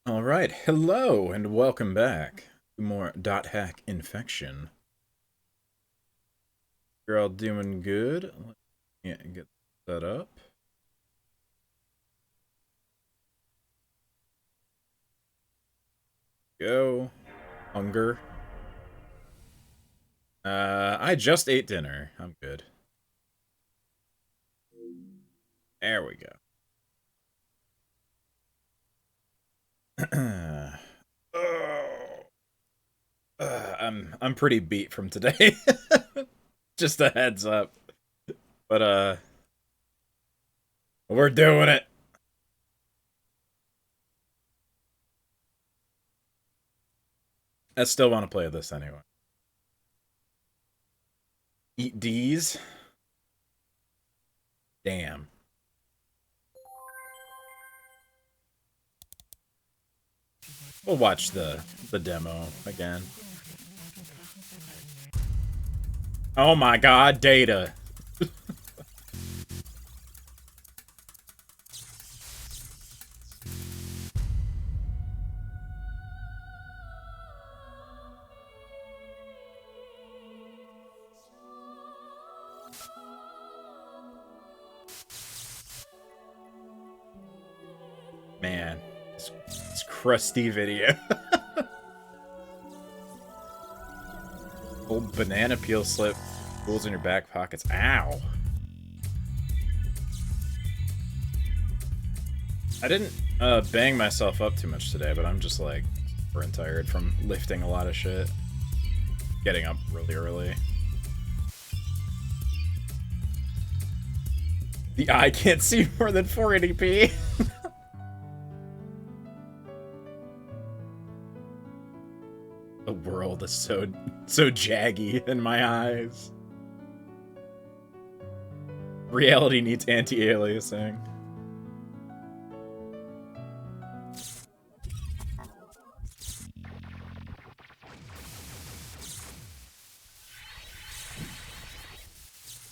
All right, hello and welcome back to more dot hack infection. You're all doing good. Let me get that up. Go. Hunger. I just ate dinner. I'm good. There we go. Oh, I'm pretty beat from today. Just a heads up. But we're doing it. I still want to play this anyway. Eat D's. Damn. We'll watch the demo again. Oh my god, data. Man, it's crusty video. Old banana peel slip. Tools in your back pockets. Ow. I didn't bang myself up too much today, but I'm just like super tired from lifting a lot of shit. Getting up really early. The eye can't see more than 480p. The world is so jaggy in my eyes. Reality needs anti-aliasing.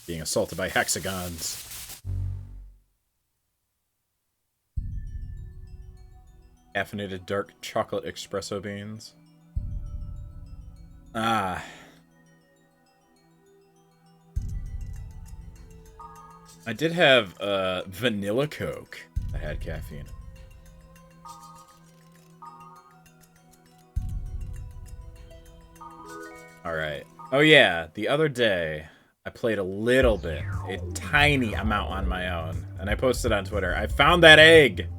Being assaulted by hexagons. Caffeinated dark chocolate espresso beans. Ah. I did have vanilla Coke that had caffeine. Alright. Oh yeah, the other day I played a little bit, a tiny amount on my own, and I posted on Twitter, I found that egg!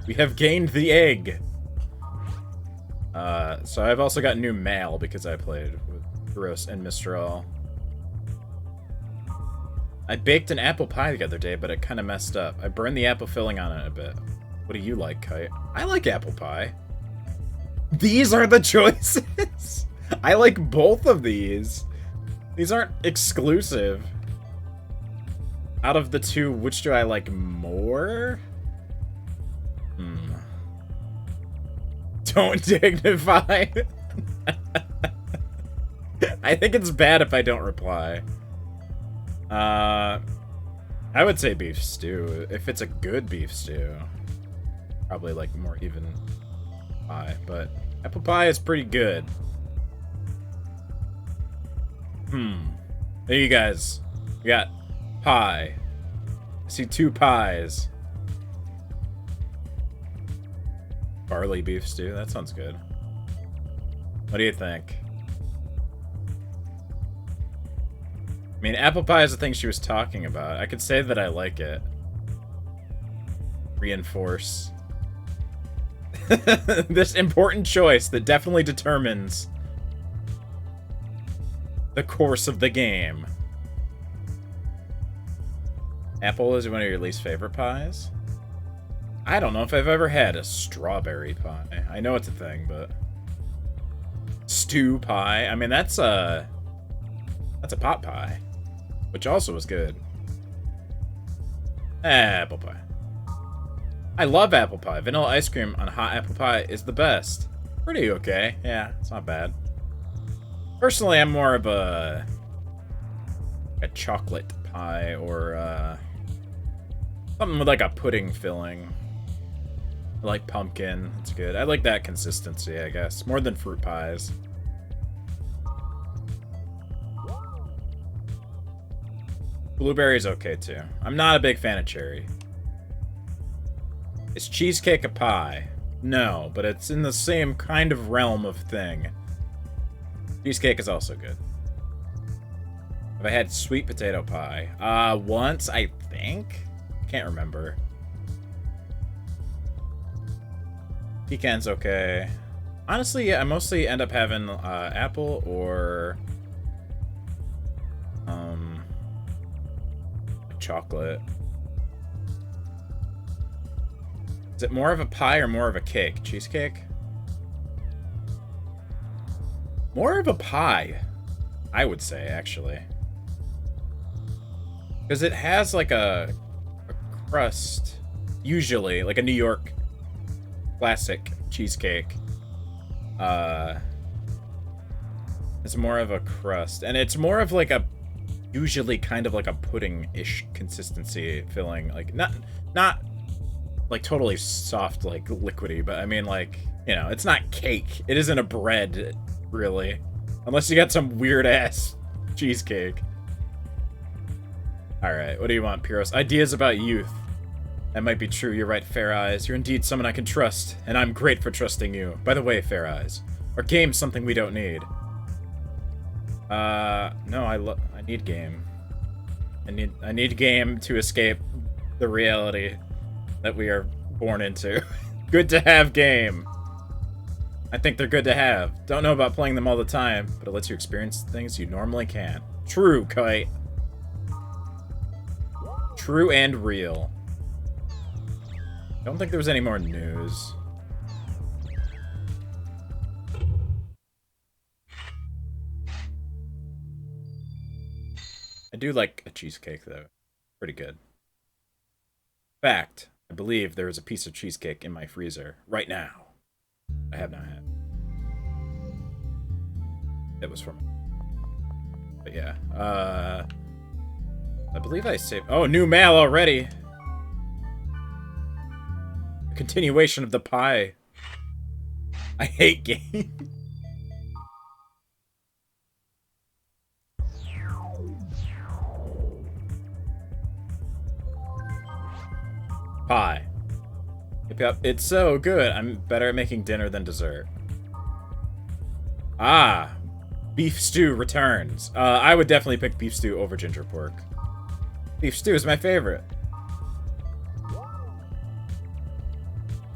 We have gained the egg! So I've also got new mail because I played with Gross and Mistral. I baked an apple pie the other day, but it kind of messed up. I burned the apple filling on it a bit. What do you like, Kite? I like apple pie. These are the choices! I like both of these. These aren't exclusive. Out of the two, which do I like more? Don't dignify. I think it's bad if I don't reply. I would say beef stew. If it's a good beef stew. Probably like more even pie, but apple pie is pretty good. There you guys. We got pie. I see two pies. Barley beef stew. That sounds good. What do you think? I mean, apple pie is the thing she was talking about. I could say that I like it. Reinforce. This important choice that definitely determines the course of the game. Apple is one of your least favorite pies? I don't know if I've ever had a strawberry pie. I know it's a thing, but... Stew pie? I mean, that's a pot pie. Which also was good. Apple pie. I love apple pie. Vanilla ice cream on hot apple pie is the best. Pretty okay. Yeah, it's not bad. Personally, I'm more of a chocolate pie or something with like a pudding filling. I like pumpkin. It's good. I like that consistency, I guess. More than fruit pies. Blueberry's okay, too. I'm not a big fan of cherry. Is cheesecake a pie? No, but it's in the same kind of realm of thing. Cheesecake is also good. Have I had sweet potato pie? Once, I think? Can't remember. Pecan's okay. Honestly, yeah, I mostly end up having apple or chocolate. Is it more of a pie or more of a cake? Cheesecake? More of a pie, I would say, actually. Because it has like a crust, usually, like a New York classic cheesecake. It's more of a crust, and it's more of like a, usually kind of like a pudding-ish consistency filling, like not like totally soft, like liquidy, but I mean, like, you know, it's not cake. It isn't a bread, really, unless you got some weird ass cheesecake. All right, what do you want, Pyros? Ideas about youth. That might be true. You're right, Fair Eyes. You're indeed someone I can trust, and I'm great for trusting you. By the way, Fair Eyes, our game's something we don't need. No, I need game. I need game to escape the reality that we are born into. Good to have game. I think they're good to have. Don't know about playing them all the time, but it lets you experience things you normally can't. True, Kite. True and real. Don't think there was any more news. I do like a cheesecake, though. Pretty good. Fact, I believe there is a piece of cheesecake in my freezer right now. I have not had. It was from... But yeah. I believe I saved... Oh, new mail already! A continuation of the pie. I hate games. Pie. Yep, it's so good. I'm better at making dinner than dessert. Ah, beef stew returns. I would definitely pick beef stew over ginger pork. Beef stew is my favorite.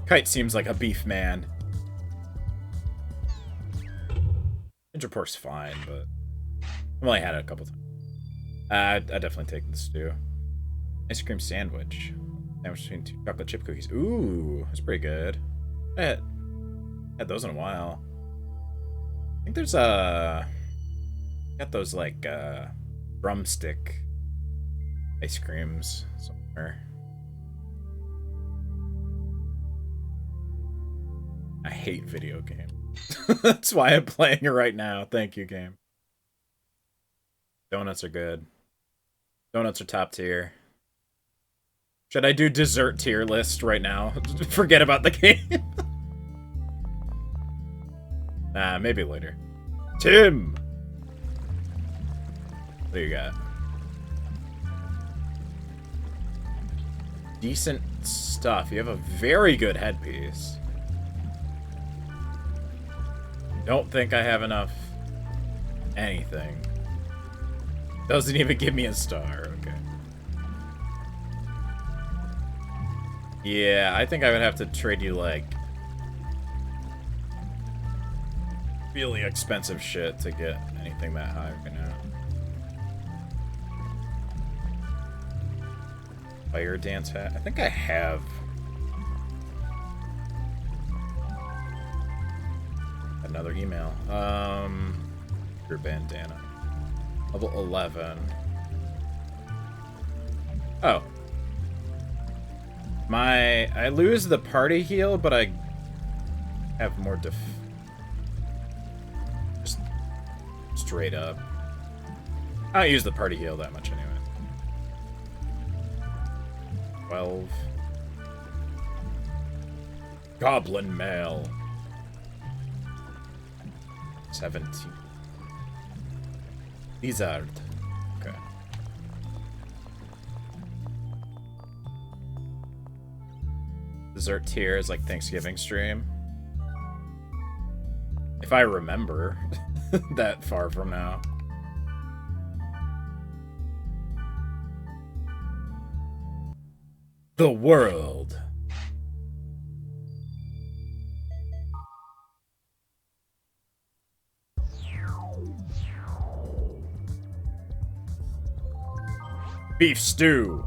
Kite seems like a beef man. Ginger pork's fine, but I've only had it a couple times. I'd definitely take the stew. Ice cream sandwich. Sandwich between 2 chocolate chip cookies. Ooh, that's pretty good. I had those in a while. I think there's got those like drumstick ice creams somewhere. I hate video games. That's why I'm playing it right now. Thank you, game. Donuts are good. Donuts are top tier. Should I do dessert tier list right now? Forget about the game. Nah, maybe later. Tim! What do you got? Decent stuff. You have a very good headpiece. Don't think I have enough anything. Doesn't even give me a star. Okay. Yeah, I think I would have to trade you, like, really expensive shit to get anything that high right now. Fire dance hat. I think I have. Another email. Your bandana. Level 11. Oh. I lose the party heal, but I have more just straight up. I don't use the party heal that much anyway. 12. Goblin mail. 17. Lizard. Okay. Dessert tier is like Thanksgiving stream. If I remember that far from now. The world. Beef stew.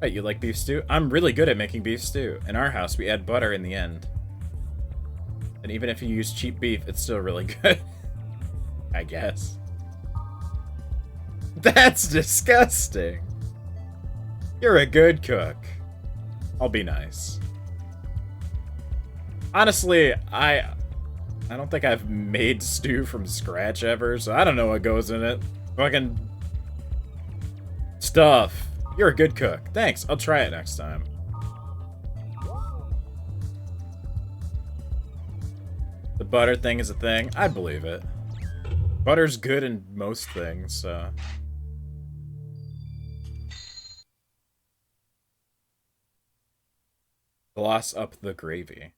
Hey, you like beef stew? I'm really good at making beef stew. In our house, we add butter in the end. And even if you use cheap beef, it's still really good. I guess. That's disgusting. You're a good cook. I'll be nice. Honestly, I don't think I've made stew from scratch ever, so I don't know what goes in it. Fucking stuff. You're a good cook. Thanks. I'll try it next time. The butter thing is a thing. I believe it. Butter's good in most things, so. Gloss up the gravy.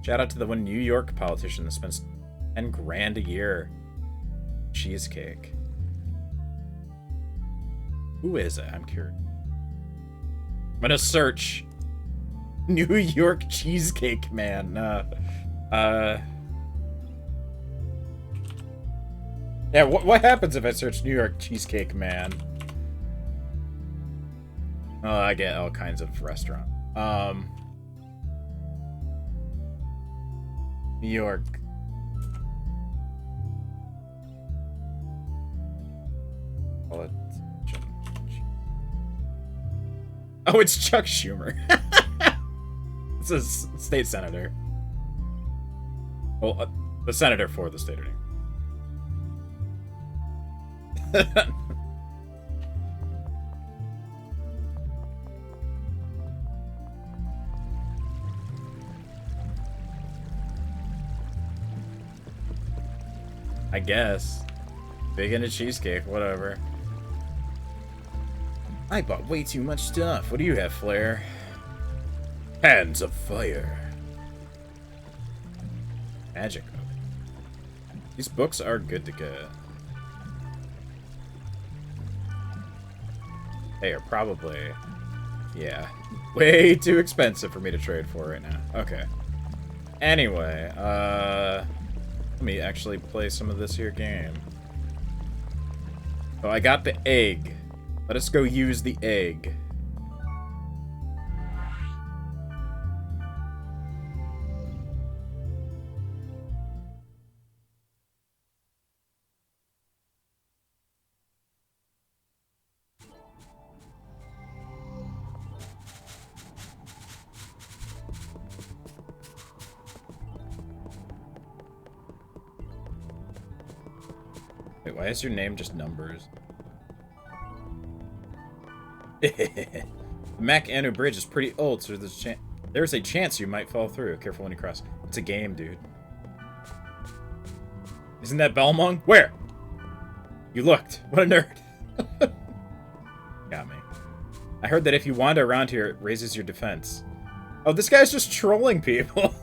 Shout out to the one New York politician that spends 10 grand a year. Cheesecake. Who is it? I'm curious. I'm gonna search New York Cheesecake Man. Yeah, what happens if I search New York Cheesecake Man? Oh, I get all kinds of restaurant. New York. Oh, it's Chuck Schumer. It's a state senator. Well, the senator for the state of New York. I guess. Big into cheesecake, whatever. I bought way too much stuff. What do you have, Flair? Hands of fire. Magic. These books are good to get. They are probably, yeah, way too expensive for me to trade for right now. Okay. Anyway, let me actually play some of this here game. Oh, I got the egg. Let us go use the egg. Wait, why is your name just numbers? The Mac-Anu Bridge is pretty old, so there's a chance you might fall through. Careful when you cross. It's a game, dude. Isn't that Belmong? Where? You looked. What a nerd. Got me. I heard that if you wander around here, it raises your defense. Oh, this guy's just trolling people.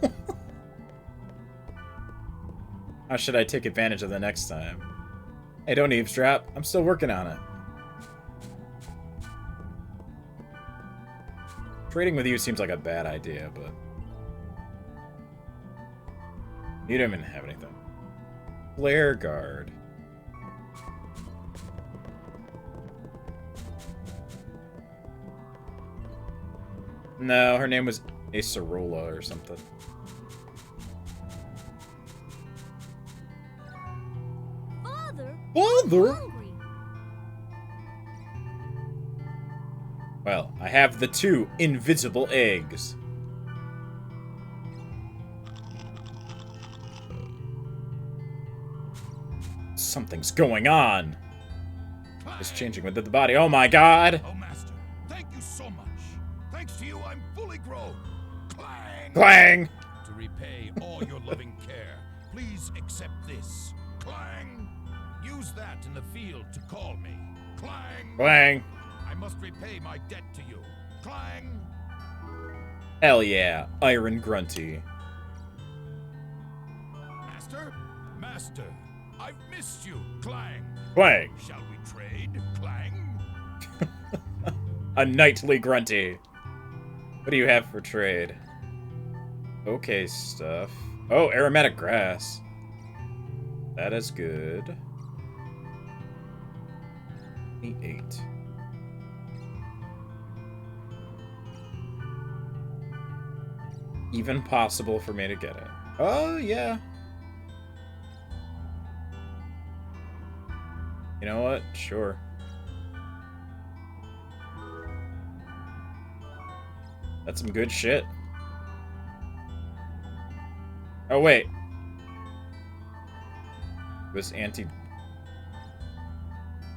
How should I take advantage of the next time? Hey, don't eavesdrop. I'm still working on it. Trading with you seems like a bad idea, but... You don't even have anything. Flare Guard. No, her name was Acerola or something. Father? Well, I have the 2 invisible eggs. Something's going on. is changing within the body. Oh my god! Oh, Master, thank you so much. Thanks to you, I'm fully grown. Clang! Clang! To repay all your loving care, please accept this. Clang! Use that in the field to call me. Clang! Clang! I must repay my debt to you. Clang! Hell yeah, Iron Grunty. Master? Master, I've missed you. Clang! Clang! Shall we trade? Clang! A knightly Grunty. What do you have for trade? Okay, stuff. Oh, aromatic grass. That is good. 8. Even possible for me to get it. Oh, yeah. You know what? Sure. That's some good shit. Oh, wait. It was anti...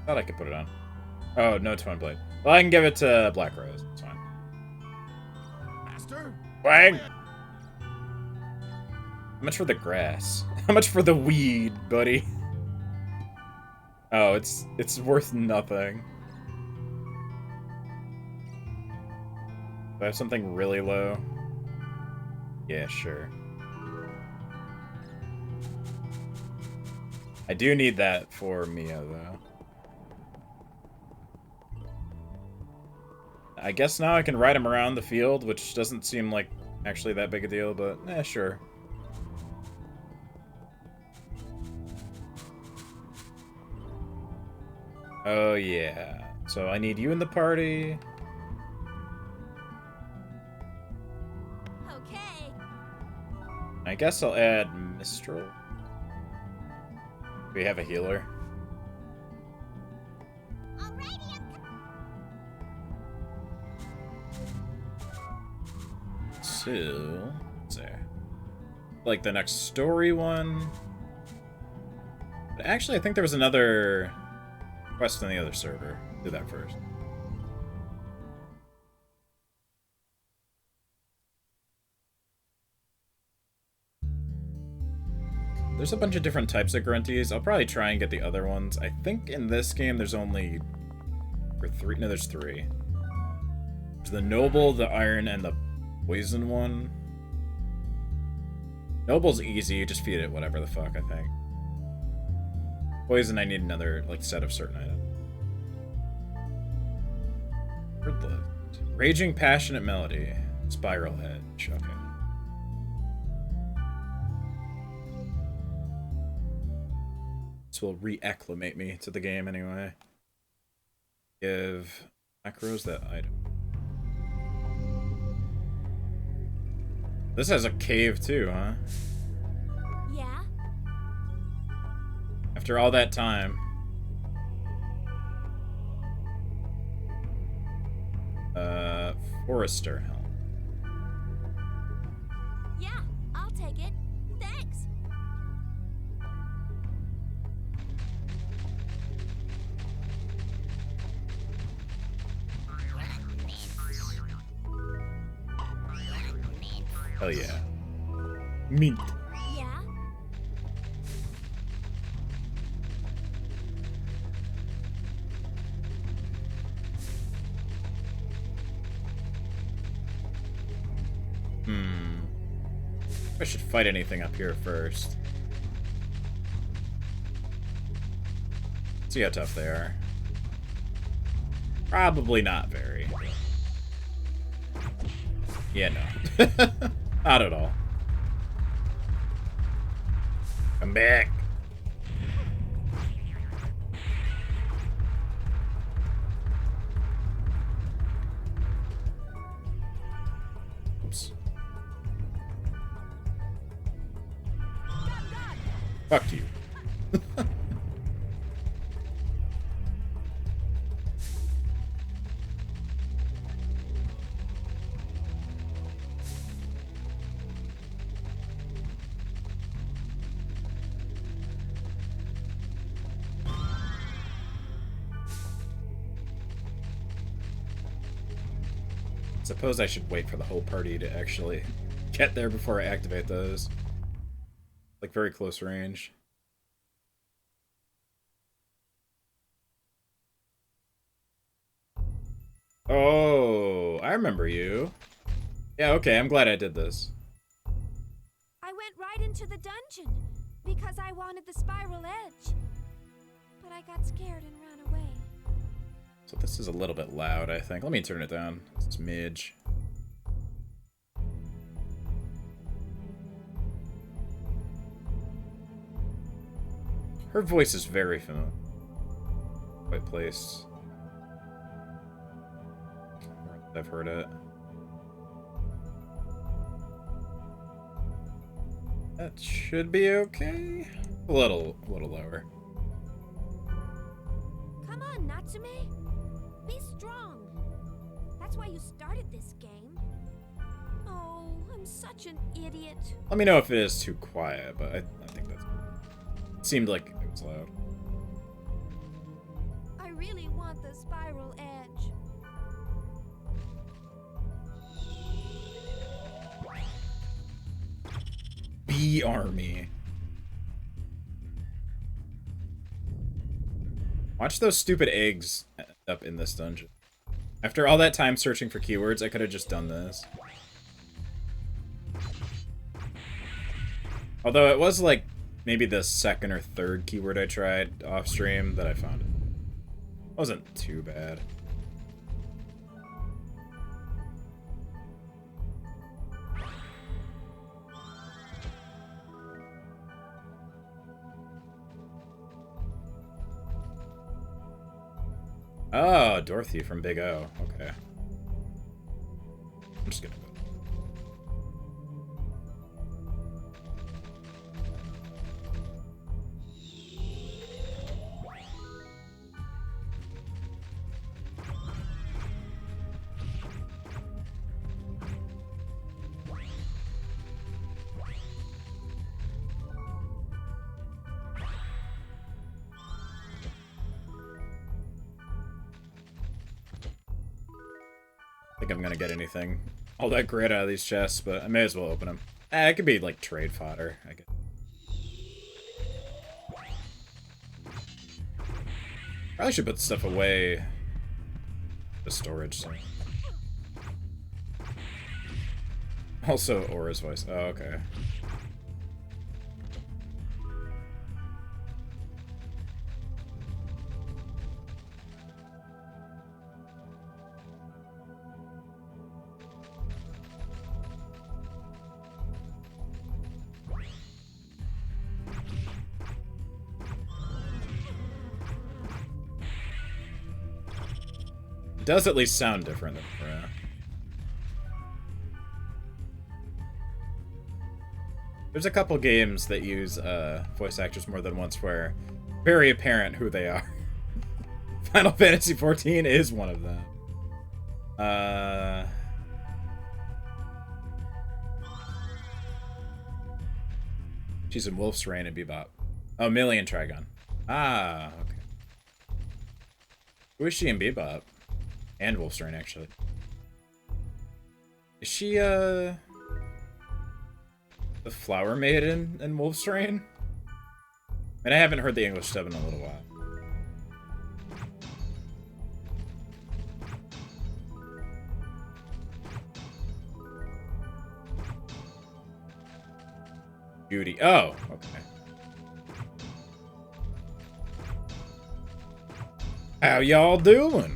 Thought I could put it on. Oh, no Twin Blade. Well, I can give it to Black Rose. It's fine. Master? Wang! How much for the grass? How much for the weed, buddy? Oh, it's worth nothing. Do I have something really low? Yeah, sure. I do need that for Mia, though. I guess now I can ride him around the field, which doesn't seem like actually that big a deal, but sure. Oh, yeah. So I need you in the party. Okay. I guess I'll add Mistral. We have a healer. So, let's see. Like the next story one. But actually, I think there was another quest on the other server. Do that first. There's a bunch of different types of grunties. I'll probably try and get the other ones. I think in this game there's only... No, there's 3. There's the Noble, the Iron, and the Poison one. Noble's easy, you just feed it whatever the fuck, I think. Poison, I need another, like, set of certain items. Wordlift. Raging Passionate Melody. Spiral Edge, okay. This will reacclimate me to the game anyway. Give Macros that item. This has a cave too, huh? Yeah. After all that time. Forester helm. Yeah, I'll take it. Thanks. Hell yeah. Meat. Yeah. I should fight anything up here first. See how tough they are. Probably not very. Yeah, no. Not at all. Come back. Oops. Fuck you. Suppose I should wait for the whole party to actually get there before I activate those. Like, very close range. Oh, I remember you. Yeah, okay, I'm glad I did this. I went right into the dungeon because I wanted the spiral edge. But I got scared and ran away. So this is a little bit loud, I think. Let me turn it down. This is Midge. Her voice is very familiar. Right place. I've heard it. That should be okay. A little lower. Come on, Natsume. Be strong. That's why you started this game. Oh, I'm such an idiot. Let me know if it is too quiet, but I think that's... It seemed like it was loud. I really want the spiral edge. Bee Army. Watch those stupid eggs end up in this dungeon. After all that time searching for keywords, I could have just done this. Although it was like maybe the second or third keyword I tried off stream that I found it. Wasn't too bad. Oh, Dorothy from Big O. Okay. I'm just gonna go. I think I'm gonna get anything all that great out of these chests, but I may as well open them. It could be like trade fodder, I guess. Probably should put stuff away. The storage. So. Also, Aura's voice. Oh, okay. It does at least sound different than Aura. There's a couple games that use voice actors more than once where very apparent who they are. Final Fantasy XIV is one of them. She's in Wolf's Rain and Bebop. Oh, Millie and Trigon. Ah, okay. Who is she in Bebop? And Wolf's Rain, actually. Is she, the Flower Maiden in Wolf's Rain? I mean, I haven't heard the English dub in a little while. Beauty. Oh, okay. How y'all doing?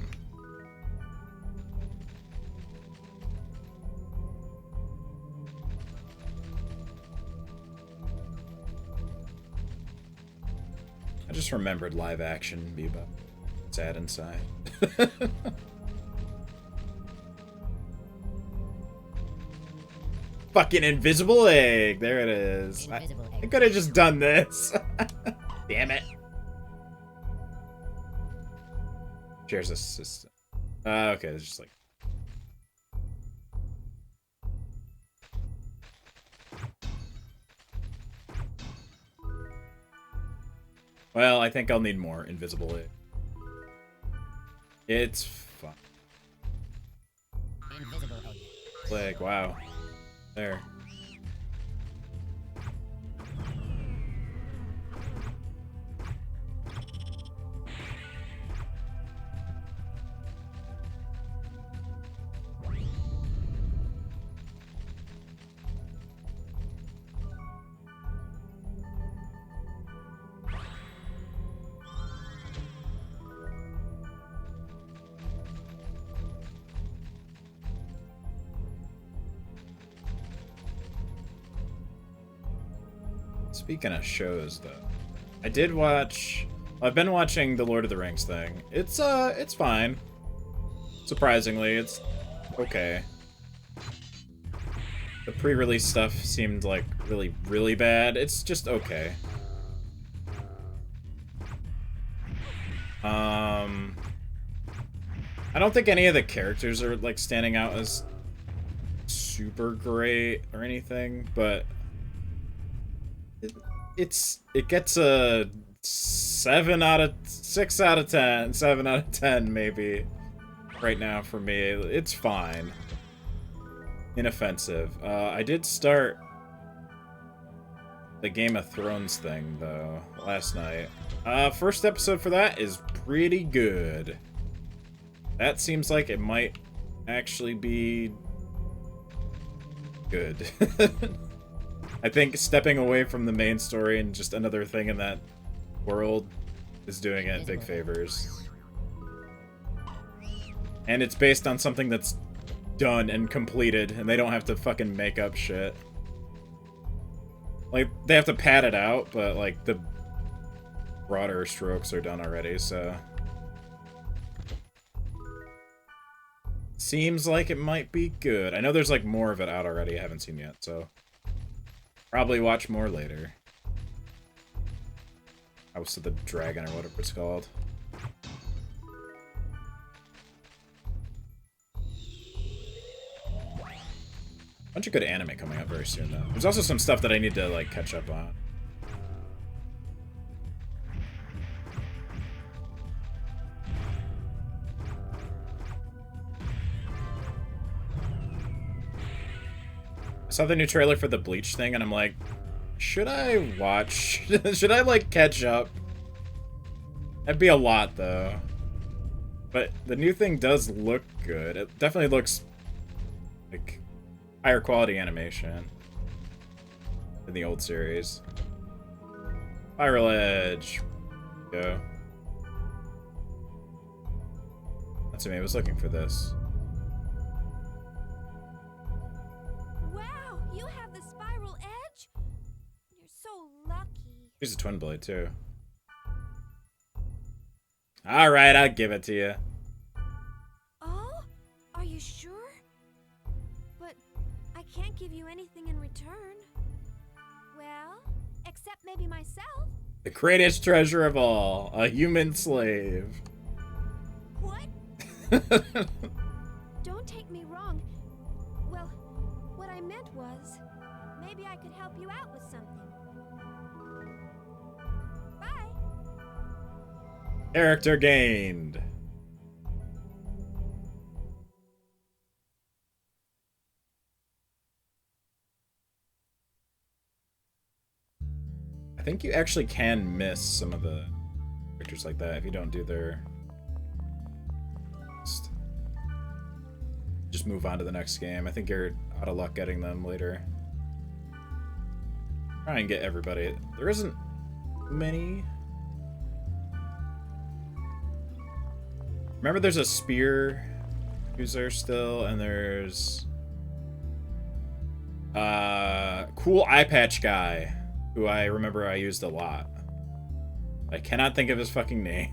I just remembered live action Bebop. Sad inside. Fucking invisible egg. There it is. I could have just done this. Damn it. Shares assistant. Okay, it's just like. Well, I think I'll need more invisible egg. It's fun. Invisible egg. Plague, wow. There. Speaking of shows, though, I've been watching the Lord of the Rings thing. It's fine. Surprisingly, it's okay. The pre-release stuff seemed like really, really bad. It's just okay. I don't think any of the characters are like standing out as super great or anything, but it gets a 7 out of 10, 7 out of 10 maybe right now for me. It's fine. Inoffensive. I did start the Game of Thrones thing though last night. First episode for that is pretty good. That seems like it might actually be good. I think stepping away from the main story and just another thing in that world is doing it big favors. And it's based on something that's done and completed, and they don't have to fucking make up shit. Like, they have to pad it out, but, like, the broader strokes are done already, so... Seems like it might be good. I know there's, like, more of it out already I haven't seen yet, so... Probably watch more later. House of the Dragon, or whatever it's called. Bunch of good anime coming up very soon, though. There's also some stuff that I need to, like, catch up on. I saw the new trailer for the Bleach thing, and I'm like, should I watch? Should I, like, catch up? That'd be a lot, though. But the new thing does look good. It definitely looks like higher quality animation than the old series. Viral Edge. Go. That's me. I was looking for this. Wow, you have the spiral edge? You're so lucky. Here's a twin blade, too. Alright, I'll give it to you. Oh? Are you sure? But I can't give you anything in return. Well, except maybe myself. The greatest treasure of all, a human slave. What? Don't take me wrong. Well, what I meant was, maybe I could help you out with something. Bye. Character gained. I think you actually can miss some of the characters like that if you don't do their... Just move on to the next game. I think you're out of luck getting them later. Try and get everybody. There isn't many. Remember there's a spear user still, and there's cool eye patch guy who I remember I used a lot. I cannot think of his fucking name.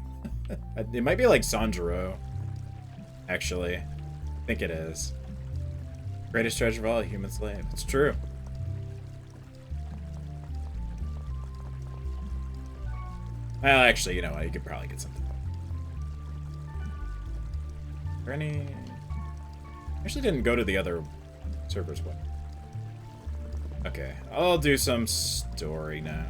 It might be like Sanjuro, actually. I think it is. Greatest treasure of all, a human slave. It's true. Well, actually, you know what? You could probably get something. Is there any... I actually didn't go to the other servers one. Okay, I'll do some story now.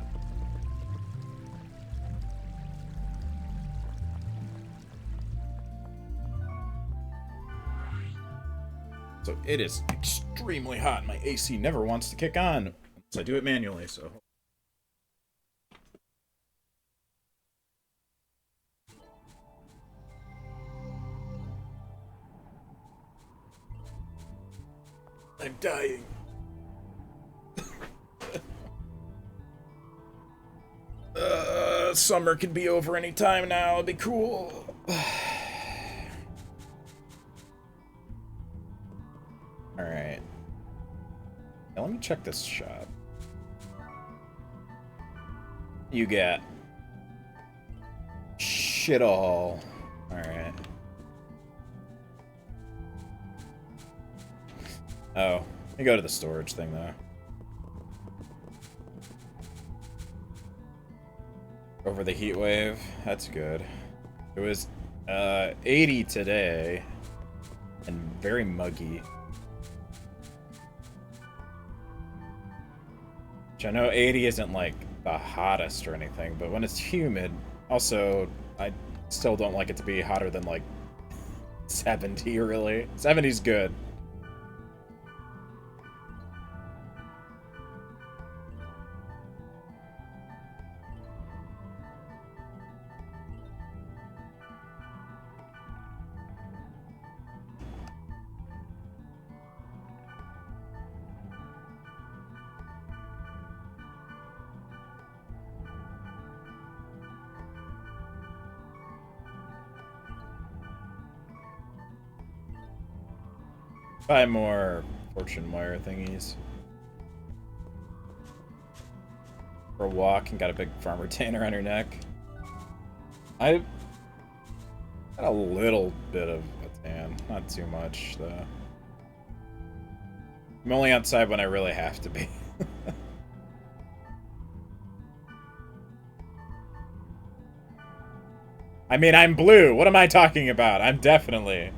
So it is extremely hot. My AC never wants to kick on. Unless I do it manually, so. I'm dying. Summer can be over any time now. It'd be cool. Alright. Now let me check this shop. You got shit all. Alright. Oh, let me go to the storage thing though. Over the heat wave. That's good. It was 80 today and very muggy. Which I know 80 isn't like the hottest or anything, but when it's humid, also I still don't like it to be hotter than like 70 really. 70's good. Buy more fortune wire thingies. For a walk and got a big farm retainer on your neck. I got a little bit of a tan, not too much though. I'm only outside when I really have to be. I mean, I'm blue. What am I talking about? I'm definitely.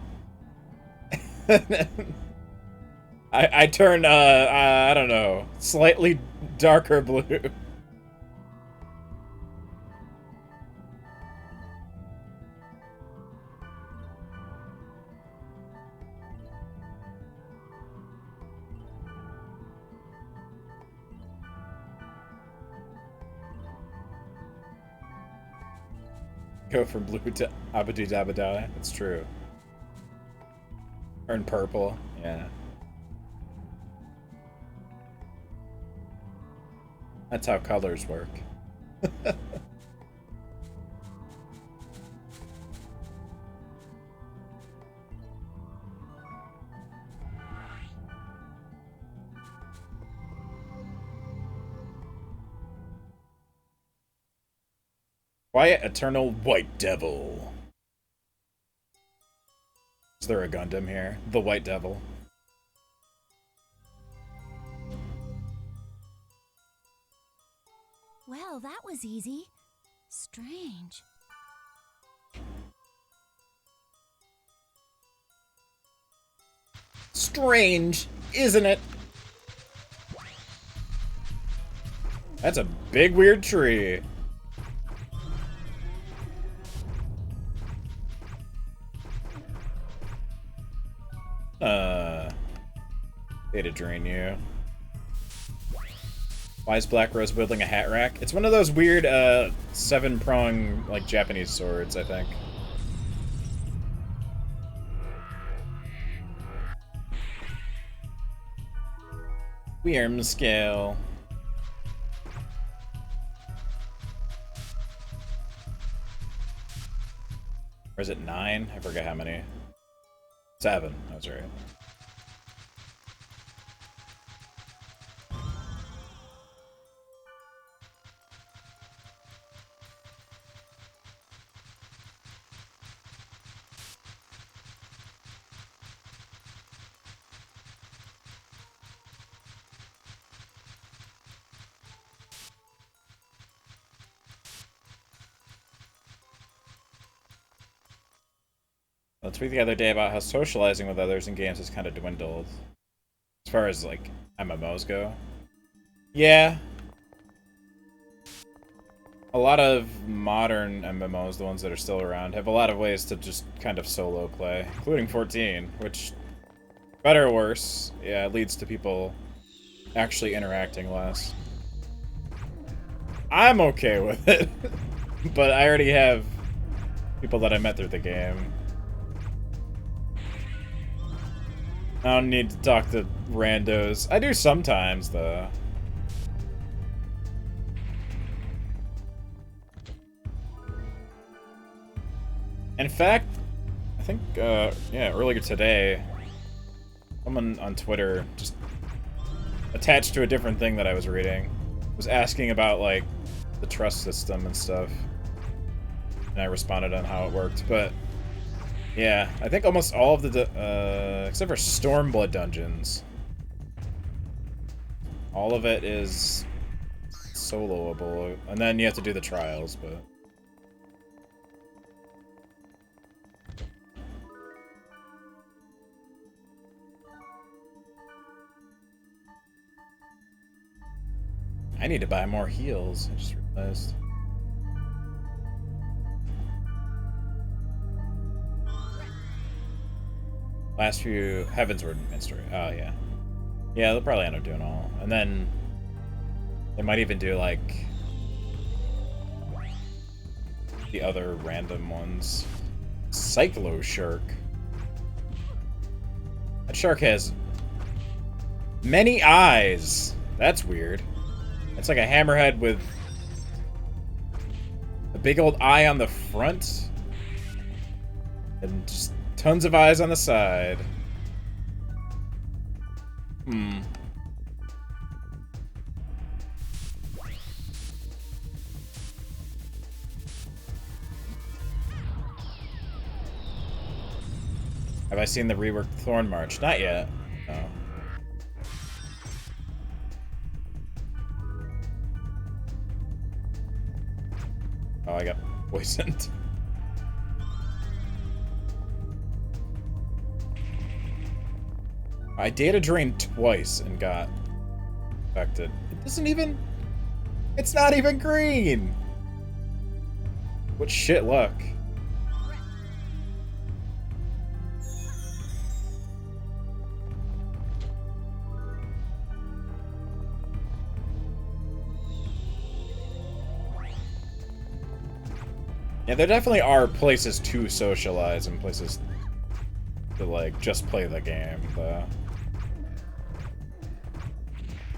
I turn, I don't know, slightly darker blue. Go from blue to abadi dabadai. That's true. Turn purple, yeah. That's how colors work. Quiet Eternal White Devil. Is there a Gundam here? The White Devil. Well, that was easy. Strange. Strange, isn't it? That's a big weird tree. Data drain you. Why is Black Rose building a hat rack? It's one of those weird, 7-prong, like, Japanese swords, I think. Worm scale. Or is it 9? I forget how many. 7, that's right. Let's speak the other day about how socializing with others in games has kind of dwindled. As far as, like, MMOs go. Yeah. A lot of modern MMOs, the ones that are still around, have a lot of ways to just kind of solo play. Including 14, which Better or worse, yeah, it leads to people actually interacting less. I'm okay with it, but I already have people that I met through the game. I don't need to talk to randos. I do sometimes, though. In fact, I think, yeah, earlier today, someone on Twitter, just attached to a different thing that I was reading, was asking about, like, the trust system and stuff. And I responded on how it worked, but yeah, I think almost all of the, except for Stormblood dungeons, all of it is soloable, and then you have to do the trials, but... I need to buy more heals, I just realized. Last few Heavensward Minster. Oh, yeah. Yeah, they'll probably end up doing all. And then they might even do, like, the other random ones. Cyclo Shark. That shark has many eyes. That's weird. It's like a hammerhead with a big old eye on the front. And just tons of eyes on the side. Have I seen the reworked Thorn March? Not yet. No. Oh, I got poisoned. I data drained twice and got affected. It doesn't even... It's not even green! What shit luck. Yeah, there definitely are places to socialize and places to, like, just play the game, though.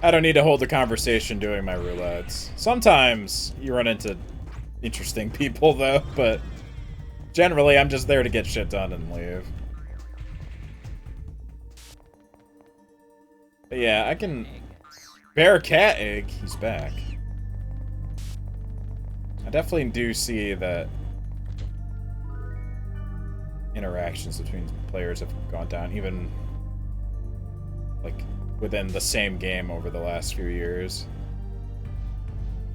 I don't need to hold a conversation doing my roulettes. Sometimes you run into interesting people, though, but generally I'm just there to get shit done and leave. But yeah, I can... Bear cat egg, he's back. I definitely do see that interactions between players have gone down, even like within the same game over the last few years.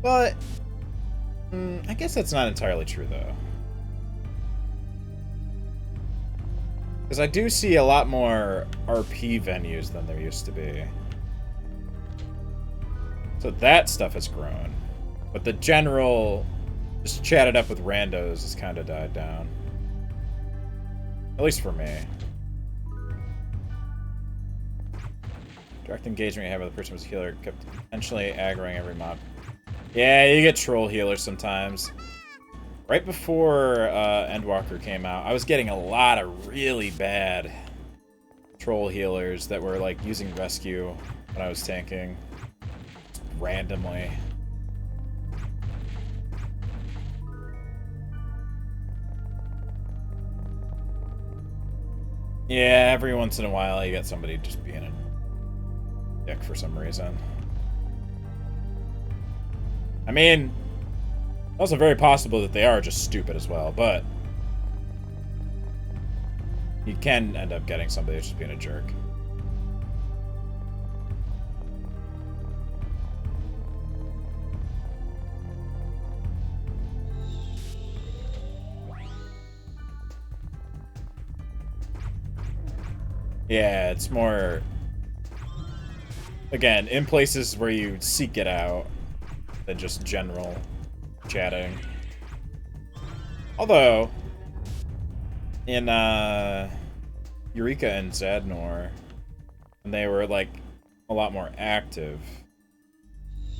But I guess that's not entirely true, though. Because I do see a lot more RP venues than there used to be. So that stuff has grown. But the general just chat it up with randos has kind of died down. At least for me. Direct engagement you have with the person who's a healer kept potentially aggroing every mob. Yeah, you get troll healers sometimes. Right before Endwalker came out, I was getting a lot of really bad troll healers that were like using rescue when I was tanking. Randomly. Yeah, every once in a while you get somebody just being a dick for some reason. I mean, also very possible that they are just stupid as well, but you can end up getting somebody that's just being a jerk. Yeah, it's more, again, in places where you seek it out than just general chatting. Although, in Eureka and Zadnor, And they were, like, a lot more active.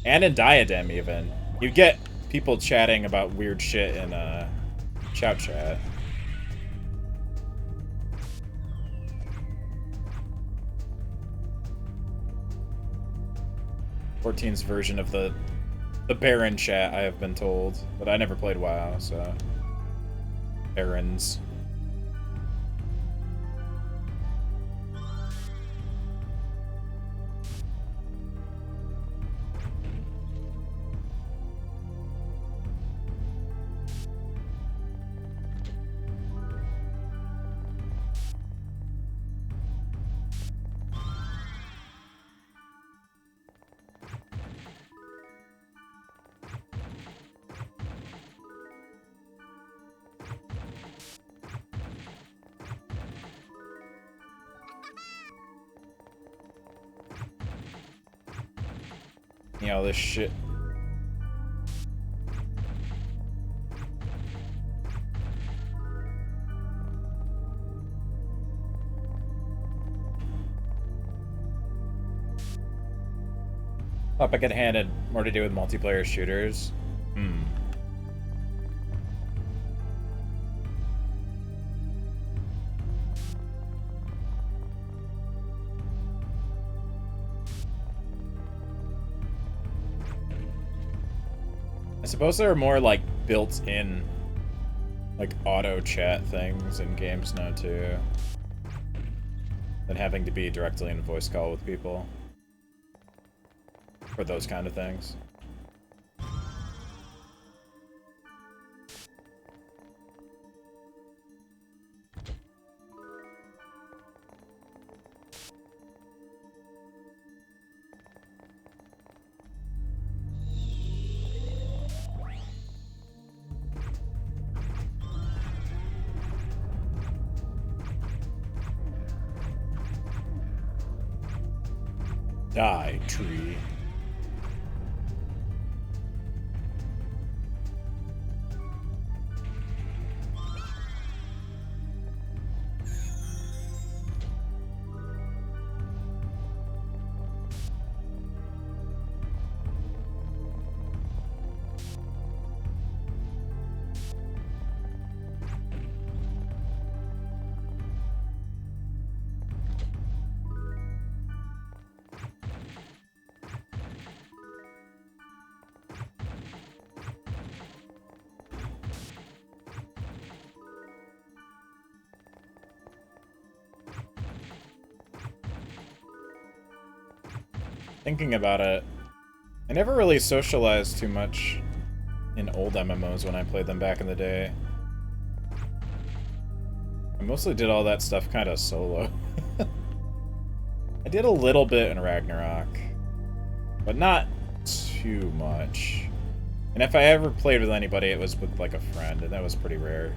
And in Diadem, even. You get people chatting about weird shit in, Shout Chat. 14's version of the Baron chat, I have been told. But I never played WoW, so... Barons. You know, this shit. Hope I get handed more to do with multiplayer shooters. I suppose there are more, like, built-in, like, auto-chat things in games now, too. Than having to be directly in voice call with people. For those kind of things. Die, tree. Thinking about it, I never really socialized too much in old MMOs when I played them back in the day. I mostly did all that stuff kind of solo. I did a little bit in Ragnarok, but not too much. And if I ever played with anybody, it was with, like, a friend, and that was pretty rare.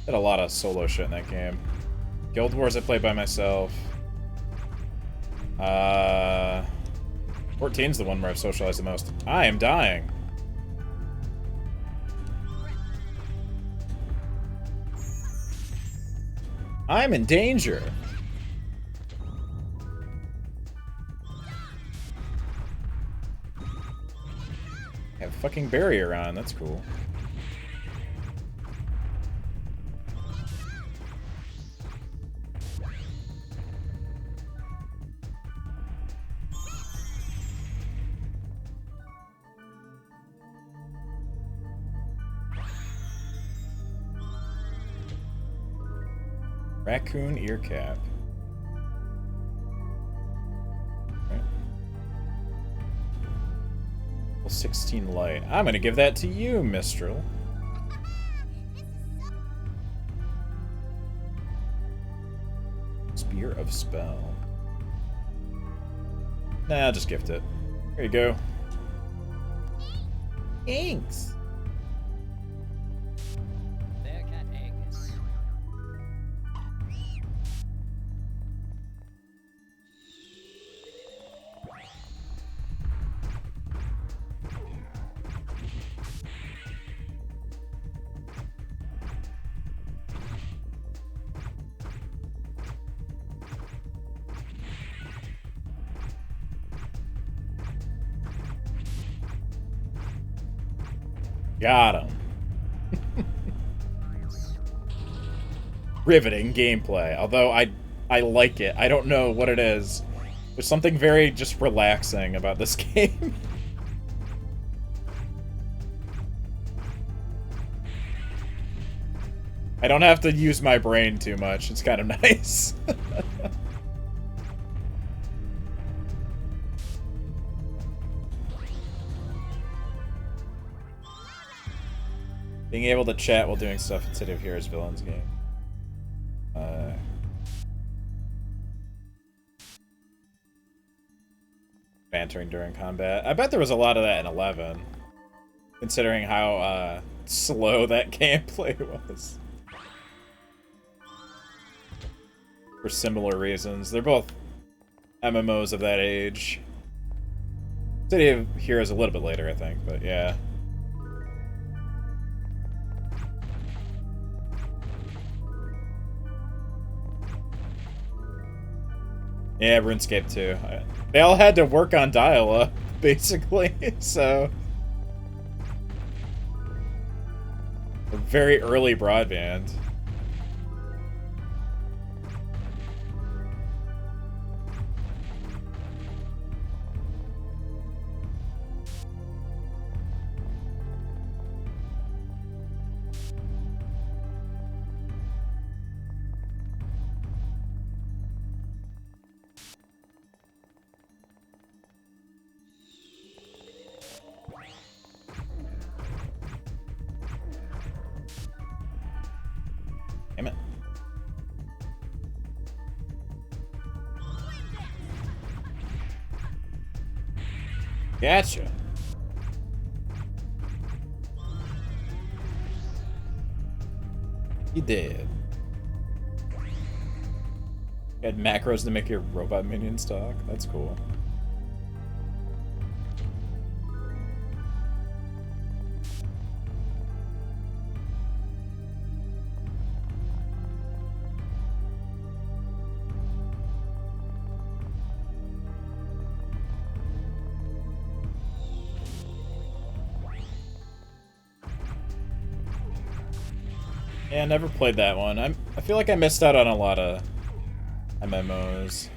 Did a lot of solo shit in that game. Guild Wars I played by myself. 14's the one where I've socialized the most. I am dying. I'm in danger. I have a fucking barrier on, that's cool. Raccoon ear cap. Okay. Well, 16 light. I'm gonna give that to you, Mistral. Spear of Spell. Nah, I'll just gift it. Here you go. Thanks. Got him. Riveting gameplay. Although I like it. I don't know what it is. There's something very just relaxing about this game. I don't have to use my brain too much. It's kind of nice. Being able to chat while doing stuff in City of Heroes Villains game. Bantering during combat. I bet there was a lot of that in 11. Considering how slow that gameplay was. For similar reasons. They're both MMOs of that age. City of Heroes a little bit later, I think, but yeah. Yeah, RuneScape too. They all had to work on dial-up, basically, so... Very early broadband. Damn it. Gotcha. You did. You had macros to make your robot minions talk? That's cool. Yeah, I never played that one. I feel like I missed out on a lot of MMOs.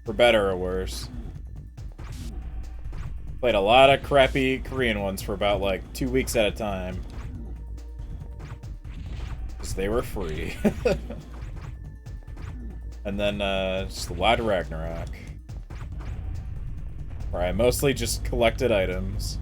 For better or worse. Played a lot of crappy Korean ones for about, like, 2 weeks at a time. Because they were free. And then, just a lot of Ragnarok. Where I mostly just collected items.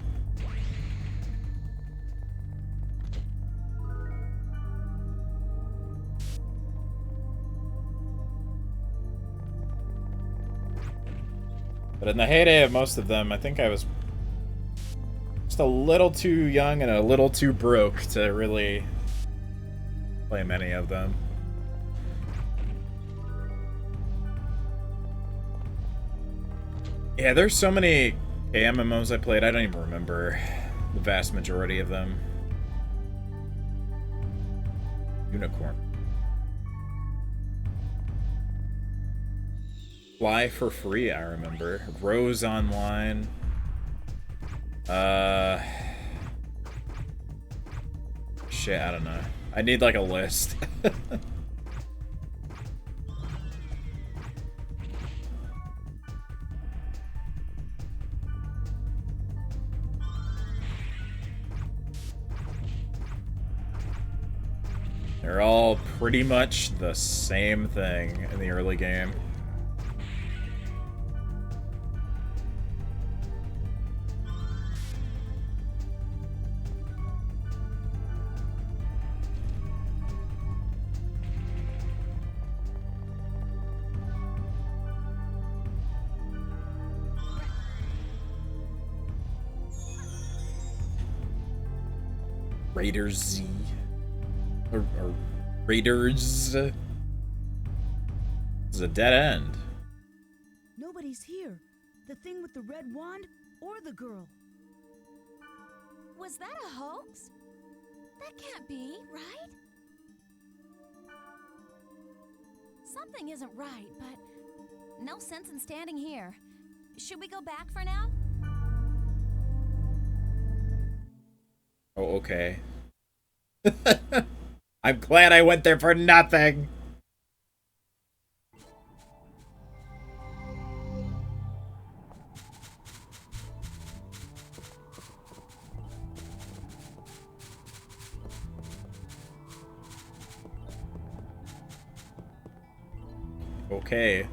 But in the heyday of most of them, I think I was just a little too young and a little too broke to really play many of them. Yeah, there's so many MMOs I played, I don't even remember the vast majority of them. Unicorn. Fly for free, I remember. Rose Online. Shit, I don't know. I need like a list. They're all pretty much the same thing in the early game. Raiders Z. Or Raiders. This is a dead end. Nobody's here. The thing with the red wand or the girl. Was that a hoax? That can't be, right? Something isn't right, but no sense in standing here. Should we go back for now? Oh, okay. I'm glad I went there for nothing. Okay.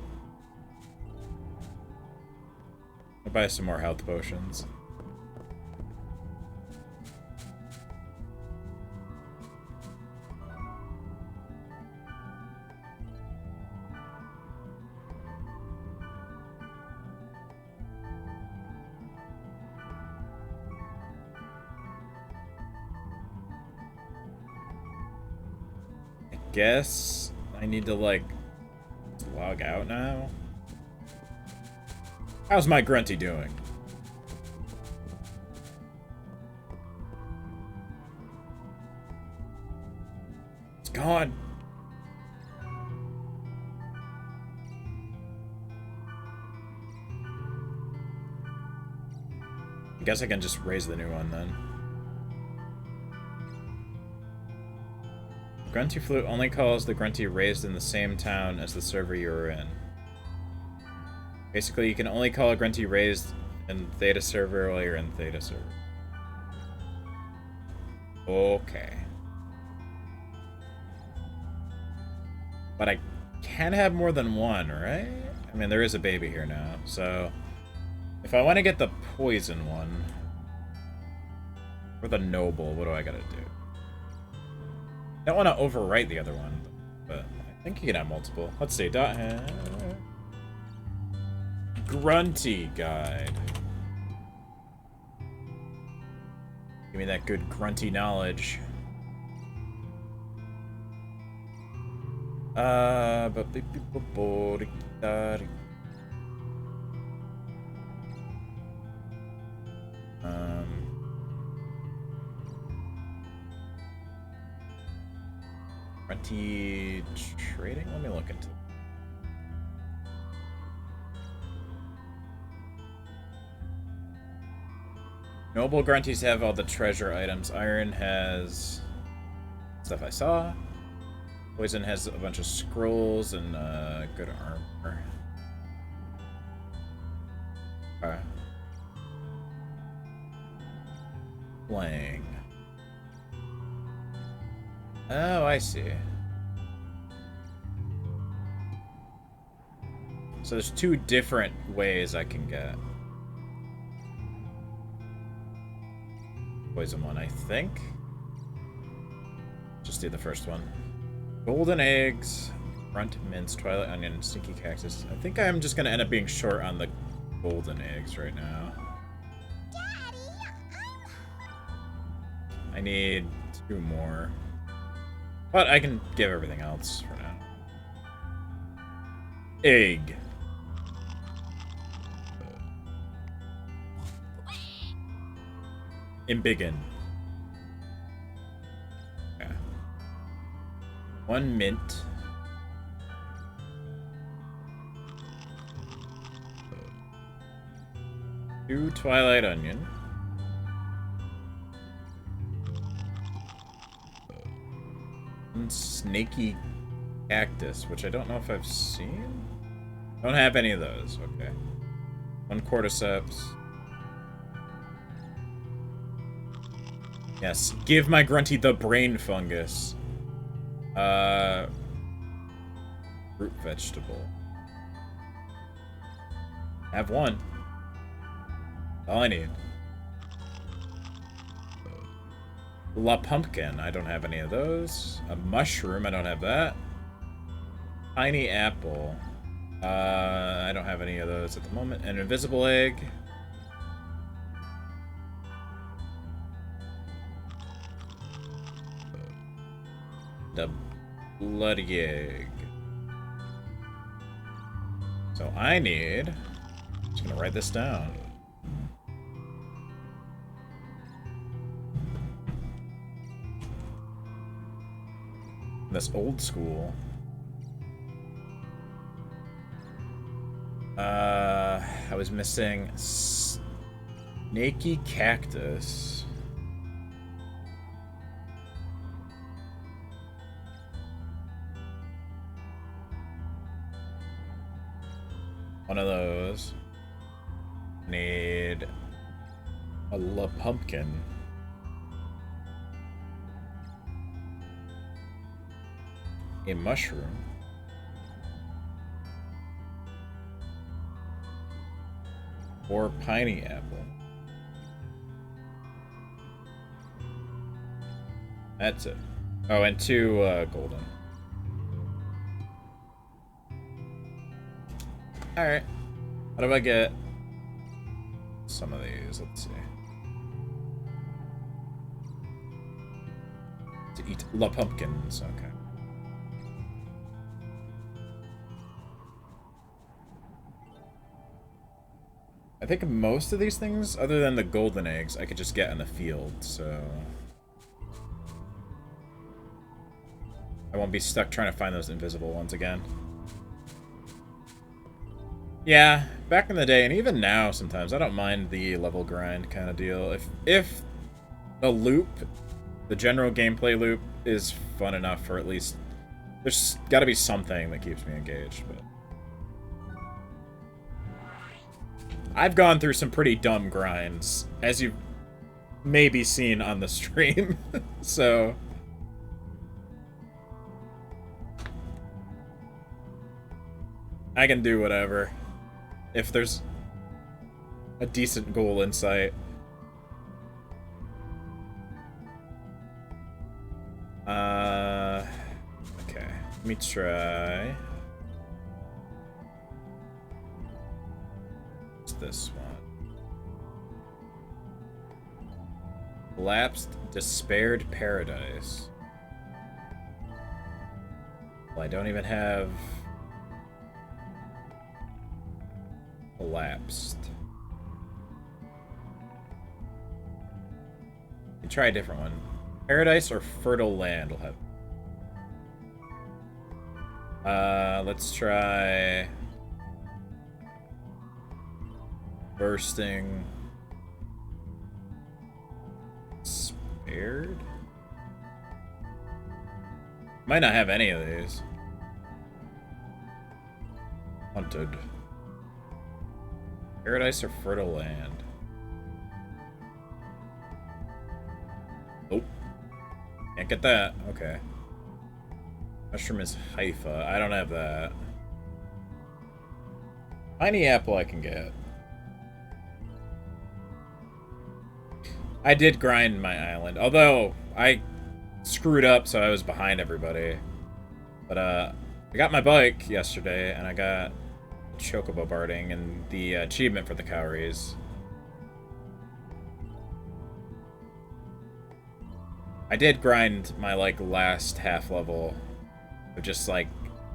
I'll buy some more health potions. I guess I need to, like, log out now. How's my grunty doing? It's gone. I guess I can just raise the new one then. Grunty Flute only calls the grunty raised in the same town as the server you are in. Basically, you can only call a grunty raised in Theta server while you're in Theta server. Okay. But I can have more than one, right? I mean, there is a baby here now, so... If I want to get the poison one... Or the noble, what do I gotta do? I don't want to overwrite the other one, but I think you can have multiple. Let's see. Grunty guide. Give me that good grunty knowledge. Grunty trading? Let me look into it. Noble grunties have all the treasure items. Iron has stuff I saw. Poison has a bunch of scrolls and good armor. Okay. Playing. Oh, I see. So there's two different ways I can get poison one, I think. Just do the first one. Golden eggs, front mince, twilight onion, and sneaky cactus. I think I'm just gonna end up being short on the golden eggs right now. Daddy, I need 2 more. But I can give everything else for now. Egg. Embiggen. Okay. 1 mint. Two twilight onion. One snaky cactus, which I don't know if I've seen. Don't have any of those. Okay. 1 cordyceps. Yes, give my grunty the brain fungus. Root vegetable. Have 1. All I need. La pumpkin, I don't have any of those. A mushroom, I don't have that. Tiny apple. I don't have any of those at the moment. An invisible egg. The bloody egg. So I need... I'm just gonna write this down. That's old school. I was missing snaky cactus. One of those. Need a pumpkin. A mushroom. Or piney apple. That's it. Oh, and 2 golden. Alright. How do I get some of these? Let's see. To eat la pumpkins. Okay. I think most of these things, other than the golden eggs, I could just get in the field, so... I won't be stuck trying to find those invisible ones again. Yeah, back in the day, and even now sometimes, I don't mind the level grind kind of deal. If the loop, the general gameplay loop, is fun enough for at least... There's gotta be something that keeps me engaged, but... I've gone through some pretty dumb grinds, as you've maybe seen on the stream, so... I can do whatever. If there's a decent goal in sight. Okay. Let me try... this one. Lapsed Despaired Paradise. Well, I don't even have Collapsed. You try a different one. Paradise or Fertile Land will have. Let's try Bursting Spared? Might not have any of these. Hunted. Paradise or Fertile Land? Nope. Can't get that. Okay. Mushroom is Haifa. I don't have that. Piney apple I can get. I did grind my island, although I screwed up, so I was behind everybody. But I got my bike yesterday, and I got chocobo barding and the achievement for the cowries. I did grind my last half level of just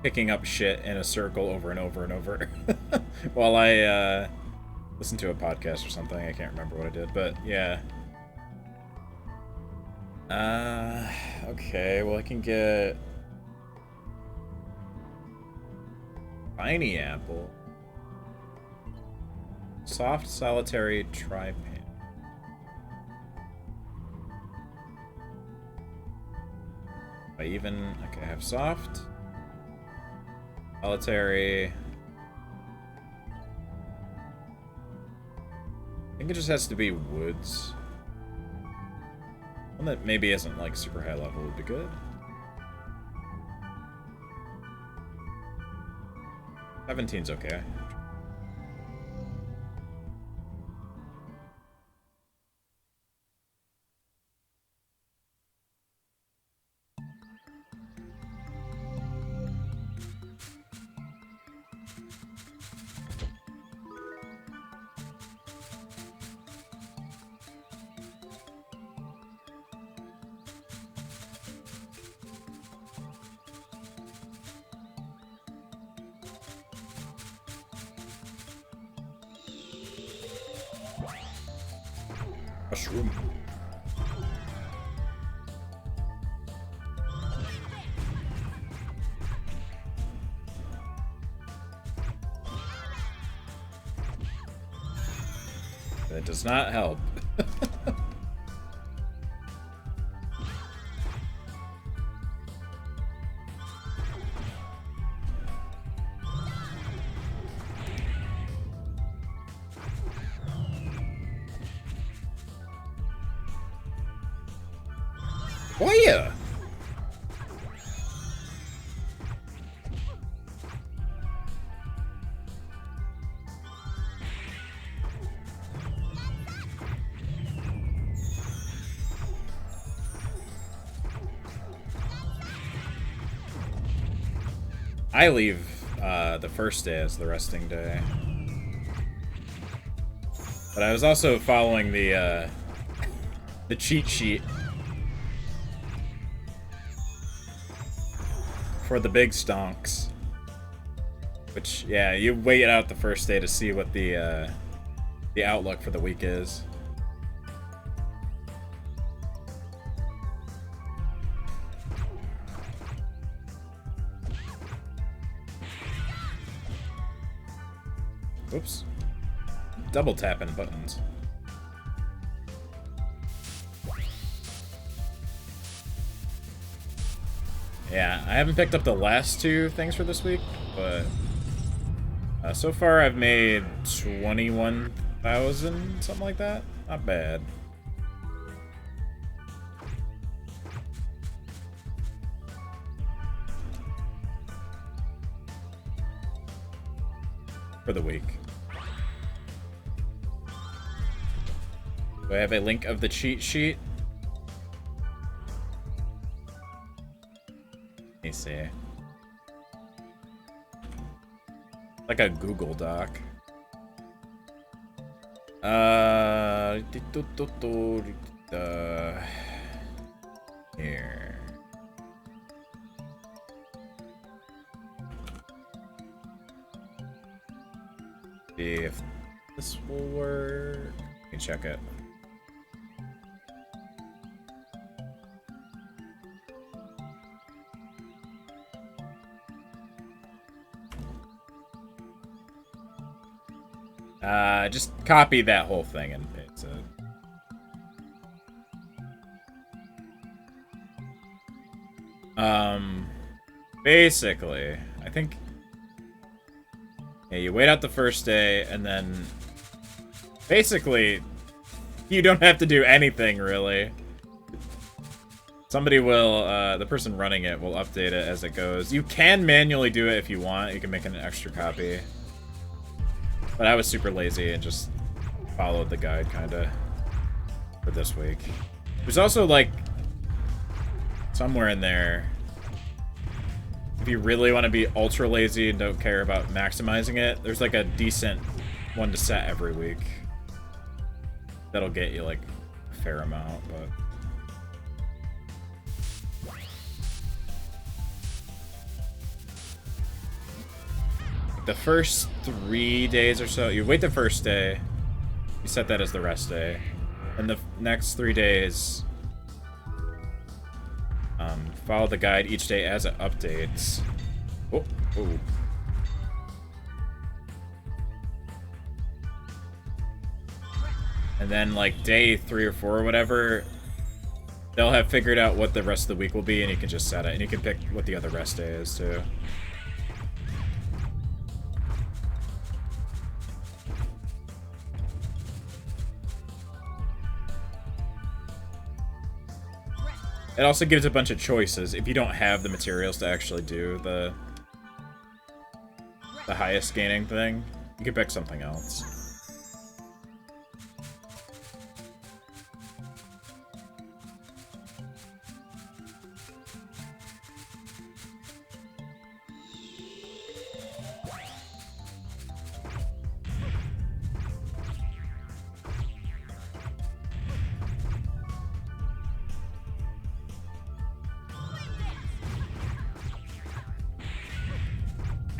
picking up shit in a circle over and over and over while I listened to a podcast or something. I can't remember what I did, but yeah. Okay, well I can get Piney apple. Soft solitary tripan. Okay, I have soft. Solitary. I think it just has to be woods. One that maybe isn't super high level would be good. 17's okay. Mushroom. That does not help. Why ya? I leave the first day as the resting day. But I was also following the cheat sheet for the big stonks. Which, yeah, you wait out the first day to see what the outlook for the week is. Oops. Double tapping buttons. Yeah, I haven't picked up the last two things for this week, but so far I've made 21,000, something like that. Not bad. For the week. Do I have a link of the cheat sheet? Let me see. Like a Google Doc. Here. See if this will work. Let me check it. Just copy that whole thing and paste it. Basically, I think, yeah, you wait out the first day, and then, basically, you don't have to do anything, really. Somebody will, the person running it will update it as it goes. You can manually do it if you want. You can make an extra copy. But I was super lazy and just followed the guide, kinda, for this week. There's also, like, somewhere in there, if you really want to be ultra lazy and don't care about maximizing it, there's, like, a decent one to set every week. That'll get you, like, a fair amount, but... The first 3 days or so, you wait the first day, you set that as the rest day, and the next 3 days, follow the guide each day as it updates. Oh, oh. And then, like, day 3 or 4 or whatever, they'll have figured out what the rest of the week will be, and you can just set it, and you can pick what the other rest day is, too. It also gives a bunch of choices if you don't have the materials to actually do the highest gaining thing. You can pick something else.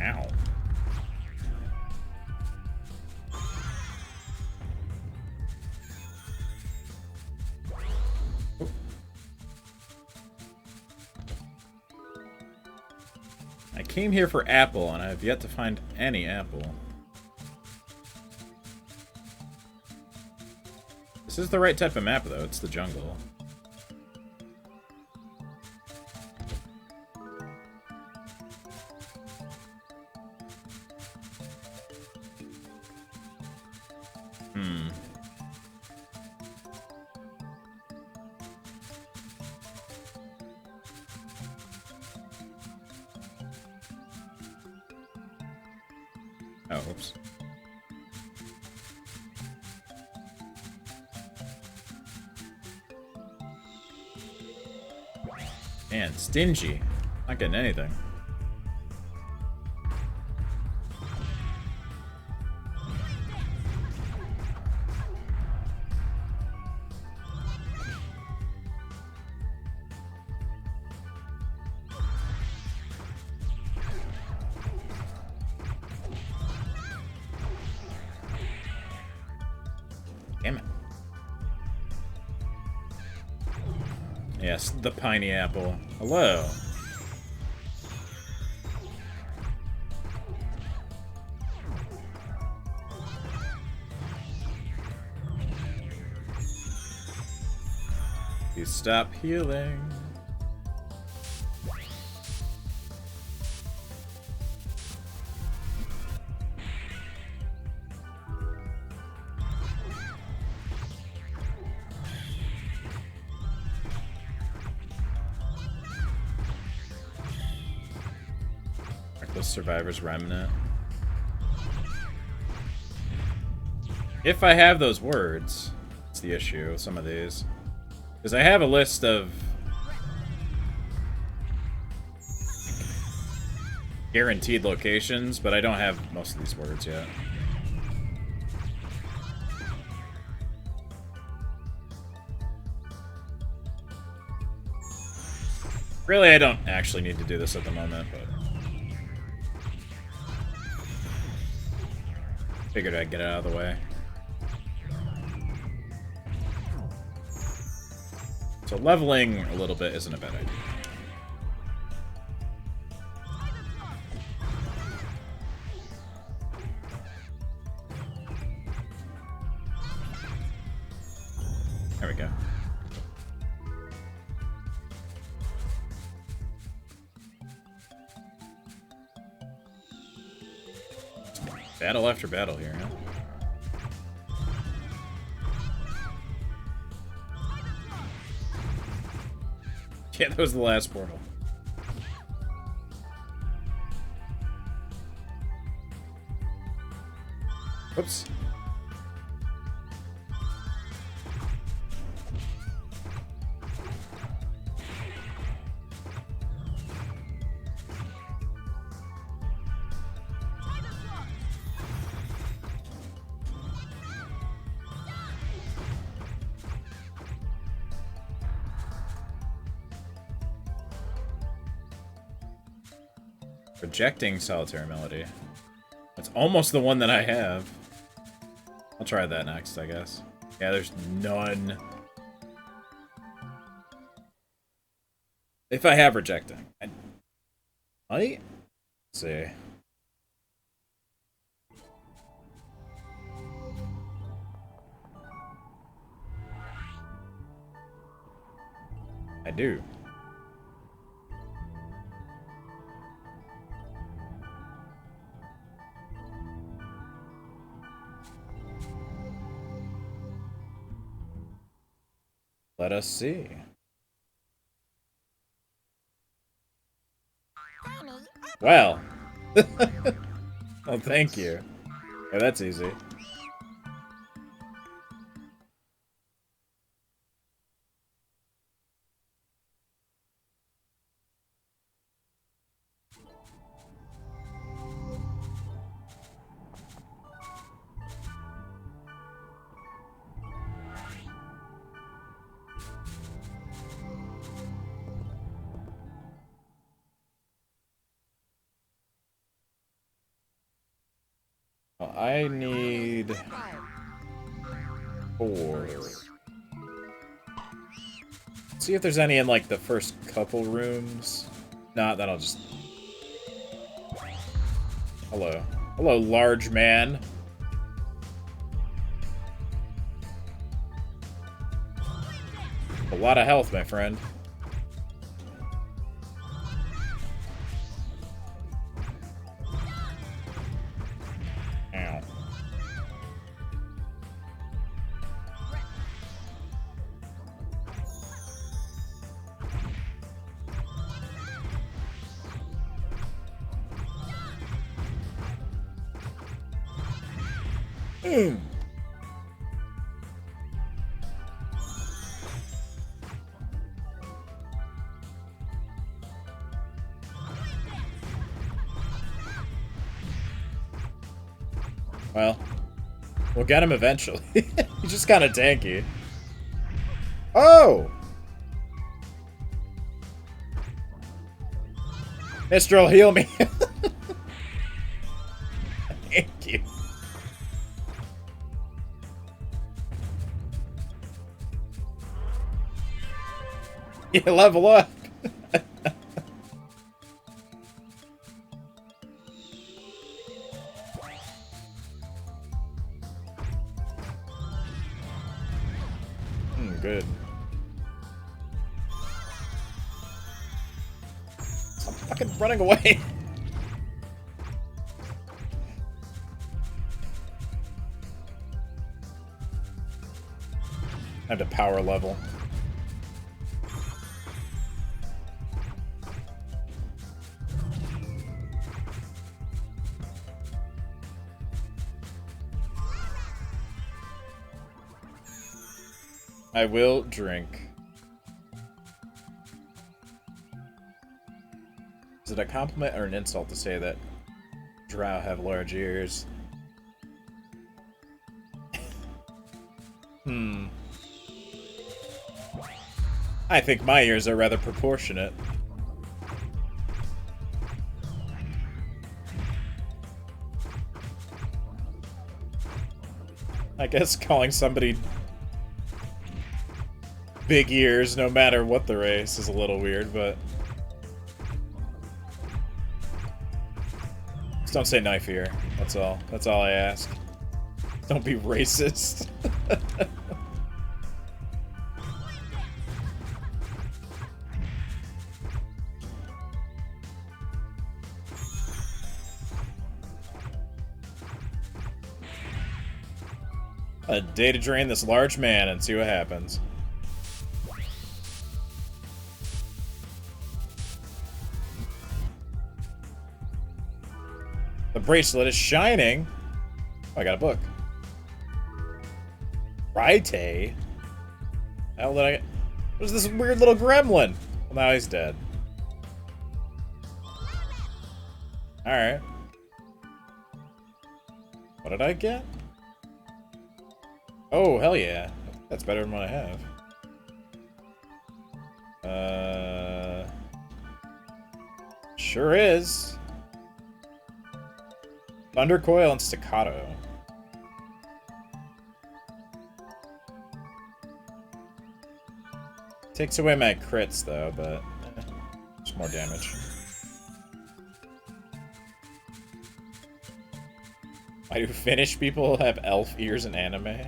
Ow. I came here for apple, and I have yet to find any apple. This is the right type of map, though. It's the jungle. Oh, oops. Man, stingy. Not getting anything. Damn it. Yes, the piney apple. Hello. You stop healing. Reckless Survivor's Remnant. If I have those words, it's the issue with some of these. Because I have a list of guaranteed locations, but I don't have most of these words yet. Really, I don't actually need to do this at the moment, but figured I'd get it out of the way. So leveling a little bit isn't a bad idea. There we go. Battle after battle here, huh? Yeah, that was the last portal. Whoops. Rejecting Solitary Melody. It's almost the one that I have. I'll try that next, I guess. Yeah, there's none. If I have Rejecting. I might? Let's see. I do. Let us see. Well. Oh, thank you. Yeah, that's easy. Well, I need 4. See if there's any in, like, the first couple rooms. Nah, then I'll just... Hello. Hello, large man. A lot of health, my friend. Ow. Well, we'll get him eventually. He's just kind of tanky. Oh! Mistral, heal me. Thank you. You level up. Good. Stop fucking running away. I have to power level. I will drink. Is it a compliment or an insult to say that drow have large ears? I think my ears are rather proportionate. I guess calling somebody big ears, no matter what the race, is a little weird, but... Just don't say knife ear. That's all. That's all I ask. Don't be racist. A data drain this large man and see what happens. The bracelet is shining. Oh, I got a book. Raite? How did I get... What's this weird little gremlin? Well, now he's dead. Alright. What did I get? Oh, hell yeah. That's better than what I have. Sure is. Thunder Coil and Staccato. Takes away my crits, though, but just more damage. Why do Finnish people have elf ears in anime?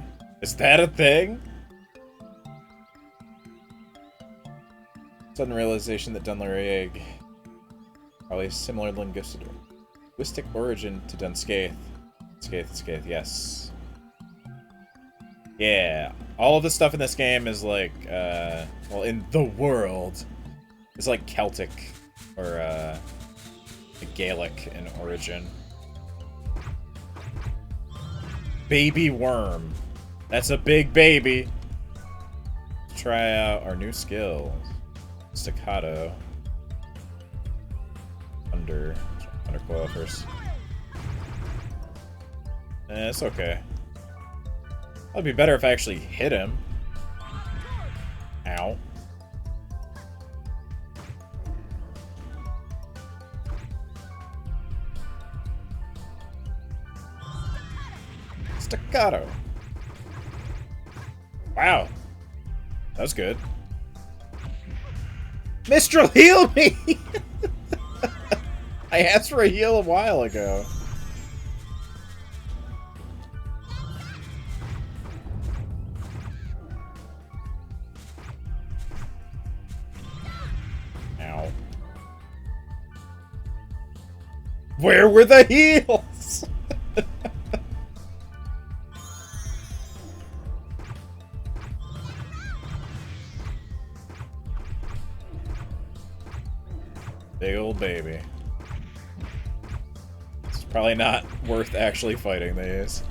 Is that a thing? Sudden realization that Dunlerig probably a similar linguistic origin to Dunscaith. Skaith, yes. Yeah, all of the stuff in this game is like, well, in the world, is like Celtic or Gaelic in origin. Baby worm. That's a big baby. Let's try out our new skill. Staccato. Undercoil first. It's okay. It'd be better if I actually hit him. Ow. Staccato. Wow. That was good. Mistral, heal me! I asked for a heal a while ago. Ow. Where were the heals? Big old baby. It's probably not worth actually fighting these.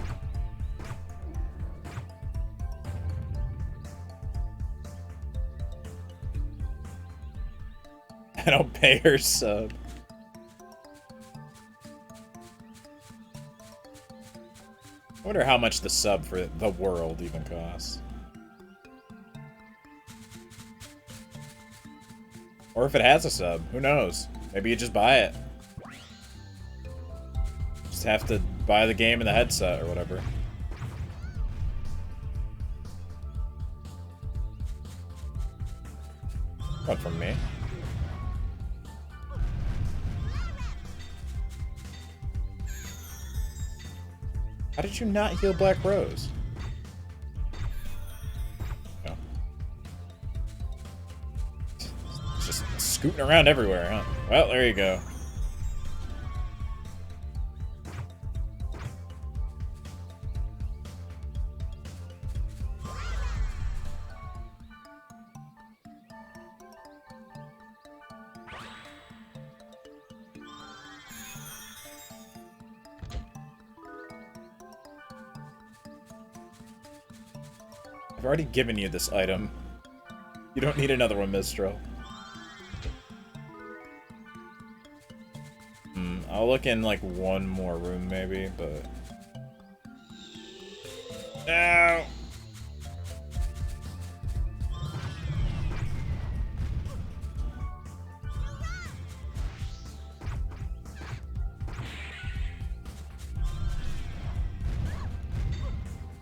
I don't pay her sub. I wonder how much the sub for the world even costs. Or if it has a sub, who knows? Maybe you just buy it. Just have to buy the game and the headset or whatever. Run from me. How did you not heal Black Rose? No. Just scooting around everywhere, huh? Well, there you go. I've already given you this item. You don't need another one, Mistral. I'll look in, like, one more room, maybe, but... No!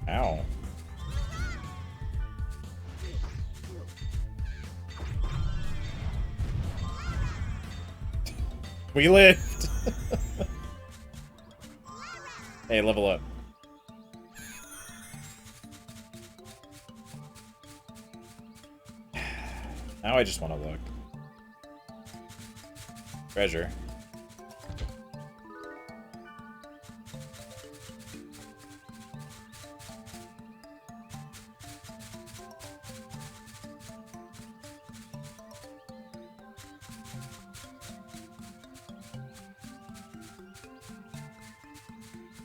Ow. We lived! Hey, level up. Now I just want to look. Treasure.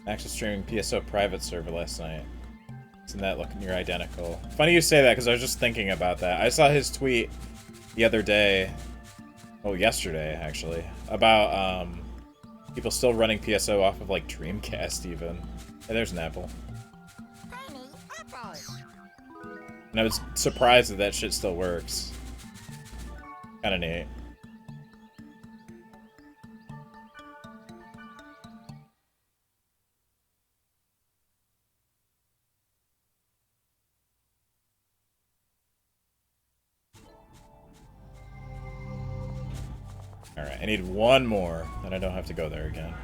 Actually streaming PSO private server last night. Isn't that looking you're identical? Funny you say that because I was just thinking about that. I saw his tweet the other day. Oh, yesterday actually. About people still running PSO off of like Dreamcast even. Hey, there's an apple. And I was surprised that that shit still works. Kinda neat. Alright, I need one more, then I don't have to go there again.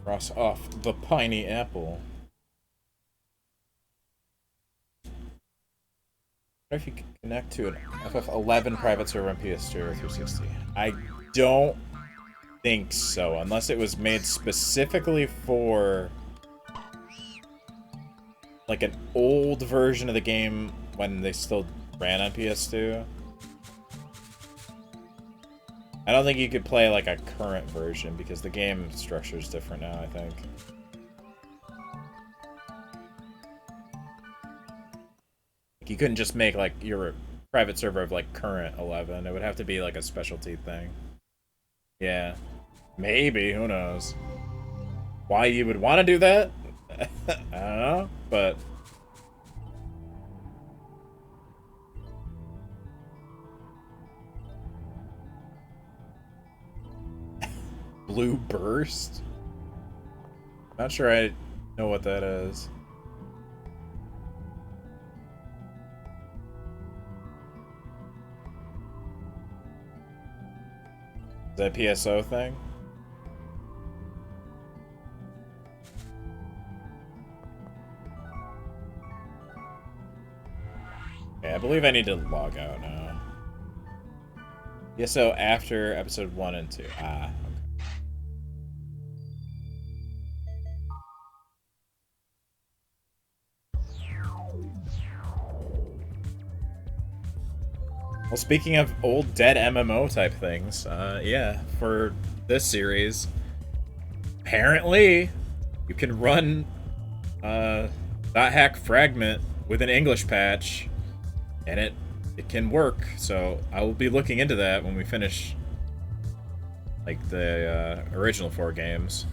Cross off the piney apple. What if you can connect to an FF11 private server on PS2 or 360? I don't think so, unless it was made specifically for like an old version of the game when they still ran on PS2. I don't think you could play like a current version because the game structure is different now, I think. You couldn't just make like your private server of like current 11. It would have to be like a specialty thing. Yeah. Maybe, who knows? Why you would want to do that? I don't know, but Blue Burst? Not sure I know what that is. Is that a PSO thing? Yeah, I believe I need to log out now. PSO after episode 1 and 2. Ah, okay. Well, speaking of old dead MMO type things, yeah, for this series, apparently you can run .hack fragment with an English patch, and it it can work. So I will be looking into that when we finish, like, the original 4 games.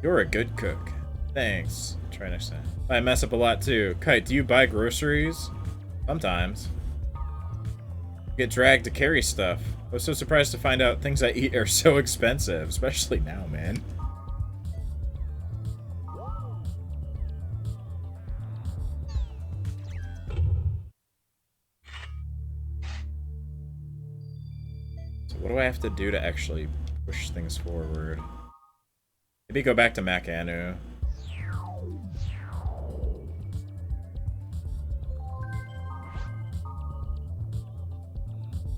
You're a good cook. Thanks. Try next time. I mess up a lot too. Kite, do you buy groceries? Sometimes. Get dragged to carry stuff. I was so surprised to find out things I eat are so expensive, especially now, man. So what do I have to do to actually push things forward? Maybe go back to Makanu.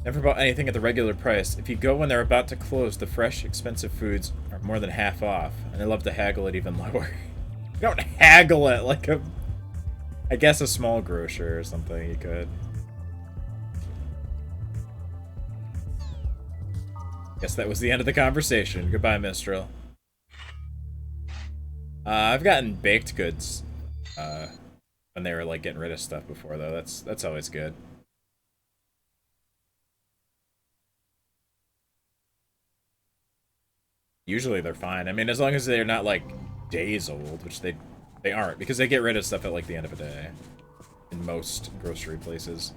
Never bought anything at the regular price. If you go when they're about to close, the fresh, expensive foods are more than half off, and they love to haggle it even lower. You don't haggle it like a... I guess a small grocer or something you could. Guess that was the end of the conversation. Goodbye, Mistral. I've gotten baked goods when they were like getting rid of stuff before, though. That's always good. Usually they're fine. I mean, as long as they're not like days old, which they aren't, because they get rid of stuff at like the end of a day in most grocery places.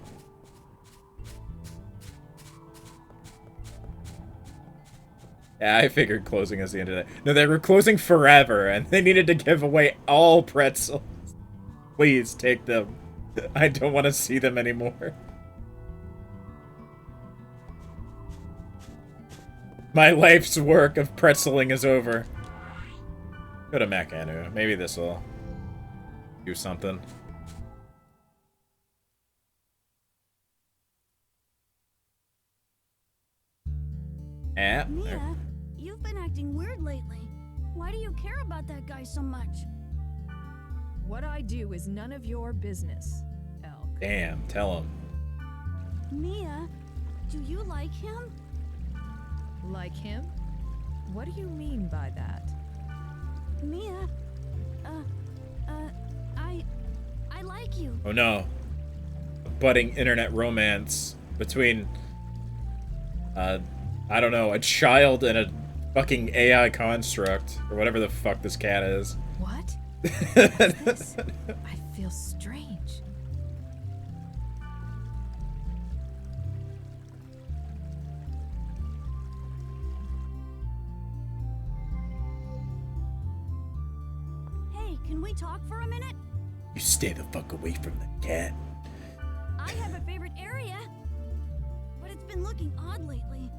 Yeah, I figured closing is the end of the day. No, they were closing forever, and they needed to give away all pretzels. Please take them. I don't want to see them anymore. My life's work of pretzeling is over. Go to Makanu. Maybe this will do something. Mia, you've been acting weird lately. Why do you care about that guy so much? What I do is none of your business, Elk. Damn, tell him. Mia, do you like him? Like him? What do you mean by that? Mia, I like you. Oh no. A budding internet romance between, I don't know, a child and a fucking AI construct, or whatever the fuck this cat is. What? What is this? I feel strange. Hey, can we talk for a minute? You stay the fuck away from the cat. I have a favorite area, but it's been looking odd lately.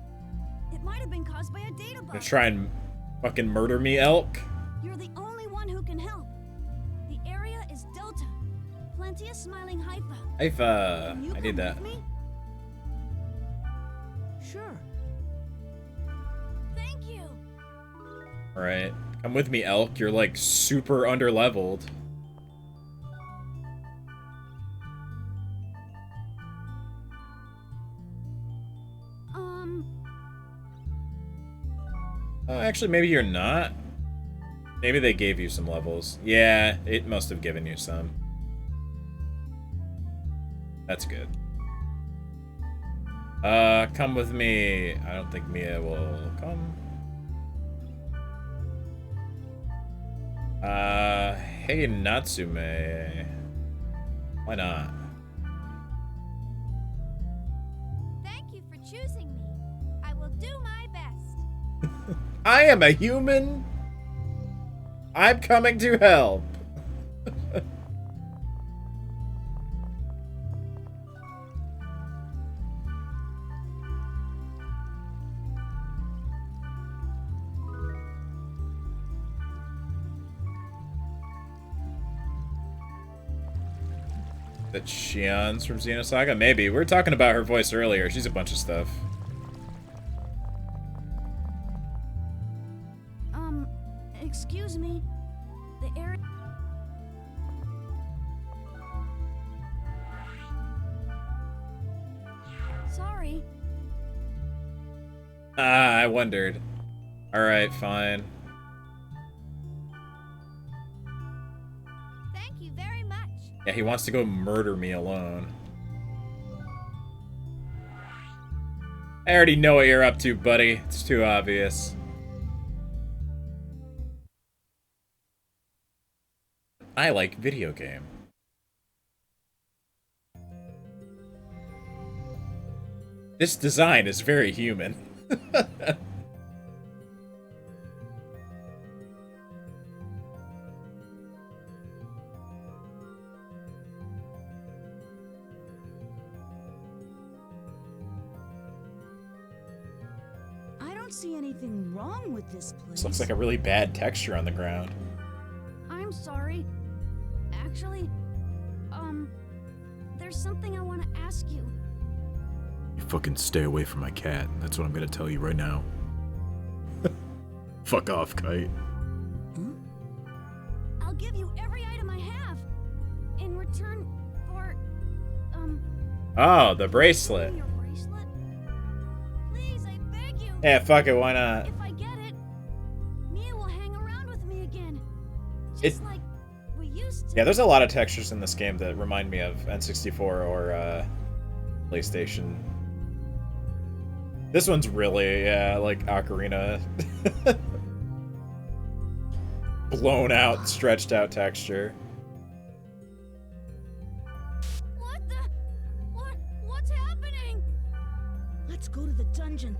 It might have been caused by a data bug. Gonna try and fucking murder me, Elk? You're the only one who can help. The area is Delta. Plenty of smiling Haifa. Haifa. Can you I come need that. with me? Sure. Thank you. Alright. Come with me, Elk. You're like super underleveled. Actually, maybe you're not. Maybe they gave you some levels. Yeah, it must have given you some. That's good. Come with me. I don't think Mia will come. Hey, Natsume. Why not? Thank you for choosing me. I will do my best. I am a human. I'm coming to help. That Shion's from Xenosaga? Maybe. We were talking about her voice earlier. She's a bunch of stuff. Excuse me. The area. Sorry. Ah, I wondered. Alright, fine. Thank you very much. Yeah, he wants to go murder me alone. I already know what you're up to, buddy. It's too obvious. I like video game. This design is very human. I don't see anything wrong with this place. This looks like a really bad texture on the ground. I'm sorry. Actually, there's something I want to ask you. You fucking stay away from my cat. That's what I'm gonna tell you right now. Fuck off, Kite. I'll give you every item I have in return for, Oh, the bracelet. your bracelet. Please, I beg you. Yeah, fuck it, why not? If I get it, Mia will hang around with me again. It- Just like we used to. Yeah, there's a lot of textures in this game that remind me of N64 or PlayStation. This one's really, yeah, like Ocarina. Blown out, stretched out texture. What's happening? Let's go to the dungeon.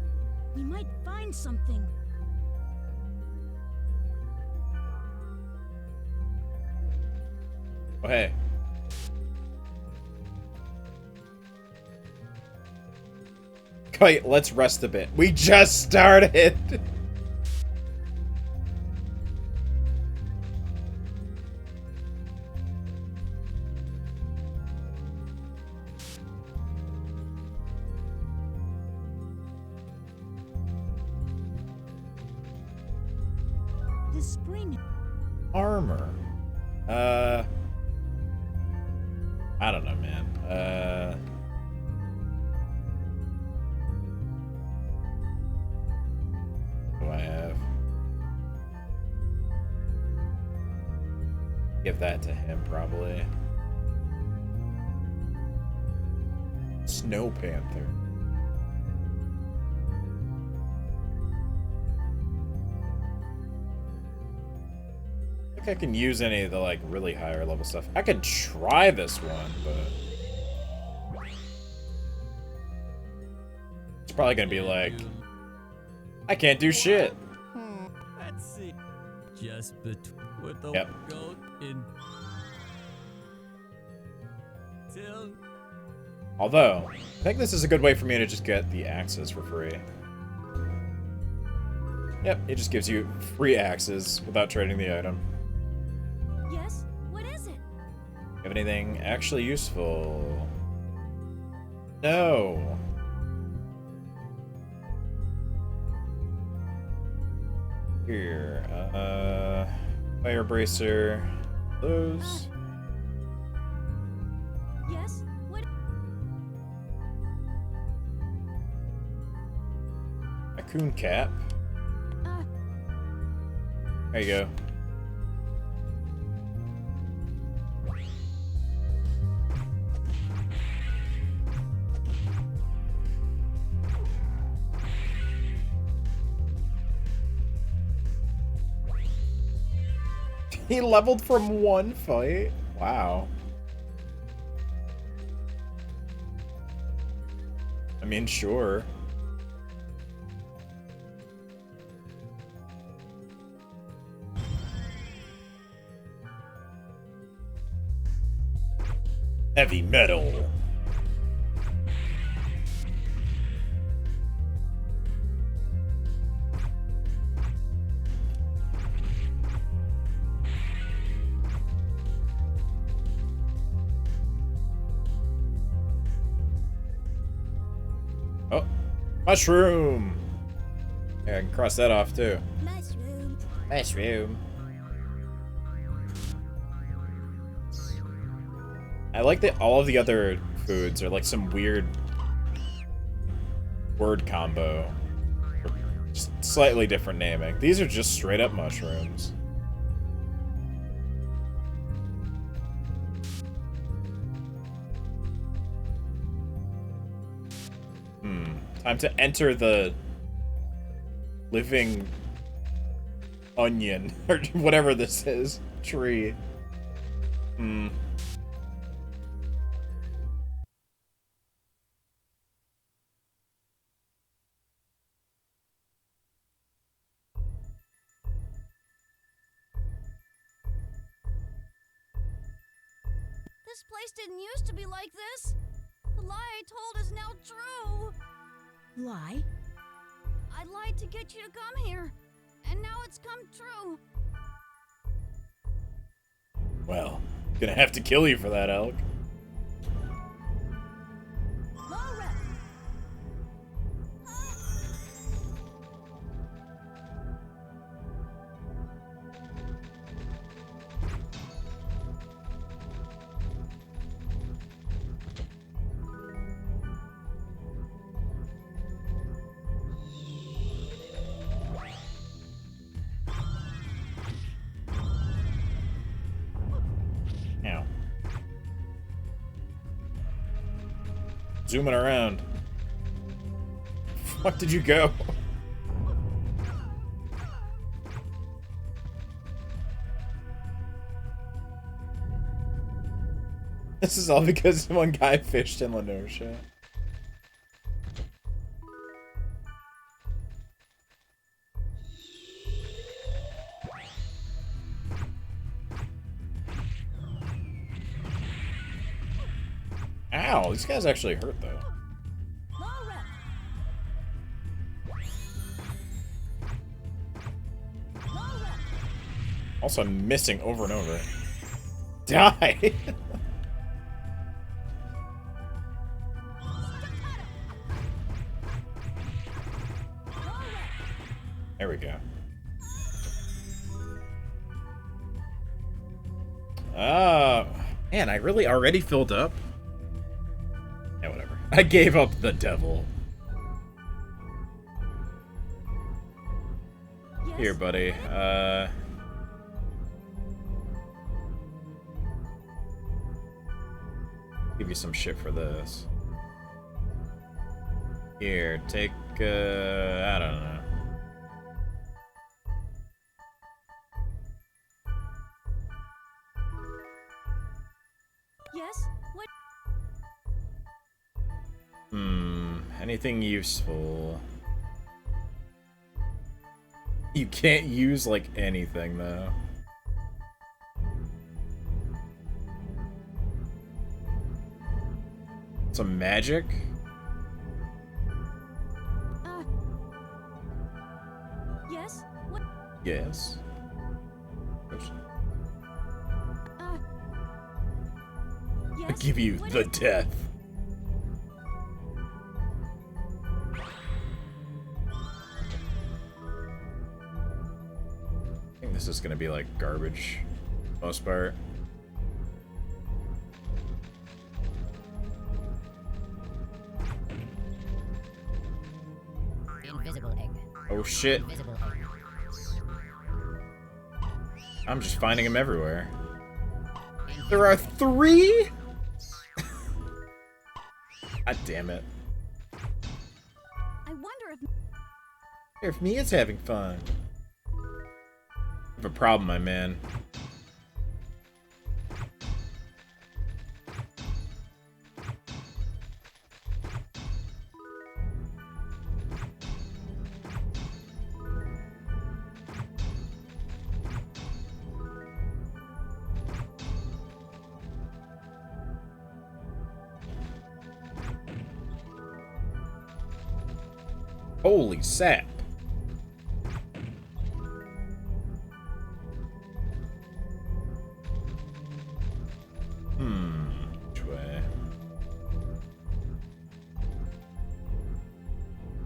We might find something. Oh, hey. Kite, let's rest a bit. We just started! The spring. Armor. I don't know, man. What do I have? Give that to him, probably. Snow Panther. I think I can use any of the, like, really higher level stuff. I could try this one, but... it's probably gonna be like... I can't do shit. Let's see. Just with the Yep. goat in till Although, I think this is a good way for me to just get the axes for free. Yep, it just gives you free axes without trading the item. Yes? What is it? Have anything actually useful? No. Here, fire bracer. Those. Yes? What? A coon cap. There you go. He leveled from one fight? Wow. I mean, sure. Heavy metal. Oh, mushroom. Yeah, I can cross that off too. Mushroom. Mushroom. I like that all of the other foods are like some weird word combo. Just slightly different naming. These are just straight up mushrooms. Time to enter the living onion, or whatever this is. Tree. This place didn't used to be like this. The lie I told is now true. Lie? I lied to get you to come here, and now it's come true. Well, gonna have to kill you for that, Elk. Low rep. Ow. Zooming around. Fuck did you go? This is all because one guy fished in Lenosha. Ow, these guys actually hurt though. Low rep. Low rep. Also, I'm missing over and over. Die! There we go. Man, I really already filled up? Yeah, whatever. I gave up the devil. Yes. Here, buddy. Give you some shit for this. Here, take, I don't know. Yes. What? Anything useful? You can't use, like, anything, though. Some magic? Yes. What? Yes. I Yes. give you What the is- death. I think this is gonna be like garbage, most part. Invisible egg. Oh shit. Invisible egg. I'm just finding him everywhere. There are 3? God damn it. I wonder If Mia's having fun. I have a problem, my man. Holy sap. Which way?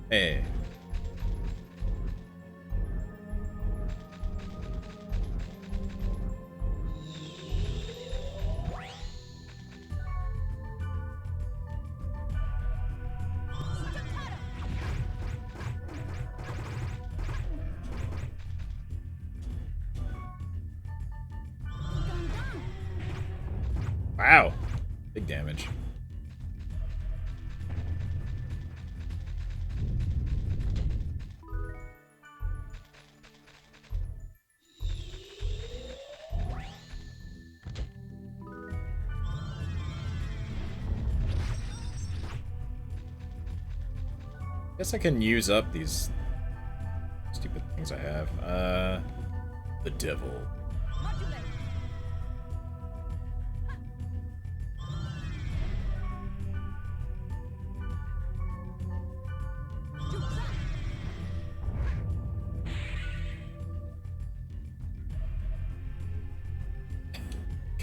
Hey. Wow. Big damage. Guess I can use up these stupid things I have. The devil.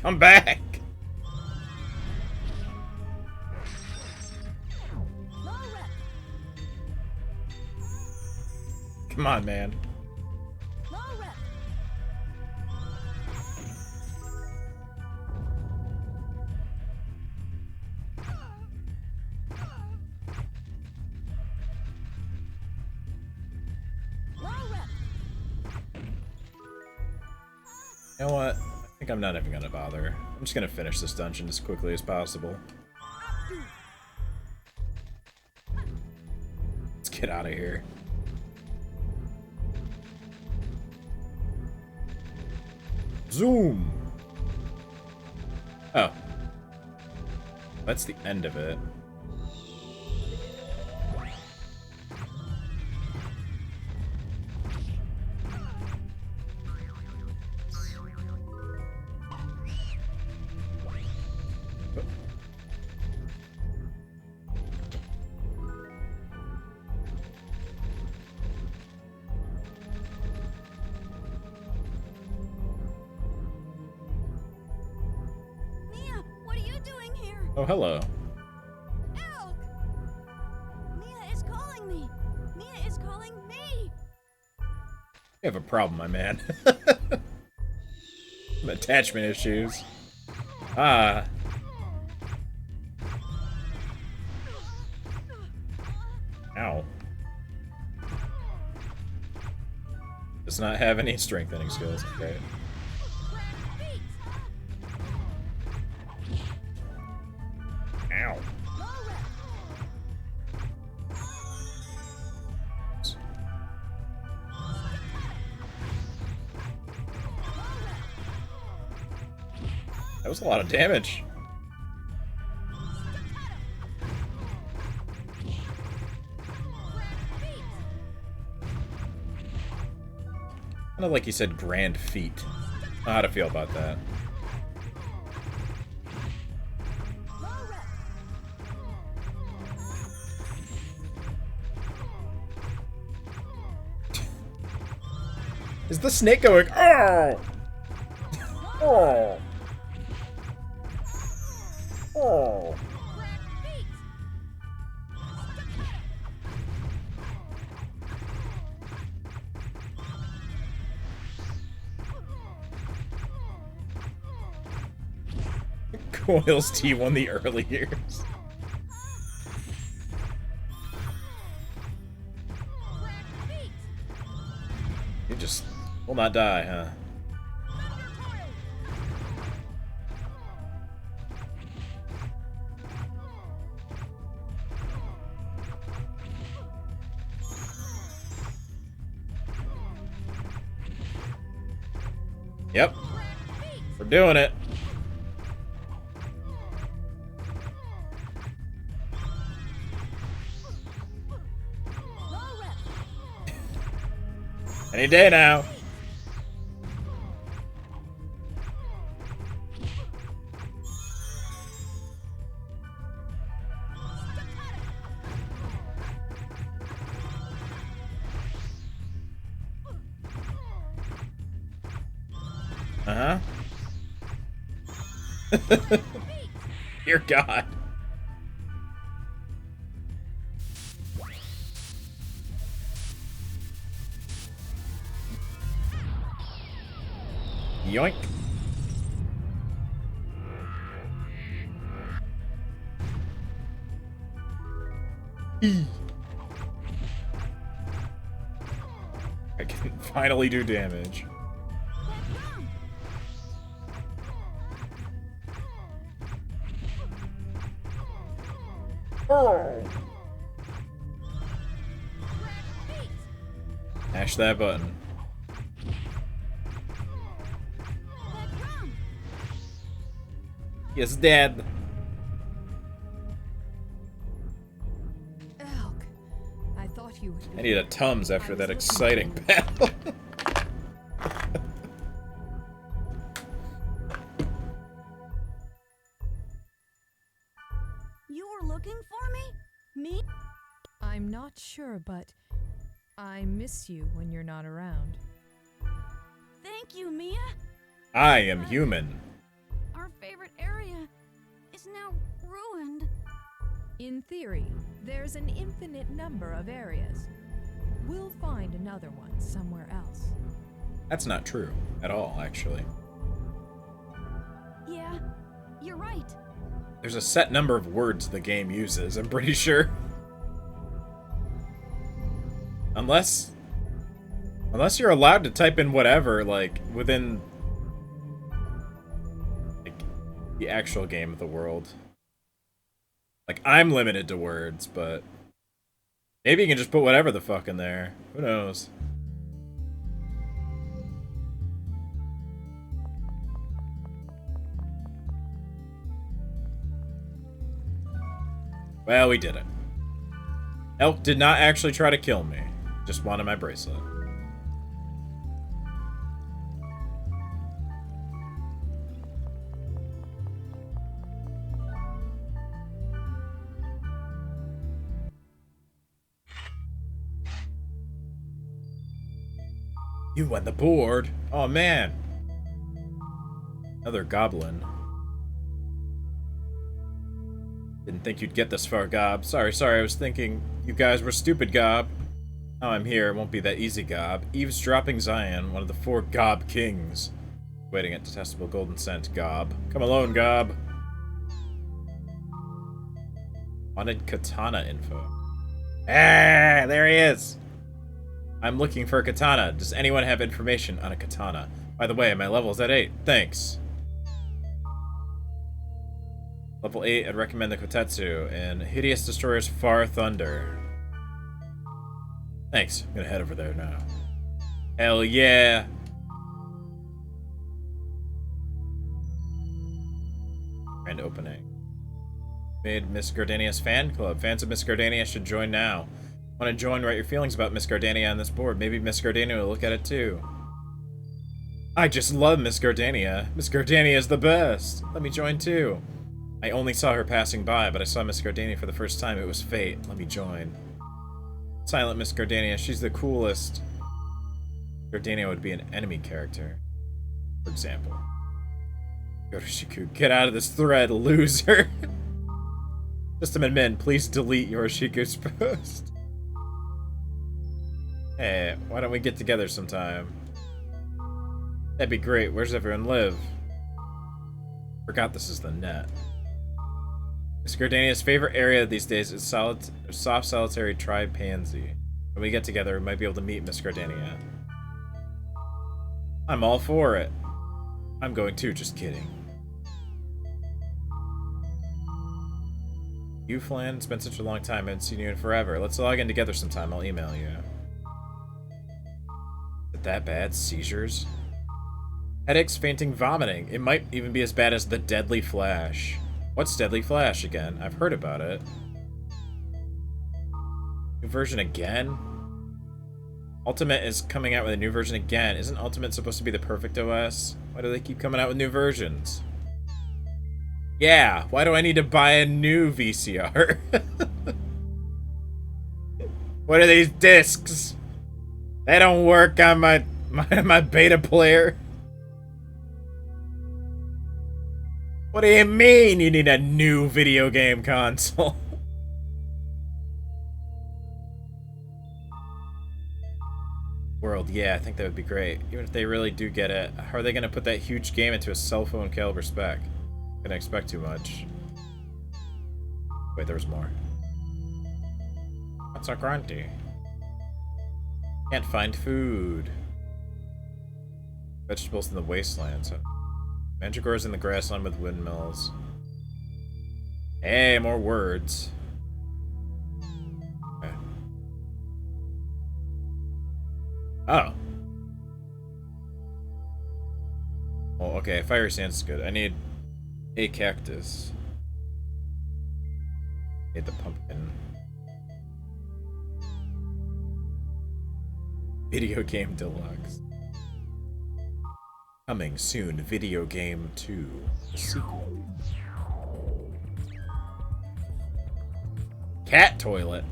Come back! Come on, man. You know what? I think I'm not even gonna bother. I'm just gonna finish this dungeon as quickly as possible. Let's get out of here. Zoom! Oh. That's the end of it. Oh, hello. Elk! Mia is calling me. Mia is calling me. You have a problem, my man. Some attachment issues. Ah. Ow. Does not have any strengthening skills. Great. Ow. That was a lot of damage. Kind of like you said, grand feat. I don't know how to feel about that. Is the snake going? Oh! Oh! Oh! Coils T won the early years. You just will not die, huh? Yep. We're doing it. Any day now. Uh-huh. Dear God. Yoink. I can finally do damage. Mash that button. He is dead. Elk, I I need a Tums after that exciting battle. You were looking for me? Me? I'm not sure, but I miss you when you're not around. Thank you, Mia. I am human. Our favorite area is now ruined. In theory, there's an infinite number of areas. We'll find another one somewhere else. That's not true at all, actually. Yeah, you're right. There's a set number of words the game uses, I'm pretty sure. Unless you're allowed to type in whatever, like, within like, the actual game of the world. Like, I'm limited to words, but maybe you can just put whatever the fuck in there. Who knows? Well, we did it. Elk did not actually try to kill me. Just wanted my bracelet. You won the board. Oh, man. Another goblin. Didn't think you'd get this far, Gob. Sorry, I was thinking you guys were stupid, Gob. Now I'm here, it won't be that easy, Gob. Eavesdropping Zion, one of the 4 Gob kings. Waiting at detestable golden scent, Gob. Come alone, Gob. Wanted katana info. Ah, there he is. I'm looking for a katana. Does anyone have information on a katana? By the way, my level's at 8. Thanks. Level 8, I'd recommend the Kotetsu, and Hideous Destroyer's Far Thunder. Thanks, I'm gonna head over there now. Hell yeah! Grand opening. Made Miss Gardenia's fan club. Fans of Miss Gardenia should join now. Want to join? Write your feelings about Miss Gardenia on this board. Maybe Miss Gardenia will look at it too. I just love Miss Gardenia. Miss Gardenia is the best. Let me join too. I only saw her passing by, but I saw Miss Gardenia for the first time. It was fate. Let me join. Silent Miss Gardenia, she's the coolest. Gardenia would be an enemy character, for example. Yoroshiku, get out of this thread, loser! System admin, please delete Yoroshiki's post. Hey, why don't we get together sometime? That'd be great. Where's everyone live? Forgot this is the net. Miss Gardenia's favorite area these days is soft solitary tri-pansy. When we get together, we might be able to meet Miss Gardenia. I'm all for it. I'm going too, just kidding. You, Flan, it's been such a long time. I haven't seen you in forever. Let's log in together sometime. I'll email you. Is it that bad? Seizures? Headaches, fainting, vomiting. It might even be as bad as the Deadly Flash. What's Deadly Flash again? I've heard about it. New version again? Ultimate is coming out with a new version again. Isn't Ultimate supposed to be the perfect OS? Why do they keep coming out with new versions? Yeah, why do I need to buy a new VCR? What are these discs? They don't work on my beta player. What do you mean you need a new video game console? World, yeah, I think that would be great. Even if they really do get it, how are they going to put that huge game into a cell phone caliber spec? Gonna expect too much. Wait, there's more. What's our grunty? Can't find food. Vegetables in the wastelands. Mandragora's in the grassland with windmills. Hey, more words. Okay. Oh. Well, okay, fire sand's good. I need a cactus. Need the pumpkin. Video Game Deluxe. Coming soon, Video Game 2. The sequel. Cat toilet.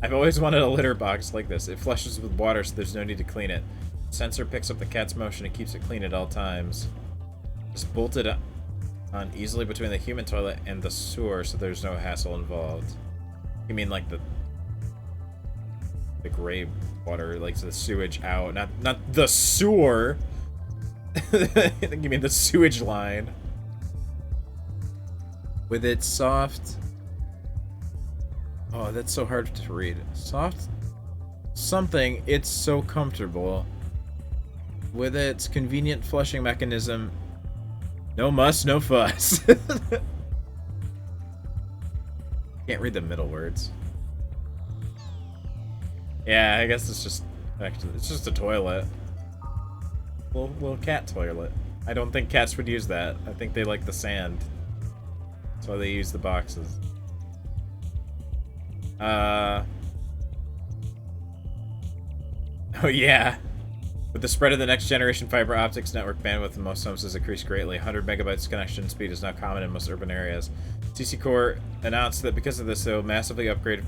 I've always wanted a litter box like this. It flushes with water, so there's no need to clean it. Sensor picks up the cat's motion and keeps it clean at all times. Just bolted on easily between the human toilet and the sewer, so there's no hassle involved. You mean like the gray water, like the sewage out, not the sewer. I think you mean the sewage line. With its soft... Oh, that's so hard to read. Soft something, it's so comfortable. With its convenient flushing mechanism, no muss, no fuss. Can't read the middle words. Yeah, I guess it's just a toilet. Little cat toilet. I don't think cats would use that. I think they like the sand. That's why they use the boxes. Oh yeah. With the spread of the next generation fiber optics network, bandwidth in most homes has increased greatly. 100 megabytes connection speed is now common in most urban areas. CC Core announced that because of this, they will massively upgrade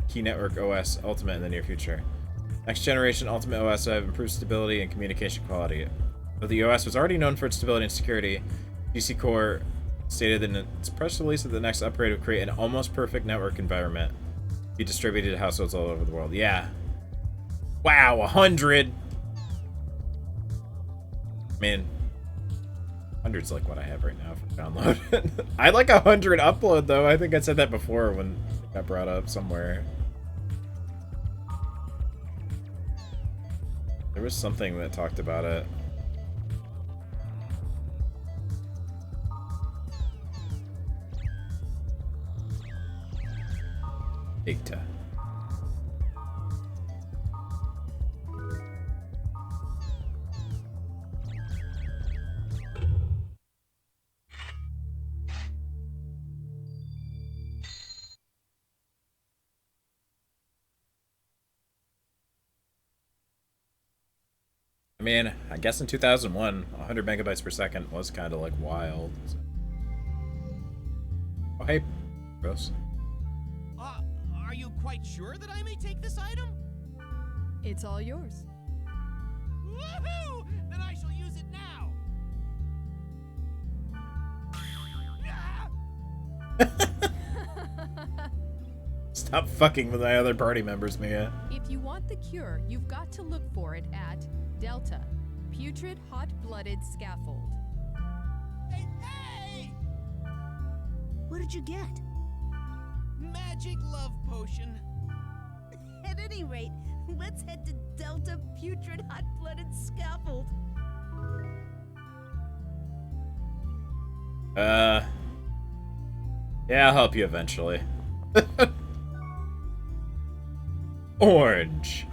Key Network OS Ultimate in the near future. Next generation Ultimate OS will have improved stability and communication quality. Though the OS was already known for its stability and security, CC Core stated in its press release that the next upgrade would create an almost perfect network environment. Be distributed to households all over the world. Yeah. Wow, 100! I mean, 100's like what I have right now for download. I like 100 upload, though. I think I said that before when it got brought up somewhere. There was something that talked about it. Data. I mean, I guess in 2001, 100 megabytes per second was kind of like wild. Oh, hey, Gross. Are you quite sure that I may take this item? It's all yours. Woohoo! Then I shall use it now. Stop fucking with my other party members, Mia. If you want the cure, you've got to look for it at Delta, Putrid Hot-Blooded Scaffold. Hey! What did you get? Magic love potion. At any rate, let's head to Delta Putrid Hot-Blooded Scaffold. Yeah, I'll help you eventually. Orange.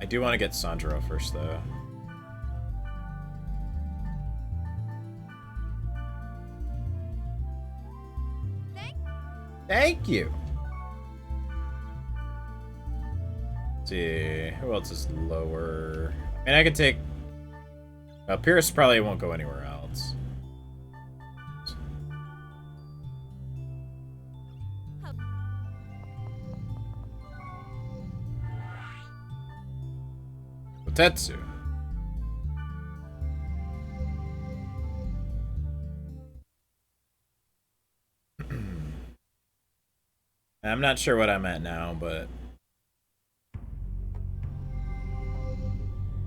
I do want to get Sandro first, though. Thank you. Let's see, who else is lower? I mean, I could take. Pierce probably won't go anywhere else. Tetsu. I'm not sure what I'm at now, but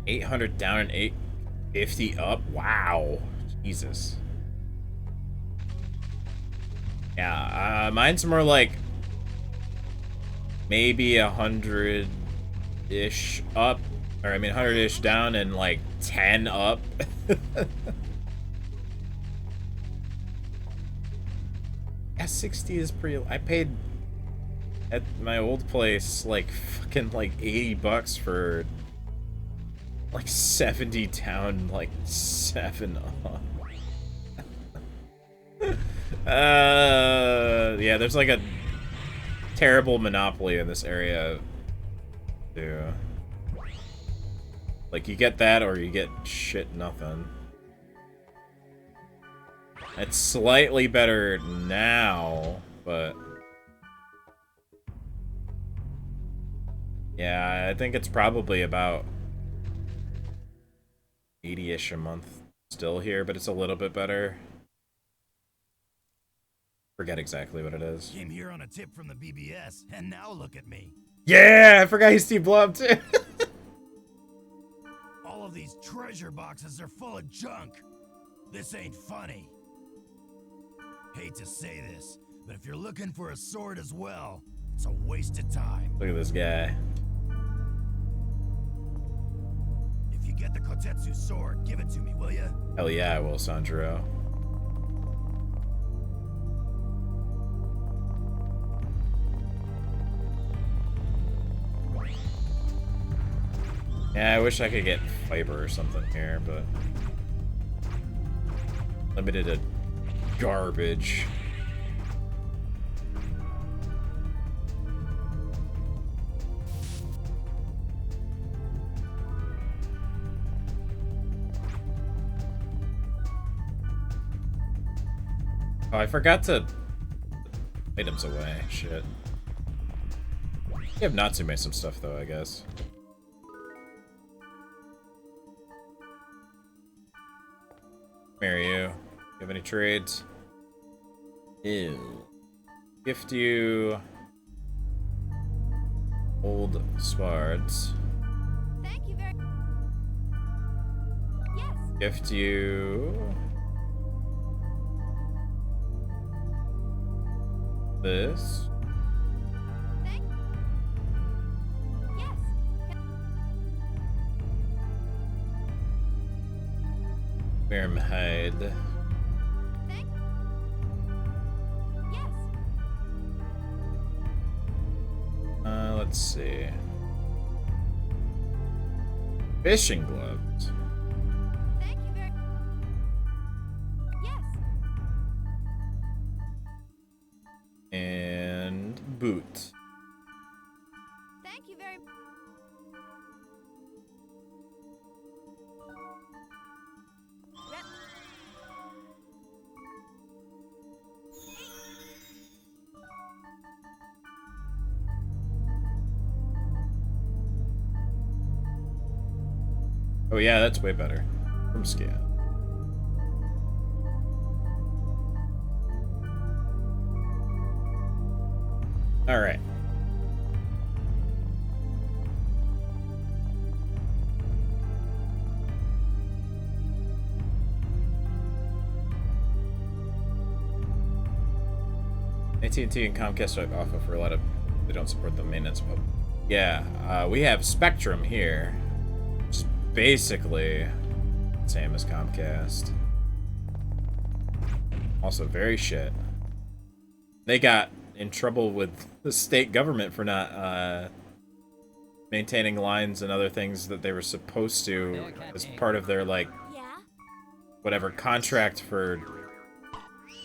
800 down and 850 up. Wow, Jesus. Yeah, mine's more like maybe 100-ish up. Or, I mean, 100-ish down and, like, 10 up. Yeah, 60 is pretty... I paid, at my old place, like, fucking, like, 80 bucks for, like, 70 down, like, 7 up. Yeah, there's like a terrible monopoly in this area. Too. Like, you get that or you get shit nothing. It's slightly better now, but... yeah, I think it's probably about 80-ish a month still here, but it's a little bit better. Forget exactly what it is. Came here on a tip from the BBS, and now look at me. Yeah, I forgot he's Steve Blum too. All of these treasure boxes are full of junk. This ain't funny. Hate to say this, but if you're looking for a sword as well, it's a waste of time. Look at this guy. If you get the Kotetsu sword, give it to me, will ya? Hell yeah, I will, Sandro. Yeah, I wish I could get fiber or something here, but limited to garbage. Oh, I forgot to put items away. Shit. You have Natsume some stuff though, I guess. Marry you. You have any trades? Ew. Gift you old swords. Thank you very. Yes. Gift you this. Thank. Yes. Vermhide. Thank. Yes. Let's see. Fishing gloves. Thank you very. Yes. And boot. Thank you very. Yep. Oh yeah, that's way better. From scan. Alright. AT&T and Comcast are off for a lot of... they don't support the maintenance. But yeah, we have Spectrum here. Which is basically the same as Comcast. Also very shit. They got in trouble with the state government for not maintaining lines and other things that they were supposed to as part of their, like, Yeah. whatever contract for,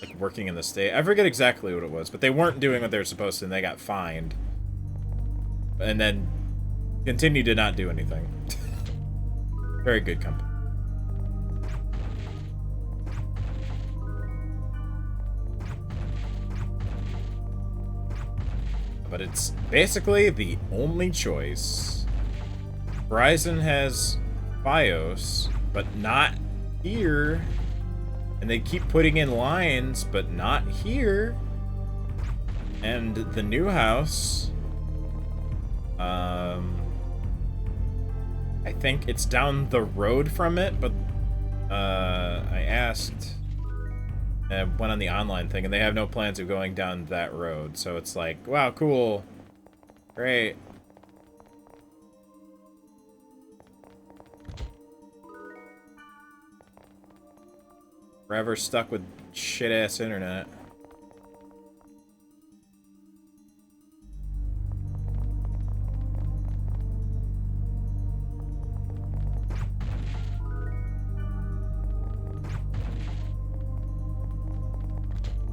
like, working in the state. I forget exactly what it was, but they weren't doing what they were supposed to and they got fined. And then continued to not do anything. Very good company. But it's basically the only choice. Verizon has BIOS, but not here. And they keep putting in lines, but not here. And the new house, I think it's down the road from it, but I asked, went on the online thing, and they have no plans of going down that road. So it's like, wow, cool, great. Forever stuck with shit-ass internet.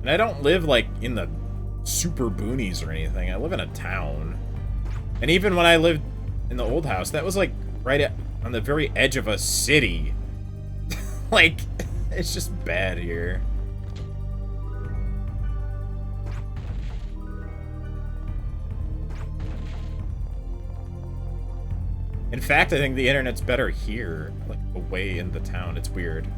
And I don't live, like, in the super boonies or anything. I live in a town. And even when I lived in the old house, that was, like, on the very edge of a city. Like, it's just bad here. In fact, I think the internet's better here, like, away in the town. It's weird.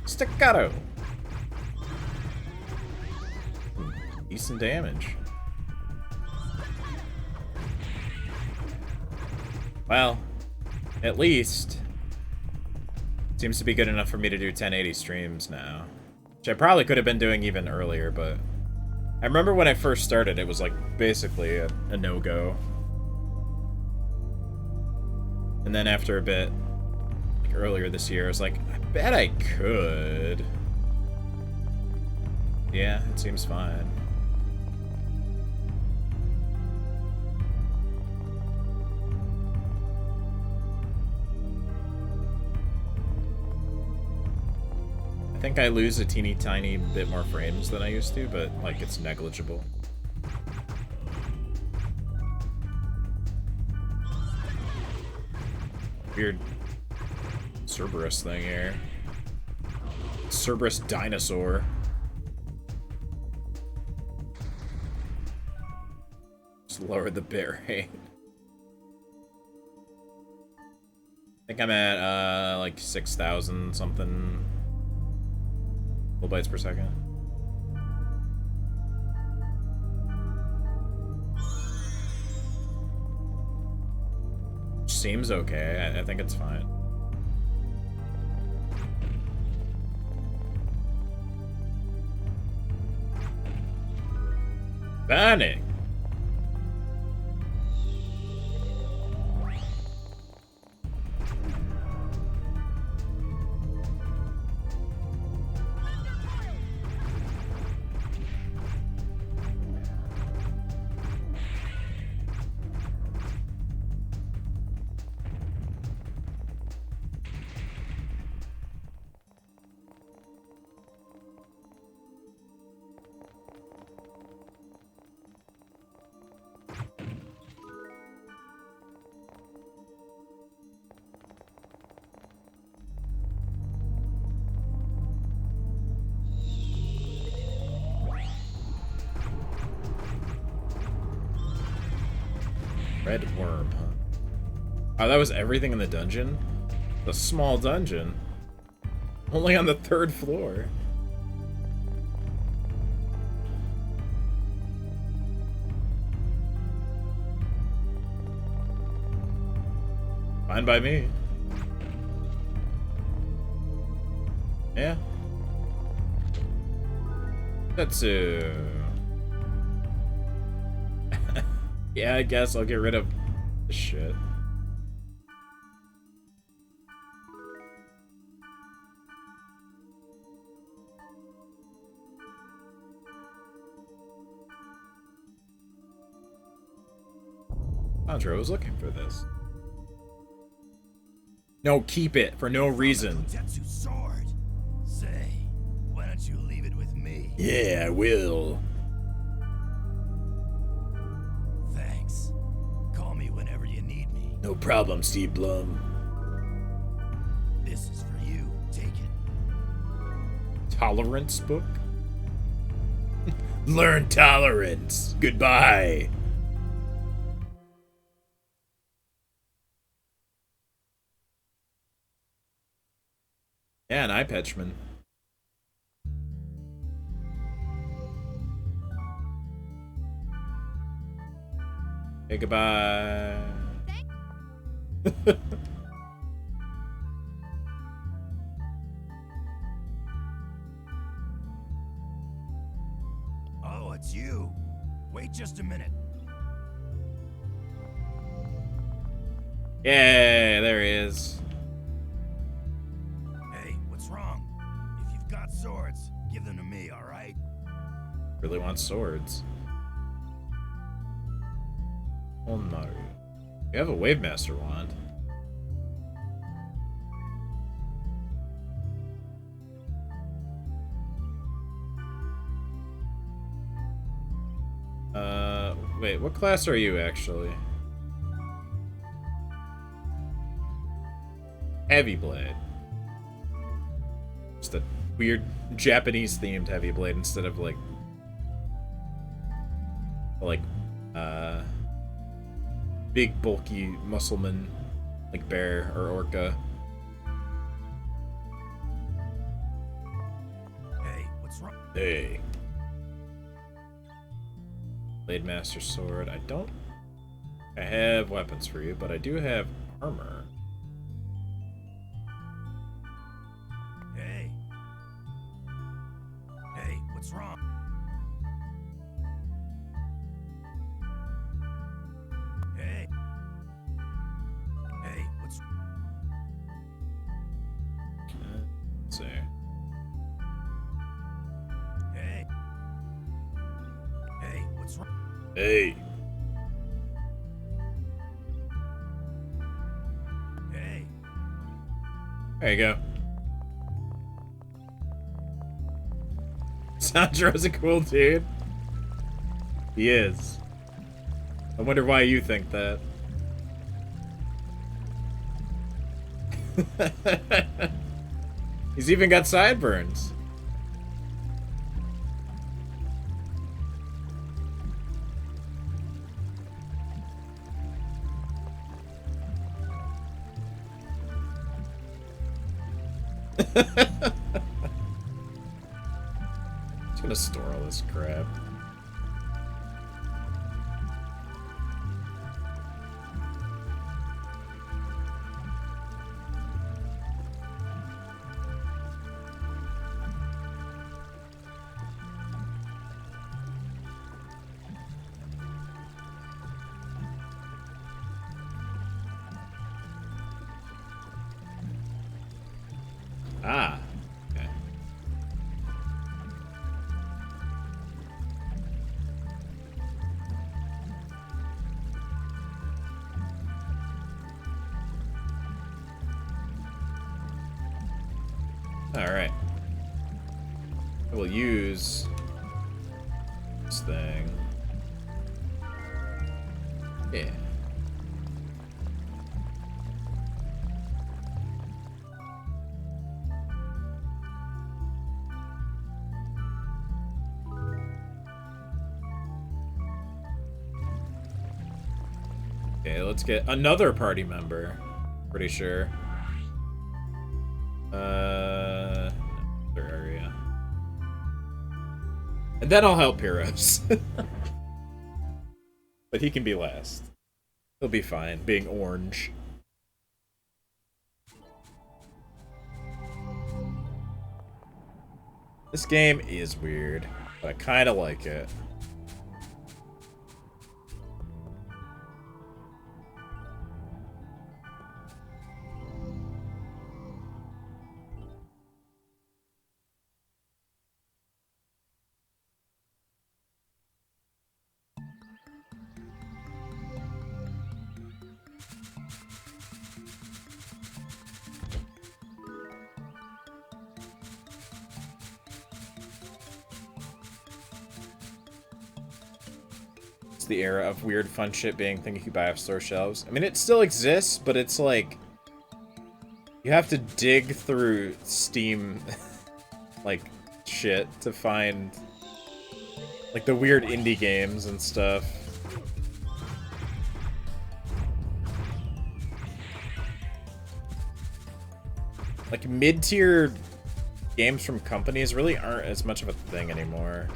Staccato! Decent damage. Well, at least seems to be good enough for me to do 1080 streams now. Which I probably could have been doing even earlier, but I remember when I first started, it was like basically a no-go. And then after a bit, like earlier this year, I was like, I bet I could. Yeah, it seems fine. I think I lose a teeny tiny bit more frames than I used to, but like it's negligible. Weird Cerberus thing here. Cerberus dinosaur. Just lower the bit rate. I think I'm at like 6,000 something kilobytes per second. Which seems okay. I think it's fine. Banning. Red worm, huh? Oh, that was everything in the dungeon? The small dungeon. Only on the 3rd floor. Fine by me. Yeah. Tetsu. Yeah, I guess I'll get rid of this shit. Andra was looking for this. No, keep it for no reason. Tetsu sword. Say, why don't you leave it with me? Yeah, I will. Thanks. Call me whenever you need me. No problem, Steve Blum. This is for you. Take it. Tolerance book? Learn tolerance. Goodbye. Yeah, an eye patchman. Hey, goodbye. Oh, it's you. Wait just a minute. Yeah, there he is. Hey, what's wrong? If you've got swords, give them to me, all right? Really wants swords. Oh no. You have a Wave Master wand. Wait, what class are you actually? Heavy Blade. Just a weird Japanese themed Heavy Blade instead of like big bulky muscleman like bear or orca. Hey, what's wrong? Hey. Blade Master Sword. I have weapons for you, but I do have armor. Hey. Hey, what's wrong? Hey. Hey, what's... Let's see. Hey. Hey, what's wrong? Hey. Hey. There you go. Sandro's a cool dude. He is. I wonder why you think that. He's even got sideburns. Just gonna store all this crap. Ah. Okay. All right. I will use this thing. Yeah. Okay, let's get another party member. Pretty sure. Other area. And then I'll help Heroes. But he can be last. He'll be fine, being orange. This game is weird, but I kinda like it. The era of weird fun shit being things you can buy off store shelves. I mean, it still exists, but it's like you have to dig through Steam like shit to find like the weird indie games and stuff. Like mid-tier games from companies really aren't as much of a thing anymore.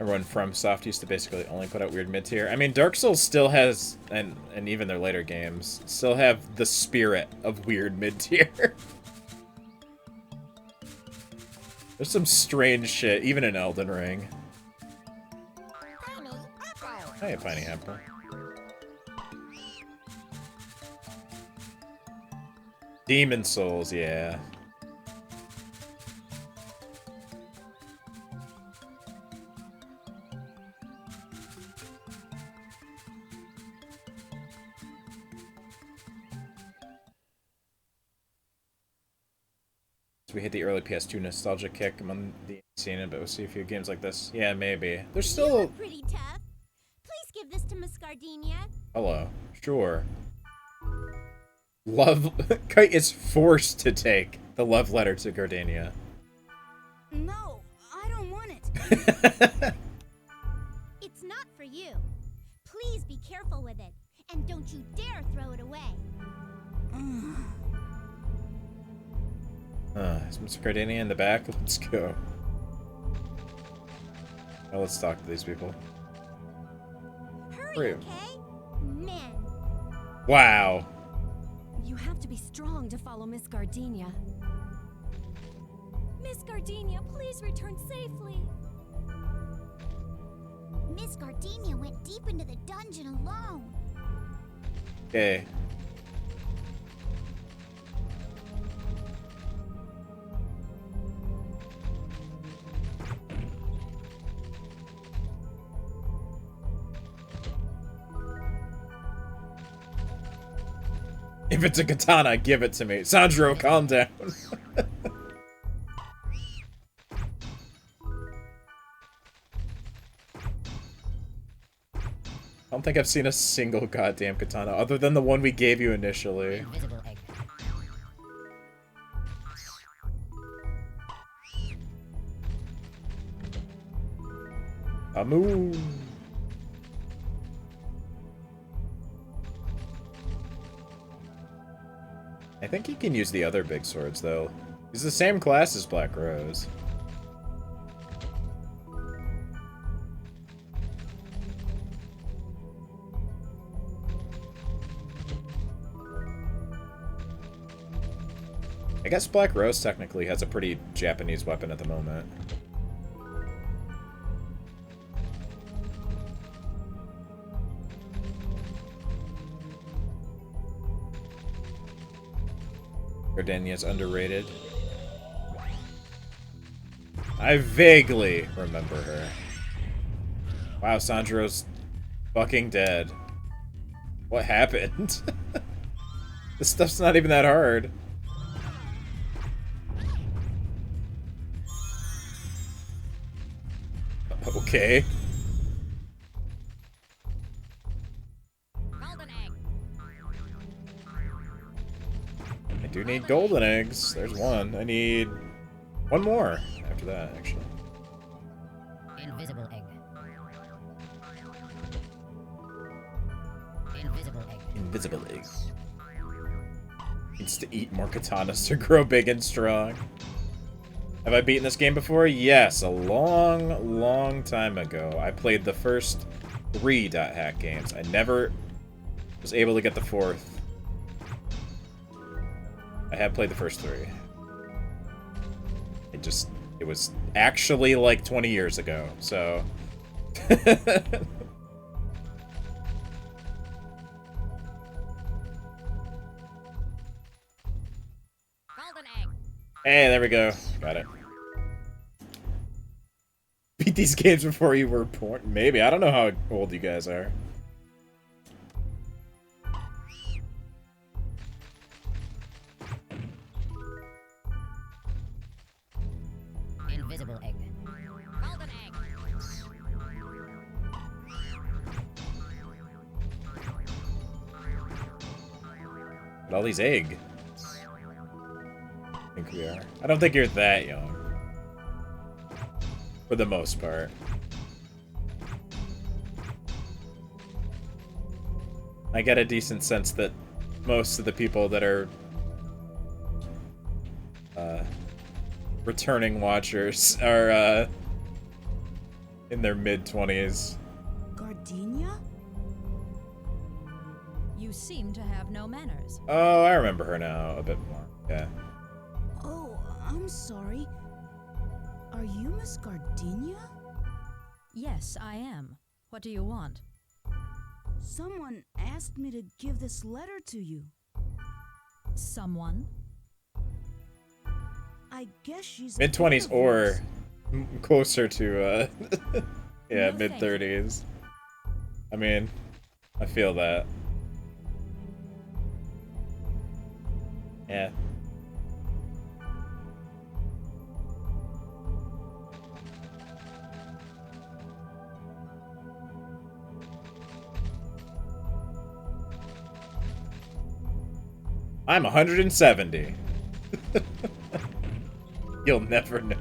Everyone from Soft used to basically only put out weird mid-tier. I mean, Dark Souls still has, and even their later games, still have the spirit of weird mid-tier. There's some strange shit, even in Elden Ring. Hey, Pineapple. Demon Souls, yeah. We hit the early PS2 nostalgia kick among the scene, but we'll see a few games like this. Yeah, maybe. There's You still... look pretty tough. Please give this to Miss Gardenia. Hello. Sure. Love... Kite is forced to take the love letter to Gardenia. No, I don't want it. It's not for you. Please be careful with it. And don't you dare throw it away. Is Mr. Gardenia in the back? Let's go. Now let's talk to these people. Hurry, okay? Men. Wow. You have to be strong to follow Miss Gardenia. Miss Gardenia, please return safely. Miss Gardenia went deep into the dungeon alone. Okay. If it's a katana, give it to me. Sandro, calm down. I don't think I've seen a single goddamn katana other than the one we gave you initially. Invisible egg. Amu. I think he can use the other big swords, though. He's the same class as Black Rose. I guess Black Rose technically has a pretty Japanese weapon at the moment. Gardenia's underrated. I vaguely remember her. Wow, Sandro's fucking dead. What happened? This stuff's not even that hard. Okay. Golden egg. I do need golden eggs. There's one. I need one more after that, actually. Invisible egg. Invisible egg. Invisible egg. Needs to eat more katanas to grow big and strong. Have I beaten this game before? Yes, a long, long time ago. I played the first 3 Dot Hack games. I never was able to get the 4th. I have played the first 3. It was actually like 20 years ago, so... Golden egg. Hey, there we go. Got it. Beat these games before you were born? Maybe. I don't know how old you guys are. Invisible egg. Golden egg. But all these egg. I think we are. I don't think you're that young. For the most part. I get a decent sense that most of the people that are returning watchers are in their mid-20s. Gardenia? You seem to have no manners. Oh, I remember her now a bit more. Yeah. Oh, I'm sorry. Are you Miss Gardenia? Yes, I am. What do you want? Someone asked me to give this letter to you. Someone? I guess she's Mid-20s or closer to, yeah, No, mid-30s. I mean, I feel that. Yeah. I'm 170. You'll never know.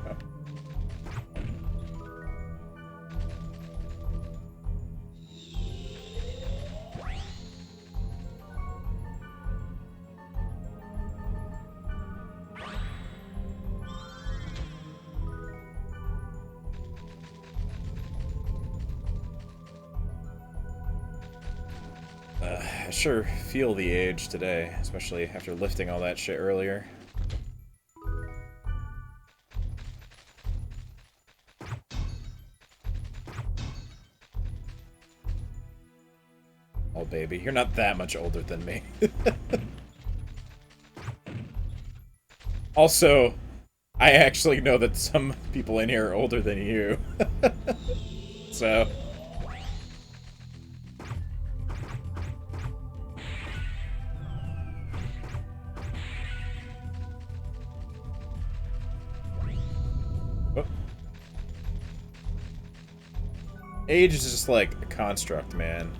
I sure feel the age today, especially after lifting all that shit earlier. Oh, baby, you're not that much older than me. Also, I actually know that some people in here are older than you. So... Oh. Age is just like a construct, man.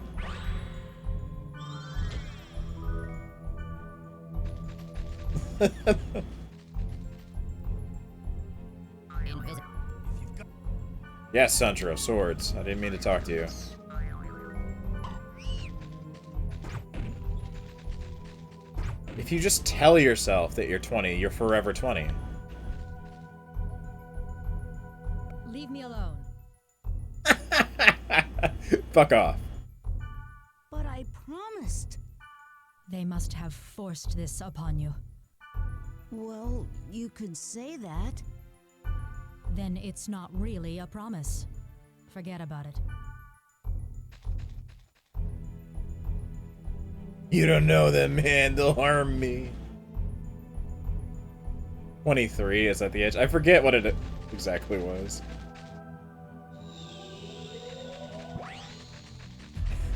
Yes, Sandro, swords. I didn't mean to talk to you. If you just tell yourself that you're 20, you're forever 20. Leave me alone. Fuck off. But I promised. They must have forced this upon you. Well, you could say that. Then it's not really a promise. Forget about it. You don't know them, man. They'll harm me. 23 is at the edge. I forget what it exactly was.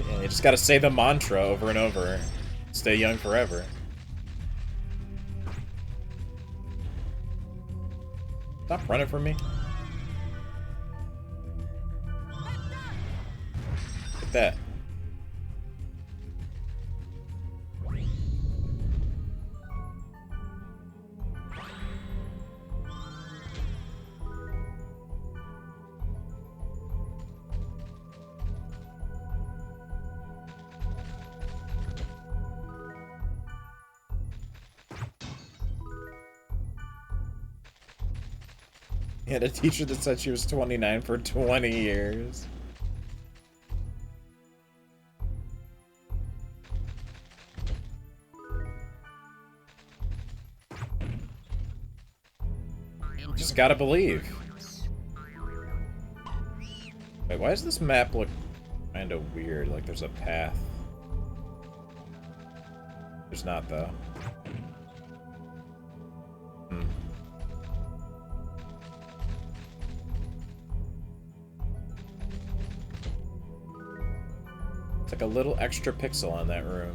Yeah, you just gotta say the mantra over and over. Stay young forever. Stop running from me. Get that. He had a teacher that said she was 29 for 20 years. Just gotta believe. Wait, why does this map look kinda weird? Like there's a path. There's not, though. It's like a little extra pixel on that room.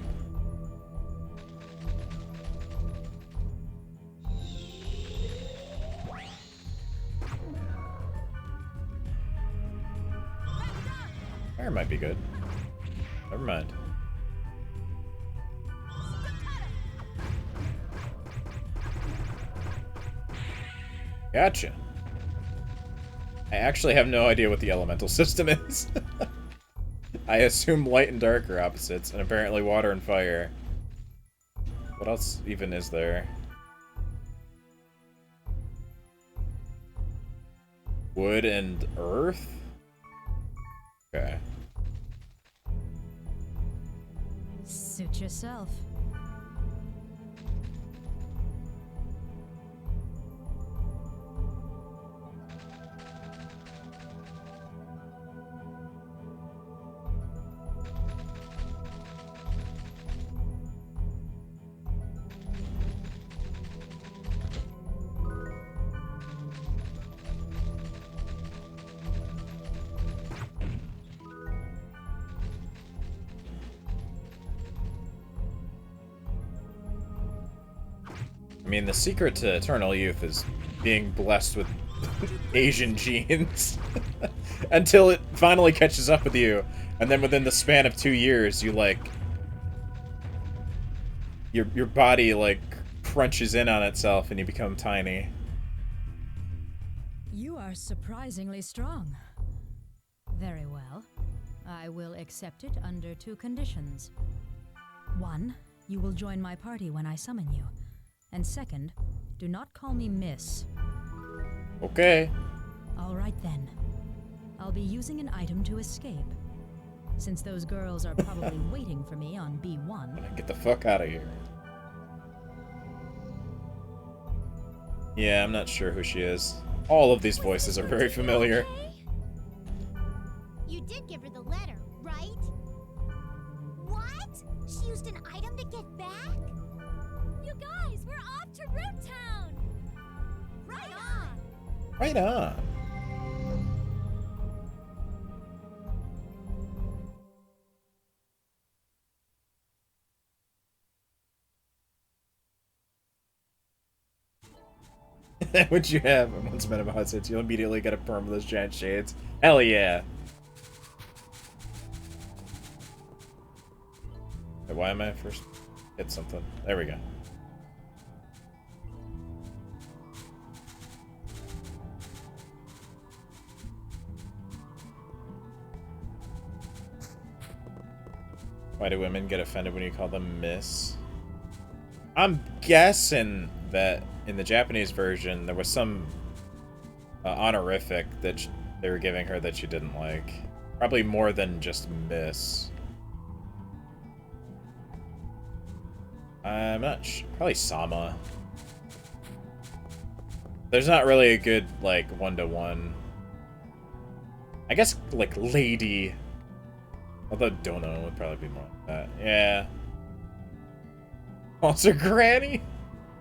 Fire might be good. Never mind. Gotcha. I actually have no idea what the elemental system is. I assume light and dark are opposites, and apparently water and fire. What else even is there? Wood and earth? Okay. Suit yourself. I mean, the secret to eternal youth is being blessed with Asian genes until it finally catches up with you, and then within the span of 2 years, you like your body like crunches in on itself and you become tiny. You are surprisingly strong. Very well. I will accept it under 2 conditions. 1, you will join my party when I summon you. And second, do not call me Miss. Okay. All right then. I'll be using an item to escape. Since those girls are probably waiting for me on B1. Get the fuck out of here. Yeah, I'm not sure who she is. All of these voices are very familiar. You did give her the letter, right? What? She used an item to get back? You guys, we're off to Root Town! Right on! Right on. What'd you have? Once met about hot you'll immediately get a perm with those giant shades. Hell yeah. Wait, why am I first? Hit something. There we go. Why do women get offended when you call them Miss? I'm guessing that in the Japanese version, there was some honorific that they were giving her that she didn't like. Probably more than just Miss. I'm not sure. Probably Sama. There's not really a good, like, one-to-one. I guess, like, Lady. Although Dono would probably be more like that. Yeah. Also Granny?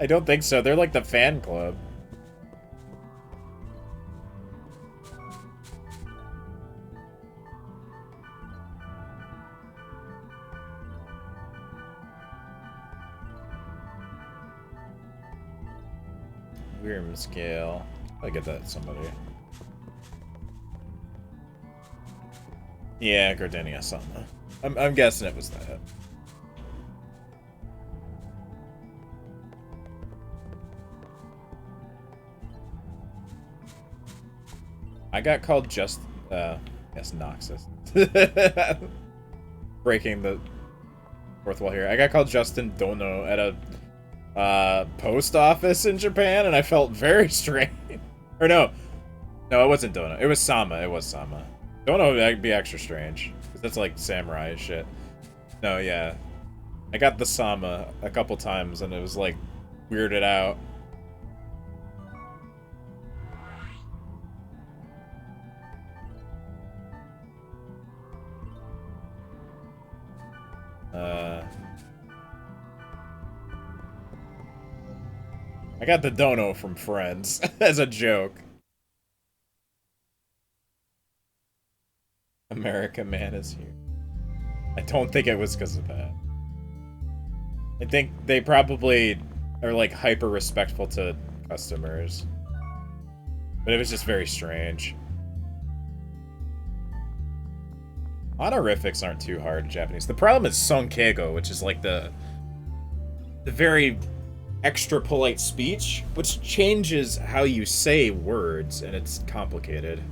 I don't think so. They're like the fan club. Weird scale. I'll get that somebody. Yeah, Gardenia Sama. I'm guessing it was that. I got called just, yes, Noxus. Breaking the fourth wall here. I got called Justin Dono at a post office in Japan, and I felt very strange. Or no, it wasn't Dono. It was Sama. It was Sama. Dono would be extra strange, because that's like samurai shit. No, yeah. I got the Sama a couple times, and it was like weirded out. I got the Dono from Friends as a joke. America Man is here. I don't think it was because of that. I think they probably are like hyper respectful to customers. But it was just very strange. Honorifics aren't too hard in Japanese. The problem is Sonkeigo, which is like the very extra polite speech, which changes how you say words, and it's complicated.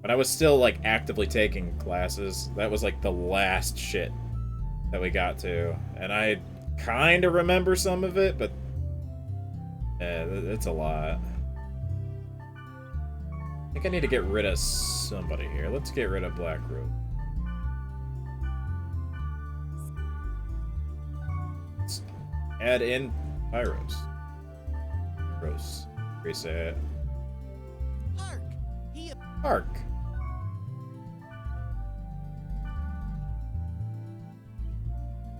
When I was still like actively taking classes, that was like the last shit that we got to, and I kind of remember some of it, but yeah, it's a lot. I think I need to get rid of somebody here. Let's get rid of Black Robe. Let's add in Pyros. Gross. Reset. Hark! He Hark.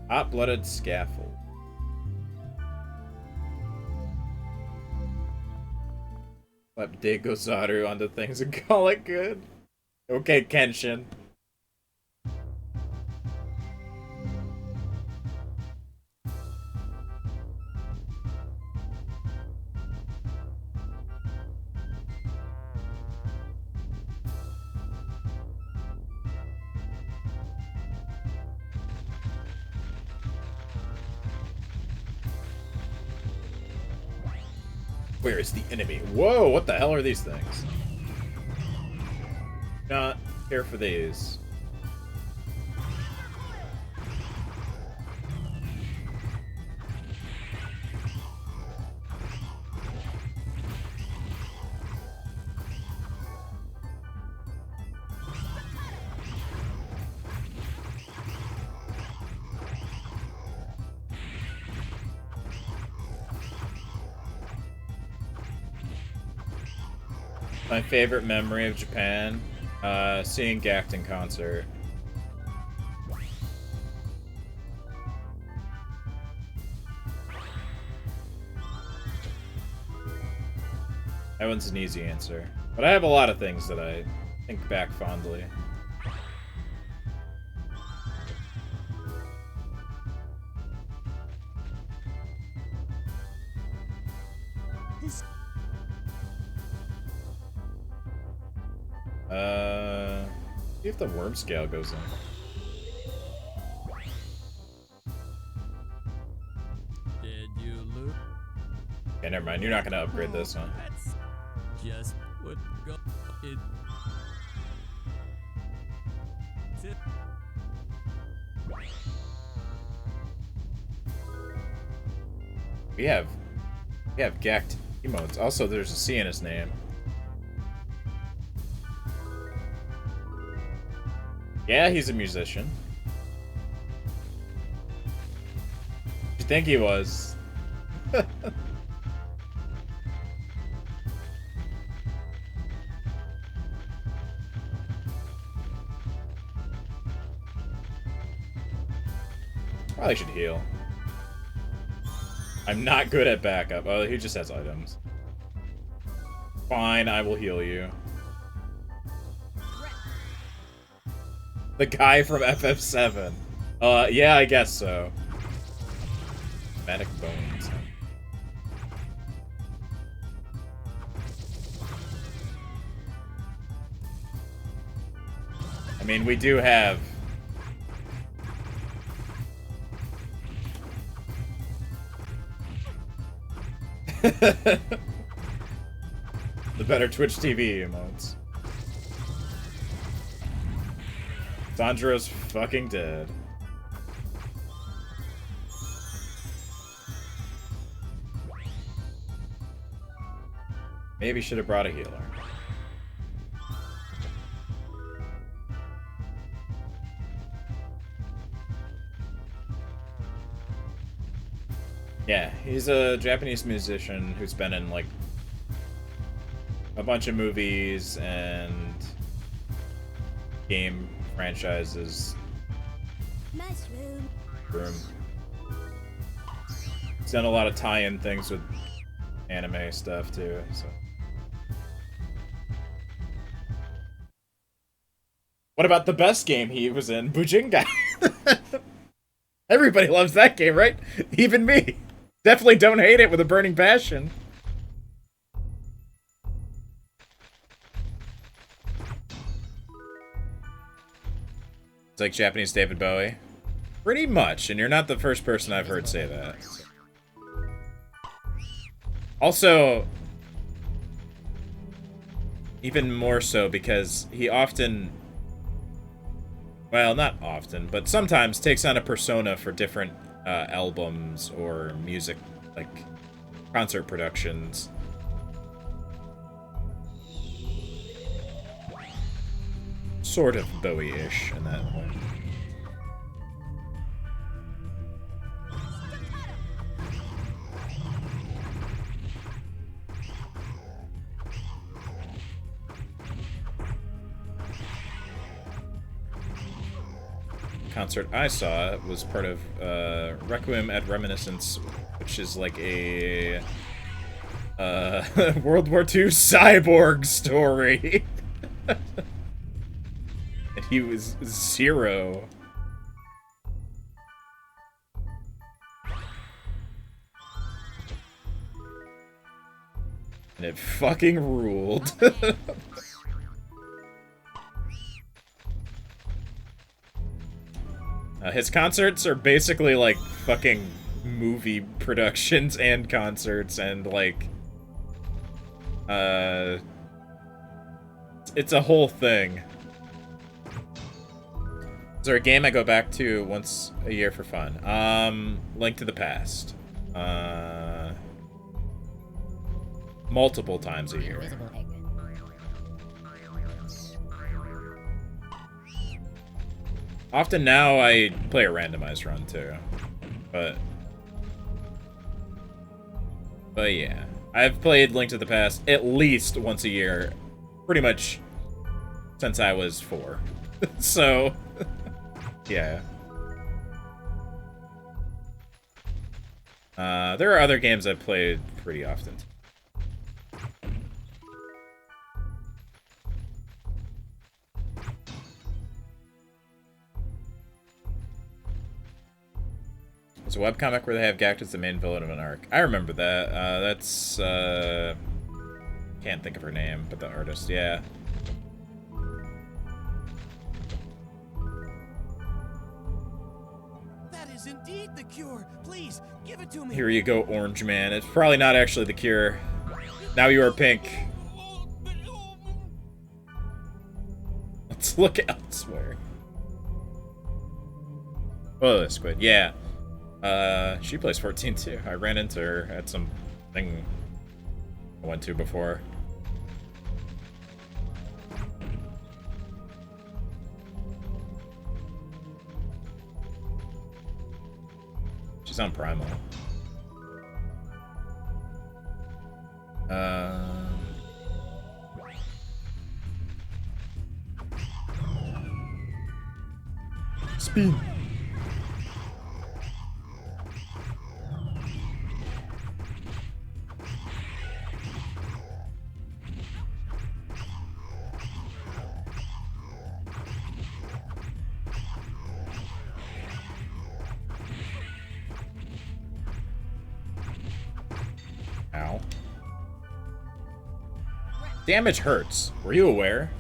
Hot-blooded scaffold. Slap Dego Zaru onto things and call it good. Okay, Kenshin. Where is the enemy? Whoa, what the hell are these things? Not care for these. My favorite memory of Japan, seeing Gact in concert. That one's an easy answer. But I have a lot of things that I think back fondly. See if the worm scale goes in. Did you lose? Okay, never mind. You're not gonna upgrade this, huh? That's just what go it. We have Gact emotes. Also, there's a C in his name. Yeah, he's a musician. What'd you think he was? Probably should heal. I'm not good at backup. Oh, he just has items. Fine, I will heal you. The guy from FF7. Yeah, I guess so. Manic Bones. I mean, we do have... the better Twitch TV emotes. Sandra's fucking dead. Maybe should have brought a healer. Yeah, he's a Japanese musician who's been in like a bunch of movies and game franchises. Mushroom. He's done a lot of tie-in things with anime stuff too, so. What about the best game he was in, Bujinga? Everybody loves that game, right? Even me. Definitely don't hate it with a burning passion. It's like Japanese David Bowie. Pretty much, and you're not the first person I've heard say that. Also, even more so because he often, well, not often, but sometimes takes on a persona for different albums or music, like concert productions. sort of Bowie-ish in that point. Concert I saw was part of Requiem ad Reminiscence, which is like a World War II cyborg story. And he was Zero. And it fucking ruled. His concerts are basically like fucking movie productions and concerts, and like it's a whole thing. Is there a game I go back to once a year for fun? Link to the Past. Multiple times a year. Invisible egg. Often now I play a randomized run too, but yeah, I've played Link to the Past at least once a year, pretty much since I was 4. So, yeah. There are other games I've played pretty often. It's a webcomic where they have Gact as the main villain of an arc. I remember that. That's, can't think of her name, but the artist, yeah. That is indeed the cure. Please, give it to me. Here you go, Orange Man. It's probably not actually the cure. Now you are pink. Let's look elsewhere. Oh, Squid, yeah. She plays 14 too. I ran into her at some thing I went to before. She's on Primal. Speed. Ow. Damage hurts. Were you aware?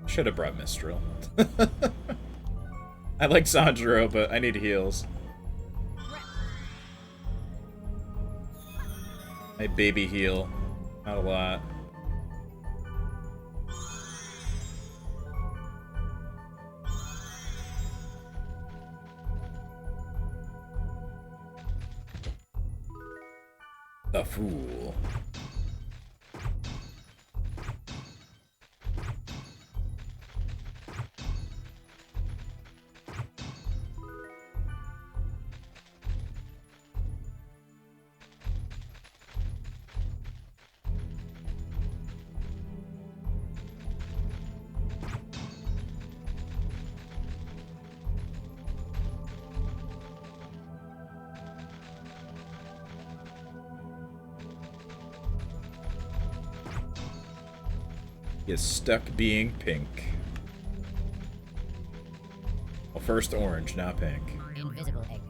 Should have brought Mistral. I like Sandro, but I need heals. My baby heal. Not a lot. The Fool. Is stuck being pink. Well, first orange, not pink. Invisible egg.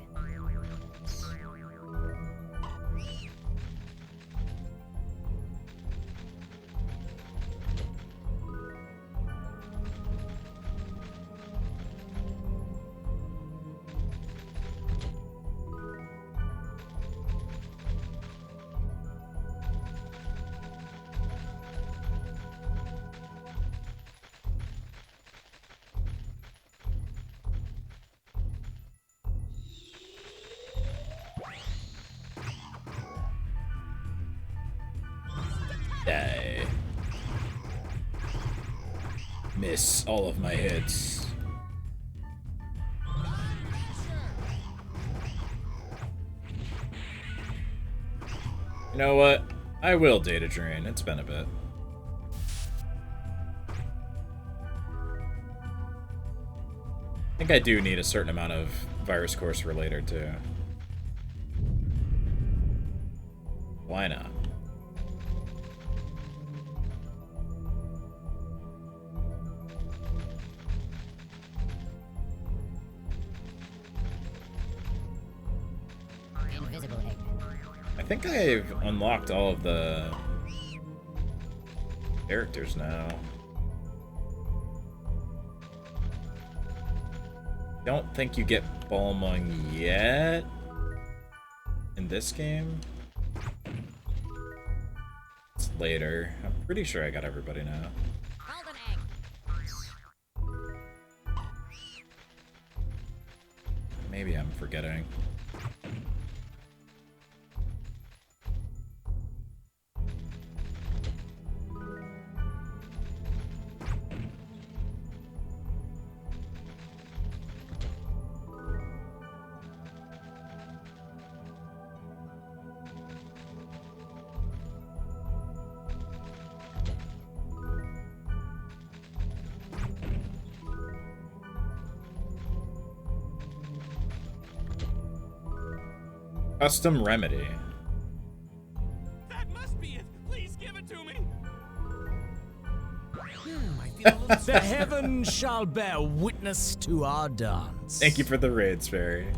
Die. Miss all of my hits. You know what? I will data drain. It's been a bit. I think I do need a certain amount of virus course related too. Why not? Invisible egg. I think I've unlocked all of the characters now. Don't think you get Balmung yet in this game. It's later. I'm pretty sure I got everybody now. Golden egg. Maybe I'm forgetting. Custom remedy. That must be it. Please give it to me. I feel a little The heavens shall bear witness to our dance. Thank you for the raids, Fairy.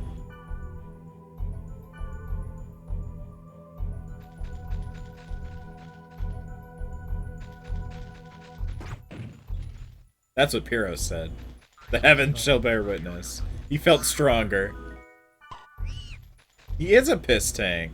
That's what Pyrrho said. The heavens shall bear witness. He felt stronger. He is a piss tank.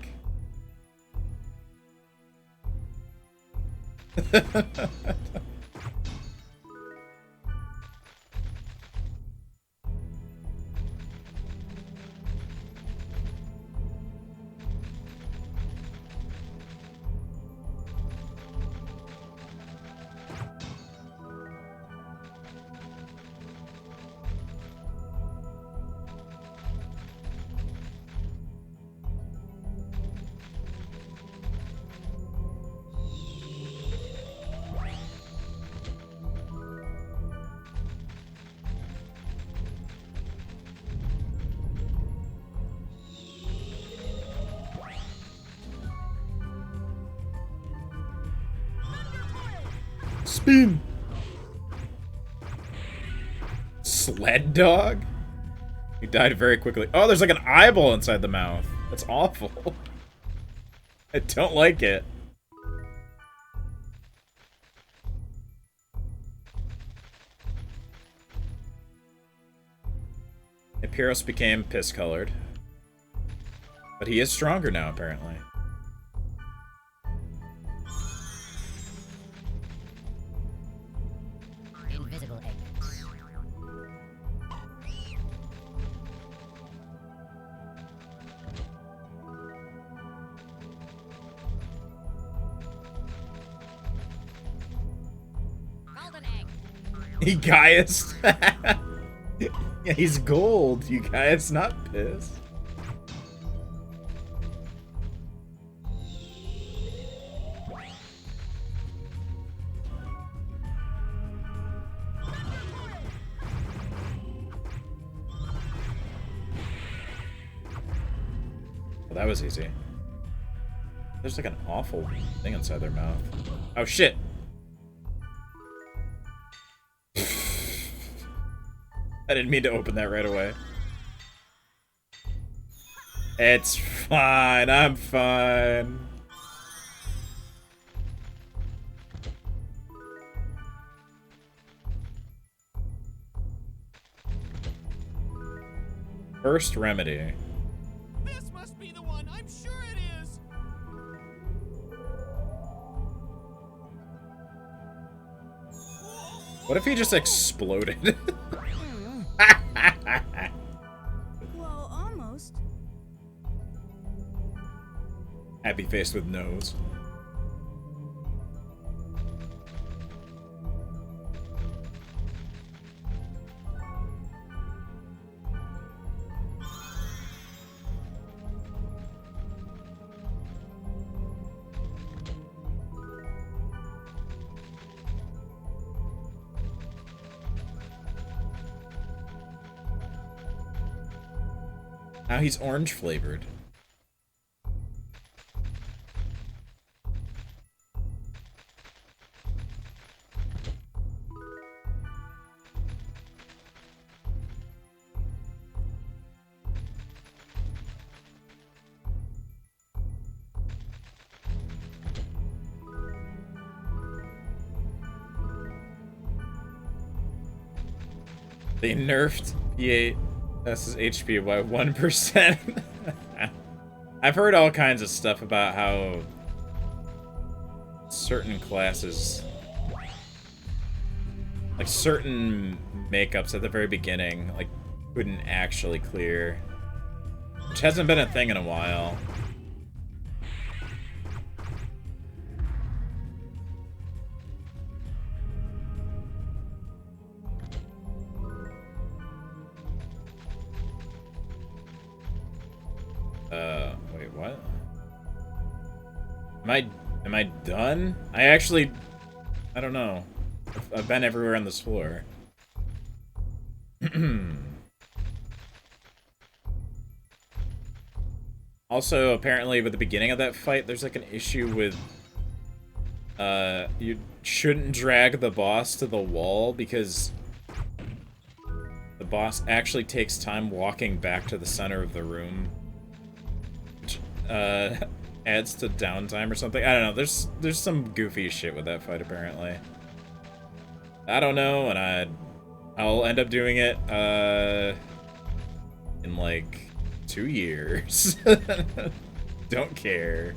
Spin. Sled dog? He died very quickly. Oh, there's like an eyeball inside the mouth. That's awful. I don't like it. Epiros became piss-colored. But he is stronger now, apparently. Invisible egg. Golden egg. He Gaius. Yeah, he's gold, you guys, not piss. Well, that was easy. There's like an awful thing inside their mouth. Oh shit! I didn't mean to open that right away. It's fine, I'm fine. First remedy. This must be the one. I'm sure it is. What if he just exploded? Well, almost. Happy face with nose. Now he's orange flavored. They nerfed P8S's HP by 1%. I've heard all kinds of stuff about how certain classes, like certain makeups at the very beginning, like couldn't actually clear, which hasn't been a thing in a while. Wait, what? Am I done? I don't know. I've been everywhere on this floor. Also, apparently, with the beginning of that fight, there's like an issue with you shouldn't drag the boss to the wall because the boss actually takes time walking back to the center of the room. Which, adds to downtime or something. I don't know. There's some goofy shit with that fight, apparently. I don't know, and I'll end up doing it, in like 2 years. Don't care.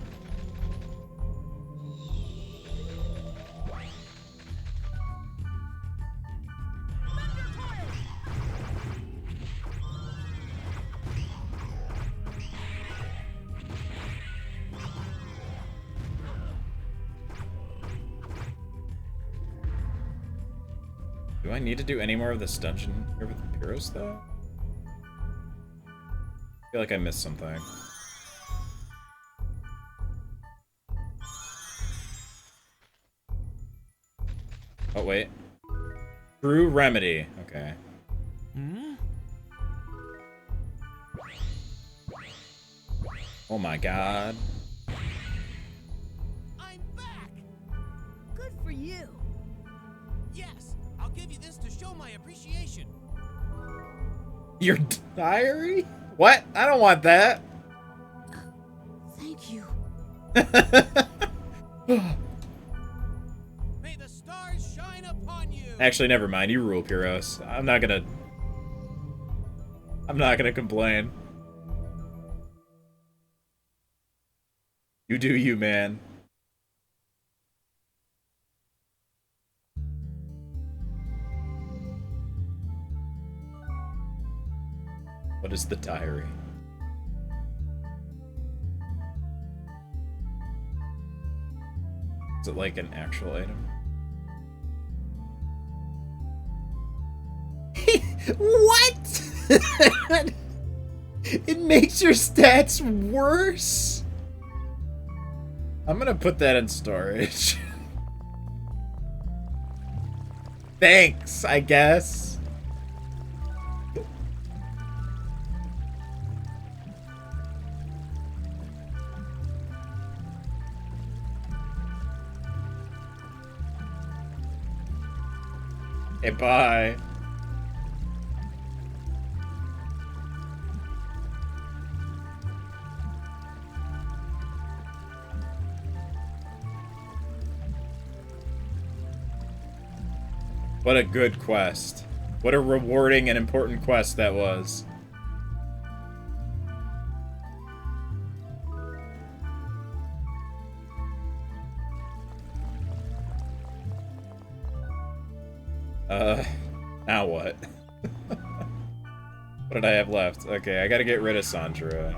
Do I need to do any more of this dungeon here with the Pyros, though? I feel like I missed something. Oh, wait. True Remedy. Okay. Hmm? Oh my god. I'm back! Good for you. Yes, I'll give you this to show my appreciation. Your diary? What? I don't want that. Thank you. May the stars shine upon you. Actually, never mind. You rule, Pyros. I'm not gonna complain. You do you, man. What is the diary? Is it like an actual item? What? It makes your stats worse? I'm gonna put that in storage. Thanks, I guess. Hey, bye. What a good quest. What a rewarding and important quest that was. Now what? What did I have left? Okay, I gotta get rid of Sandra.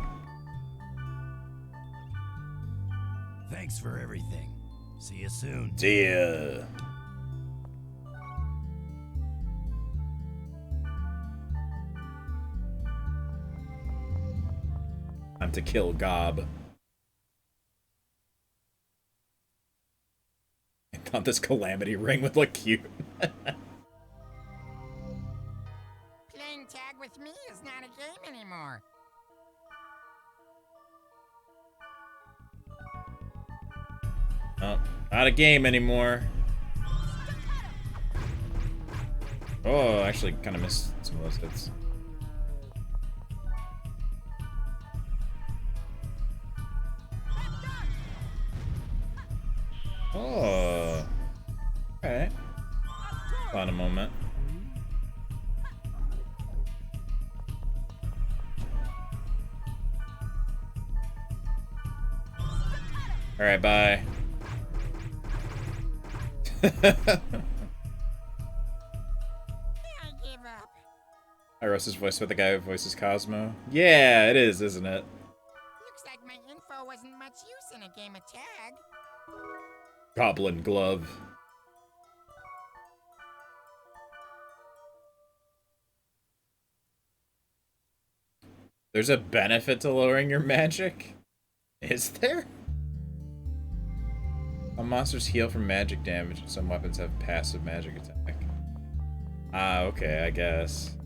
Thanks for everything. See you soon. See ya. Time to kill Gob. I thought this Calamity ring would look cute. Playing tag with me is not a game anymore. Oh, not a game anymore. Oh, I actually kind of missed some of those hits. Oh. Okay. On a moment. Alright, bye. Iros is voiced by the guy who voices Cosmo. Yeah, it is, isn't it? Looks like my info wasn't much use in a game of tag. Goblin glove. There's a benefit to lowering your magic? Is there? Some monsters heal from magic damage, and some weapons have passive magic attack. Ah, okay, I guess.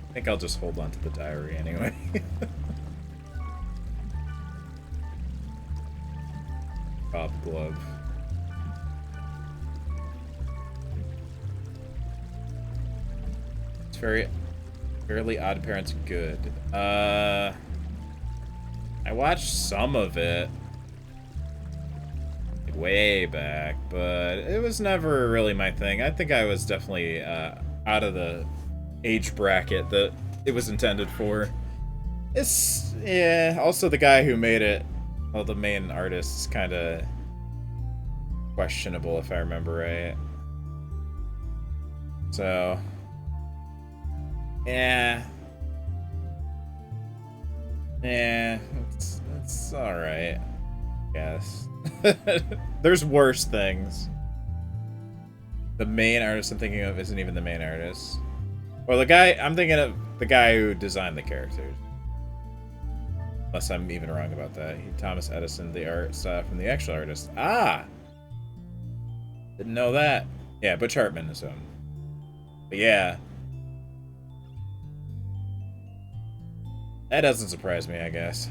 I think I'll just hold on to the diary anyway. Bob glove. It's fairly Odd Parents good. I watched some of it way back, but it was never really my thing. I think I was definitely out of the age bracket that it was intended for. It's, yeah, also the guy who made it, well, the main artist is kind of questionable if I remember right. So, yeah. Yeah, it's alright, I guess. There's worse things. The main artist I'm thinking of isn't even the main artist. Well, the guy, I'm thinking of the guy who designed the characters. Unless I'm even wrong about that. Thomas Edison, the art style from the actual artist. Ah! Didn't know that. Yeah, Butch Hartman is him. But yeah. That doesn't surprise me, I guess.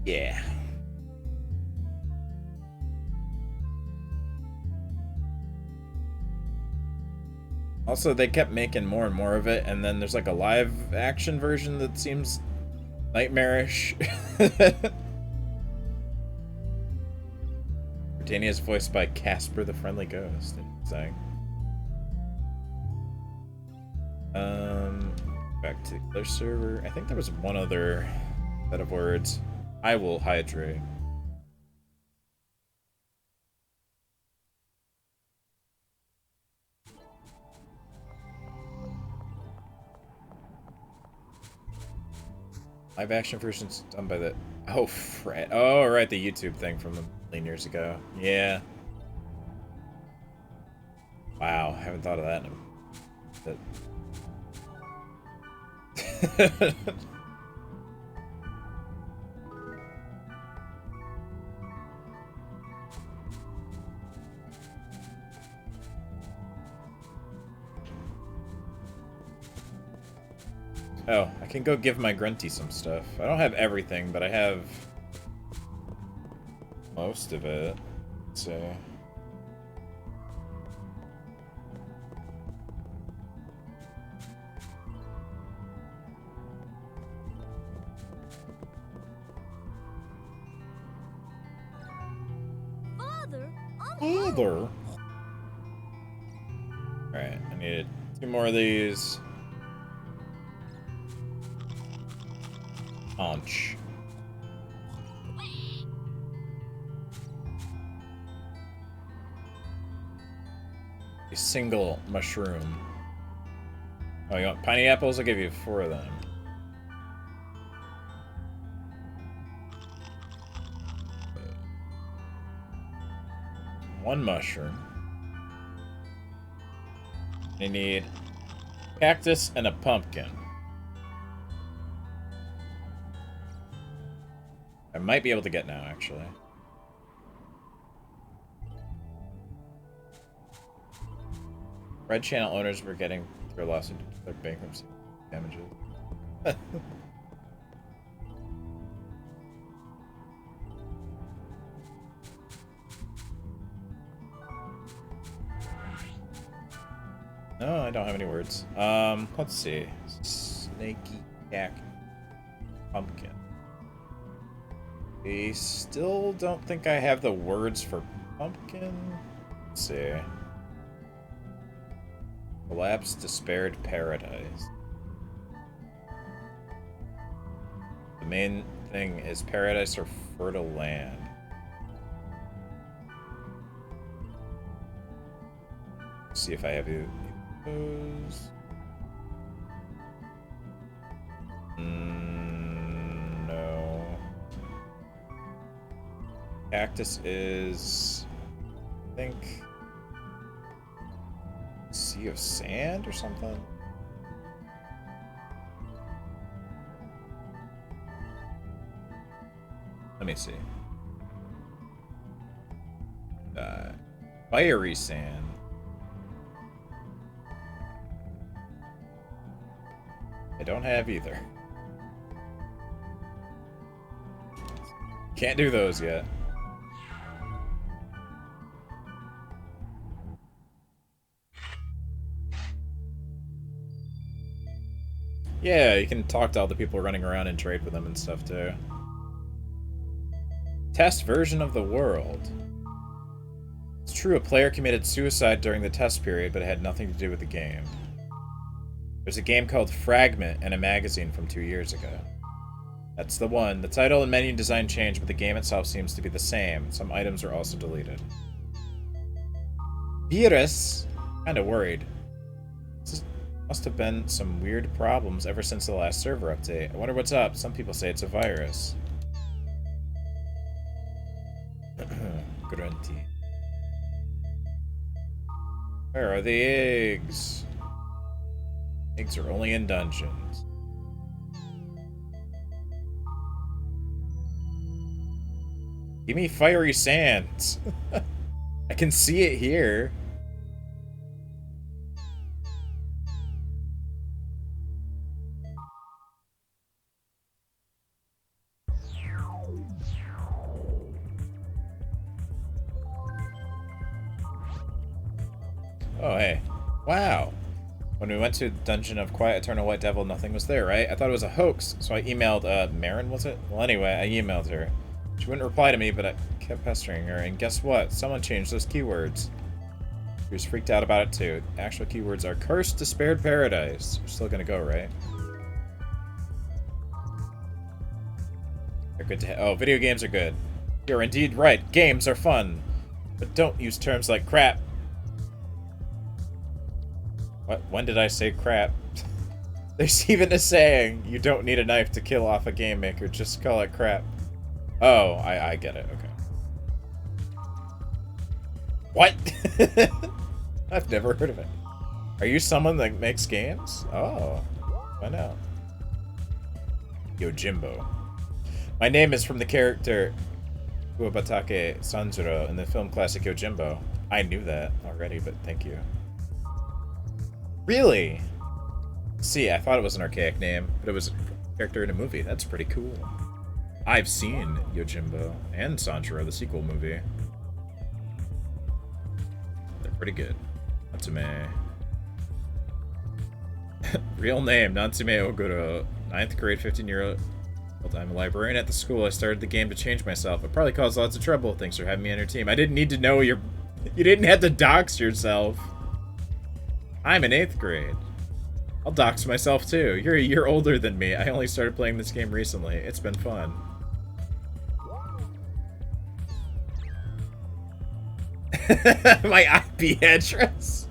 Yeah. Also, they kept making more and more of it, and then there's like a live action version that seems nightmarish. Britannia is voiced by Casper the Friendly Ghost. Interesting. Back to their server. I think there was one other set of words. I will hydrate. Live action versions done by the... Oh, Fred. Oh, right, the YouTube thing from a million years ago. Yeah. Wow, I haven't thought of that in a bit. Oh, I can go give my Grunty some stuff. I don't have everything, but I have most of it. Let's see. Father? Alright, I needed 2 more of these. Launch. A single mushroom. Oh, you want piney apples? I'll give you 4 of them. One mushroom. You need cactus and a pumpkin. I might be able to get now, actually. Red channel owners were getting their lawsuit due to their bankruptcy damages. No, I don't have any words. Let's see. Snaky yak pumpkin. I still don't think I have the words for pumpkin. Let's see. Collapsed, despaired paradise. The main thing is paradise or fertile land. Let's see if I have those. No. Cactus is, I think, sea of sand or something? Let me see. Fiery sand. I don't have either. Can't do those yet. Yeah, you can talk to all the people running around and trade with them and stuff too. Test version of the world. It's true, a player committed suicide during the test period, but it had nothing to do with the game. There's a game called Fragment in a magazine from 2 years ago. That's the one. The title and menu design changed, but the game itself seems to be the same. Some items are also deleted. Virus? Kinda worried. Must have been some weird problems ever since the last server update. I wonder what's up. Some people say it's a virus. Grunty. Where are the eggs? Eggs are only in dungeons. Give me fiery sands. I can see it here. Oh, hey. Wow. When we went to Dungeon of Quiet Eternal White Devil, nothing was there, right? I thought it was a hoax, so I emailed, Marin, was it? Well, anyway, I emailed her. She wouldn't reply to me, but I kept pestering her, and guess what? Someone changed those keywords. She was freaked out about it, too. The actual keywords are Cursed, Despaired Paradise. We're still gonna go, right? They're good to oh, video games are good. You're indeed right. Games are fun. But don't use terms like crap. What? When did I say crap? There's even a saying, you don't need a knife to kill off a game maker, just call it crap. Oh, I get it, okay. What? I've never heard of it. Are you someone that makes games? Oh, why not? Yojimbo. My name is from the character Uebatake Sanjuro in the film classic Yojimbo. I knew that already, but thank you. Really? See, I thought it was an archaic name, but it was a character in a movie. That's pretty cool. I've seen Yojimbo and Sanjuro, the sequel movie. They're pretty good. Natsume. Real name, Natsume Oguro. 9th grade, 15-year-old. I'm a librarian at the school. I started the game to change myself. It probably caused lots of trouble. Thanks for having me on your team. I didn't need to know your... You didn't have to dox yourself. I'm in 8th grade. I'll dox myself too. You're a year older than me. I only started playing this game recently. It's been fun. My IP address.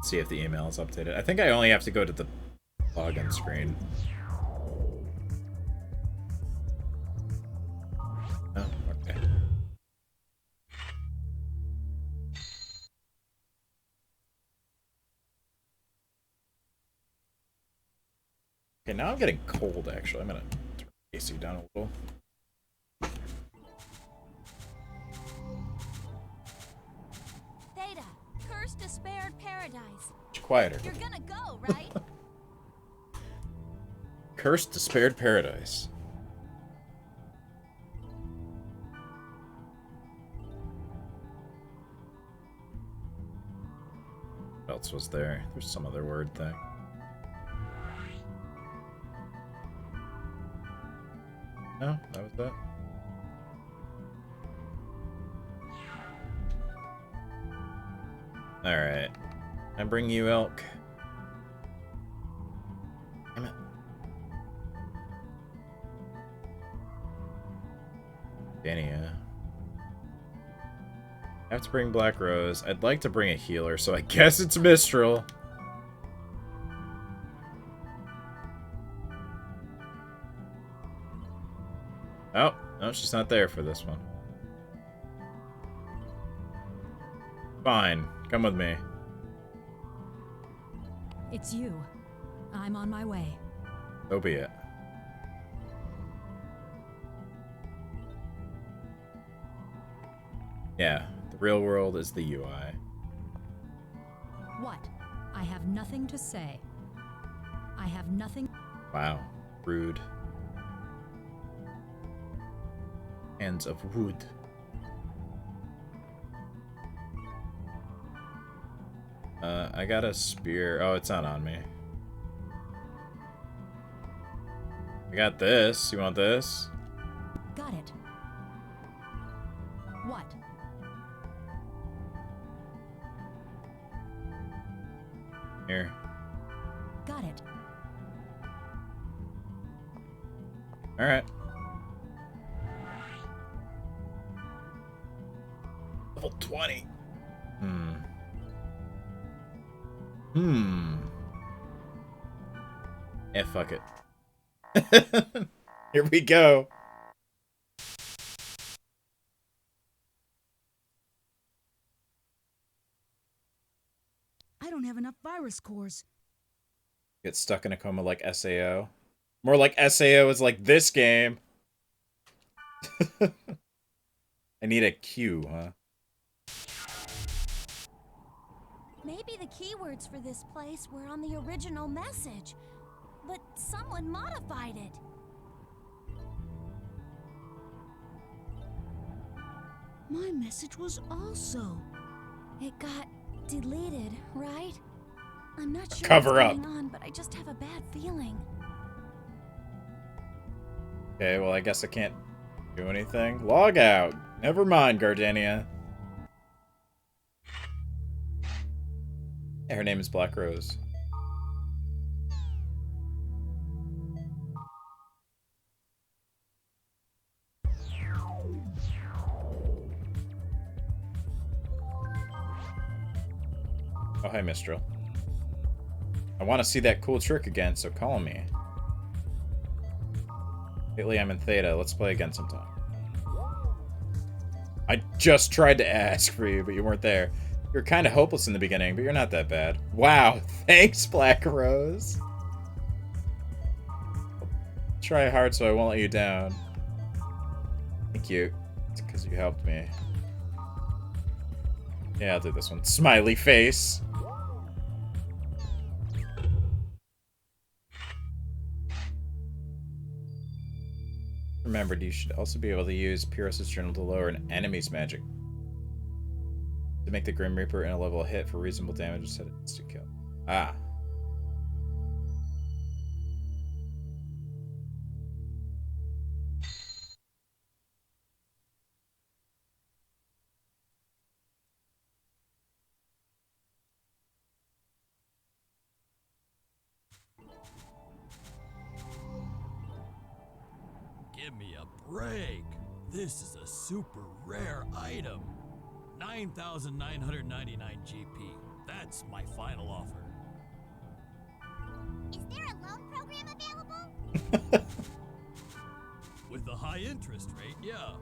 See if the email is updated. I think I only have to go to the login screen. Oh, okay. Okay, now I'm getting cold, actually. I'm gonna turn AC down a little. Theta, cursed despaired paradise. Quieter. You're gonna go, right? Cursed despaired paradise. What else was there? There's some other word thing. No, that was that. Alright. I bring you elk. Damn it. Dania. I have to bring Black Rose. I'd like to bring a healer, so I guess it's Mistral. Oh, no, she's not there for this one. Fine, come with me. It's you. I'm on my way. So be it. Yeah, the real world is the UI. What? I have nothing to say. I have nothing. Wow, rude. Hands of wood. I got a spear. Oh, it's not on me. I got this. You want this? Got it. What? Here. Got it. Alright. Level 20. Yeah, fuck it. Here we go. I don't have enough virus cores. Get stuck in a coma like SAO. More like SAO is like this game. I need a Q, huh? Maybe the keywords for this place were on the original message, but someone modified it. My message was also. It got deleted, right? I'm not sure Cover what's up. going on, but I just have a bad feeling. Okay, well, I guess I can't do anything. Log out. Never mind, Gardania. Yeah, her name is Black Rose. Oh, hi, Mistral. I want to see that cool trick again, so call me. Lately, I'm in Theta. Let's play again sometime. I just tried to ask for you, but you weren't there. You were kind of hopeless in the beginning, but you're not that bad. Wow, thanks, Black Rose. Try hard so I won't let you down. Thank you. It's because you helped me. Yeah, I'll do this one. Smiley face. Remembered, you should also be able to use Pyrrhus' journal to lower an enemy's magic. To make the Grim Reaper in a level hit for reasonable damage instead of instant kill. Ah. Give me a break. This is a super rare item. 9,999 GP. That's my final offer. Is there a loan program available? With a high interest rate, yeah.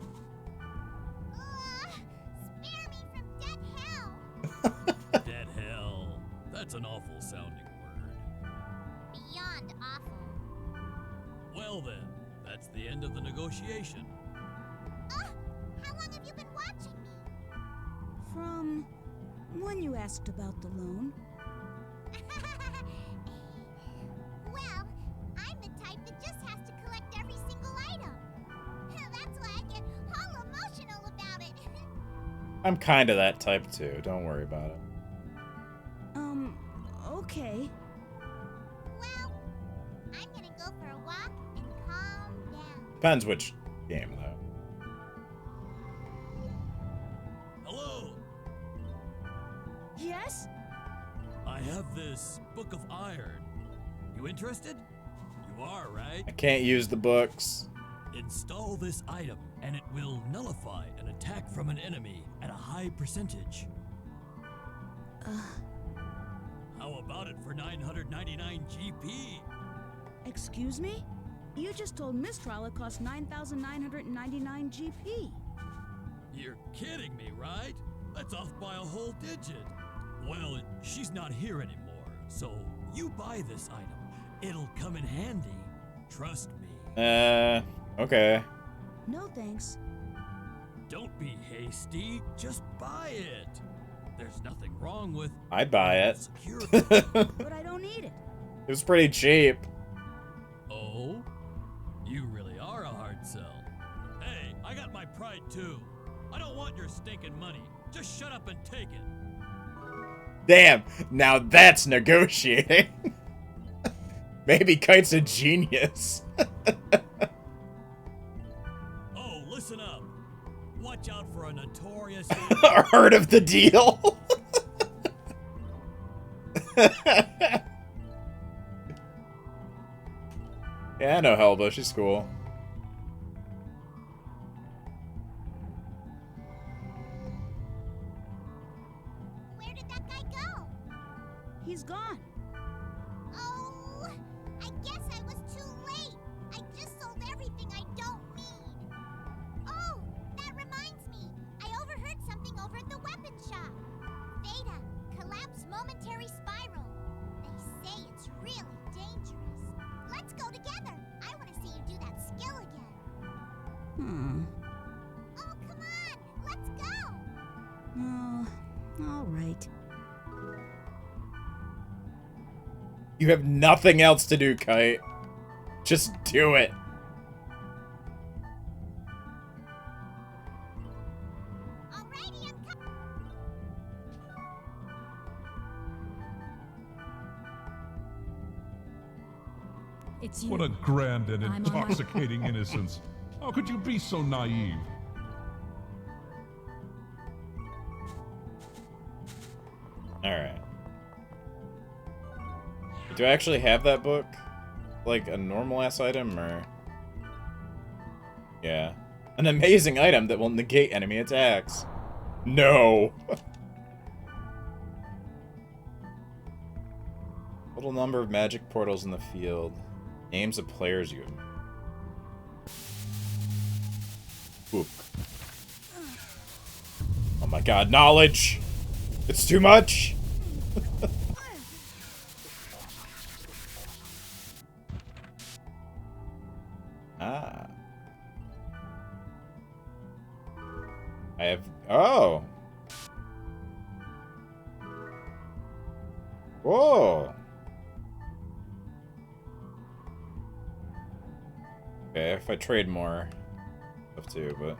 Spare me from dead hell. Dead hell. That's an awful sounding word. Beyond awful. Well then, That's the end of the negotiation. How long have you been watching me? From when you asked about the loan. Well, I'm the type that just has to collect every single item. That's why I get all emotional about it. I'm kind of that type too. Don't worry about it. Okay. Well, I'm gonna go for a walk and calm down. Depends which game, though. Hello! Yes? I have this Book of Iron. You interested? You are, right? I can't use the books. Install this item, and it will nullify an attack from an enemy at a high percentage. How about it for 999 GP? Excuse me? You just told Mistral it cost 9,999 GP. You're kidding me, right? That's off by a whole digit. Well, she's not here anymore, so you buy this item. It'll come in handy. Trust me. Okay. No thanks. Don't be hasty. Just buy it. There's nothing wrong with... I'd buy it. Security. But I don't need it. It was pretty cheap. Oh? You really are a hard sell. Hey, I got my pride too. I don't want your stinking money. Just shut up and take it. Damn, now that's negotiating. Maybe Kite's a genius. Oh, listen up. Watch out for a notorious... Heard of the deal? Yeah, I know Helba. She's cool. Where did that guy go? He's gone. Oh, I guess I was too late. I just sold everything I don't need. Oh, that reminds me. I overheard something over at the weapon shop. Theta, collapse momentary spiral. They say it's really dangerous. Let's go together. I want to see you do that skill again. Oh, come on. Let's go. Oh, all right. You have nothing else to do, Kite. Just do it. Alrighty, I'm coming. It's you. What a grand and I'm on my- intoxicating innocence. How could you be so naive? Alright. Do I actually have that book? Like a normal ass item, or? Yeah. An amazing item that will negate enemy attacks. No! Total number of magic portals in the field. Names of players you have. Book. Oh my god, knowledge! It's too much! Ah. I have... Oh! Whoa! Okay, if I trade more stuff too, but...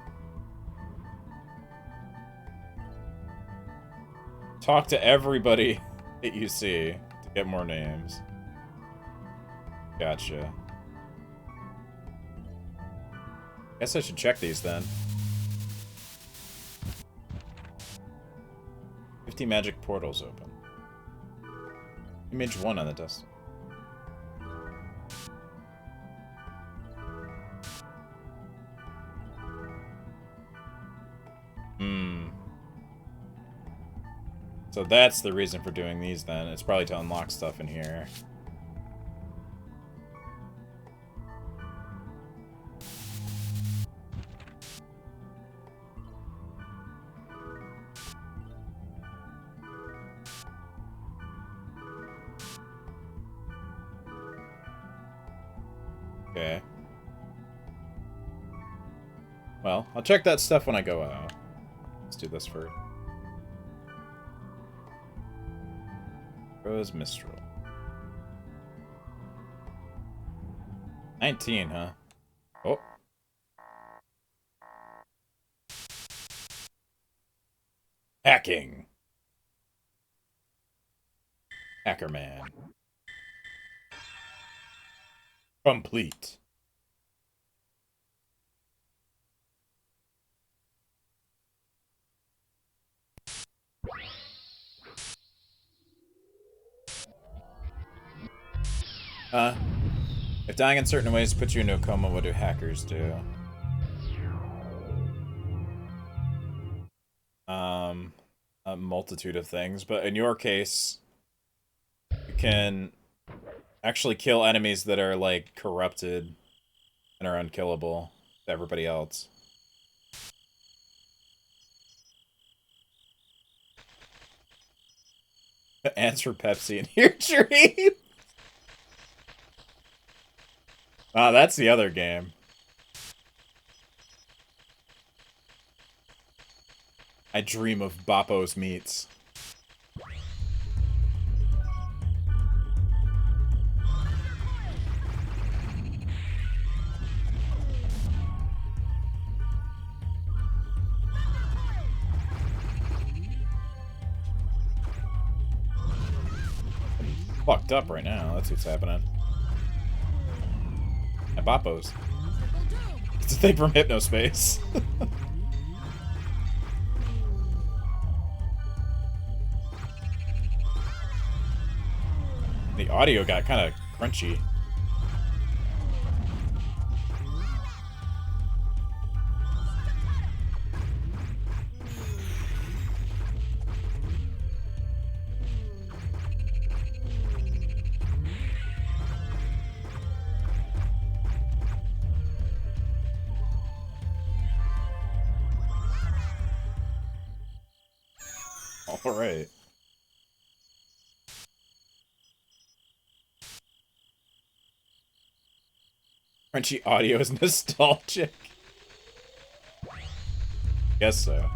Talk to everybody that you see to get more names. Gotcha. Guess I should check these then. 50 magic portals open. Image 1 on the desktop. So that's the reason for doing these then. It's probably to unlock stuff in here. Okay. Well, I'll check that stuff when I go out. Let's do this first. Rose Mistral. 19, huh? Oh. Hacking. Hacker Man. Complete. If dying in certain ways puts you into a coma, what do hackers do? A multitude of things, but in your case, you can actually kill enemies that are, like, corrupted and are unkillable to everybody else. Answer Pepsi in your dream. Ah, that's the other game. I dream of Bappo's meats. Fucked up right now. That's what's happening. And Bappo's. It's a thing from Hypnospace. The audio got kind of crunchy. All right. Crunchy audio is nostalgic. Guess so.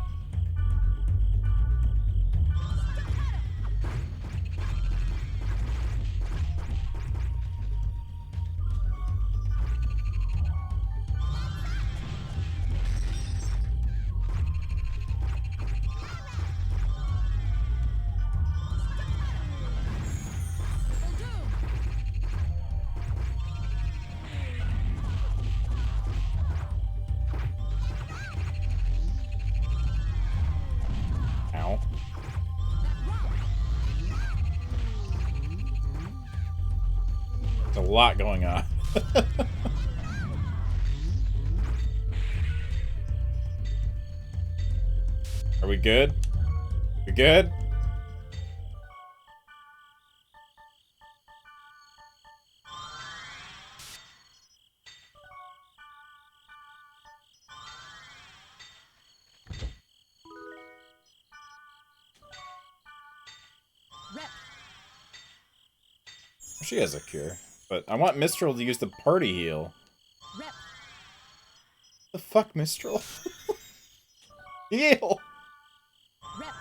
Ow. There's a lot going on. Are we good? We good? She has a cure, but I want Mistral to use the party heal. Rep. The fuck, Mistral? Heal! Rep.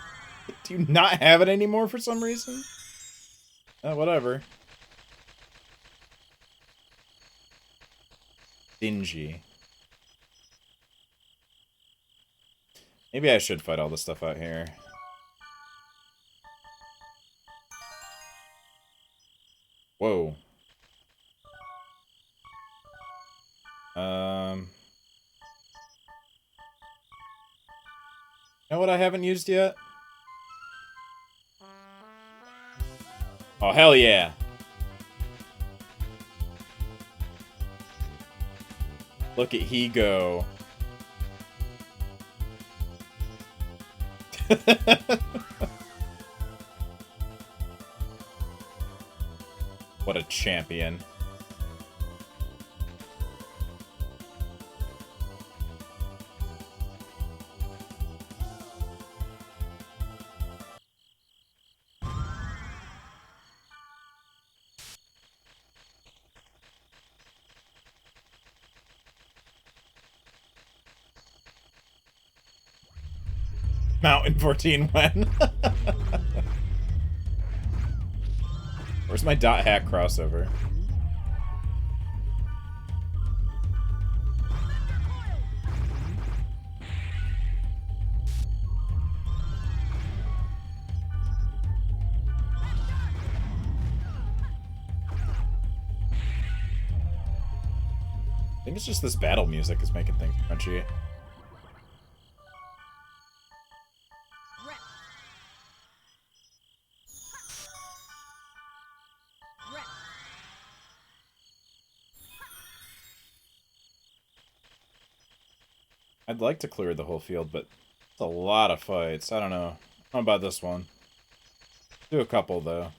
Do you not have it anymore for some reason? Whatever. Dingy. Maybe I should fight all this stuff out here. Whoa. You know what I haven't used yet? Oh, hell yeah. Look at he go. What a champion. Mountain 14 when? Where's my dot hack crossover? I think it's just this battle music is making things crunchy. I'd like to clear the whole field, but it's a lot of fights. I don't know. How about this one? Do a couple, though.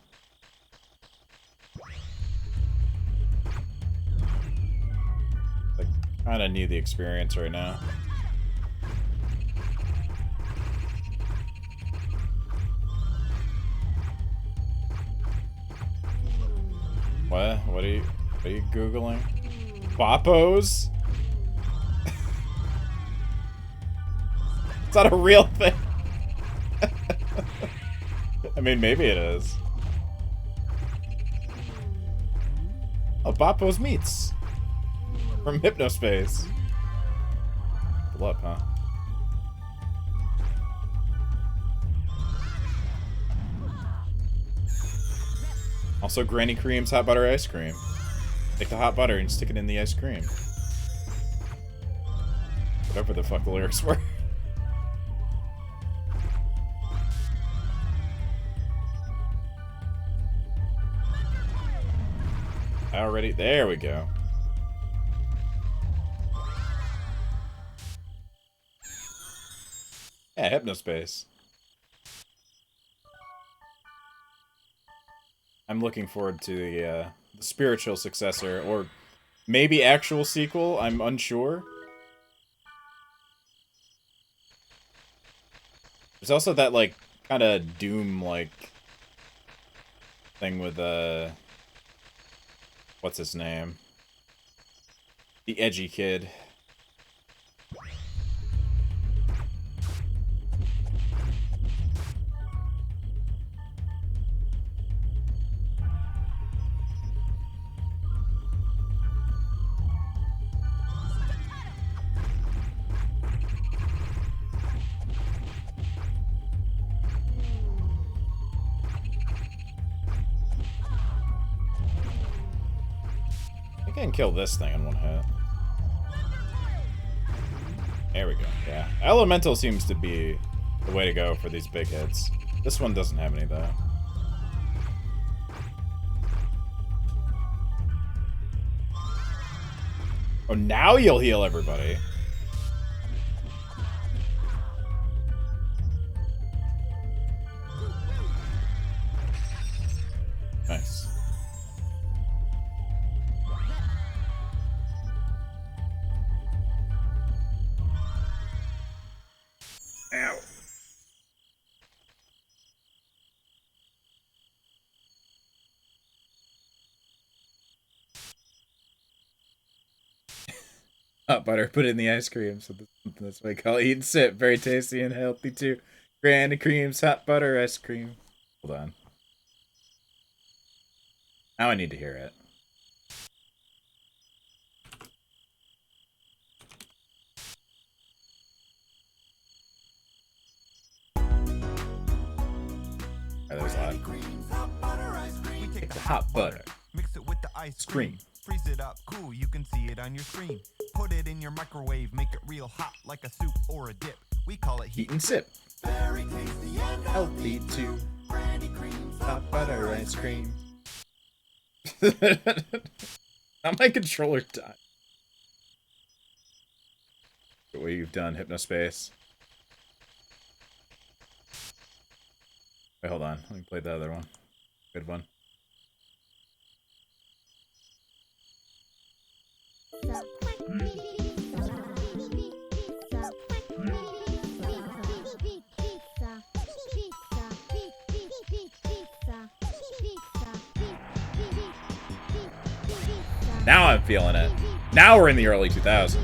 I kind of need the experience right now. What? What are you Googling? Boppos? It's not a real thing. I mean, maybe it is. Oh, Boppos Meats. From Hypnospace. Pull up, huh? Also, Granny Cream's hot butter ice cream. Take the hot butter and stick it in the ice cream. Whatever the fuck the lyrics were. Already, there we go. Yeah, Hypnospace. I'm looking forward to the spiritual successor, or maybe actual sequel. I'm unsure. There's also that, like, kind of Doom-like thing with, what's his name? The edgy kid. I can kill this thing in one hit. There we go. Yeah. Elemental seems to be the way to go for these big hits. This one doesn't have any, though. Oh, now you'll heal everybody. Nice. Ow. Hot butter, put it in the ice cream. So that's what I call eat and sip. Very tasty and healthy too. Granny Cream's hot butter ice cream. Hold on. Now I need to hear it. There's a lot. Take the hot butter. Mix it with the ice cream. Freeze it up, cool, you can see it on your screen. Put it in your microwave, make it real hot like a soup or a dip. We call it heat and sip. Very tasty and Healthy too. Granny Cream's hot butter ice cream. Now my controller died. What you've done, Hypnospace. Wait, hold on. Let me play the other one. Good one. Now I'm feeling it. Now we're in the early 2000s.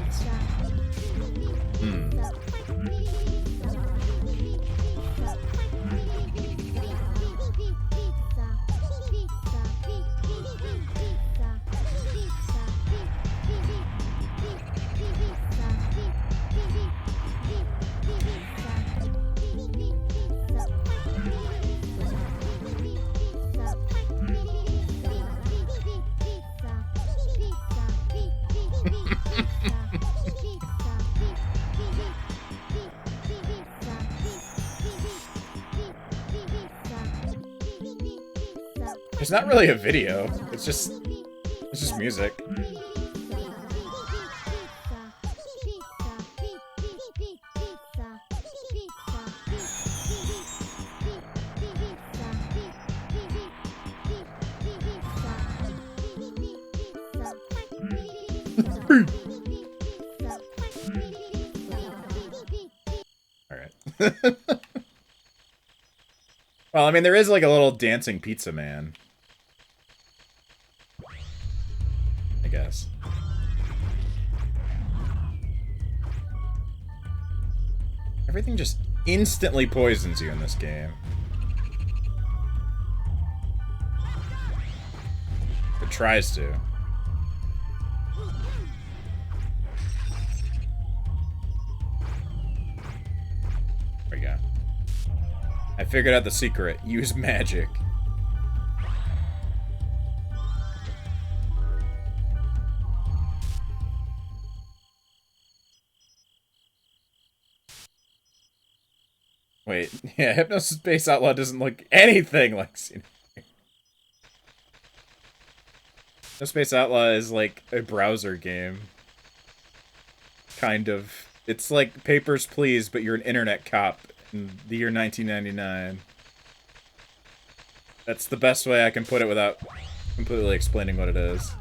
There's not really a video. It's just music. Alright. Well, I mean, there is like a little dancing pizza man. I guess. Everything just instantly poisons you in this game. It tries to. There we go. I figured out the secret. Use magic. Wait, yeah, Hypnosis Space Outlaw doesn't look anything like Scenery. Hypnosis Space Outlaw is like a browser game. Kind of. It's like Papers, Please, but you're an internet cop in the year 1999. That's the best way I can put it without completely explaining what it is.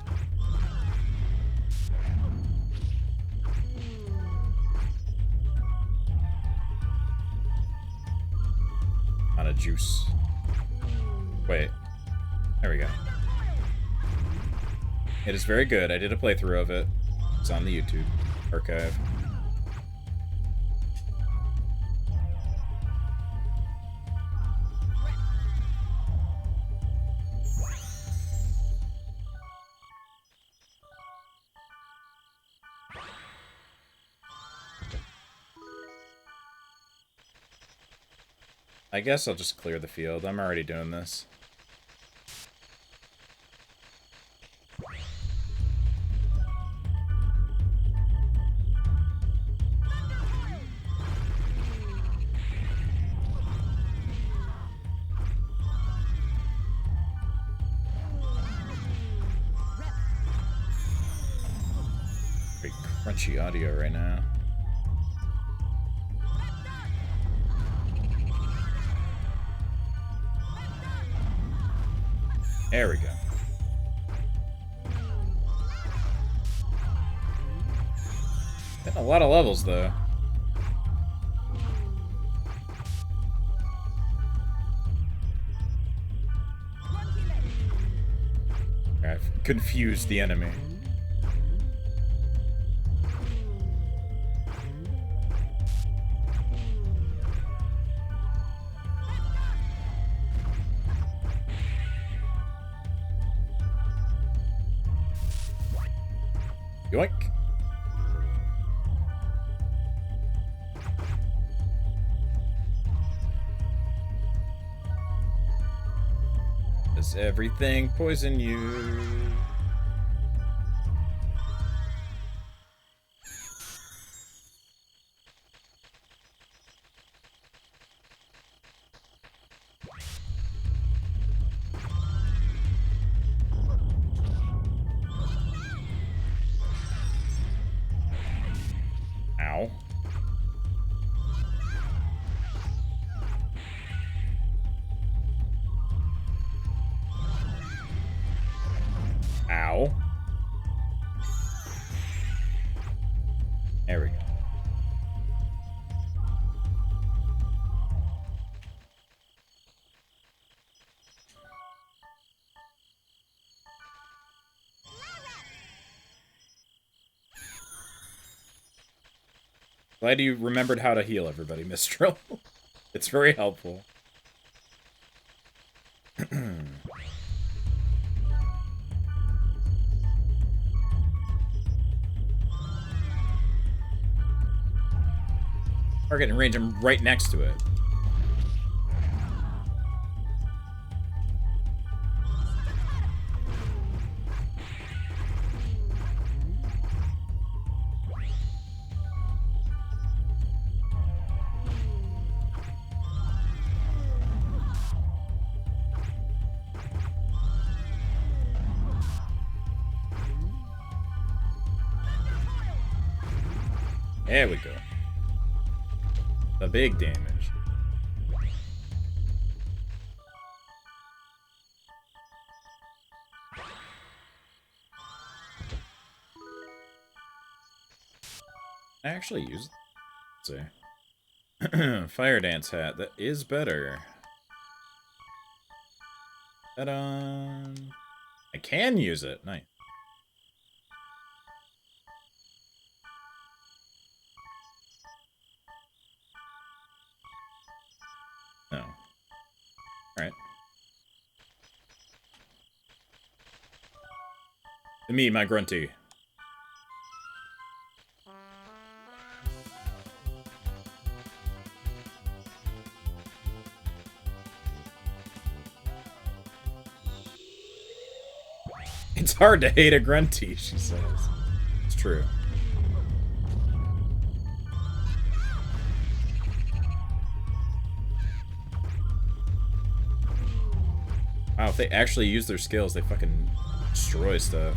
On a juice. Wait. There we go. It is very good. I did a playthrough of it. It's on the YouTube archive. I guess I'll just clear the field. I'm already doing this. Very crunchy audio right now. There we go. Got a lot of levels, though. I've confused the enemy. Yoink. Does everything poison you? Ow. Ow. There we go. Glad you remembered how to heal everybody, Mistral. It's very helpful. Target and range, I'm right next to it. There we go. The big damage. I actually use it. Let's see. Fire dance hat. That is better. Ta-da! I can use it. Nice. No. Alright. To me, my grunty. It's hard to hate a grunty, she says. It's true. Wow, if they actually use their skills, they fucking destroy stuff.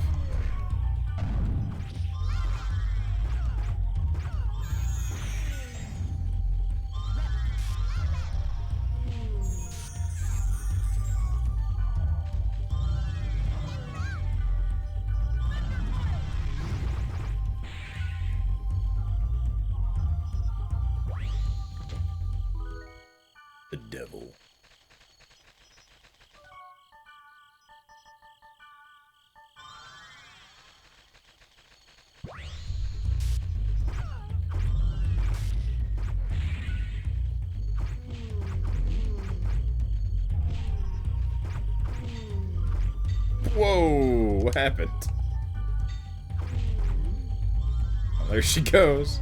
The devil. Whoa, what happened? Well, there she goes.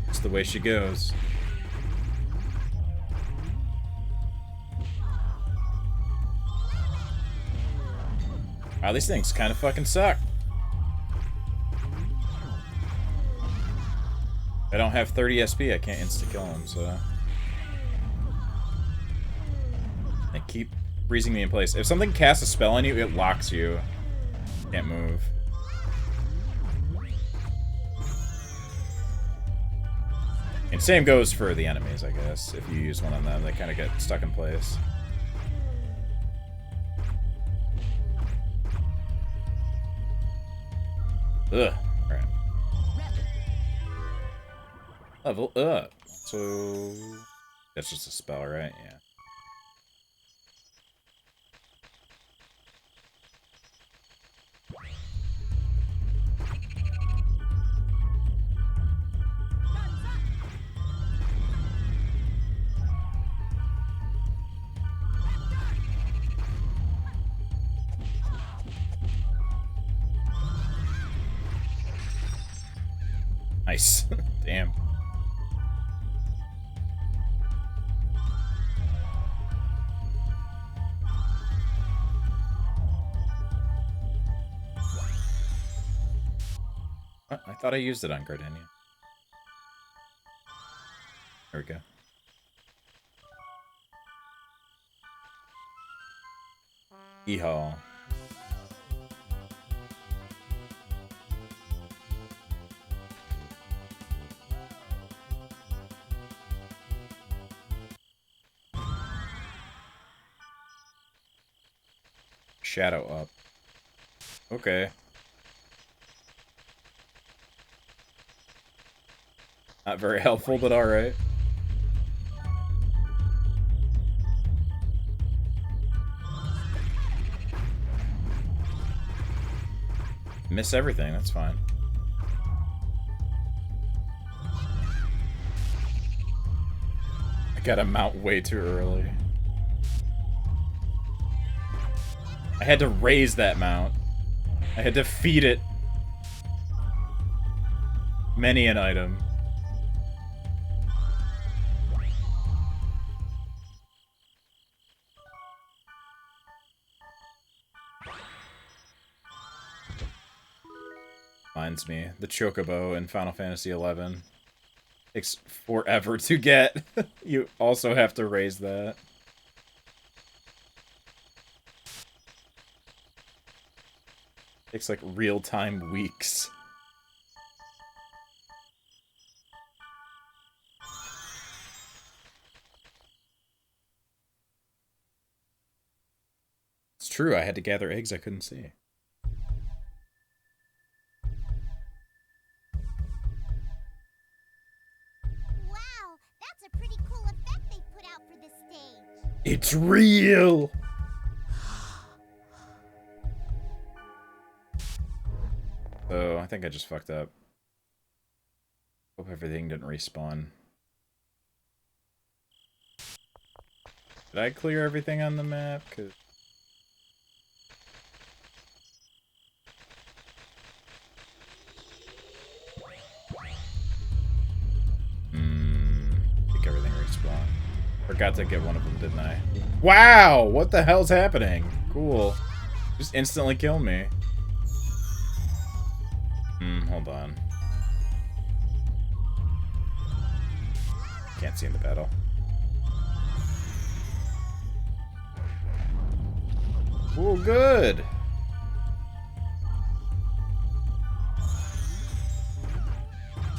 It's the way she goes. Wow, these things kind of fucking suck. I don't have 30 SP, I can't insta-kill them, so... They keep freezing me in place. If something casts a spell on you, it locks you. Can't move. And same goes for the enemies, I guess. If you use one on them, they kind of get stuck in place. Ugh. Alright. Level up. So... That's just a spell, right? Yeah. Nice. Damn. What? I thought I used it on Gardenia. There we go. Yeehaw. Shadow up. Okay. Not very helpful, but alright. Miss everything, that's fine. I gotta mount way too early. I had to raise that mount. I had to feed it many an item. Reminds me, the Chocobo in Final Fantasy XI takes forever to get. You also have to raise that. Takes like real-time weeks. It's true, I had to gather eggs I couldn't see. Wow, that's a pretty cool effect they put out for this stage. It's real! So, I think I just fucked up. Hope everything didn't respawn. Did I clear everything on the map? 'Cause I think everything respawned. Forgot to get one of them, didn't I? Wow! What the hell's happening? Cool. Just instantly kill me. Hold on. Can't see in the battle. Oh, good!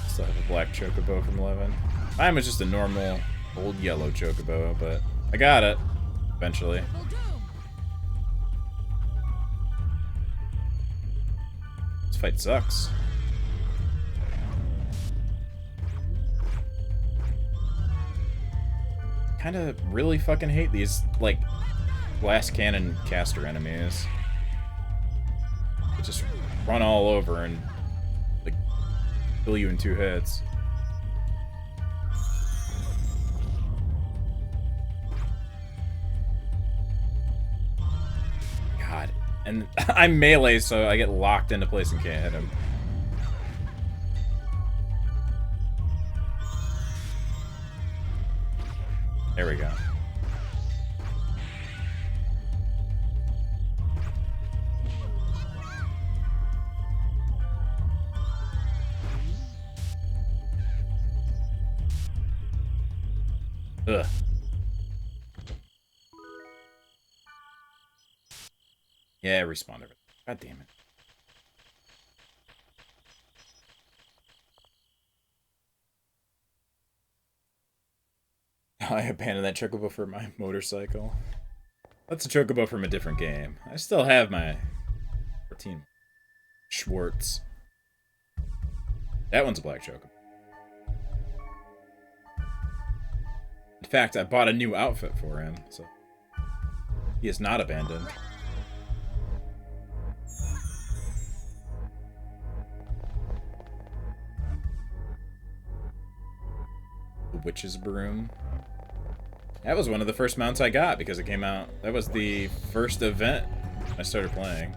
Still have a black chocobo from 11. Mine was just a normal, old yellow chocobo, but I got it. Eventually. This fight sucks. Kinda really fucking hate these, like, glass cannon caster enemies. They just run all over and, like, kill you in 2 hits. God. And I'm melee, so I get locked into place and can't hit him. There we go. Ugh. Yeah, respawn everything. God damn it. I abandoned that chocobo for my motorcycle. That's a chocobo from a different game. I still have my 14 Schwartz. That one's a black chocobo. In fact, I bought a new outfit for him, so he is not abandoned. The Witch's Broom. That was one of the first mounts I got because it came out. That was the first event I started playing.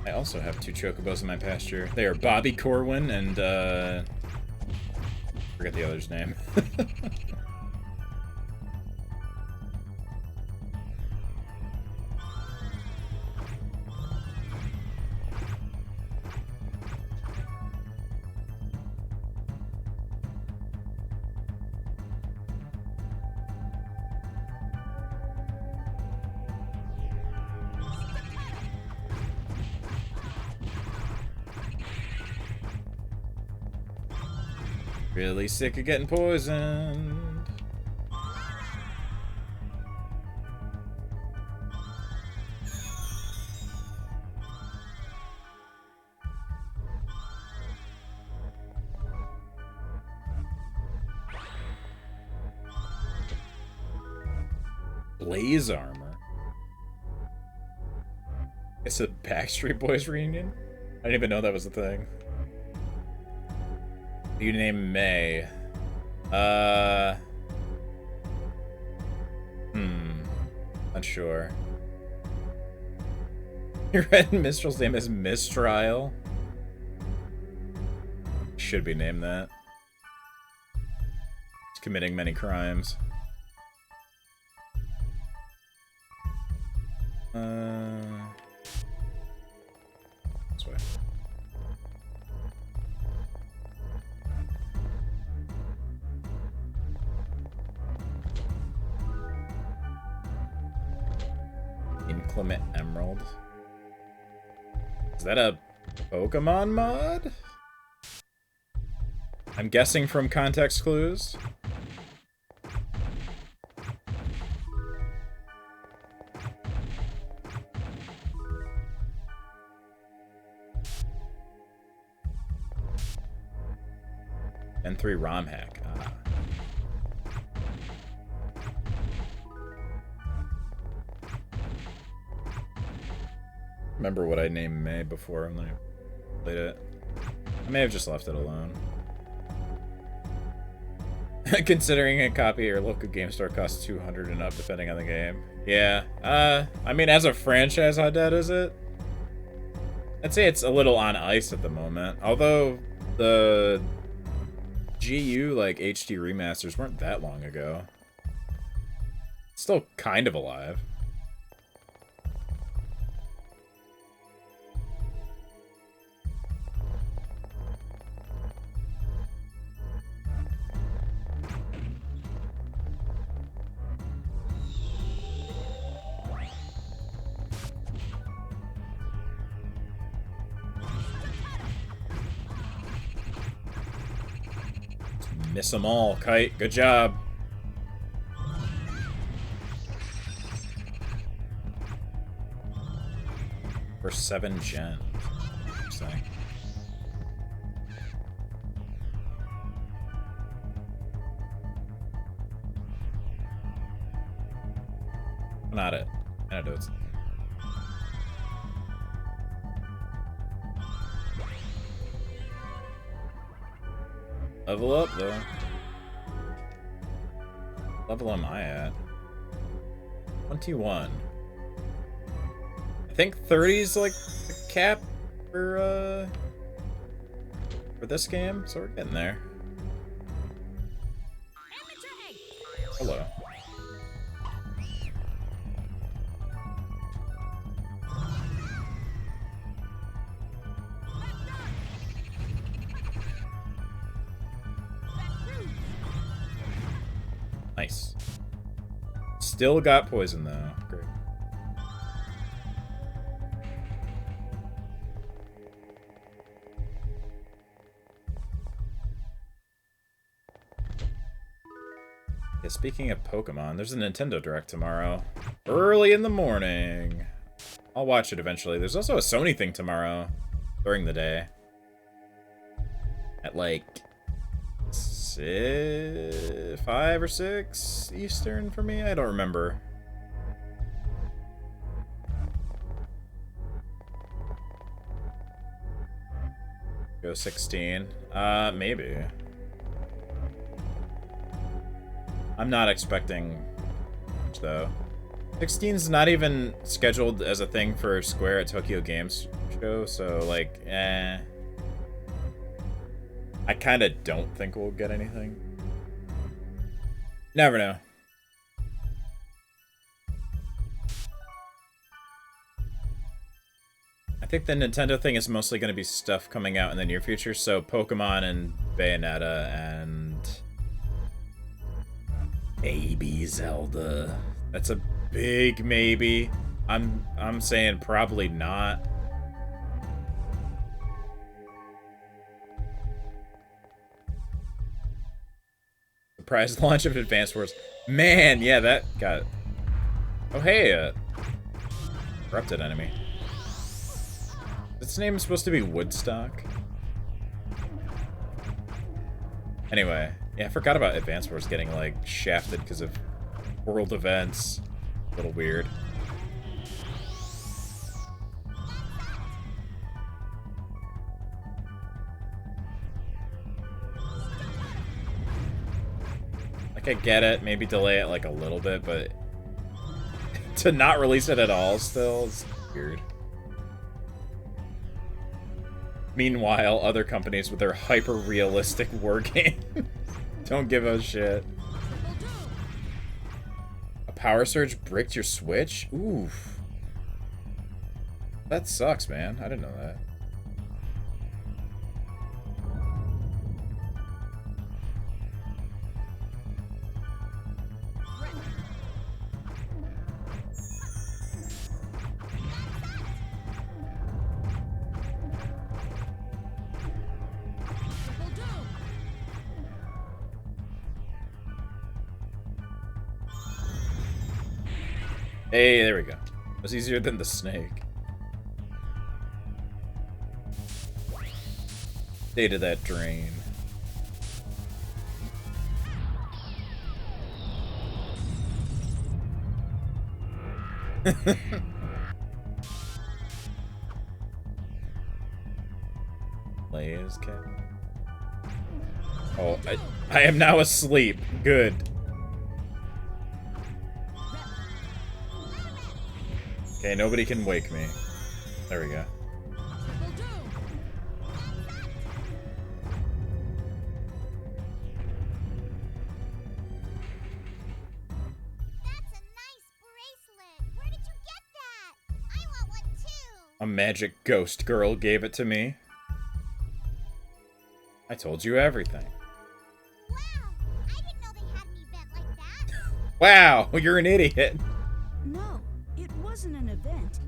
I also have 2 chocobos in my pasture. They are Bobby Corwin and, forget the other's name. Really sick of getting poisoned. Blaze armor. It's a Backstreet Boys reunion? I didn't even know that was a thing. You name May. Not sure. Your Red Mistral's name is Mistrial. Should be named that. He's committing many crimes. This way. Inclement Emerald. Is that a Pokemon mod? I'm guessing from context clues. And 3 ROM hack. Ah. Remember what I named May before when I played it. I may have just left it alone. Considering a copy at your local game store costs $200 and up depending on the game. Yeah. I mean, as a franchise, how dead is it? I'd say it's a little on ice at the moment. Although the GU like HD remasters weren't that long ago. It's still kind of alive. Miss them all, Kite. Good job. For 7 gen. Interesting. Not it. Antidotes. Level up, though. Level am I at? 21. I think 30's like the cap for this game, so we're getting there. Hello. Nice. Still got poison though. Great. Yeah, speaking of Pokemon, there's a Nintendo Direct tomorrow. Early in the morning. I'll watch it eventually. There's also a Sony thing tomorrow during the day. At like 5 or 6 Eastern for me? I don't remember. Go 16. Maybe. I'm not expecting much, though. 16's not even scheduled as a thing for Square at Tokyo Games Show, so, like, eh. I kind of don't think we'll get anything. Never know. I think the Nintendo thing is mostly going to be stuff coming out in the near future, so Pokemon and Bayonetta and maybe Zelda. That's a big maybe. I'm saying probably not. Surprise launch of Advance Wars. Man, yeah, that got... Oh, hey, corrupted enemy. Its name is supposed to be Woodstock. Anyway, yeah, I forgot about Advance Wars getting, like, shafted because of world events. A little weird. I get it, maybe delay it like a little bit, but to not release it at all still is weird. Meanwhile, other companies with their hyper-realistic war game don't give a shit. A power surge bricked your Switch? Oof. That sucks, man. I didn't know that. Hey, there we go. It was easier than the snake. Stay to that drain. Blaze cat. Oh, I am now asleep. Good. Okay, nobody can wake me. There we go. A magic ghost girl gave it to me. I told you everything. Wow, I didn't know they had an event like that. Wow, you're an idiot. No, it wasn't an event.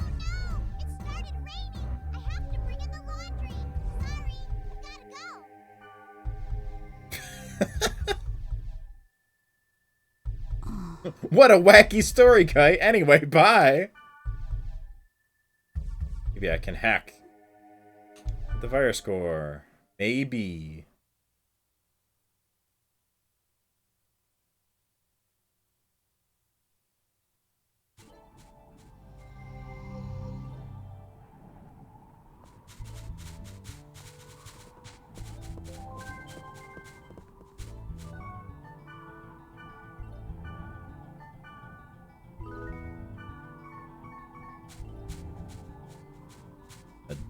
Oh no, it started raining. I have to bring in the laundry. Sorry, gotta go. What a wacky story, Kite. Anyway, bye. Maybe I can hack the virus core. Maybe.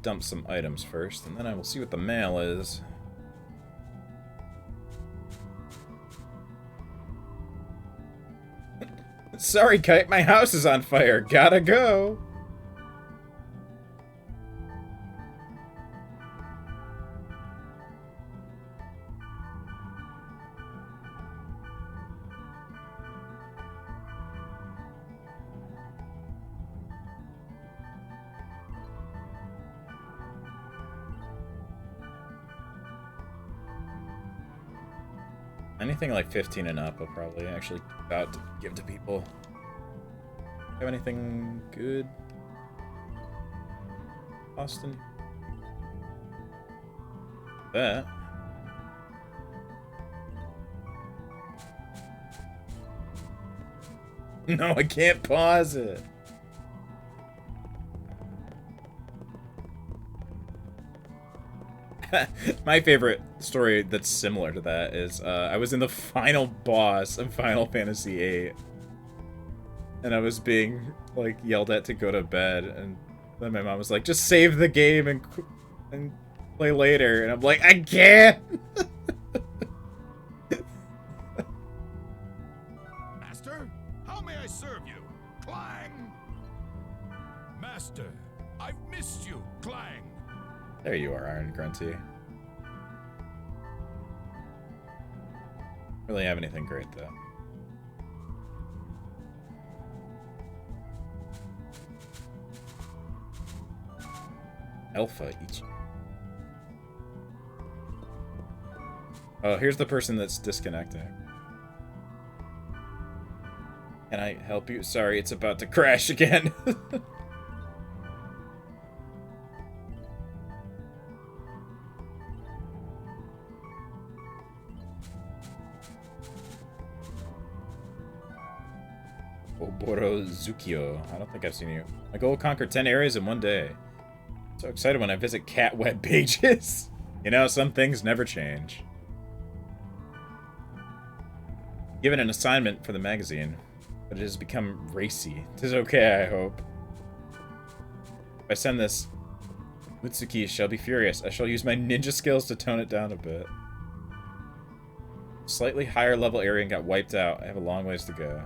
Dump some items first, and then I will see what the mail is. Sorry, Kite, my house is on fire. Gotta go. Anything like 15 and up, I'll probably actually about to give to people. Have anything good, Austin? That. No, I can't pause it. My favorite story that's similar to that is I was in the final boss of Final Fantasy VIII, and I was being like yelled at to go to bed, and then my mom was like, "Just save the game and play later," and I'm like, "I can't." Master, how may I serve you? Clang! Master, I've missed you. Clang! There you are, Iron Grunty. Really have anything great though. Alpha each. Oh, here's the person that's disconnecting. Can I help you? Sorry, it's about to crash again. Oboro Zukio. I don't think I've seen you. My goal: conquer 10 areas in one day. So excited when I visit cat web pages. You know, some things never change. Given an assignment for the magazine, but it has become racy. 'Tis okay, I hope. If I send this, Mutsuki shall be furious. I shall use my ninja skills to tone it down a bit. Slightly higher level area and got wiped out. I have a long ways to go.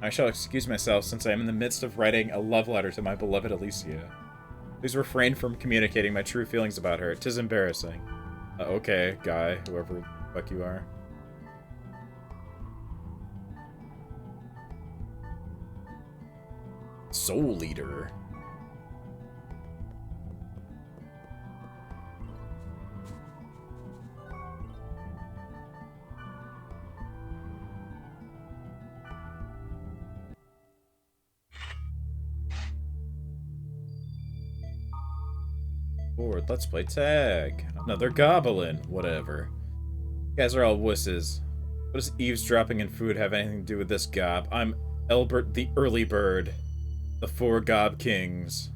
I shall excuse myself since I am in the midst of writing a love letter to my beloved Alicia. Please refrain from communicating my true feelings about her. 'Tis embarrassing. Okay, guy, whoever the fuck you are. Soul Leader. Bored. Let's play tag. Another goblin. Whatever. You guys are all wusses. What does eavesdropping in food have anything to do with this gob? I'm Elbert the Early Bird. The 4 Gob Kings.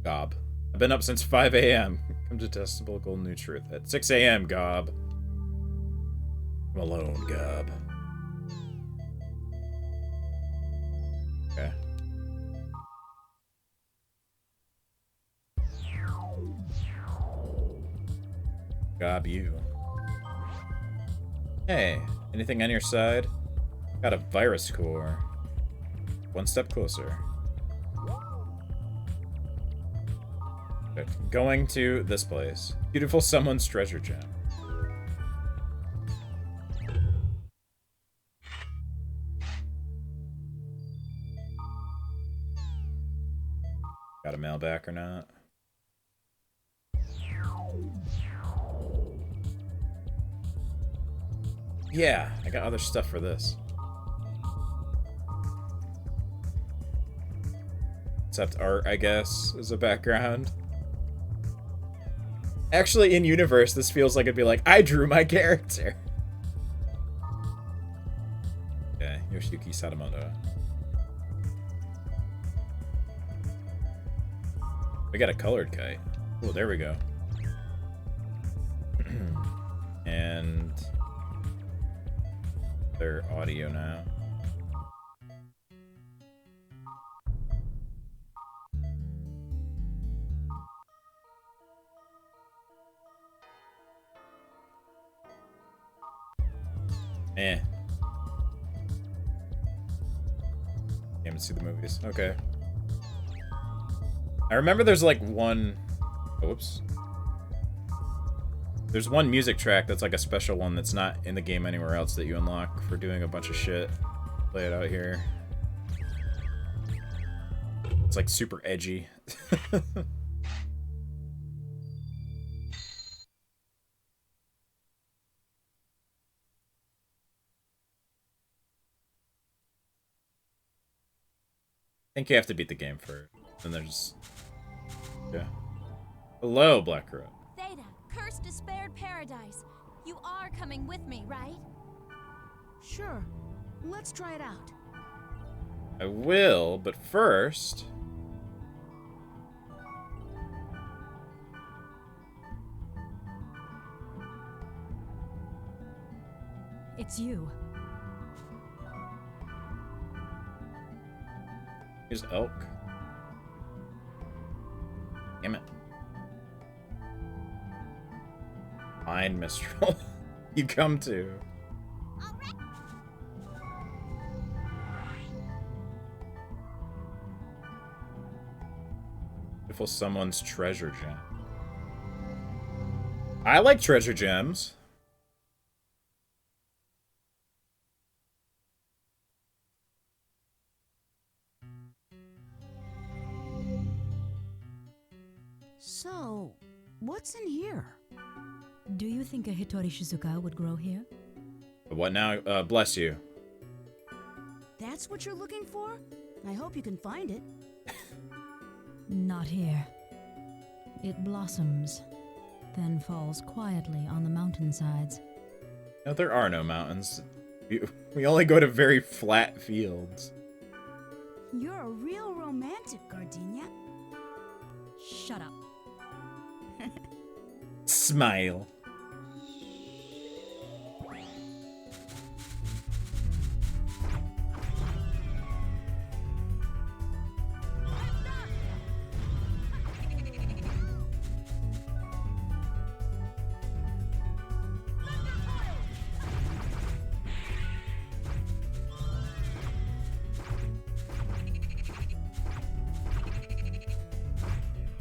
Gob. I've been up since 5 a.m. Come to Detestable Golden New Truth. At 6 a.m., Gob. I'm alone, Gob. Okay. Gob you. Hey, anything on your side? Got a virus core. One step closer. Okay, going to this place. Beautiful someone's treasure gem. Got a mail back or not? Yeah, I got other stuff for this. Except art, I guess, as a background. Actually, in universe, this feels like it'd be like, I drew my character. Okay, Yoshiyuki Sadamoto. We got a colored kite. Oh, there we go. And their audio now. Eh. Can't even see the movies. Okay. I remember there's like one... Oh, whoops. There's one music track that's like a special one that's not in the game anywhere else that you unlock for doing a bunch of shit. Play it out here. It's like super edgy. I think you have to beat the game first. And there's... Yeah. Hello, Black Crow. Theta, cursed despaired paradise. You are coming with me, right? Sure. Let's try it out. I will, but first... It's you. Here's elk. Damn it. Fine, Mistral. You come to. Beautiful someone's treasure gem. I like treasure gems. So, what's in here? Do you think a Hitori Shizuka would grow here? What now? Bless you. That's what you're looking for? I hope you can find it. Not here. It blossoms, then falls quietly on the mountainsides. No, there are no mountains. We only go to very flat fields. You're a real romantic, Gardenia. Shut up. Smile.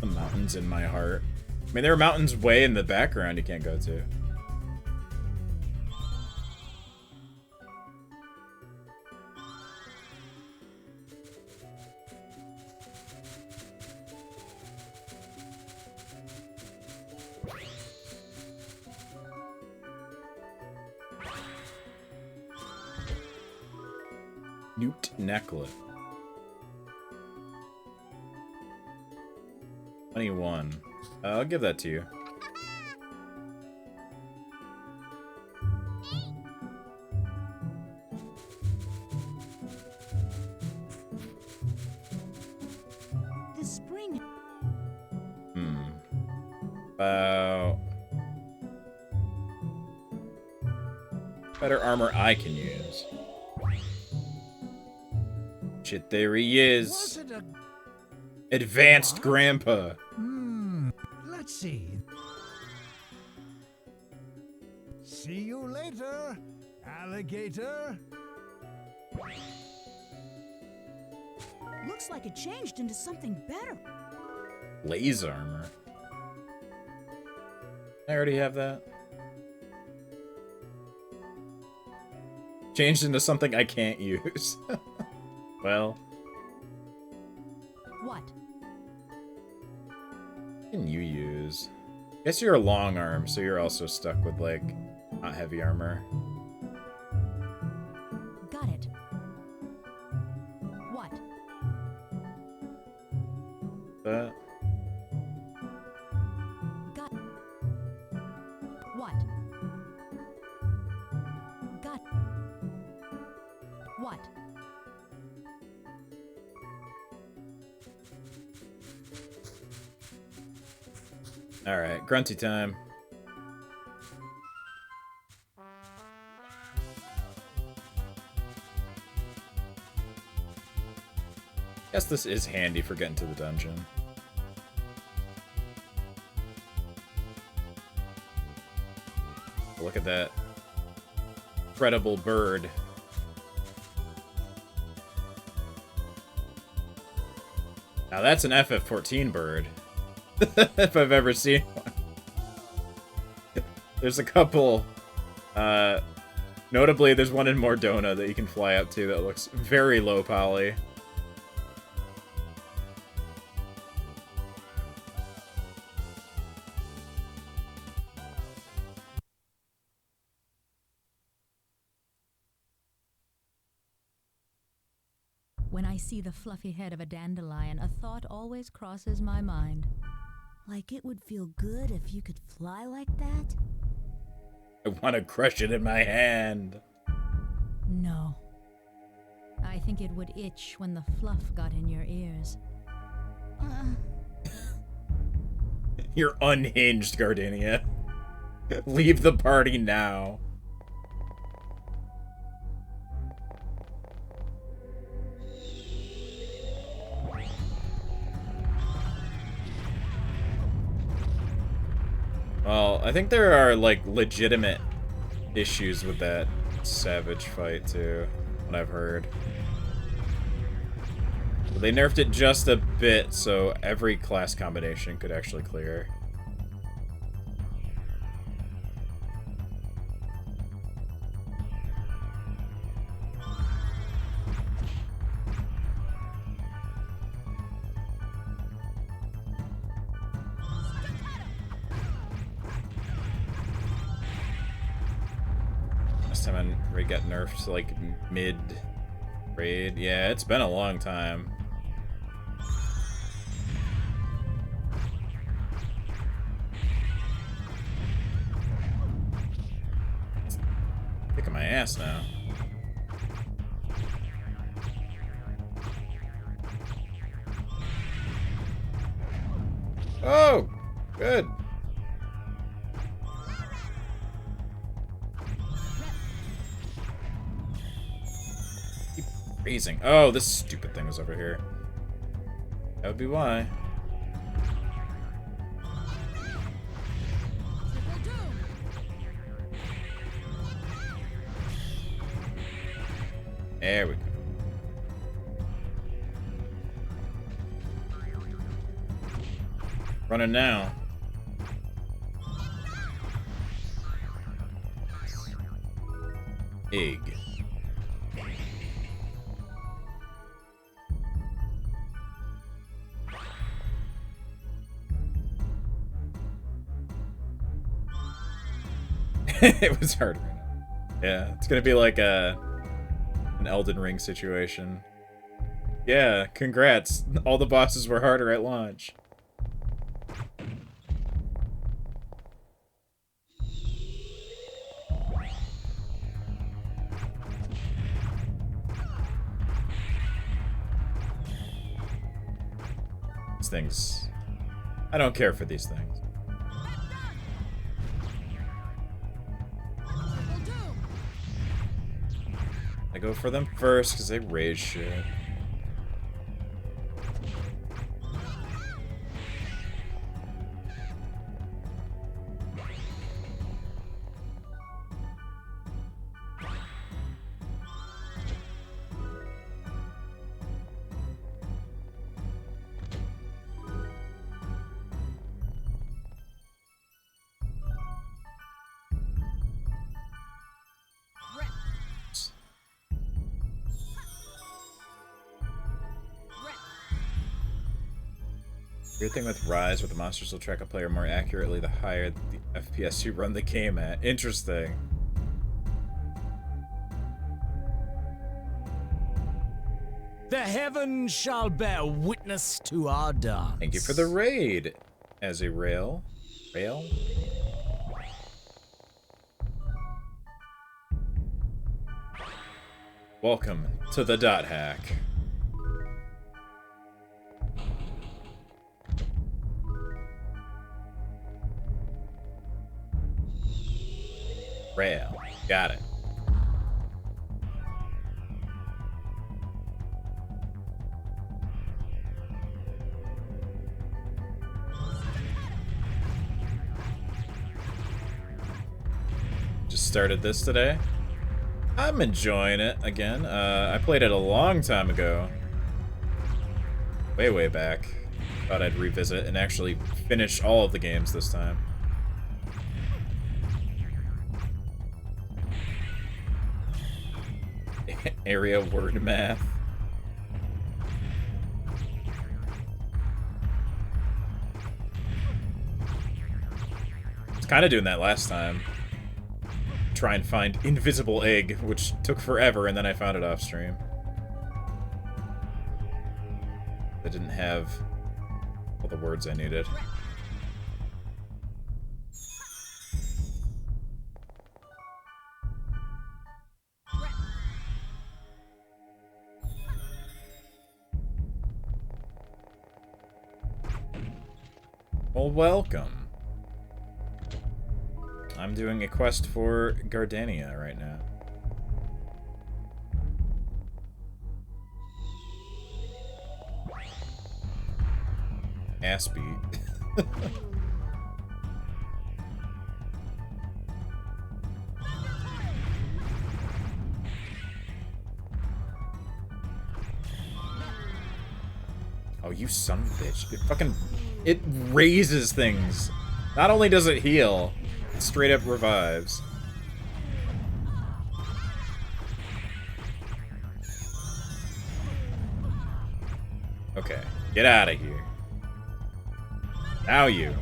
The mountains in my heart. I mean, there are mountains way in the background you can't go to. Newt necklace. 21. I'll give that to you. The spring. About better armor I can use. Shit, there he is. Advanced Grandpa. Let's see. See you later, alligator. Looks like it changed into something better. Blaze armor. I already have that. Changed into something I can't use. Well. What? What can you use? Guess you're a long arm, so you're also stuck with, like, not heavy armor. Got it. What? But Got. What? Got. What? alright, grunty time. Guess this is handy for getting to the dungeon. Look at that incredible bird. Now that's an FF14 bird. If I've ever seen one. There's a couple. Notably, there's one in Mordona that you can fly up to that looks very low poly. When I see the fluffy head of a dandelion, a thought always crosses my mind. Like it would feel good if you could fly like that? I want to crush it in my hand. No. I think it would itch when the fluff got in your ears. You're unhinged, Gardenia. Leave the party now. Well, I think there are, like, legitimate issues with that Savage fight, too, what I've heard. But they nerfed it just a bit, so every class combination could actually clear. Last time Raid got nerfed, like, mid-raid. Yeah, it's been a long time. Kicking my ass now. Oh! Good. Keep raising. Oh, this stupid thing is over here. That would be why. There we go. Running now. Egg. It was hard. Yeah, it's gonna be like an Elden Ring situation. Yeah, congrats. All the bosses were harder at launch. things. I don't care for these things. I go for them first because they raise shit. Weird thing with Rise, where the monsters will track a player more accurately the higher the FPS you run the game at. Interesting. The heavens shall bear witness to our dance. Thank you for the raid, as a rail. Rail? Welcome to the dot hack. Rail. Got it. Just started this today. I'm enjoying it again. I played it a long time ago. Way back. Thought I'd revisit and actually finish all of the games this time. Area word math. I was kind of doing that last time. Try and find invisible egg, which took forever, and then I found it off stream. I didn't have all the words I needed. Well, welcome. I'm doing a quest for Gardania right now. Ass beat. Oh, you son of a bitch. It raises things. Not only does it heal, it straight up revives. Okay, get out of here. Now you.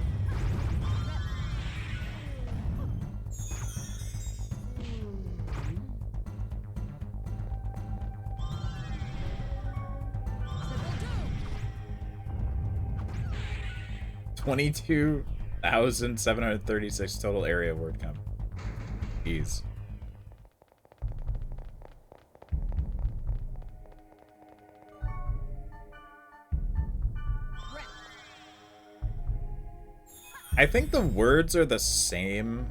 $22,736 total area word count. Jeez. I think the words are the same,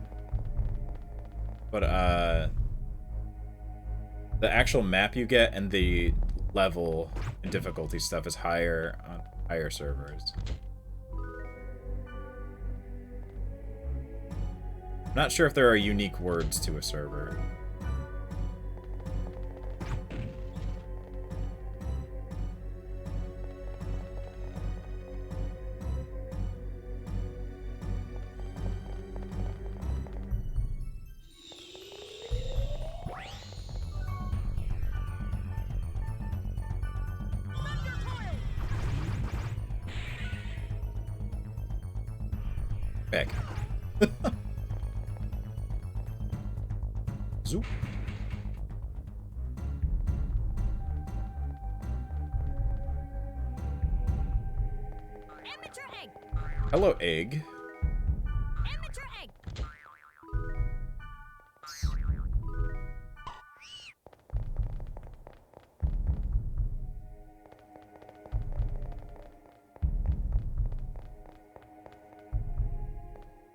but the actual map you get and the level and difficulty stuff is higher on higher servers. Not sure if there are unique words to a server. Back. Zoop. Hello, egg.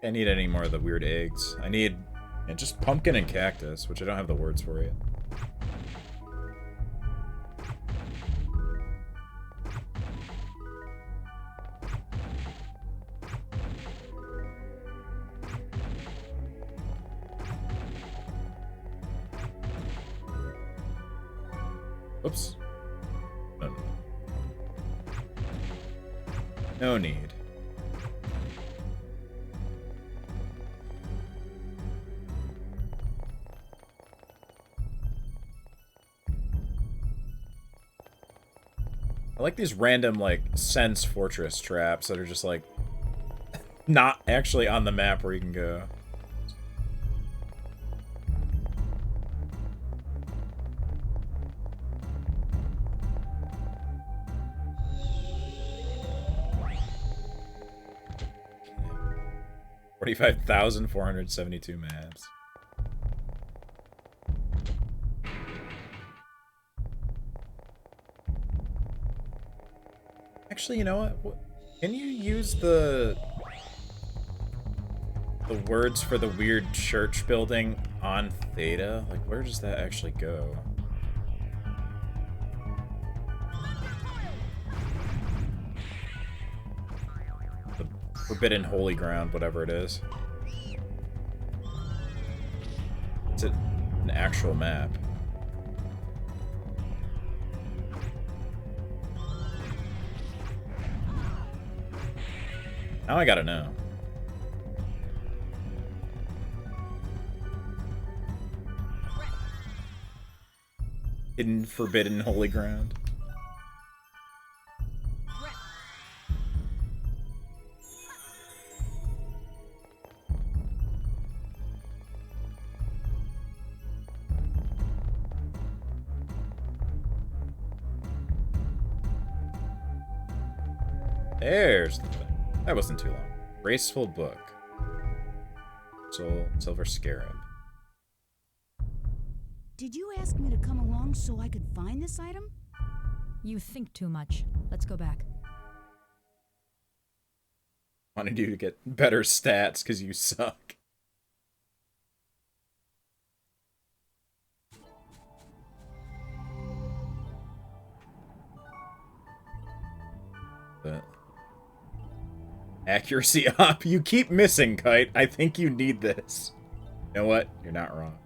I need any more of the weird eggs. I need just pumpkin and cactus, which I don't have the words for yet. Oops. No need. I like these random, like, sense fortress traps that are just, like, not actually on the map where you can go. Okay. 45,472 maps. Actually, you know what? Can you use the words for the weird church building on Theta? Like, where does that actually go? The Forbidden Holy Ground, whatever it is. It's an actual map. Now I gotta know. Hidden Forbidden Holy Ground. There's the thing. That wasn't too long. Graceful Book. Soul, Silver Scarab. Did you ask me to come along so I could find this item? You think too much. Let's go back. Wanted you to get better stats because you suck. But accuracy up. You keep missing, Kite. I think you need this. You know what? You're not wrong.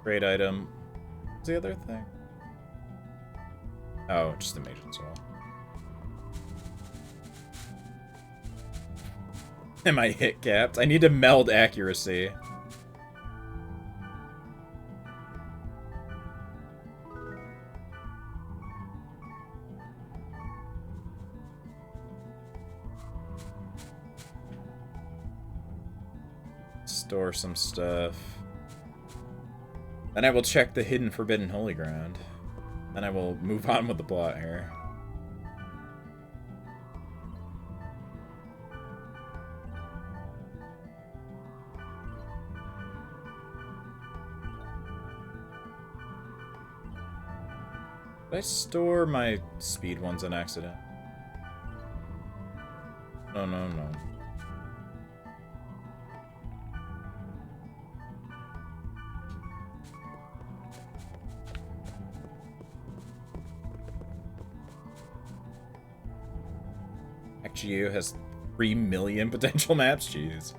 Great item. What's the other thing? Oh, just a Mage's Soul. Am I hit capped? I need to meld accuracy. Store some stuff. Then I will check the Hidden Forbidden Holy Ground. Then I will move on with the plot here. Did I store my speed ones on accident? No, no, no. XGU has 3 million potential maps? Jeez.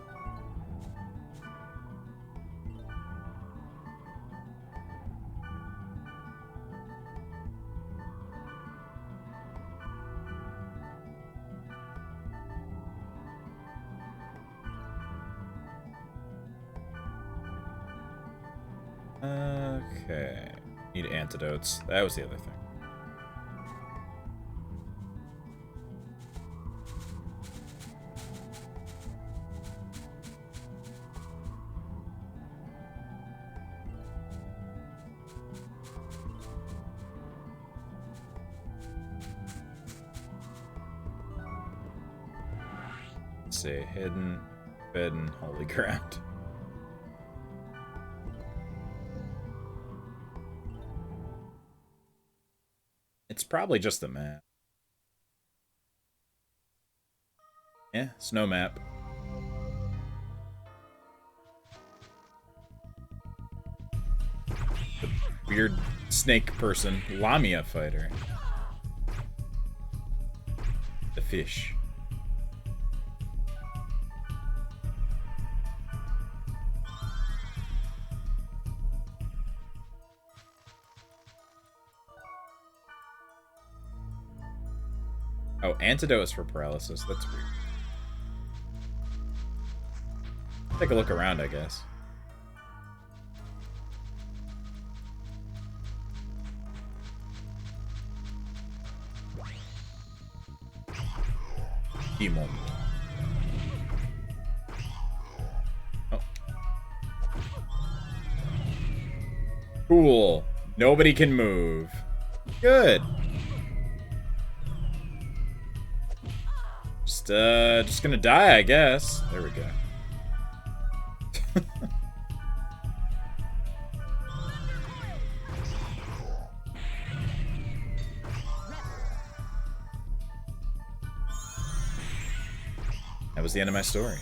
Okay. Need antidotes. That was the other thing. Let's see. Hidden, Forbidden, Holy Ground. It's probably just the map. Yeah, snow map. The weird snake person. Lamia fighter. The fish. Oh, antidote is for paralysis. That's weird. Take a look around, I guess. Demon. Oh. Cool. Nobody can move. Good. Just gonna die, I guess. There we go. That was the end of my story.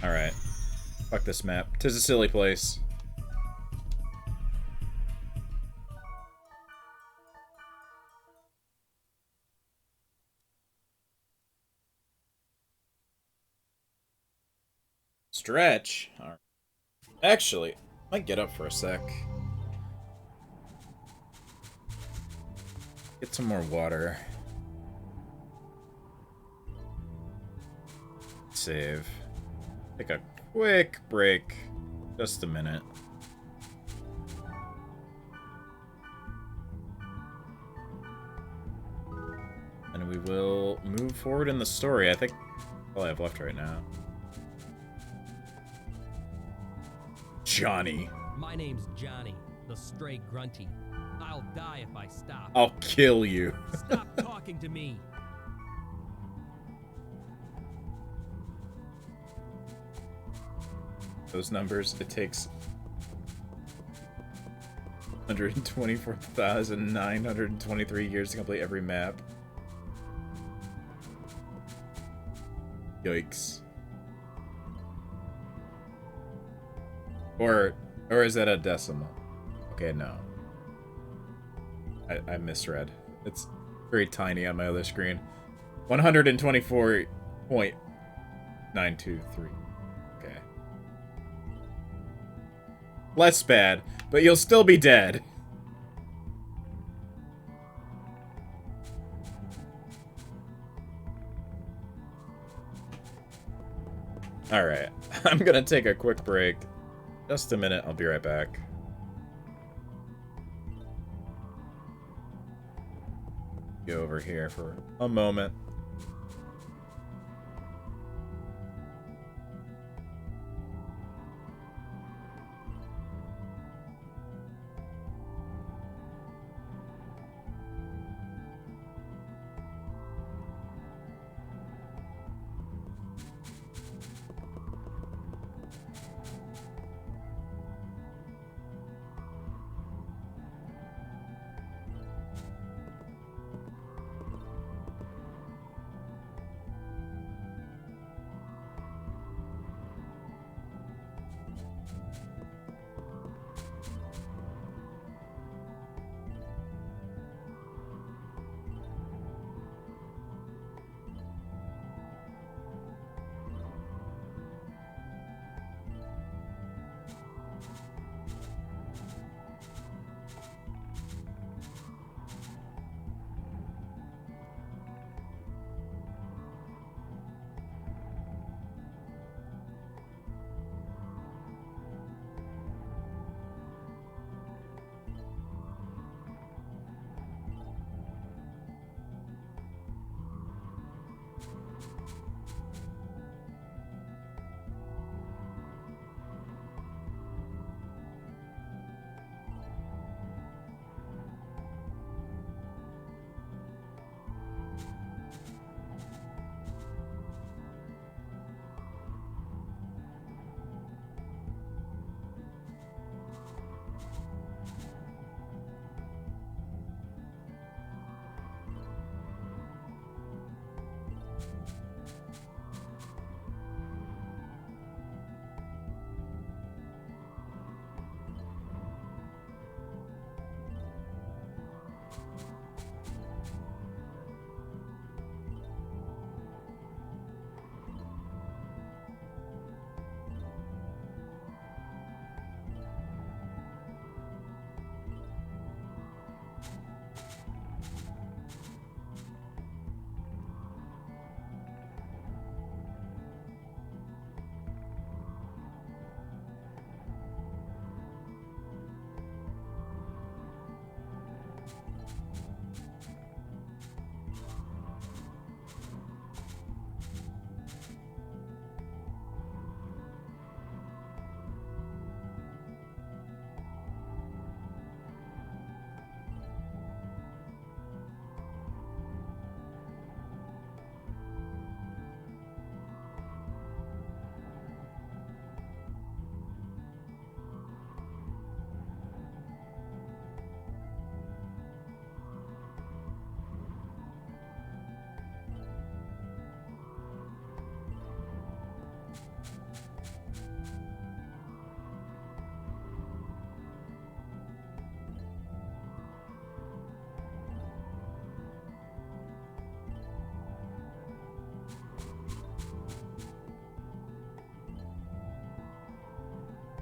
Alright. Fuck this map. 'Tis a silly place. Stretch? All right. Actually, I might get up for a sec. Get some more water. Save. Take a quick break. Just a minute. And we will move forward in the story. I think all I have left right now. Johnny. My name's Johnny, the stray grunty. I'll die if I stop. I'll kill you. Stop talking to me. Those numbers, it takes 124,923 years to complete every map. Yikes. Or is that a decimal? Okay, no. I misread. It's very tiny on my other screen. 124.923. Okay. Less bad, but you'll still be dead. Alright, I'm gonna take a quick break. Just a minute, I'll be right back. Go over here for a moment.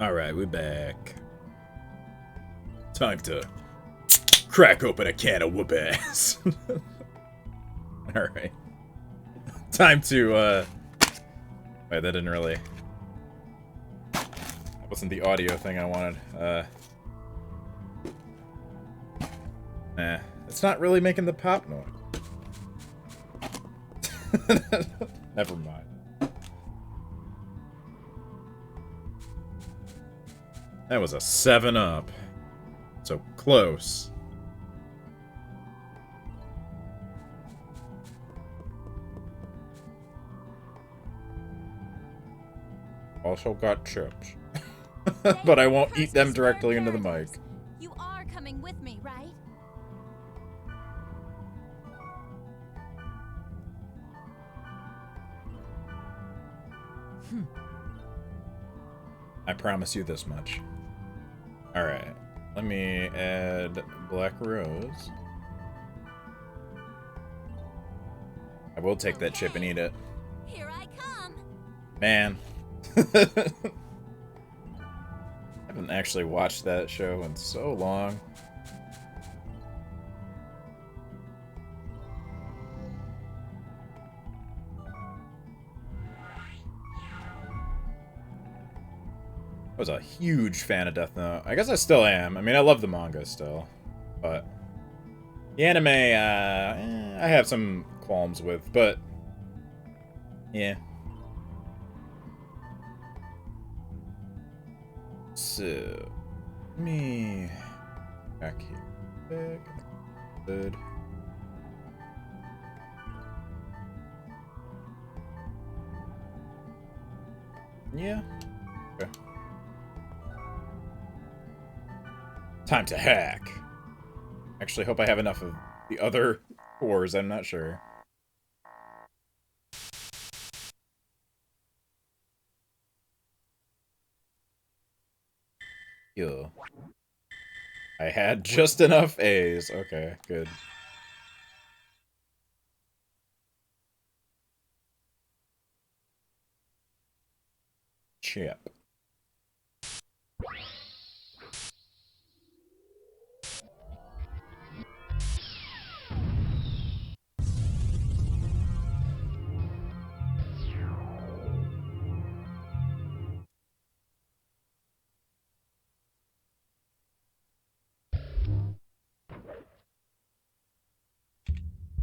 Alright, we're back. Time to crack open a can of whoop ass. Alright. Time to, wait, that didn't really... That wasn't the audio thing I wanted. Nah. It's not really making the pop noise. Never mind. That was a 7-up. So close. Also got chips. But I won't eat them directly into the mic. You are coming with me, right? I promise you this much. Alright. Let me add Black Rose. I will take that chip and eat it. Here I come. Man. I haven't actually watched that show in so long. I was a huge fan of Death Note. I guess I still am. I mean, I love the manga still. But the anime, I have some qualms with, but yeah. So, let me back here. Good. Yeah. Okay. Time to hack. Actually, hope I have enough of the other cores. I'm not sure. Yeah. I had just enough A's. Okay, good. Chip.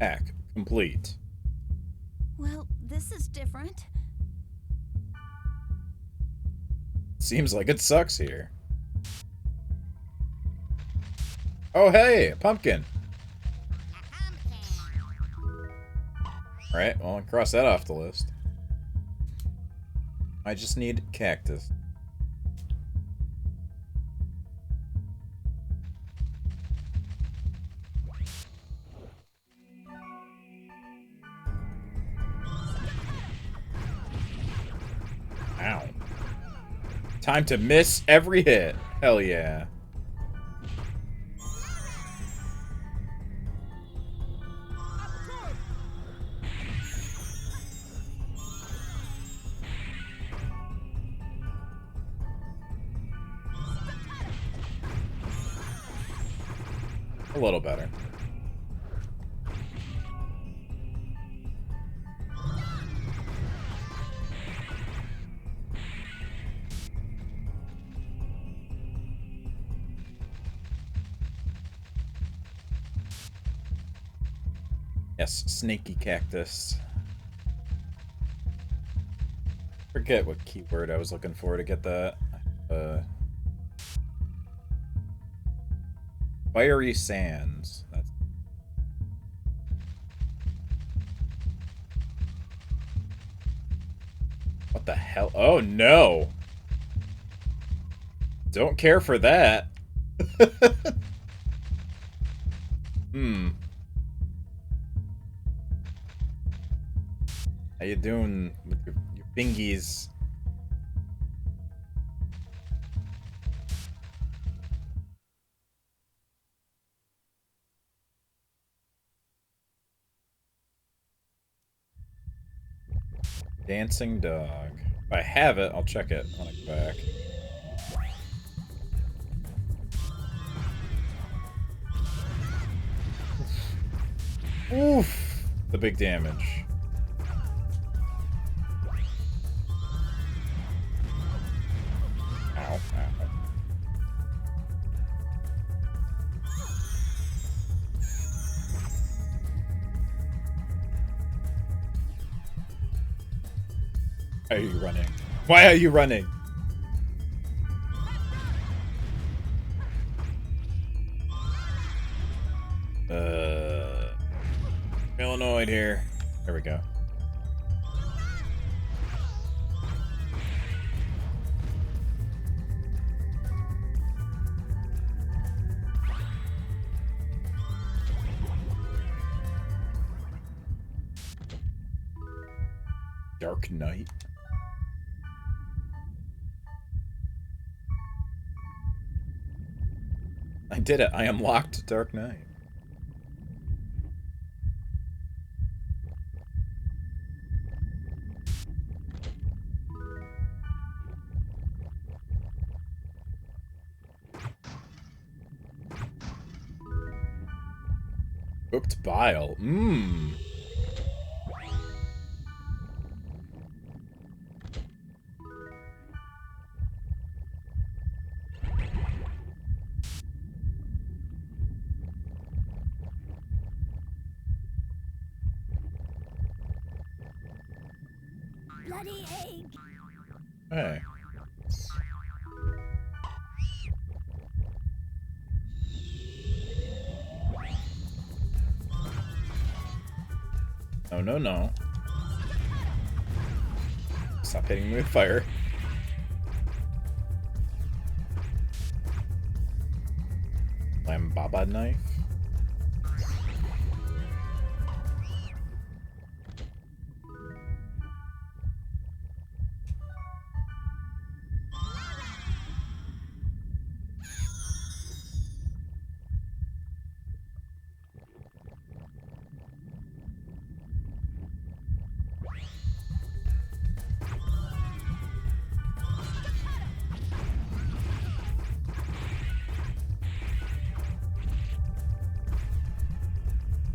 Hack complete. Well, this is different. Seems like it sucks here. Oh, hey, a pumpkin. Alright, well, I'll cross that off the list. I just need cactus. Ow. Time to miss every hit. Hell yeah. A little better. Yes, snaky cactus. Forget what keyword I was looking for to get that. Fiery sands. That's... What the hell? Oh no! Don't care for that. Hmm. How you doing with your fingies? Dancing dog. If I have it, I'll check it when I get back. Oof! The big damage. Ow, ow. Why are you running? Why are you running? Illinois here. There we go. Dark Knight. I did it. I unlocked Dark Knight. Cooked bile. Mmm. Bloody egg. Hey. Oh, no, no. Stop hitting me with fire. Lambaba knife.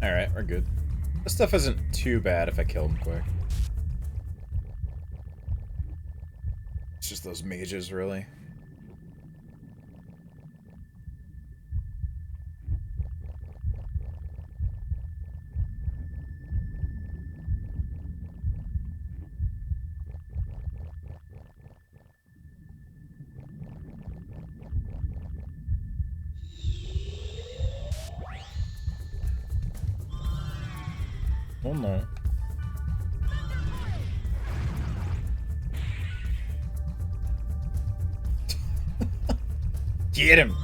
Alright, we're good. This stuff isn't too bad if I kill them quick. It's just those mages, really. Oh no. Get him!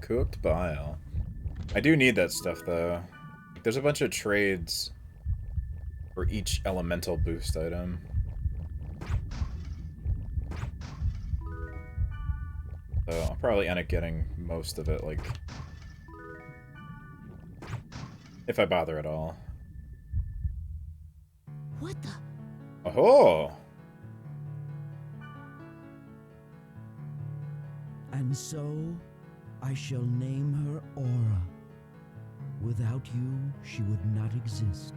Cooked bile. I do need that stuff though. There's a bunch of trades for each elemental boost item. So I'll probably end up getting most of it, like, if I bother at all. What the? Oh! And so, I shall name her Aura. Without you, she would not exist.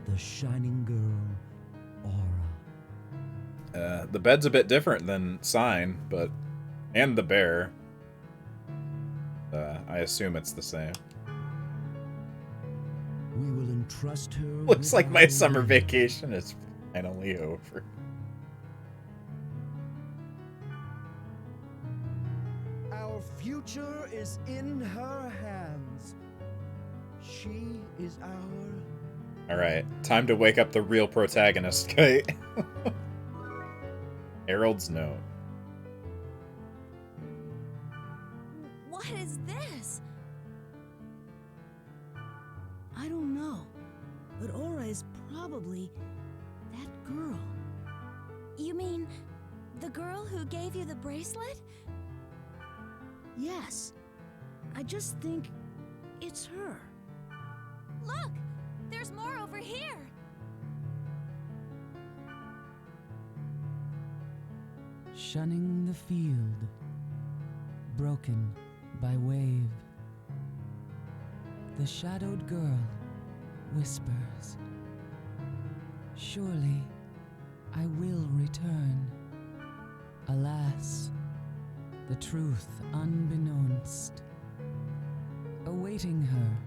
The shining girl, Aura. The bed's a bit different than Sign, but... and the bear. I assume it's the same. We will entrust her. Looks like my summer vacation is finally over. Our future is in her hands. She is our... Alright, time to wake up the real protagonist, Kate. Harold's note. What is this? I don't know, but Aura is probably that girl. You mean the girl who gave you the bracelet? Yes. I just think it's her. Look! There's more over here. Shunning the field, broken by wave, the shadowed girl whispers, "Surely I will return." Alas, the truth unbeknownst, awaiting her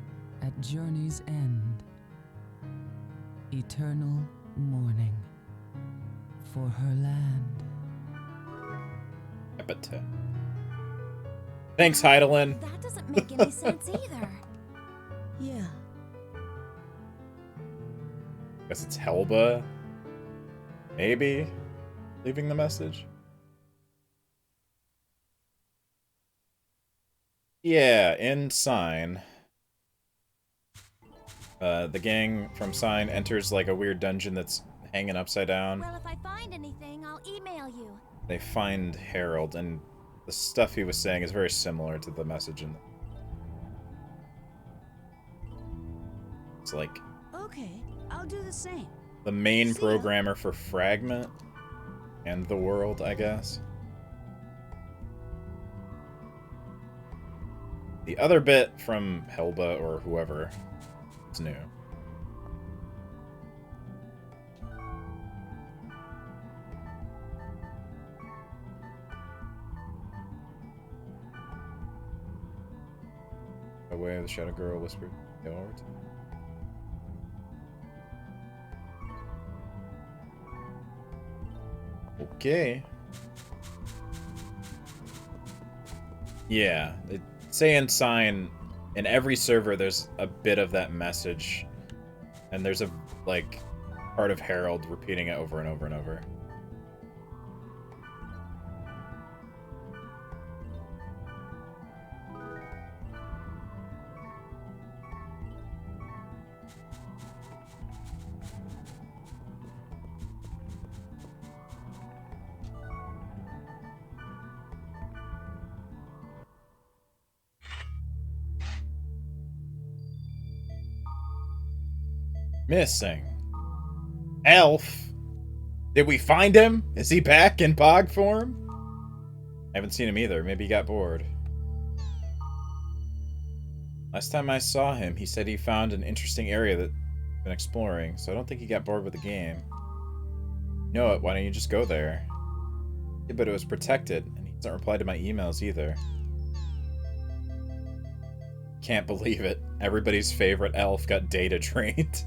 at journey's end, eternal mourning for her land. Epitaph. Thanks, Heidelin. That doesn't make any sense either. Yeah. Guess it's Helba. Maybe leaving the message. Yeah, in Sign. The gang from Sign enters like a weird dungeon that's hanging upside down. Well, if I find anything, I'll email you. They find Harold, and the stuff he was saying is very similar to the message in the... It's like Okay, I'll do the same. the main programmer for Fragment and the world, I guess. The other bit from Helba or whoever is new. Away, the shadow girl whispered, "Go over to me." Okay. Yeah, say in Sign, in every server there's a bit of that message, and there's a, like, part of Harold repeating it over and over and over. Missing. Elf? Did we find him? Is he back in Pog form? I haven't seen him either. Maybe he got bored. Last time I saw him, he said he found an interesting area that he's been exploring, so I don't think he got bored with the game. You know what? Why don't you just go there? Yeah, but it was protected, and he hasn't replied to my emails either. Can't believe it. Everybody's favorite elf got data drained.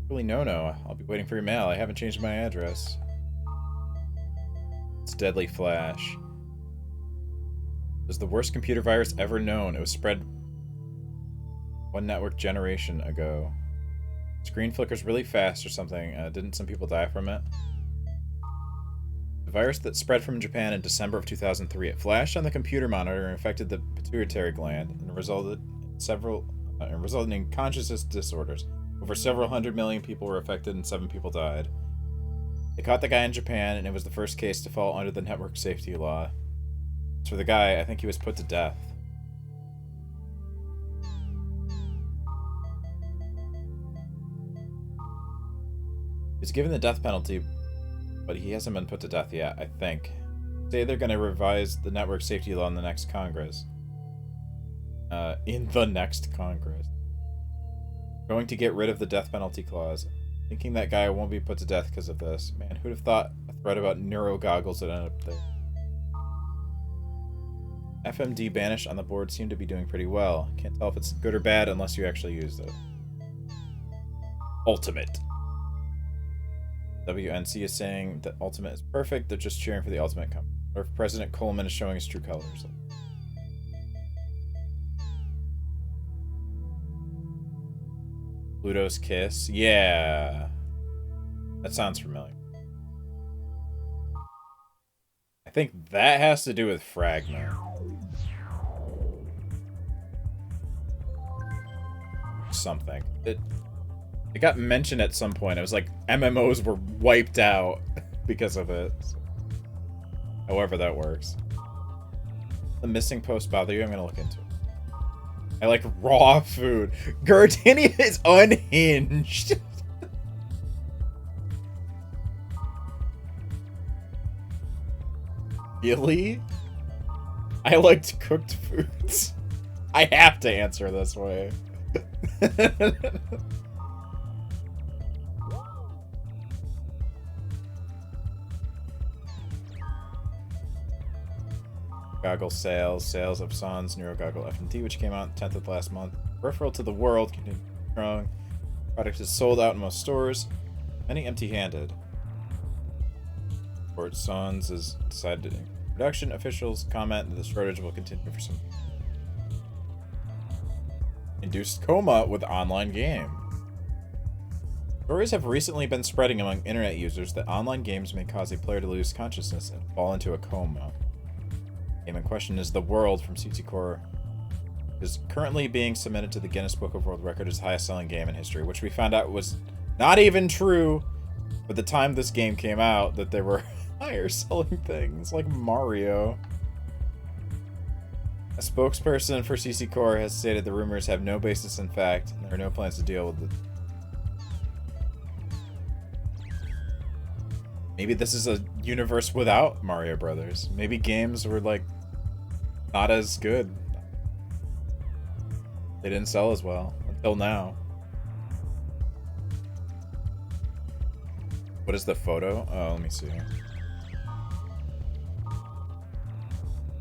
Really, no. I'll be waiting for your mail. I haven't changed my address. It's Deadly Flash. It was the worst computer virus ever known. It was spread one network generation ago. Screen flickers really fast or something. Didn't some people die from it? The virus that spread from Japan in December of 2003. It flashed on the computer monitor and affected the pituitary gland and resulted in consciousness disorders. Over several hundred million people were affected and 7 people died. They caught the guy in Japan, and it was the first case to fall under the network safety law. As for the guy, I think he was put to death. He's given the death penalty, but he hasn't been put to death yet, I think. Say they're going to revise the network safety law in the next Congress. In the next Congress. Going to get rid of the death penalty clause. Thinking that guy won't be put to death because of this. Man, who'd have thought a thread about neuro goggles would end up there. FMD Banish on the board seemed to be doing pretty well. Can't tell if it's good or bad unless you actually used it. Ultimate. WNC is saying that Ultimate is perfect. They're just cheering for the Ultimate company. Or if President Coleman is showing his true colors. Pluto's Kiss? Yeah. That sounds familiar. I think that has to do with Fragment. Something. It got mentioned at some point. It was like MMOs were wiped out because of it. However that works. The missing post bother you? I'm gonna look into it. I like raw food. Gardenia is unhinged. Really? I liked cooked foods. I have to answer this way. Goggle sales of Sans Neuro Goggle FNT, which came out 10th of last month. Peripheral to the world, continuing strong. Product is sold out in most stores. Many empty-handed. Port Sans has decided to production. Officials comment that the shortage will continue for some. Induced coma with online game. Stories have recently been spreading among internet users that online games may cause a player to lose consciousness and fall into a coma. The game in question is The World from CC Core. Is currently being submitted to the Guinness Book of World Record as the highest selling game in history, which we found out was not even true by the time this game came out, that there were higher selling things like Mario. A spokesperson for CC Core has stated the rumors have no basis in fact, and there are no plans to deal with it. Maybe this is a universe without Mario Brothers. Maybe games were, like, not as good. They didn't sell as well until now. What is the photo? Oh, let me see.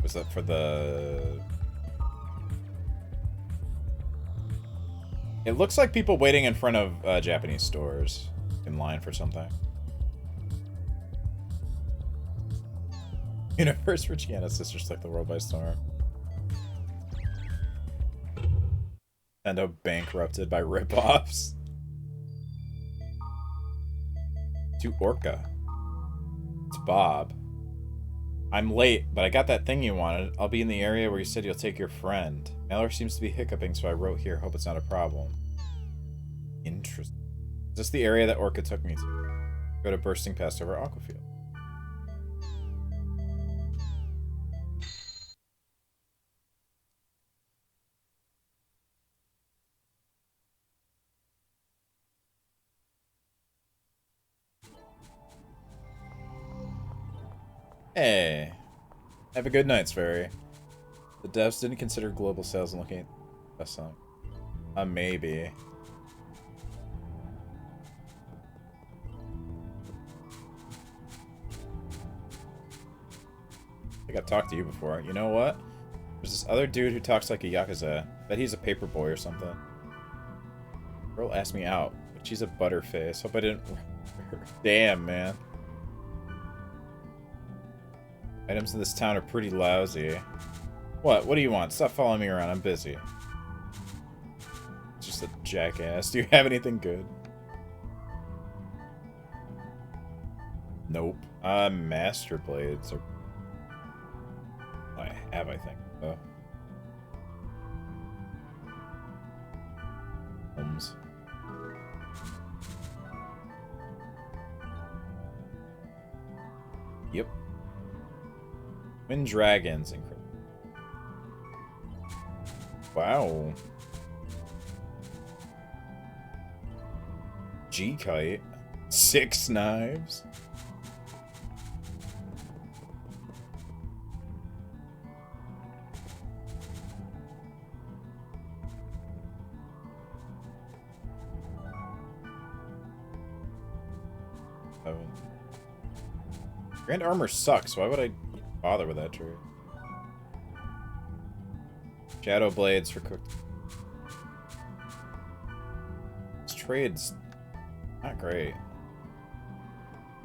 Was that for the... It looks like people waiting in front of Japanese stores in line for something. Universe for Gianna's sisters took the world by storm. Nintendo bankrupted by ripoffs. To Orca. It's Bob. I'm late, but I got that thing you wanted. I'll be in the area where you said you'll take your friend. Mailer seems to be hiccuping, so I wrote here. Hope it's not a problem. Interesting. Is this the area that Orca took me to? Go to Bursting Past over Aquafield. Hey. Have a good night, Sperry. The devs didn't consider global sales and looking at best selling. Maybe. I think I've talked to you before. You know what? There's this other dude who talks like a Yakuza. Bet he's a paper boy or something. Girl asked me out, but she's a butterface. Hope I didn't... Damn, man. Items in this town are pretty lousy. What? What do you want? Stop following me around. I'm busy. Just a jackass. Do you have anything good? Nope. Master Blades are... I have, I think. Oh. Homes. Yep. Twin Dragons. Wow. G-Kite. 6 knives. Oh. Grand Armor sucks. Why would I bother with that tree? Shadow Blades for cooked. This trade's not great.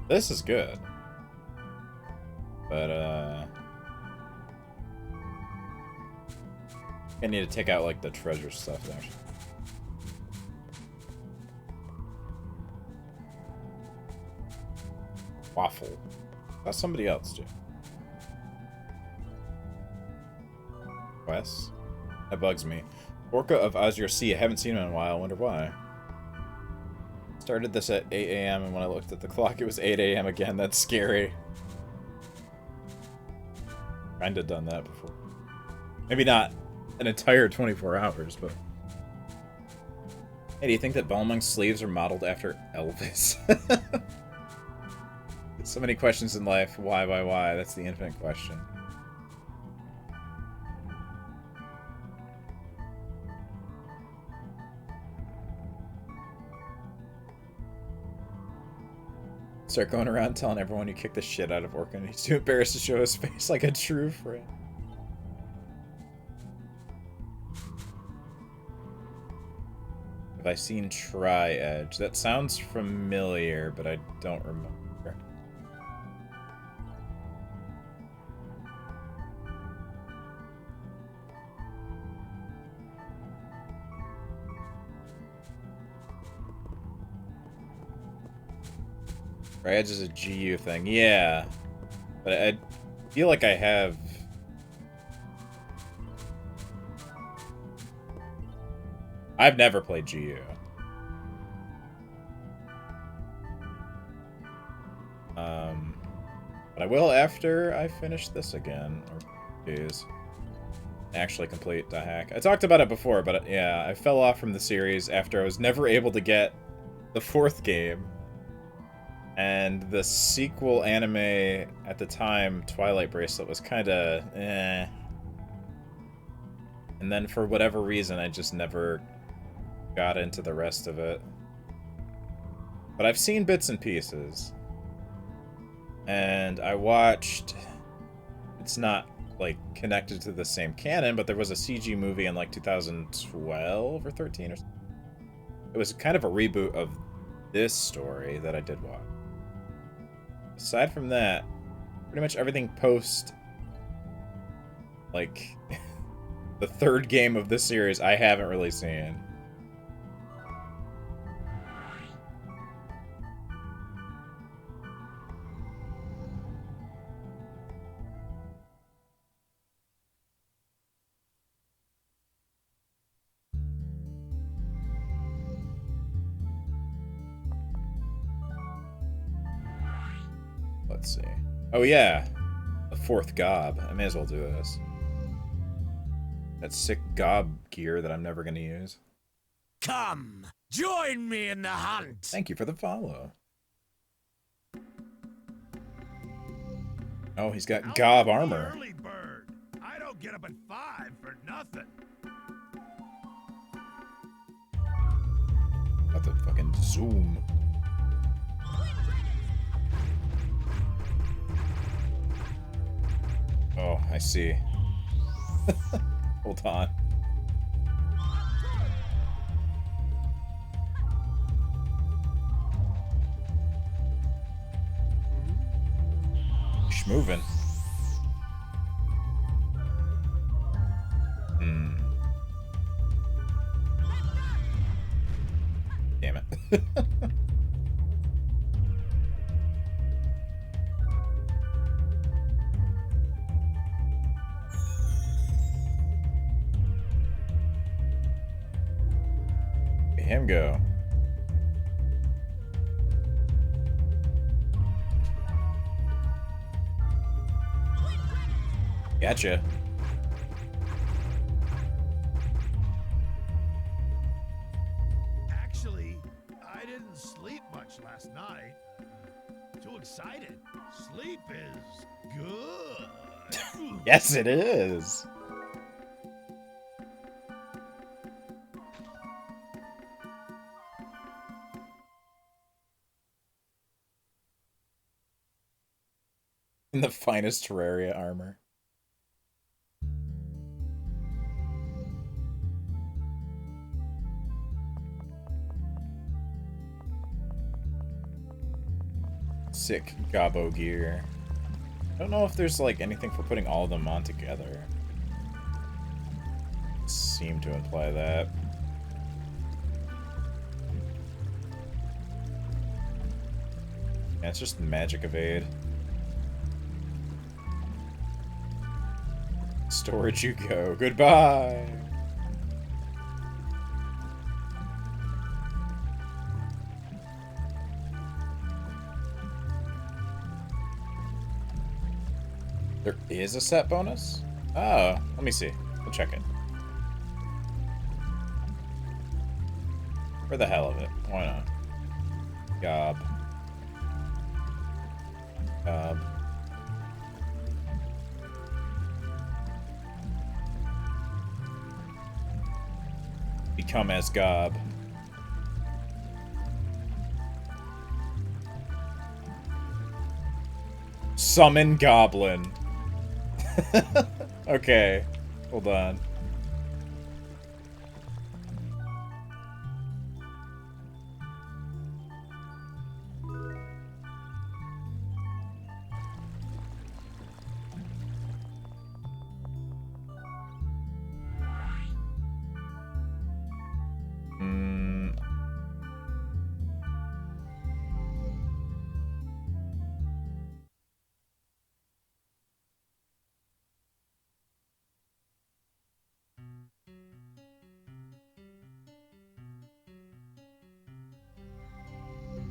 This is good. But, I need to take out, like, the treasure stuff, actually. Waffle. That's somebody else, too. Wes? That bugs me. Orca of Azure Sea. I haven't seen him in a while. I wonder why. Started this at 8 a.m. and when I looked at the clock, it was 8 a.m. again. That's scary. Kinda done that before. Maybe not an entire 24 hours, but... Hey, do you think that Balmung's sleeves are modeled after Elvis? So many questions in life. Why? That's the infinite question. Start going around telling everyone you kicked the shit out of Orca and he's too embarrassed to show his face like a true friend. Have I seen Tri-Edge? That sounds familiar, but I don't remember. Tri-Edge is a GU thing, yeah. But I feel like I have... I've never played GU. But I will after I finish this again. Or geez. Actually complete the hack. I talked about it before, but yeah, I fell off from the series after I was never able to get the 4th game. And the sequel anime at the time, Twilight Bracelet, was kinda eh. And then for whatever reason, I just never got into the rest of it. But I've seen bits and pieces. And I watched... It's not, like, connected to the same canon, but there was a CG movie in, like, 2012 or 13 or something. It was kind of a reboot of this story that I did watch. Aside from that, pretty much everything post, like, the 3rd game of this series I haven't really seen. Let's see. Oh yeah, the 4th gob. I may as well do this. That sick gob gear that I'm never gonna use. Come, join me in the hunt. Thank you for the follow. Oh, he's got gob armor. Early bird. I don't get up at 5 for nothing. About to fucking zoom. Oh, I see. Hold on. Schmovin'. Damn it. Him go. Gotcha. Actually, I didn't sleep much last night. Too excited. Sleep is good. Yes, it is. In the finest Terraria armor. Sick gobbo gear. I don't know if there's like anything for putting all of them on together. Seem to imply that. Yeah, it's just the magic evade. Storage you go. Goodbye. There is a set bonus? Oh, let me see. We'll check it. For the hell of it. Why not? Gob. Gob. Become as Gob. Summon Goblin. Okay. Hold on.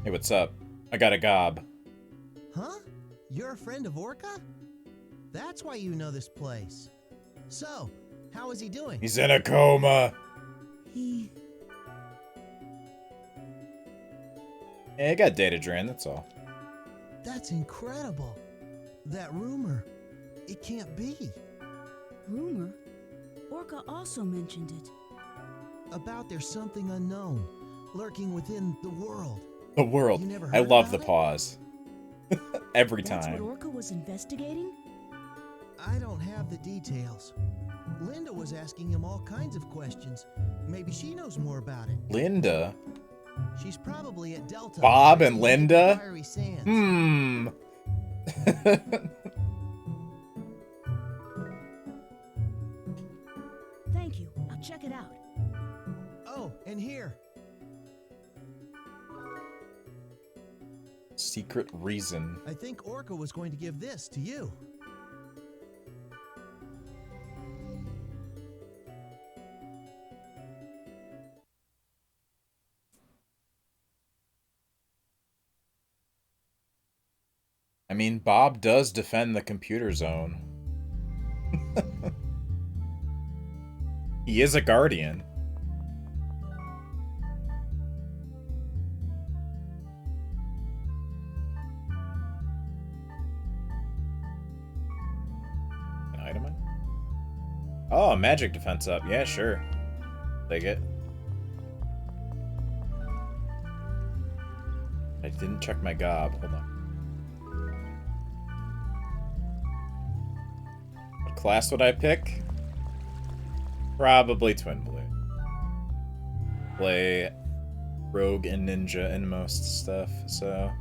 Hey, what's up? I got a gob. Huh? You're a friend of Orca? That's why you know this place. So, how is he doing? He's in a coma. He... Yeah, he got data drained, that's all. That's incredible. That rumor. It can't be. Rumor? Orca also mentioned it. About there's something unknown, lurking within the world. The world. You never I heard love about the it? pause. Every That's time. what Orca was investigating? I don't have the details. Linda was asking him all kinds of questions. Maybe she knows more about it. Linda? She's probably at Delta. Bob and investigating the Linda? fiery sands. Hmm. Thank you. I'll check it out. Oh, and here. Secret reason. I think Orca was going to give this to you. I mean, Bob does defend the computer zone. He is a guardian. An item? Oh, magic defense up. Yeah, sure. Take it. I didn't check my gob. Hold on. What class would I pick? Probably Twin Blue. Play Rogue and Ninja in most stuff, so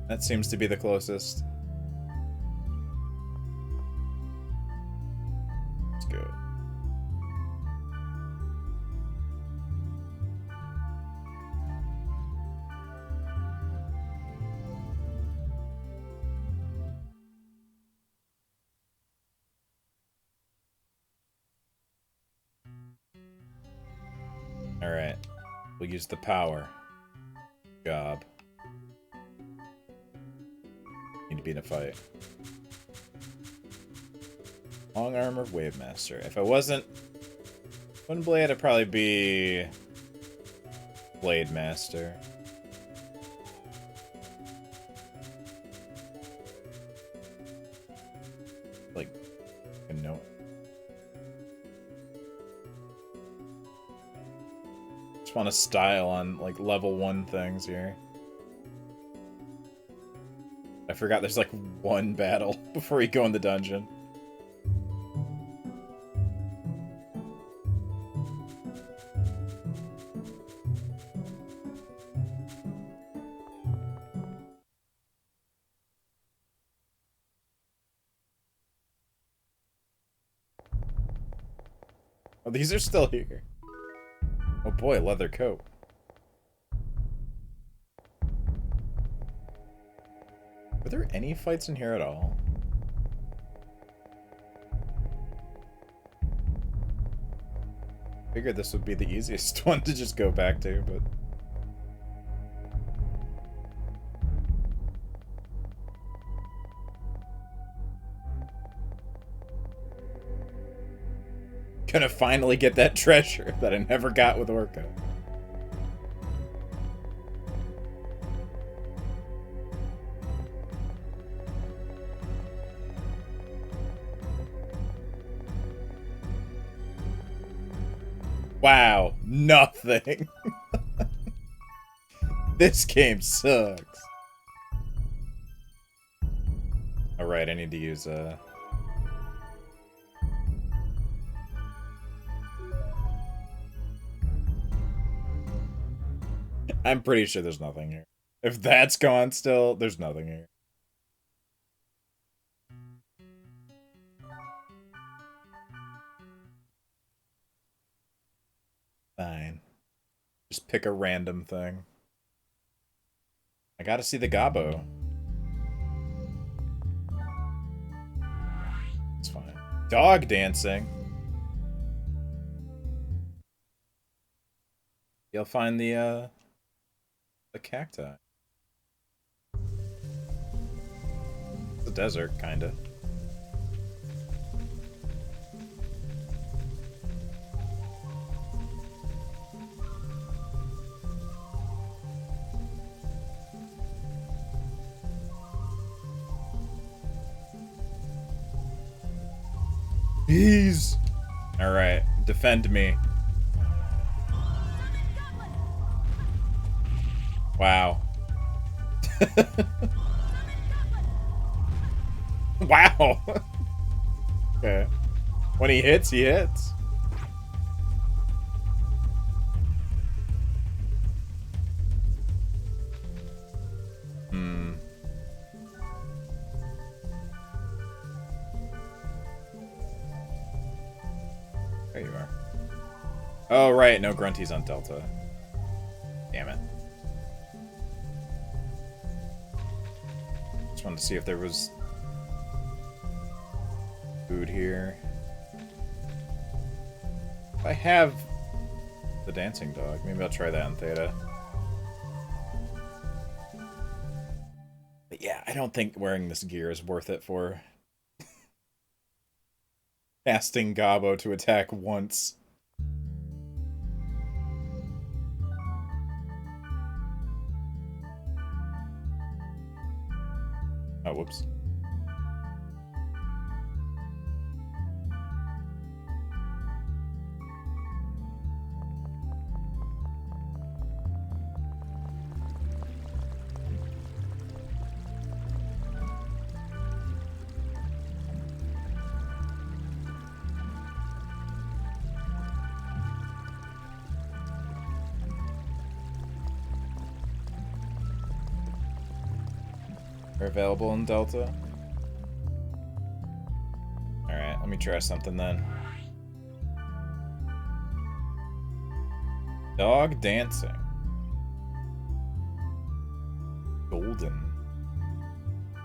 that seems to be the closest. Let's go. Alright. We'll use the power. Gob. Need to be in a fight. Long armor Wave Master. If I wasn't Twin Blade, I'd probably be Blade Master. Like, a note. Just want to style on like level 1 things here. I forgot there's like one battle before you go in the dungeon. Oh, these are still here. Oh boy, leather coat. Were there any fights in here at all? Figured this would be the easiest one to just go back to, but... Gonna finally get that treasure that I never got with Orca. Wow, nothing. This game sucks. Alright, I need to use I'm pretty sure there's nothing here. If that's gone still, there's nothing here. Fine. Just pick a random thing. I gotta see the gobbo. It's fine. Dog dancing. You'll find the cacti. It's a desert, kinda. Please. All right, defend me. Wow. Wow. Okay. When he hits, he hits. Hmm. There you are. Oh, right. No grunties on Delta. Damn it. Just wanted to see if there was food here. If I have the dancing dog, maybe I'll try that in Theta. But yeah, I don't think wearing this gear is worth it for casting Gobbo to attack once. Oh, whoops. Are available in Delta. Alright, let me try something then. Dog dancing. Golden.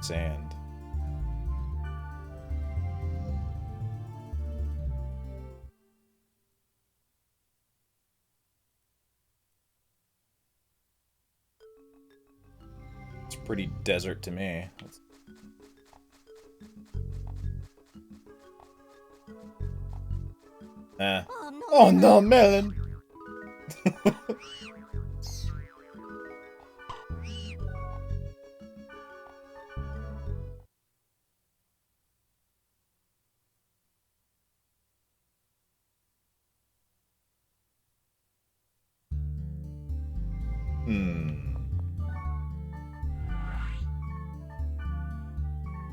Sand. It's pretty desert to me. Oh no, melon!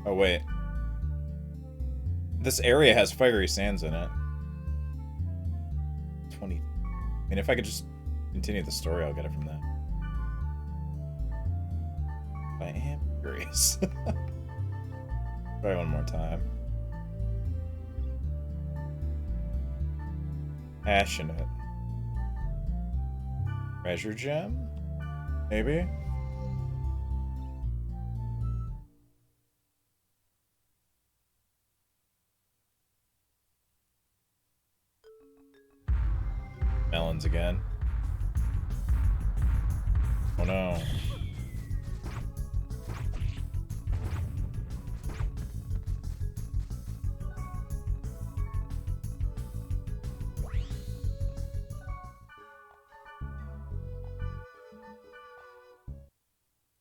Oh, wait. This area has fiery sands in it. 20. I mean, if I could just continue the story, I'll get it from that. I am curious. Try one more time. Passionate. Treasure gem? Maybe? Melons again. Oh no.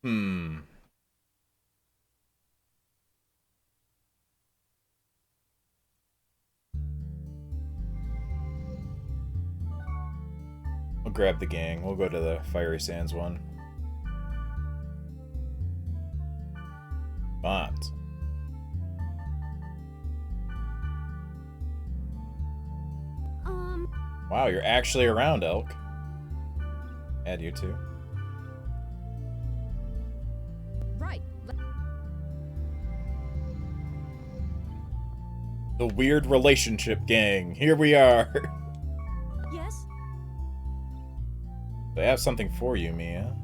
Hmm. We'll grab the gang. We'll go to the Fiery Sands one. Bonds. Wow, you're actually around, Elk. Add you too. Right. The weird relationship gang. Here we are. Yes? They have something for you, Mia.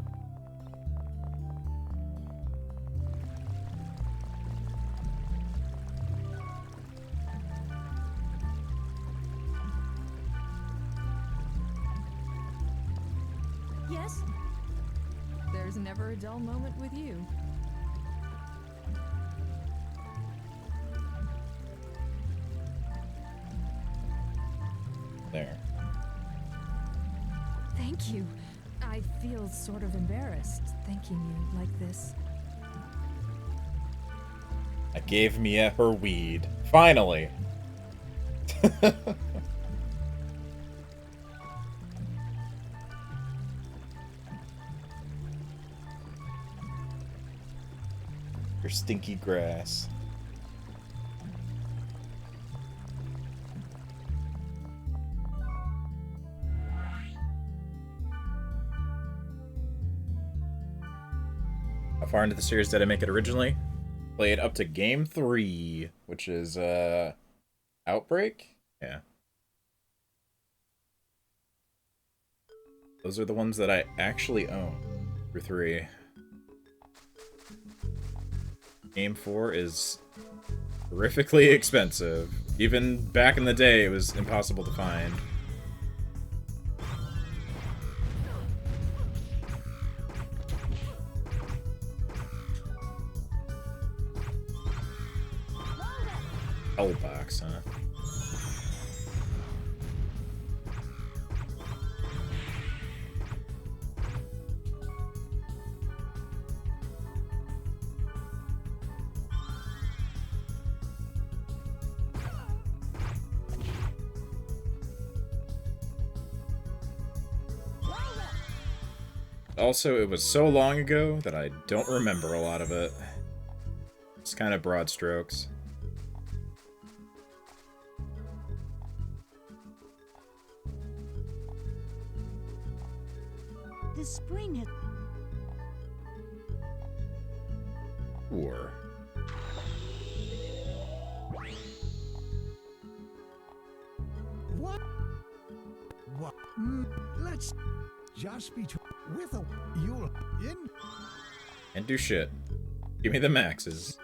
Yes? There's never a dull moment with you. There. Thank you. I feel sort of embarrassed thanking you like this. I gave Mia her weed. Finally. Your stinky grass. How far into the series did I make it originally? Played up to game 3, which is Outbreak? Yeah. Those are the ones that I actually own. Through 3. Game 4 is horrifically expensive. Even back in the day, it was impossible to find. Hellbox, huh? Also, it was so long ago that I don't remember a lot of it. It's kind of broad strokes. This spring has... Or... What? What? Let's just be with a you'll in. Can't do shit. Give me the maxes.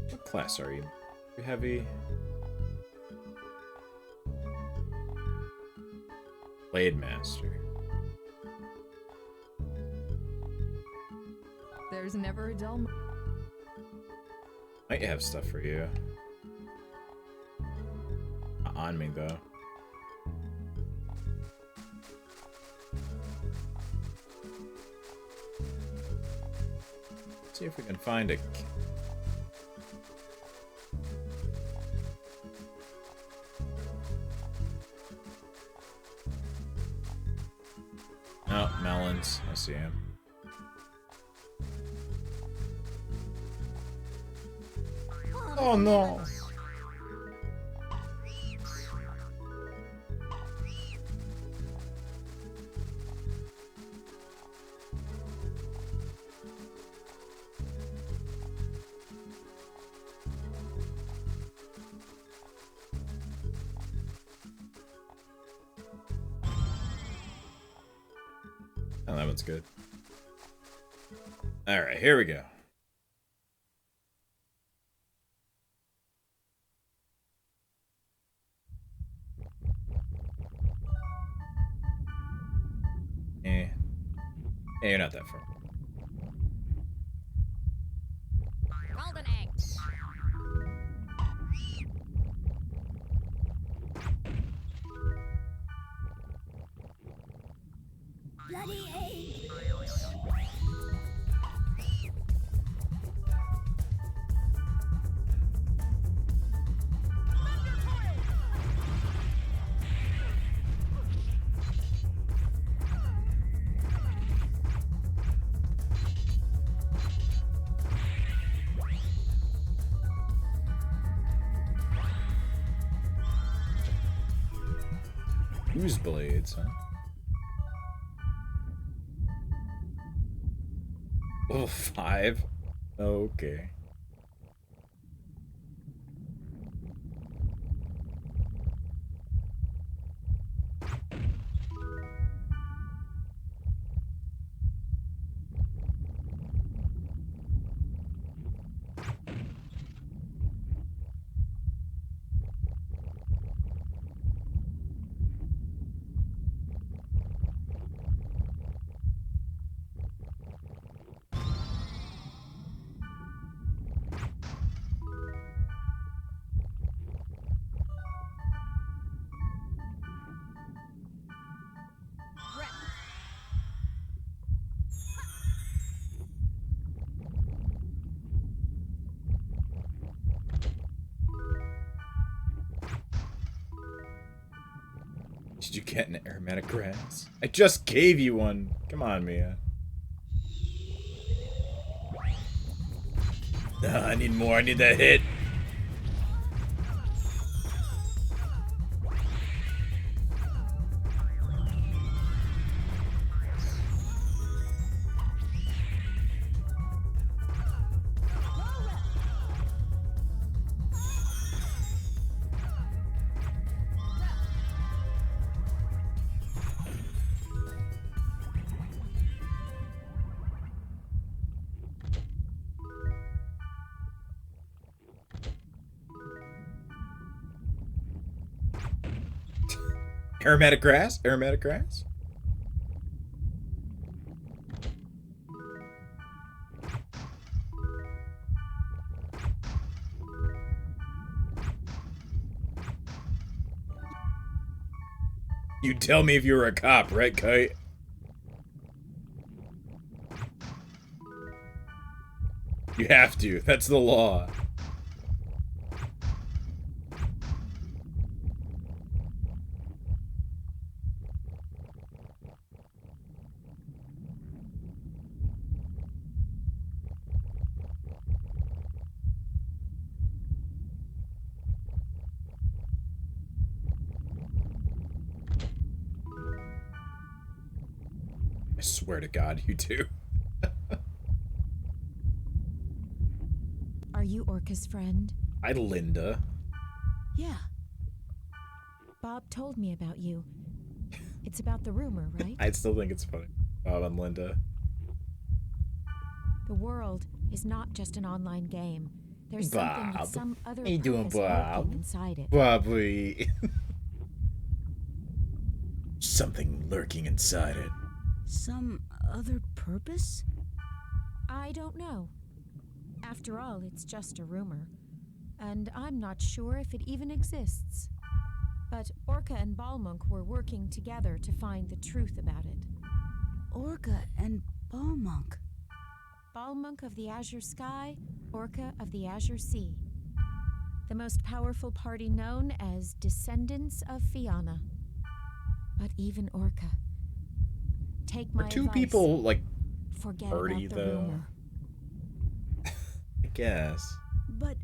What class are you? You heavy? Blade Master. There's never a dull moment. Might have stuff for you. Not on me, though. Let's see if we can find a... Oh, melons. I see him. Oh no! Oh, that one's good. Alright, here we go. Eh. Hey, you're not that far. Golden eggs. bloody age. Fuse blades, huh? Oh, 5? Okay. Did you get an aromatic grass? I just gave you one. Come on, Mia. I need more. I need that hit. Aromatic grass? Aromatic grass? You'd tell me if you were a cop, right, Kite? You have to. That's the law. I swear to God, you do. Are you Orca's friend? Hi, Linda. Yeah. Bob told me about you. It's about the rumor, right? I still think it's funny. Bob and Linda. The world is not just an online game. There's something Bob. with some other How you doing, purpose Bob? lurking inside it. Bobby. Something lurking inside it. Some other purpose? I don't know. After all, it's just a rumor. And I'm not sure if it even exists. But Orca and Balmunk were working together to find the truth about it. Orca and Balmunk. Balmunk of the Azure Sky, Orca of the Azure Sea. The most powerful party known as Descendants of Fianna. But even Orca. Take my Are two advice. people, like, Forget party, about the though? rumor. I guess. But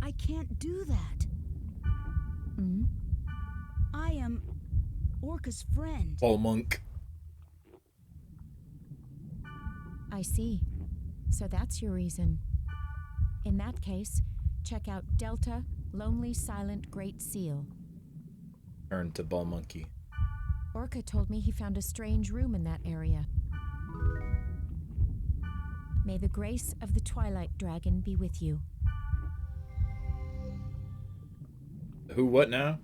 I can't do that. Hmm? I am Orca's friend. Balmunk. I see. So that's your reason. In that case, check out Delta, Lonely Silent Great Seal. Turn to Balmunky. Orca told me he found a strange room in that area. May the grace of the Twilight Dragon be with you. Who, what now?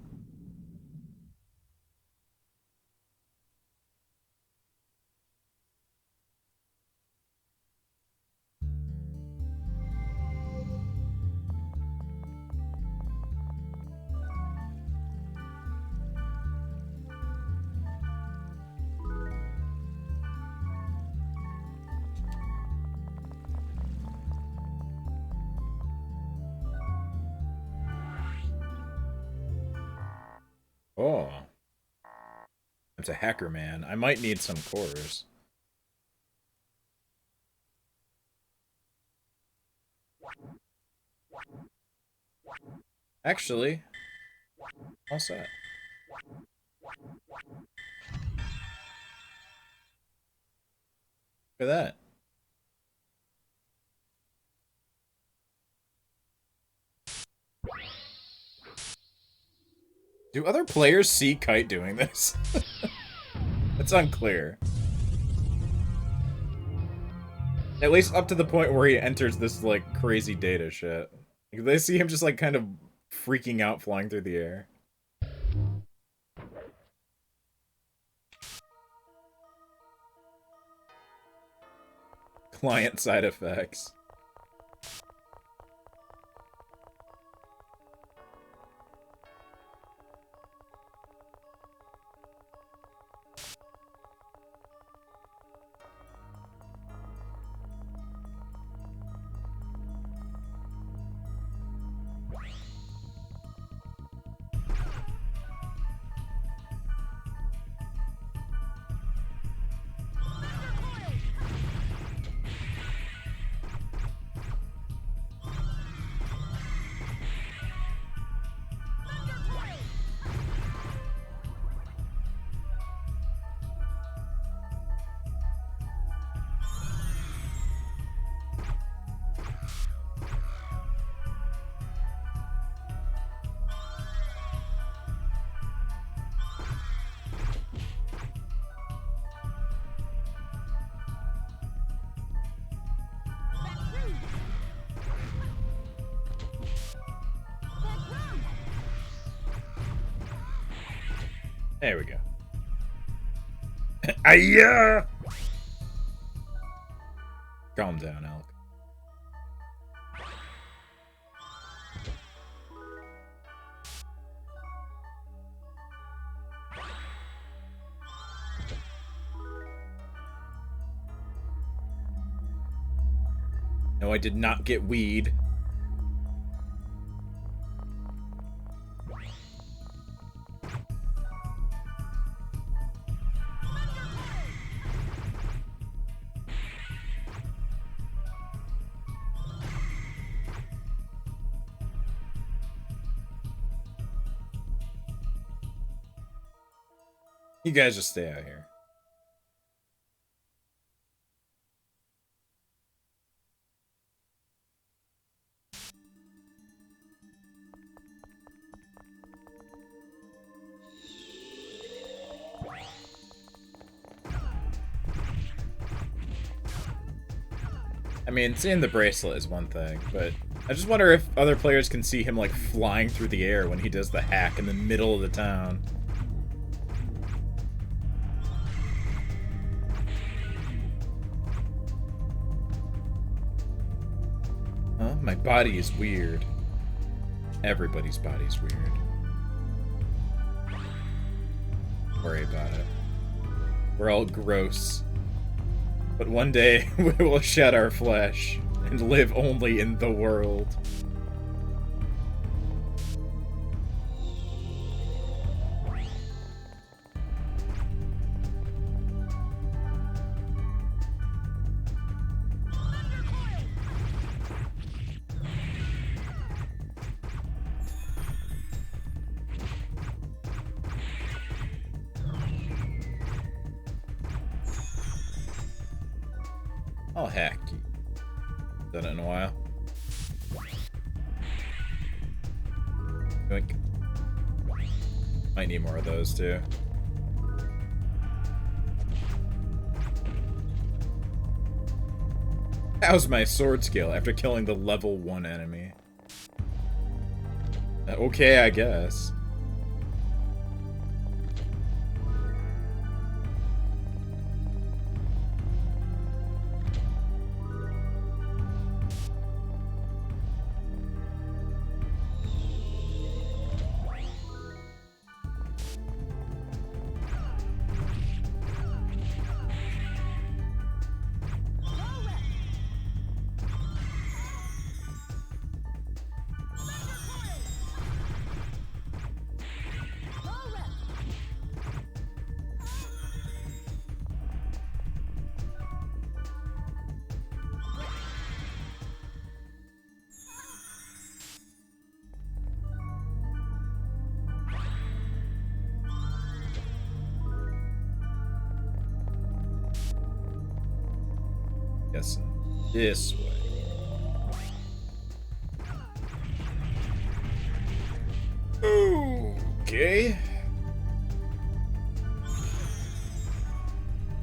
Oh. It's a hacker man. I might need some cores. Actually, all set. Look at that. Do other players see Kite doing this? It's unclear. At least up to the point where he enters this, like, crazy data shit. Like, they see him just, like, kind of freaking out flying through the air. Client side effects. There we go. Ayah! Calm down, Elk. No, I did not get weed. You guys just stay out here. I mean, seeing the bracelet is one thing, but I just wonder if other players can see him, like, flying through the air when he does the hack in the middle of the town. Huh? My body is weird. Everybody's body's weird. Don't worry about it. We're all gross. But one day, we will shed our flesh and live only in the world. I'll hack you. Done it in a while. Yoink. Might need more of those too. How's my sword skill after killing the level 1 enemy? Okay, I guess. Yes, this way. Okay.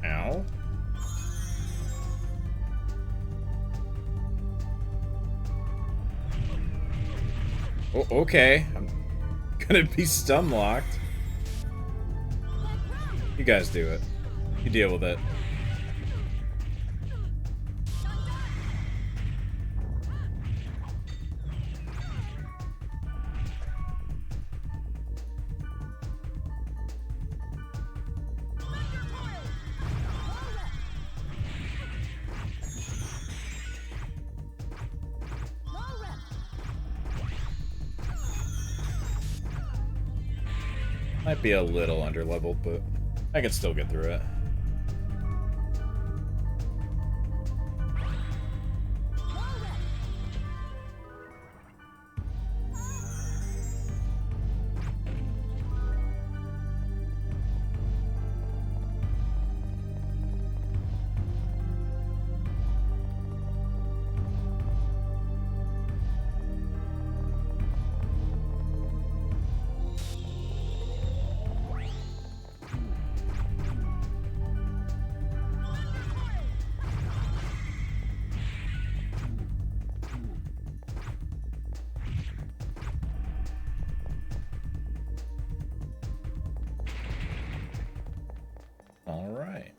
Ow. Oh, okay. I'm gonna be stun locked. You guys do it. You deal with it. Might be a little underleveled, but I can still get through it. All right.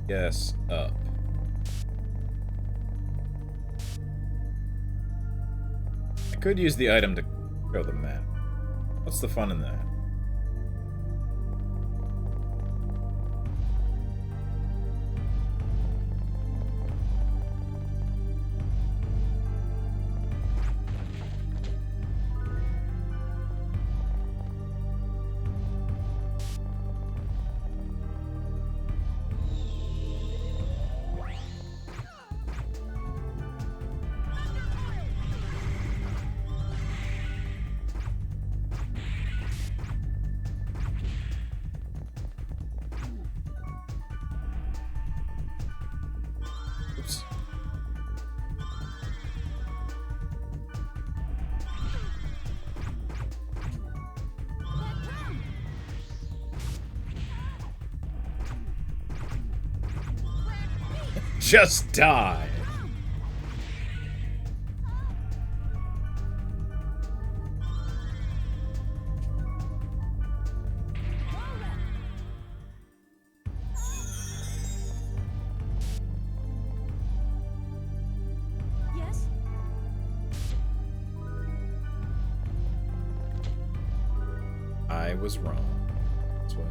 Yes, up. I could use the item to show the map. What's the fun in that? Oops. Just die. Yes? I was wrong. That's why.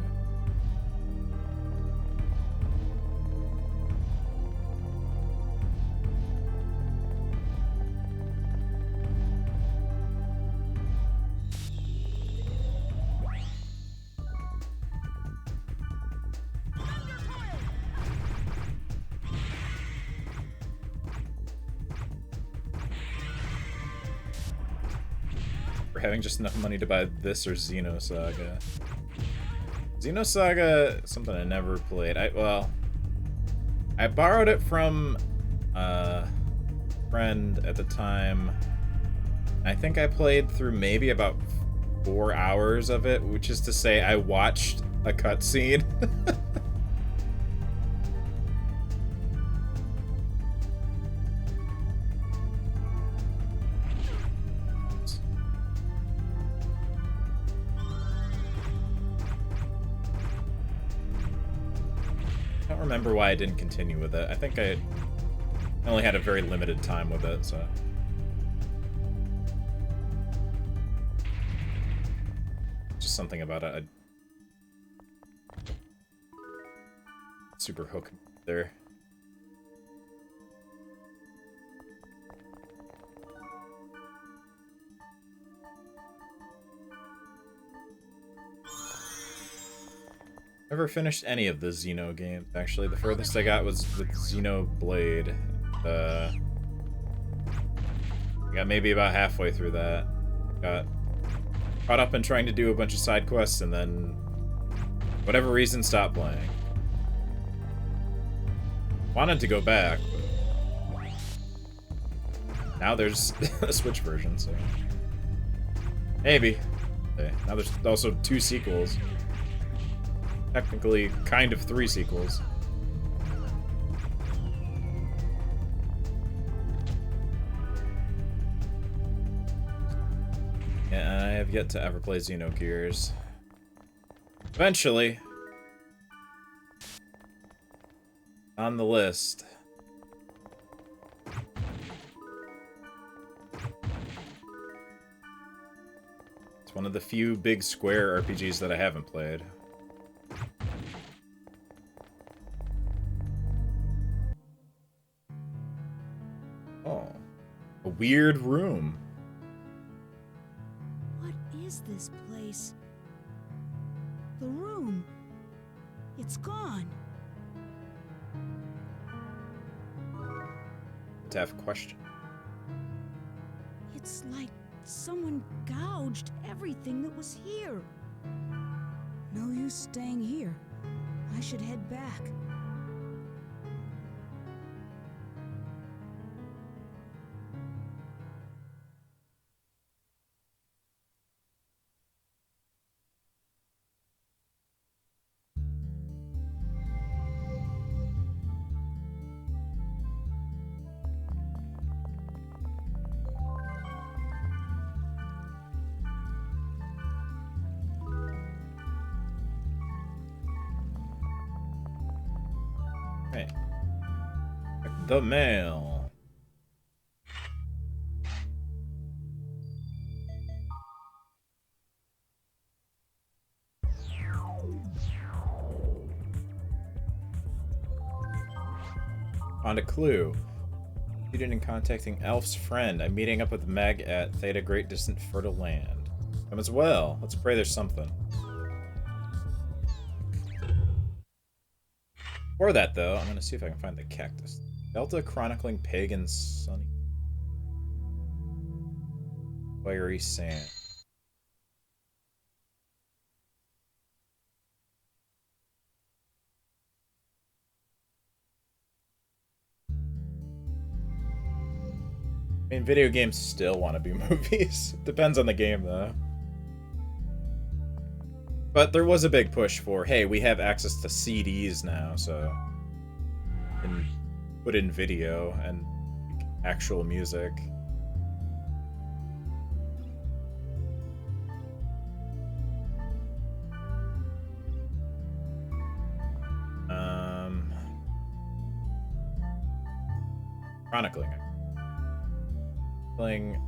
For having just enough money to buy this or Xenosaga. Xenosaga, something I never played. I borrowed it from a friend at the time. I think I played through maybe about 4 hours of it, which is to say I watched a cutscene. I don't remember why I didn't continue with it. I think I only had a very limited time with it, so. Just something about it. Super hook there. Never finished any of the Xeno games, actually. The furthest I got was with Xenoblade. I got maybe about halfway through that. Got caught up in trying to do a bunch of side quests and then, whatever reason, stopped playing. Wanted to go back, but now there's a Switch version, so maybe. Okay. Now there's also 2 sequels. Technically, kind of 3 sequels. Yeah, I have yet to ever play Xenogears. Eventually. On the list. It's one of the few big Square RPGs that I haven't played. Oh. A weird room. What is this place? The room. It's gone. To have a question. It's like someone gouged everything that was here. No use staying here. I should head back. Hey. The mail. Found a clue. Succeeded in contacting Elf's friend. I'm meeting up with Meg at Theta Great Distant Fertile Land. Come as well. Let's pray there's something. Before that, though, I'm gonna see if I can find the cactus. Delta chronicling pagan sunny. Fiery sand. I mean, video games still want to be movies. Depends on the game, though. But there was a big push for, hey, we have access to CDs now, so we can put in video and actual music. Chronicling. Playing.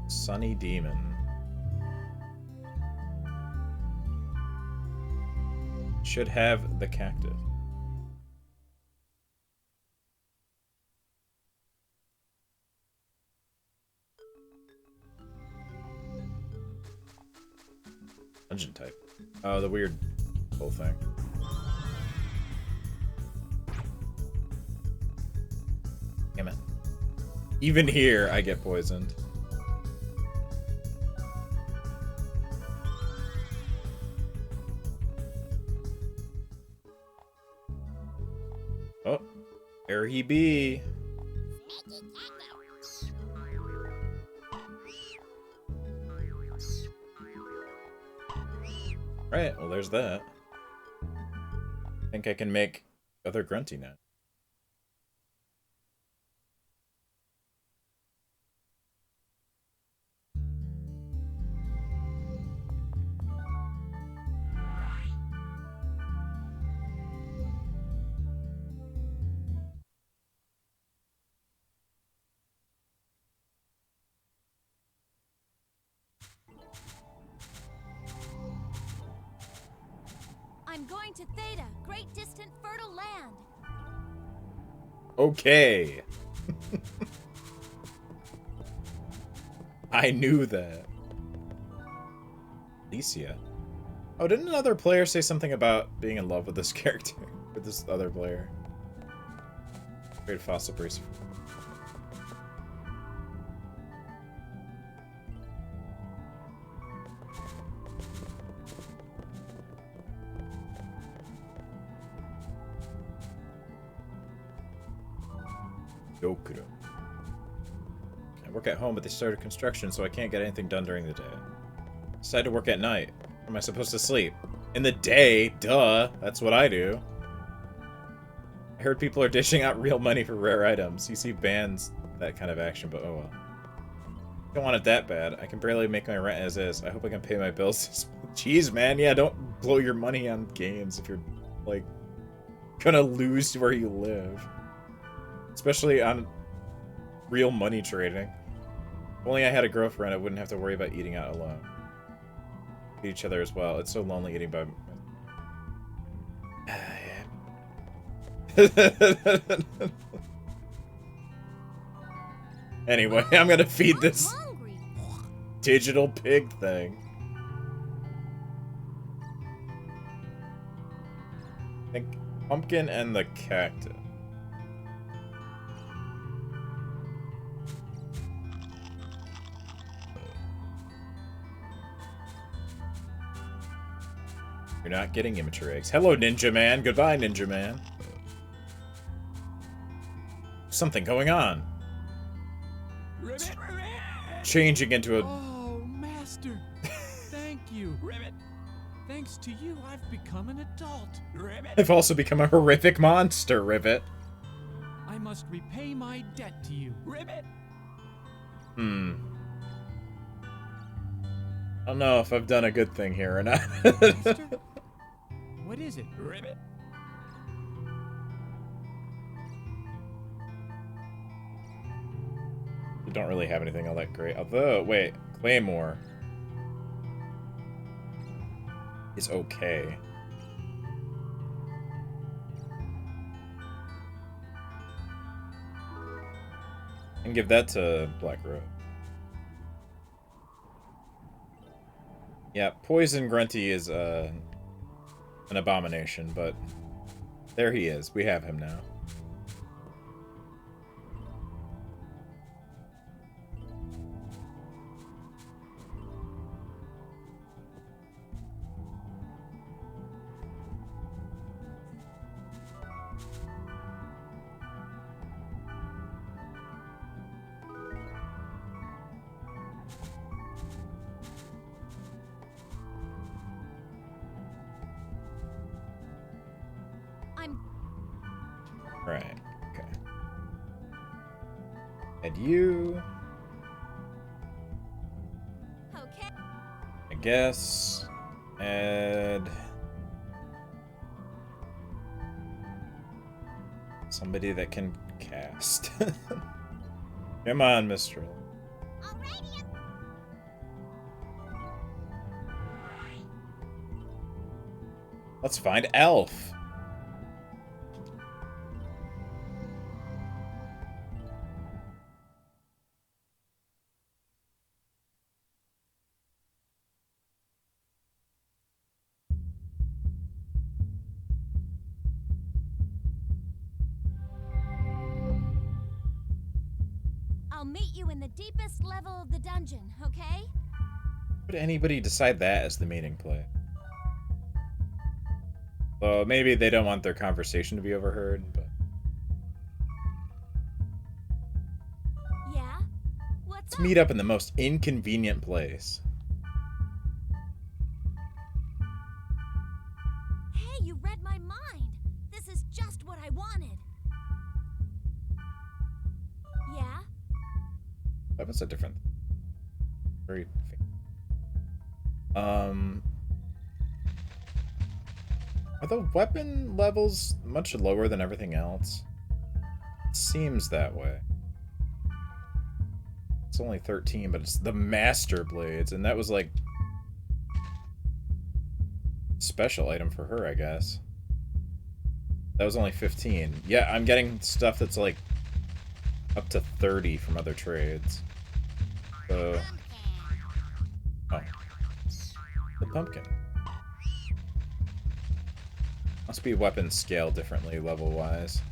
Sunny Demon. Should have the cactus. Dungeon type. Oh, the weird whole thing. Damn it. Even here, I get poisoned. Oh, there he be. Right, well there's that. I think I can make other grunty now. I'm going to Theta, Great Distant Fertile Land. Okay. I knew that. Alicia. Oh, didn't another player say something about being in love with this character? With this other player? Great fossil bracer. Dokuro. I work at home, but they started construction, so I can't get anything done during the day. Decided to work at night. Where am I supposed to sleep? In the day, duh. That's what I do. I heard people are dishing out real money for rare items. You see bans that kind of action, but oh well. I don't want it that bad. I can barely make my rent as is. I hope I can pay my bills. Jeez, man. Yeah, don't blow your money on games if you're, like, gonna lose where you live. Especially on real money trading. If only I had a girlfriend, I wouldn't have to worry about eating out alone. Feed each other as well. It's so lonely eating by... Anyway, I'm gonna feed this digital pig thing. I think pumpkin and the cactus. You're not getting immature eggs. Hello, Ninja Man. Goodbye, Ninja Man. Something going on. Ribbit! Changing into a... Oh, Master. Thank you. Ribbit! Thanks to you, I've become an adult. Ribbit! I've also become a horrific monster, Ribbit. I must repay my debt to you. Ribbit! I don't know if I've done a good thing here or not. Master? What is it? Ribbit! I don't really have anything all that great. Although, wait, Claymore is okay. And give that to Black Road. Yeah, Poison Grunty is an abomination, but there he is. We have him now. Right, okay. And you... Okay. I guess... add... somebody that can cast. Come on, Mistral. Let's find Elf. I'll meet you in the deepest level of the dungeon, okay? Would anybody decide that as the meeting play? Well, maybe they don't want their conversation to be overheard, but... Yeah? Let's meet up in the most inconvenient place. Hey, you read my mind! This is just what I wanted! Yeah? That was a different... very... Are the weapon levels much lower than everything else? It seems that way. It's only 13, but it's the Master Blades, and that was like... special item for her, I guess. That was only 15. Yeah, I'm getting stuff that's like up to 30 from other trades. So... oh. The pumpkin. Must be weapons scaled differently level-wise.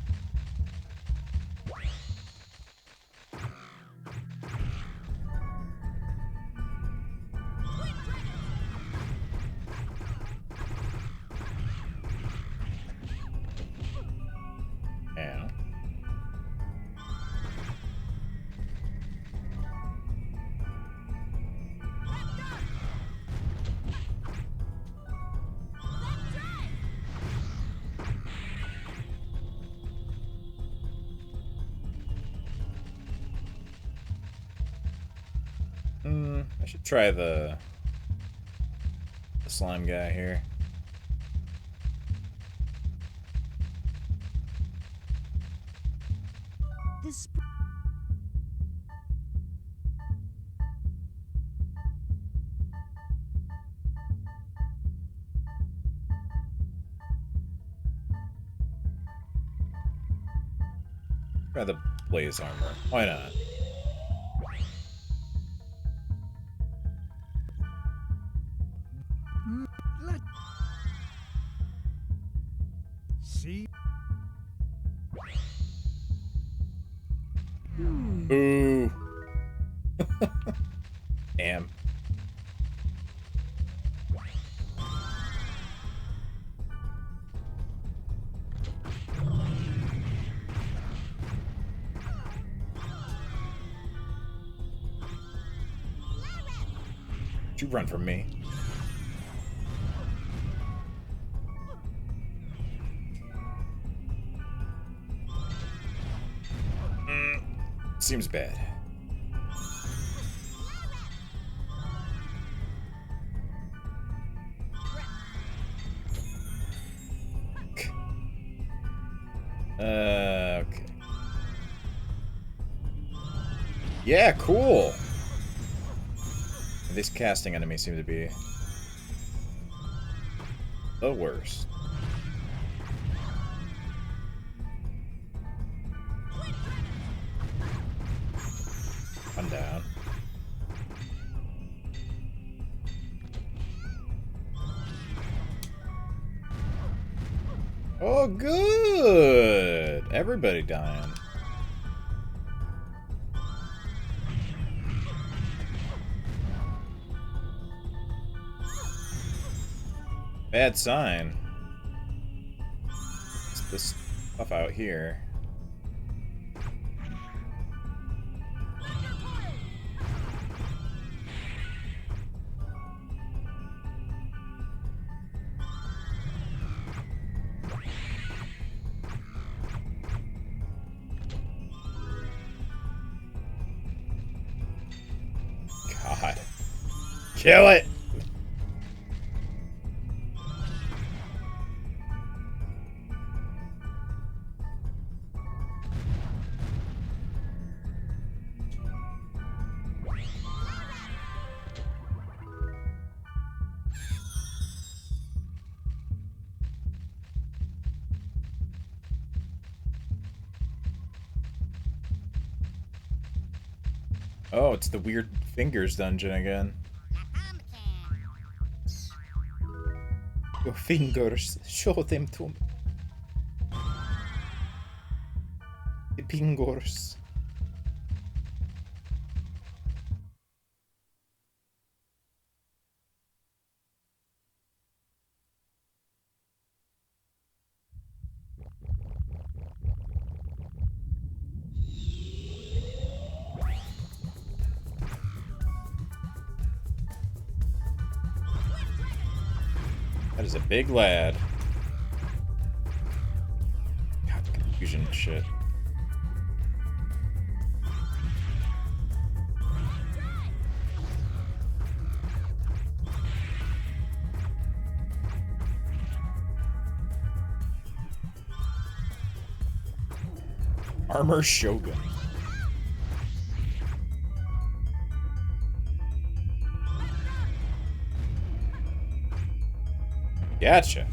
I should try the slime guy here. This. Try the blaze armor. Why not? Let see. Ooh. Damn. You run from me. Seems bad. Okay. Yeah, cool. These casting enemies seem to be the worst. One down. Oh, good! Everybody dying. Bad sign. It's this stuff out here. God. Kill it! Oh, it's the weird fingers dungeon again. Your fingers, show them to me. The fingers. That is a big lad. God, confusion shit. Armor Shogun. Gotcha.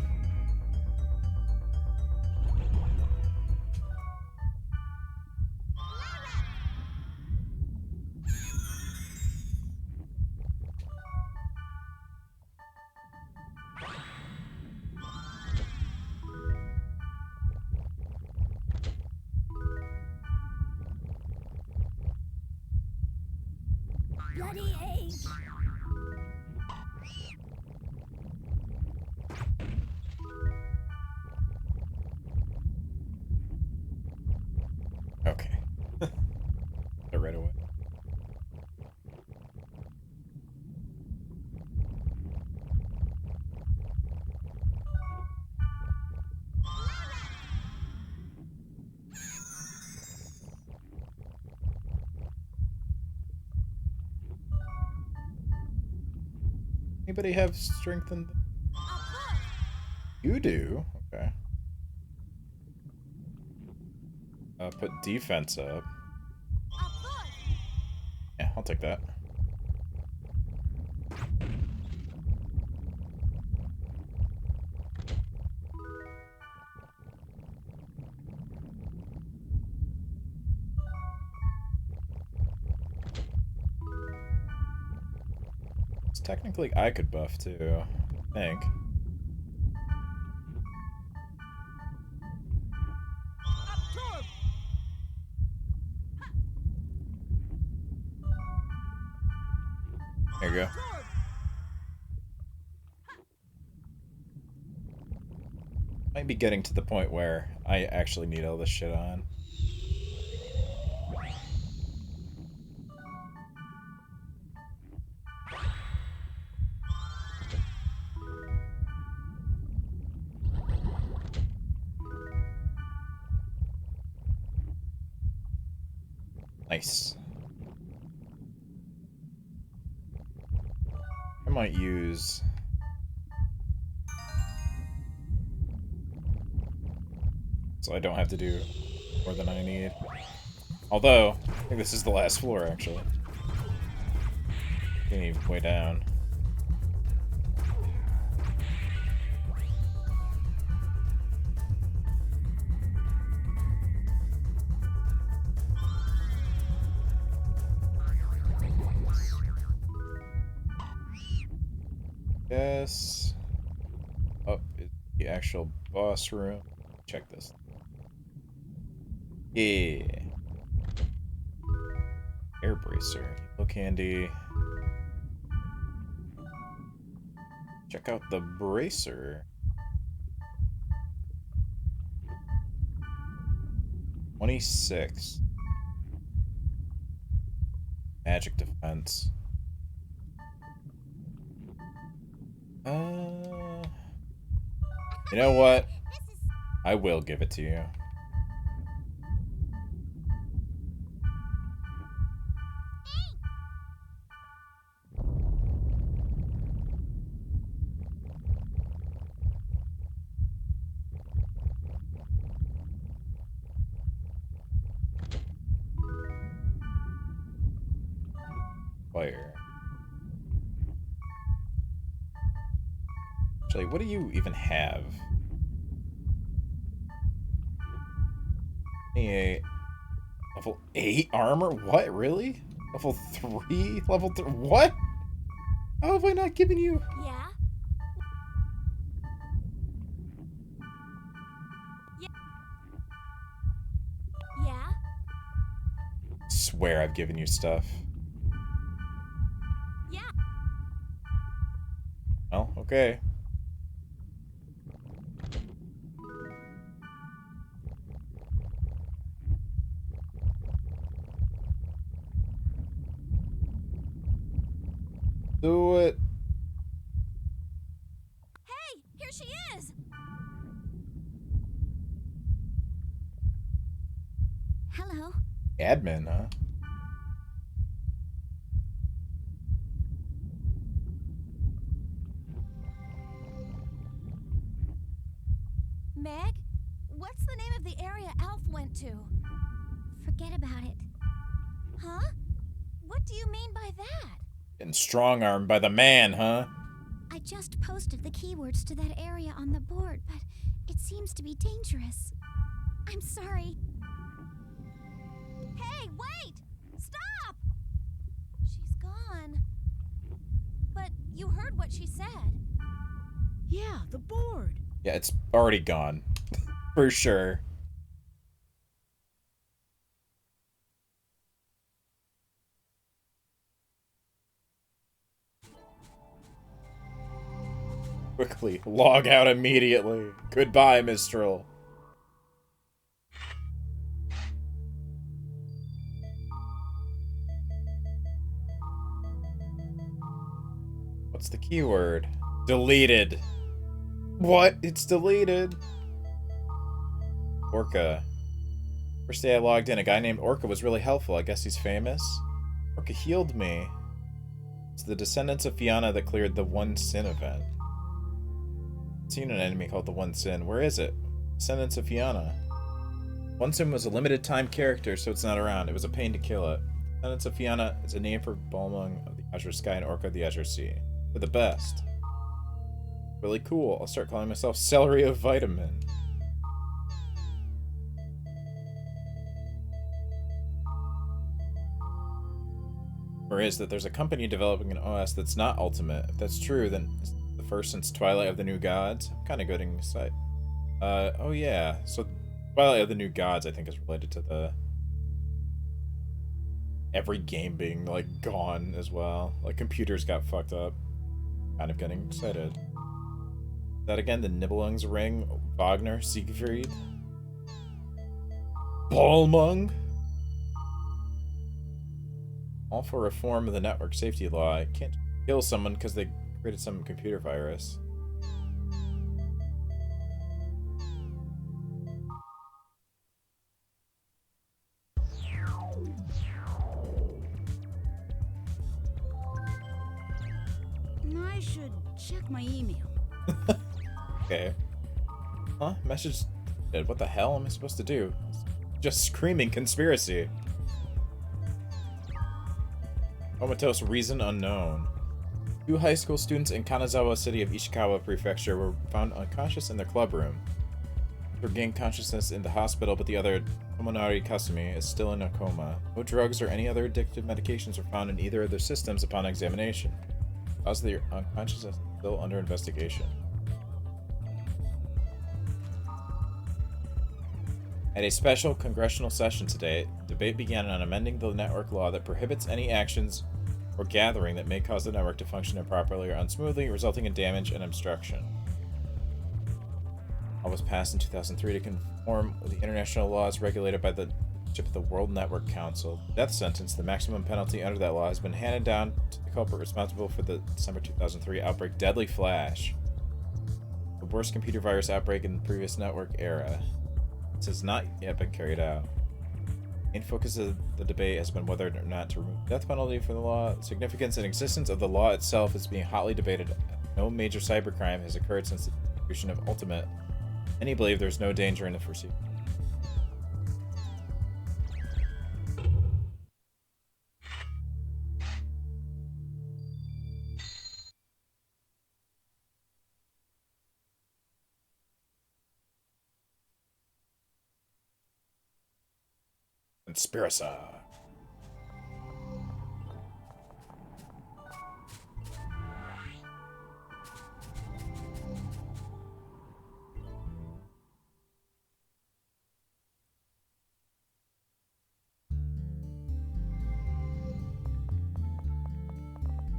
Bloody egg! Okay. They're right away. Anybody have strength in? You do. Okay. Put defense up. Yeah, I'll take that. Technically, I could buff too, I think. There you go. Might be getting to the point where I actually need all this shit on. Nice. I might use... so I don't have to do more than I need. Although, I think this is the last floor, actually. Getting way down. Yes. Up is the actual boss room. Check this. Yeah. Air bracer. Yellow candy. Check out the bracer. 26. Magic defense. You know what? I will give it to you. Fire. Actually, what do you even have? 28. Level 8 armor? What? Really? Level 3? Level 3? What? How have I not given you? Yeah? Yeah? Swear I've given you stuff. Yeah. Well, okay. Do it. Hey, here she is. Hello. Admin, huh? Meg, what's the name of the area Alf went to? Forget about it. Huh? What do you mean by that? Getting strong-armed by the man, huh? I just posted the keywords to that area on the board, but it seems to be dangerous. I'm sorry. Hey, wait! Stop! She's gone. But you heard what she said. Yeah, the board. Yeah, it's already gone. For sure. Quickly, log out immediately. Goodbye, Mistral. What's the keyword? Deleted. What? It's deleted. Orca. First day I logged in, a guy named Orca was really helpful. I guess he's famous. Orca healed me. It's the descendants of Fianna that cleared the One Sin event. I've seen an enemy called the One Sin. Where is it? Descendants of Fianna. One Sin was a limited time character, so it's not around. It was a pain to kill it. Descendants of Fianna is a name for Balmung of the Azure Sky and Orca of the Azure Sea. They're the best. Really cool. I'll start calling myself Celery of Vitamin. Or is that there's a company developing an OS that's not Ultimate. If that's true, then it's the first since Twilight of the New Gods. I'm kind of getting excited. Oh yeah. So Twilight of the New Gods, I think, is related to the every game being like gone as well. Like computers got fucked up. Kind of getting excited. Is that again the Nibelung's Ring, Wagner, Siegfried, Balmung. All for reform of the network safety law. I can't kill someone because they created some computer virus. I should check my email. Okay. Huh? Message. What the hell am I supposed to do? Just screaming conspiracy. Comatose reason unknown. 2 high school students in Kanazawa City of Ishikawa Prefecture were found unconscious in their club room. They regained consciousness in the hospital, but the other, Tomonari Kasumi, is still in a coma. No drugs or any other addictive medications were found in either of their systems upon examination. The cause of their unconsciousness is still under investigation. At a special congressional session today, debate began on amending the network law that prohibits any actions or gathering that may cause the network to function improperly or unsmoothly, resulting in damage and obstruction. The law was passed in 2003 to conform with the international laws regulated by the World Network Council. The death sentence, the maximum penalty under that law, has been handed down to the culprit responsible for the December 2003 outbreak, Deadly Flash, the worst computer virus outbreak in the previous network era. This has not yet been carried out. The main focus of the debate has been whether or not to remove the death penalty from the law. The significance and existence of the law itself is being hotly debated. No major cybercrime has occurred since the distribution of Ultimate. Many believe there's no danger in the foreseeable. Conspiracy.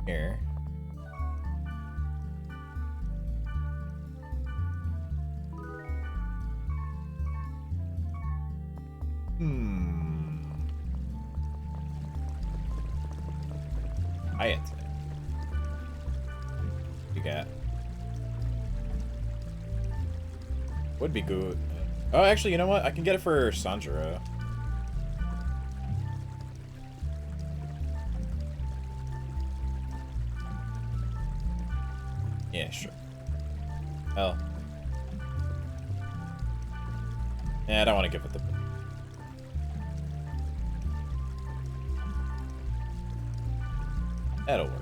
Here. It. You got. Would be good. Oh, actually, you know what? I can get it for Sanjuro. Yeah, sure. Hell. Yeah, I don't want to give it the. That'll work.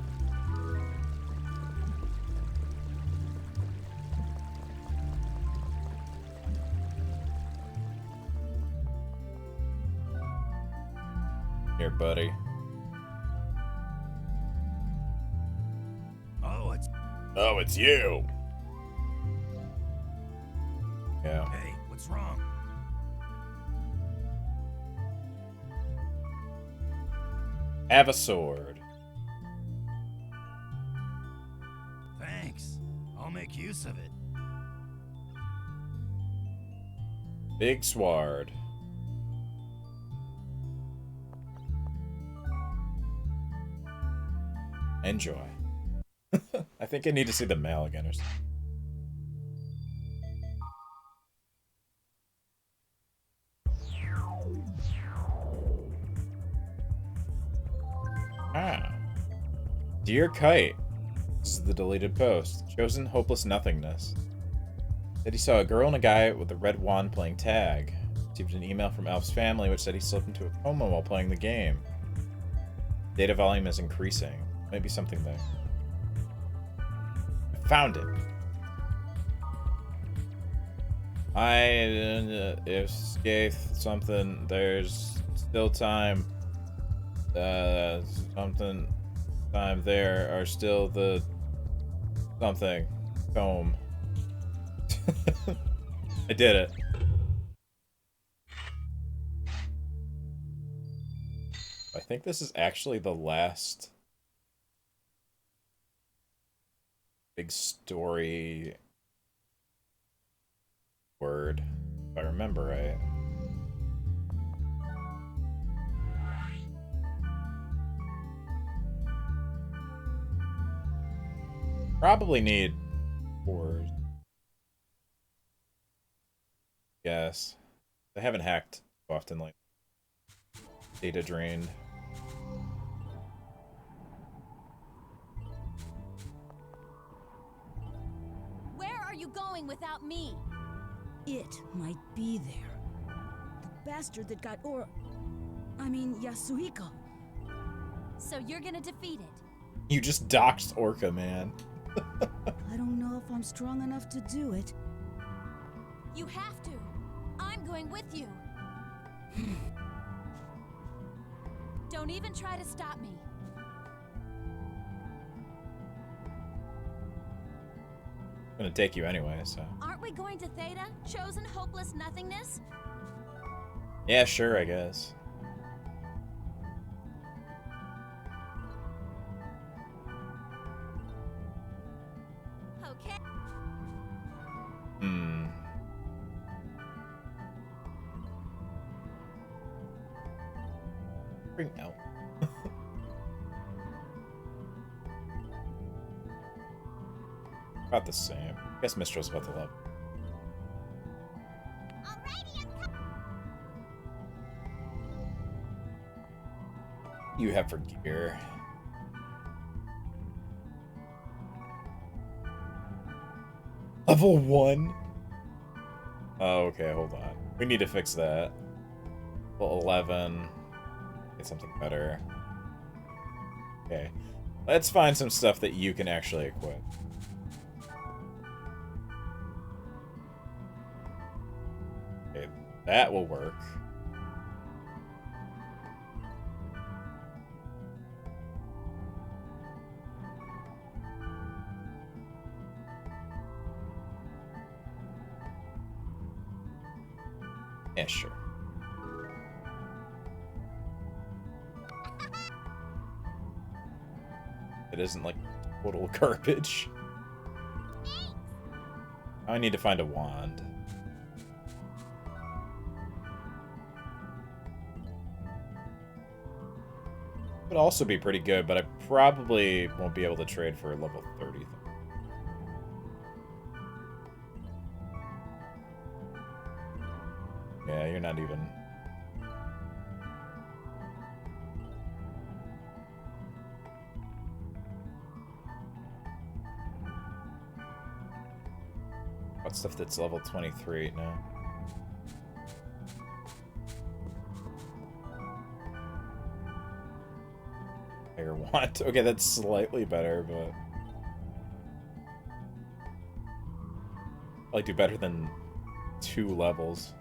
Here, buddy. Oh, it's you. Yeah. Hey, what's wrong? Have a sword. Thanks. I'll make use of it. Big sword. Enjoy. I think I need to see the mail again or something. Dear Kite. This is the deleted post. Chosen hopeless nothingness. Said he saw a girl and a guy with a red wand playing tag. Received an email from Alf's family which said he slipped into a coma while playing the game. Data volume is increasing. Might be something there. I found it. If Skaith something, there's still time. Something time there are still the something home. I did it. I think this is actually the last big story word, if I remember right. Probably need 4. Yes. I haven't hacked often, like data drained. Where are you going without me? It might be there. The bastard that got Yasuhiko. So you're gonna defeat it? You just doxed Orca, man. I don't know if I'm strong enough to do it. You have to. I'm going with you. Don't even try to stop me. I'm gonna take you anyway, so. Aren't we going to Theta? Chosen hopeless nothingness? Yeah, sure, I guess. Okay. Bring out. About the same. I guess Mistral's about to love. You have for gear. Level 1? Oh, okay, hold on. We need to fix that. Level 11. Get something better. Okay. Let's find some stuff that you can actually equip. Okay, that will work. Yeah, sure. It isn't like total garbage. I need to find a wand. Would also be pretty good, but I probably won't be able to trade for a level 30. Yeah, you're not even... What stuff that's level 23 now? Higher want. Okay, that's slightly better, but... I'll do better than 2 levels.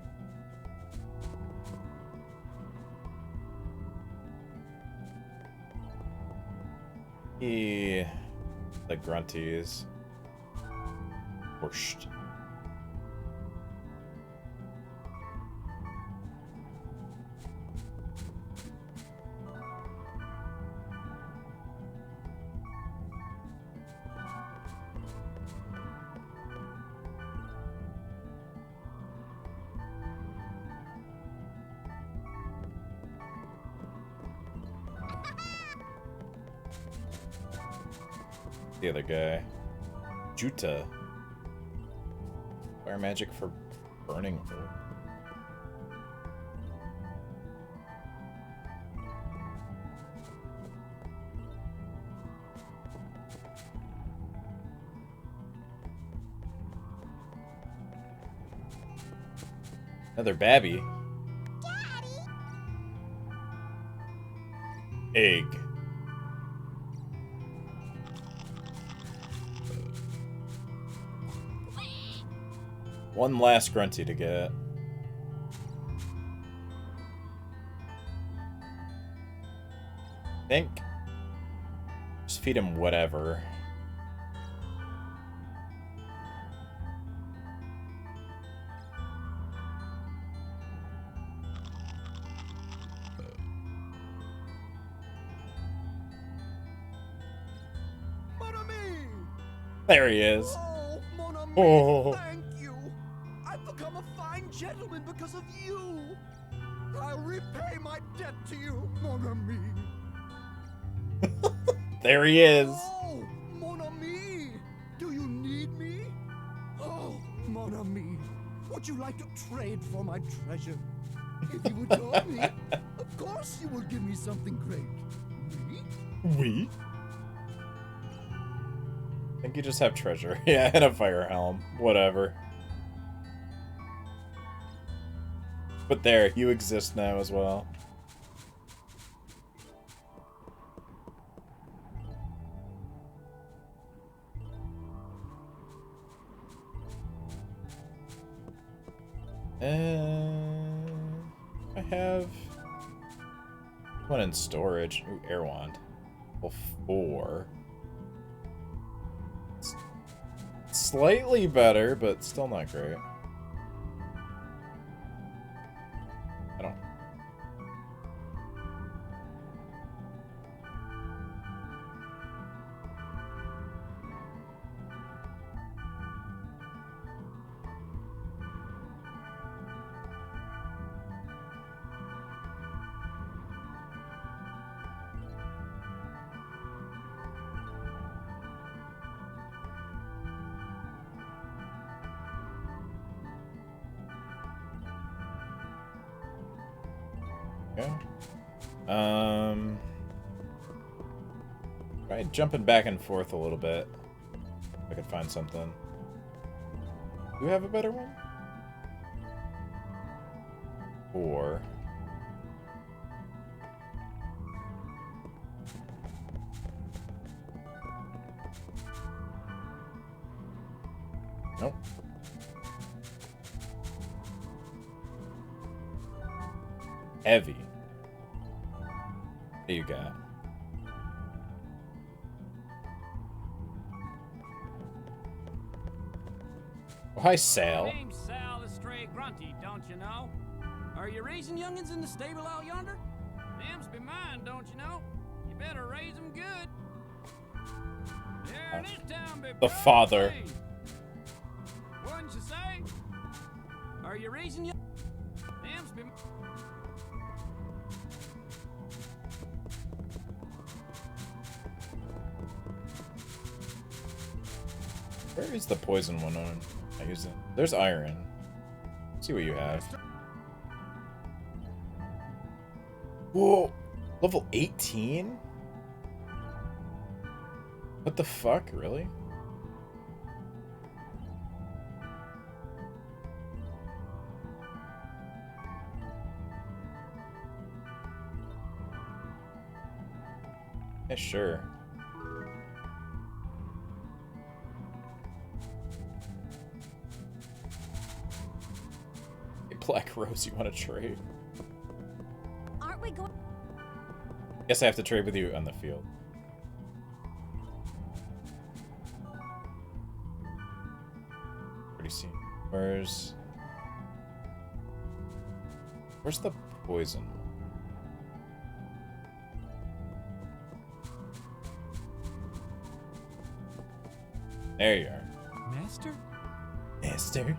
The grunties. Worst. The other guy. Juta. Fire magic for burning hole. Another babby. Egg. One last grunty to get. Think. Just feed him whatever. There he is. Oh, mon ami, Oh. thank you. I've become a fine gentleman because of you. I'll repay my debt to you, mon ami. There he is. Oh, mon ami, do you need me? Oh, mon ami, would you like to trade for my treasure? If you would tell me, of course you will give me something great. Me? We? I think you just have treasure. Yeah, and a fire helm. Whatever. But there, you exist now as well. I have one in storage. Ooh, air wand. Well, 4. Slightly better, but still not great. I don't. Try jumping back and forth a little bit. If I could find something. Do you have a better one? Or nope. Heavy. What do you got? Oh, hi, Sal. My name's Sal the Stray Grunty, don't you know? Are you raising youngins in the stable out yonder? Them's be mine, don't you know? You better raise them good. There in this town be The father. plain. What'd you say? Are you raising young? Them's be Where is the poison one on? I use it. There's iron. Let's see what you have. Whoa! Level 18? What the fuck? Really? Yeah, sure. Black Rose, you want to trade? Aren't we going? Guess I have to trade with you on the field. Pretty seen. Where's the poison? There you are. Master? Master?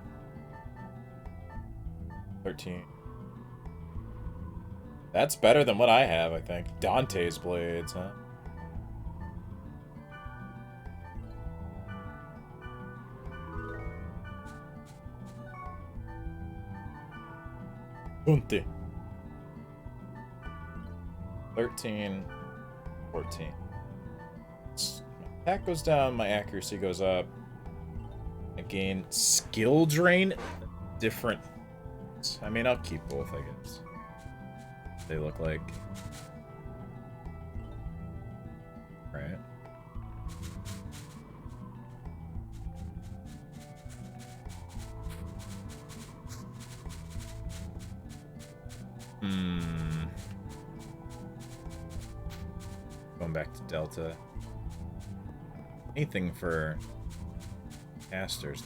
13. That's better than what I have, I think. Dante's blades, huh? Dante. 13. 14. My attack goes down, my accuracy goes up. I gain skill drain. Different I mean, I'll keep both, I guess. They look like. Right. Going back to Delta. Anything for casters.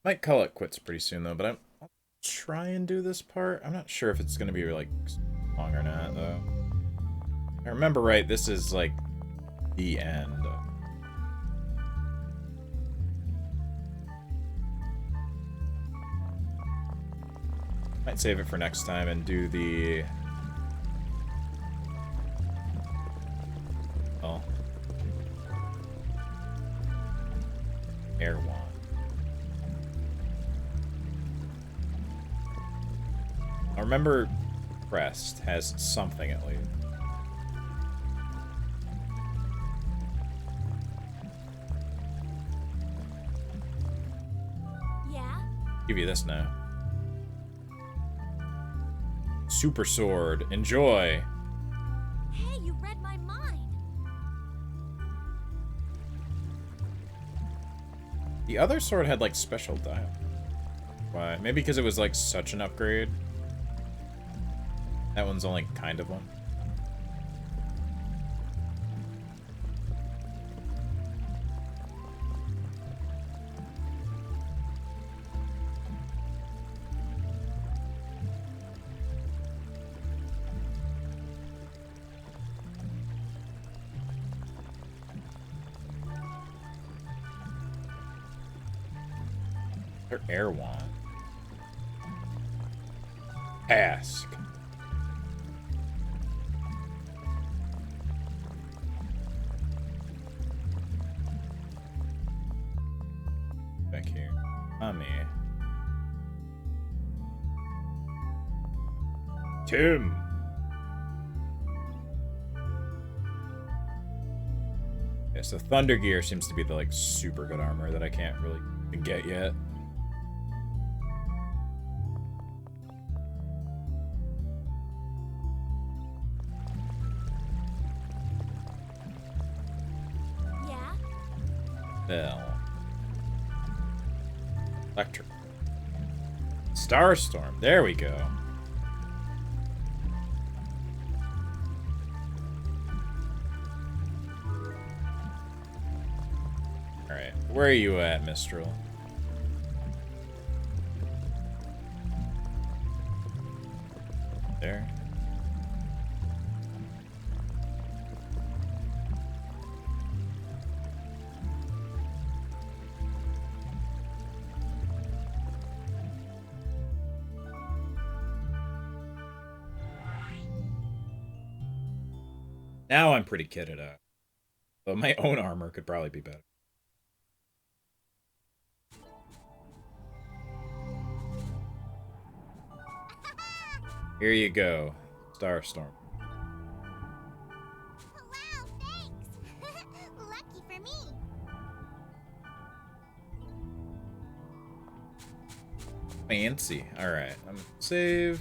Might call it quits pretty soon though, but I'll try and do this part. I'm not sure if it's gonna be like long or not though. If I remember right, this is like the end. Might save it for next time and do the... Oh. Air wand. I remember Crest has something at least. Yeah? Give you this now. Super sword. Enjoy. Hey, you read my mind. The other sword had like special dial. Why? Maybe because it was like such an upgrade. That one's only kind of one. Their air wand. Ask. Back here. Mommy. Tim. Yeah, so Thunder Gear seems to be the like super good armor that I can't really get yet. Yeah? Bell. Electric. Starstorm. There we go. Alright. Where are you at, Mistral? There. Now I'm pretty kitted out. But my own armor could probably be better. Here you go, Starstorm. Wow, thanks. Lucky for me. Fancy. Alright, I'm gonna save.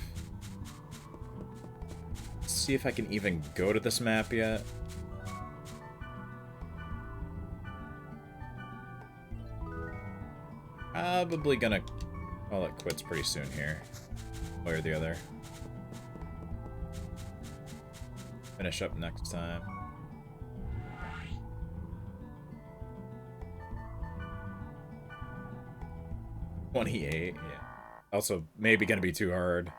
See if I can even go to this map yet. Probably gonna call it quits pretty soon here. One or the other. Finish up next time. $28, yeah. Also, maybe gonna be too hard.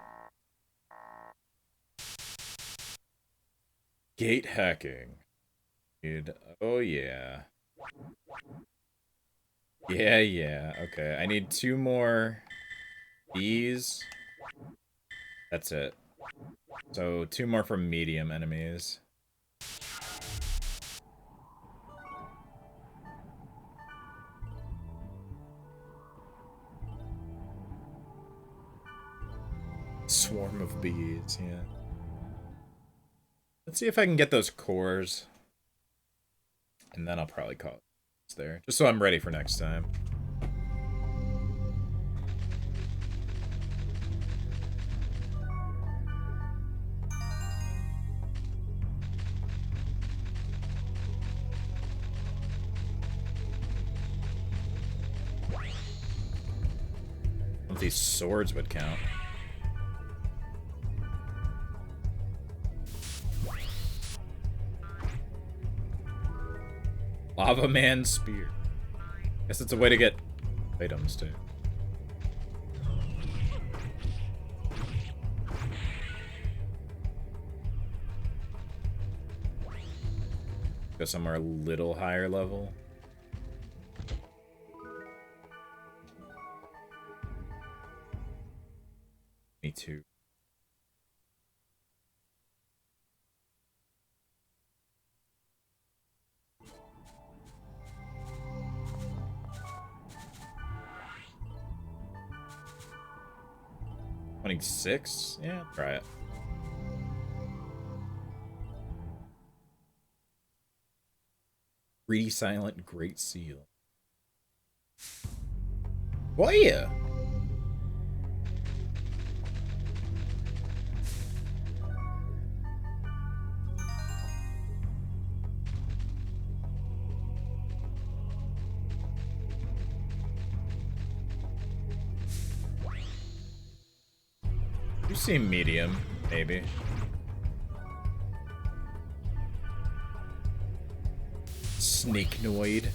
Gate hacking. Dude, oh yeah. Yeah. Okay, I need 2 more these. That's it. So 2 more from medium enemies. Swarm of bees, yeah. Let's see if I can get those cores. And then I'll probably call it there. Just so I'm ready for next time. If these swords would count. Lava Man Spear. Guess it's a way to get items too. Go somewhere a little higher level. Me too. $26? Yeah, try it. Greedy Silent Great Seal. Boy, yeah. You seem medium, maybe. Snakenoid.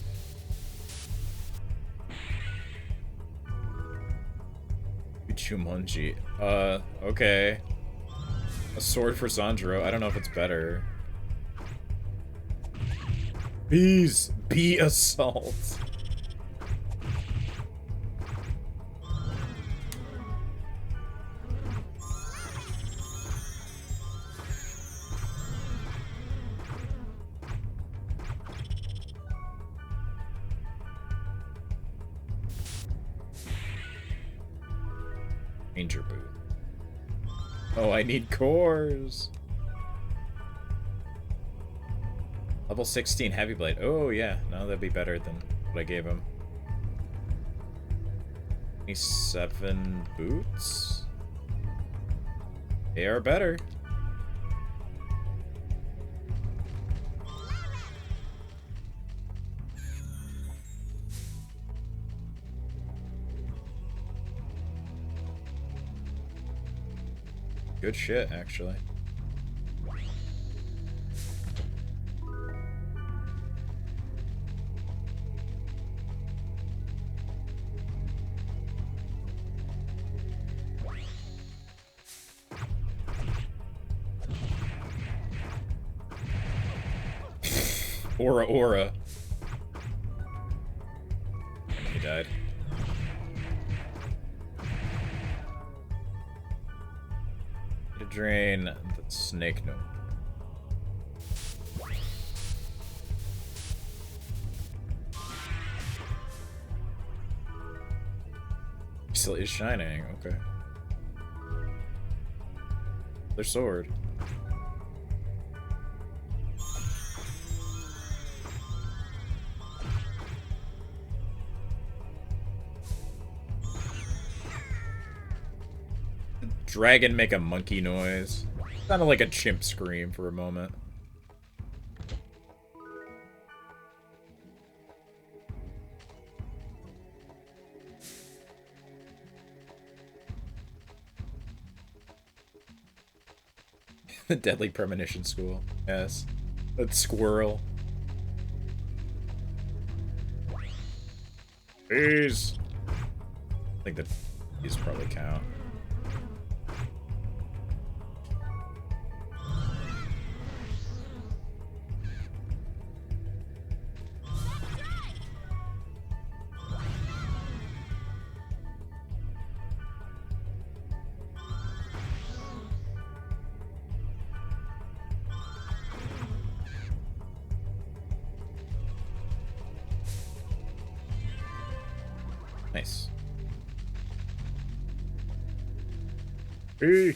Jumanji. Okay. A sword for Sandro. I don't know if it's better. Bees! Bee assault. Ranger boot. Oh, I need cores. Level 16 heavy blade. Oh yeah, no, that'd be better than what I gave him. 27 boots. They are better. Good shit, actually. Aura. He died. To drain the snake note. Still is shining, okay. Their sword. Dragon make a monkey noise. Sounded like a chimp scream for a moment. The Deadly Premonition School. Yes. That squirrel. Bees. I think that these probably count. Nice. Hey.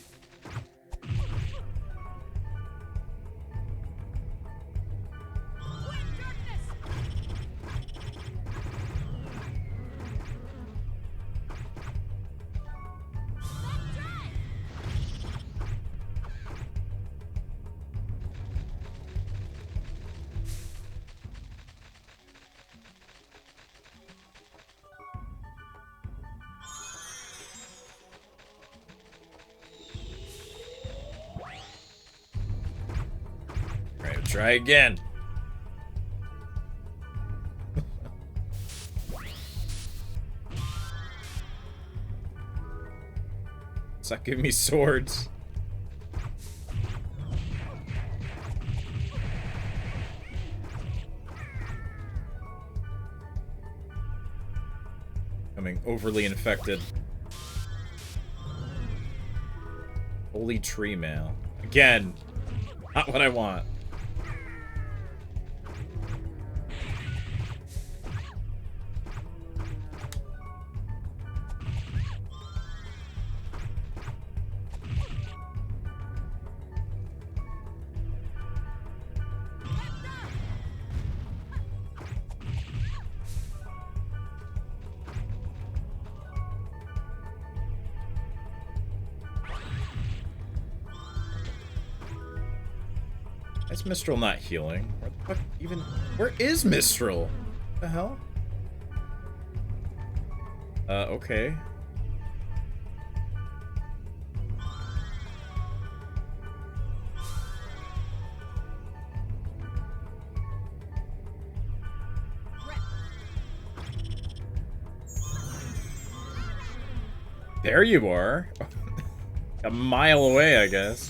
Try again. Stop giving me swords. Becoming overly infected. Holy tree mail. Again. Not what I want. Is Mistral not healing? Where the fuck even... Where is Mistral? What the hell? Okay. There you are. A mile away, I guess.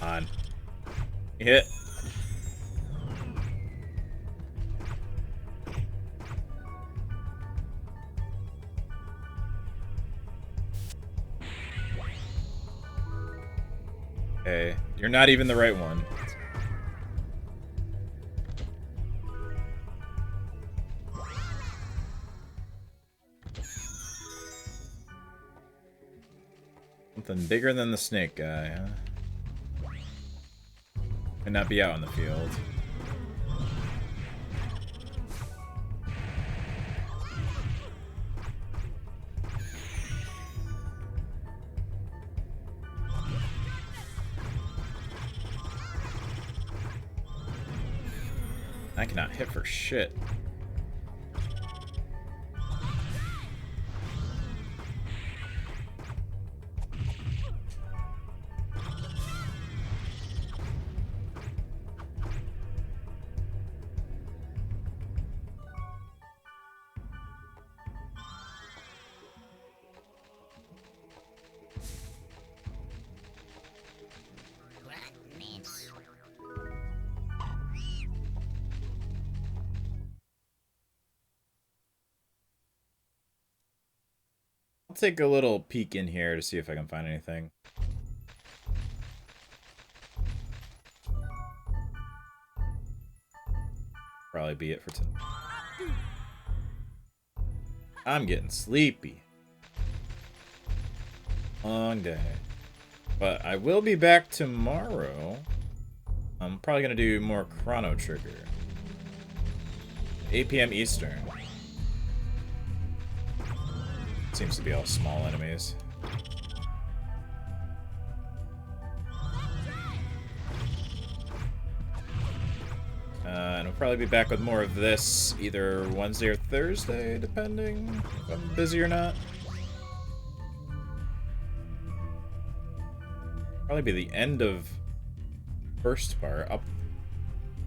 On. Hit. Okay, you're not even the right one. Something bigger than the snake guy, huh? And not be out in the field. I cannot hit for shit. I'll take a little peek in here to see if I can find anything. Probably be it for tonight. I'm getting sleepy. Long day. But I will be back tomorrow. I'm probably going to do more Chrono Trigger. 8 p.m. Eastern. Seems to be all small enemies. And I'll probably be back with more of this either Wednesday or Thursday, depending if I'm busy or not. Probably be the end of first part. I'll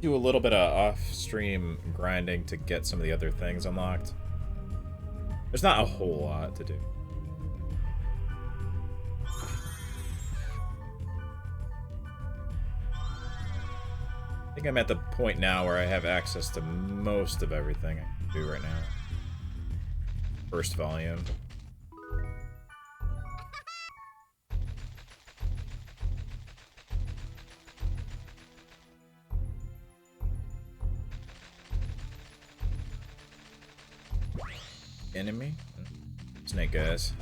do a little bit of off-stream grinding to get some of the other things unlocked. There's not a whole lot to do. I think I'm at the point now where I have access to most of everything I can do right now. First volume. Enemy? Snake guys.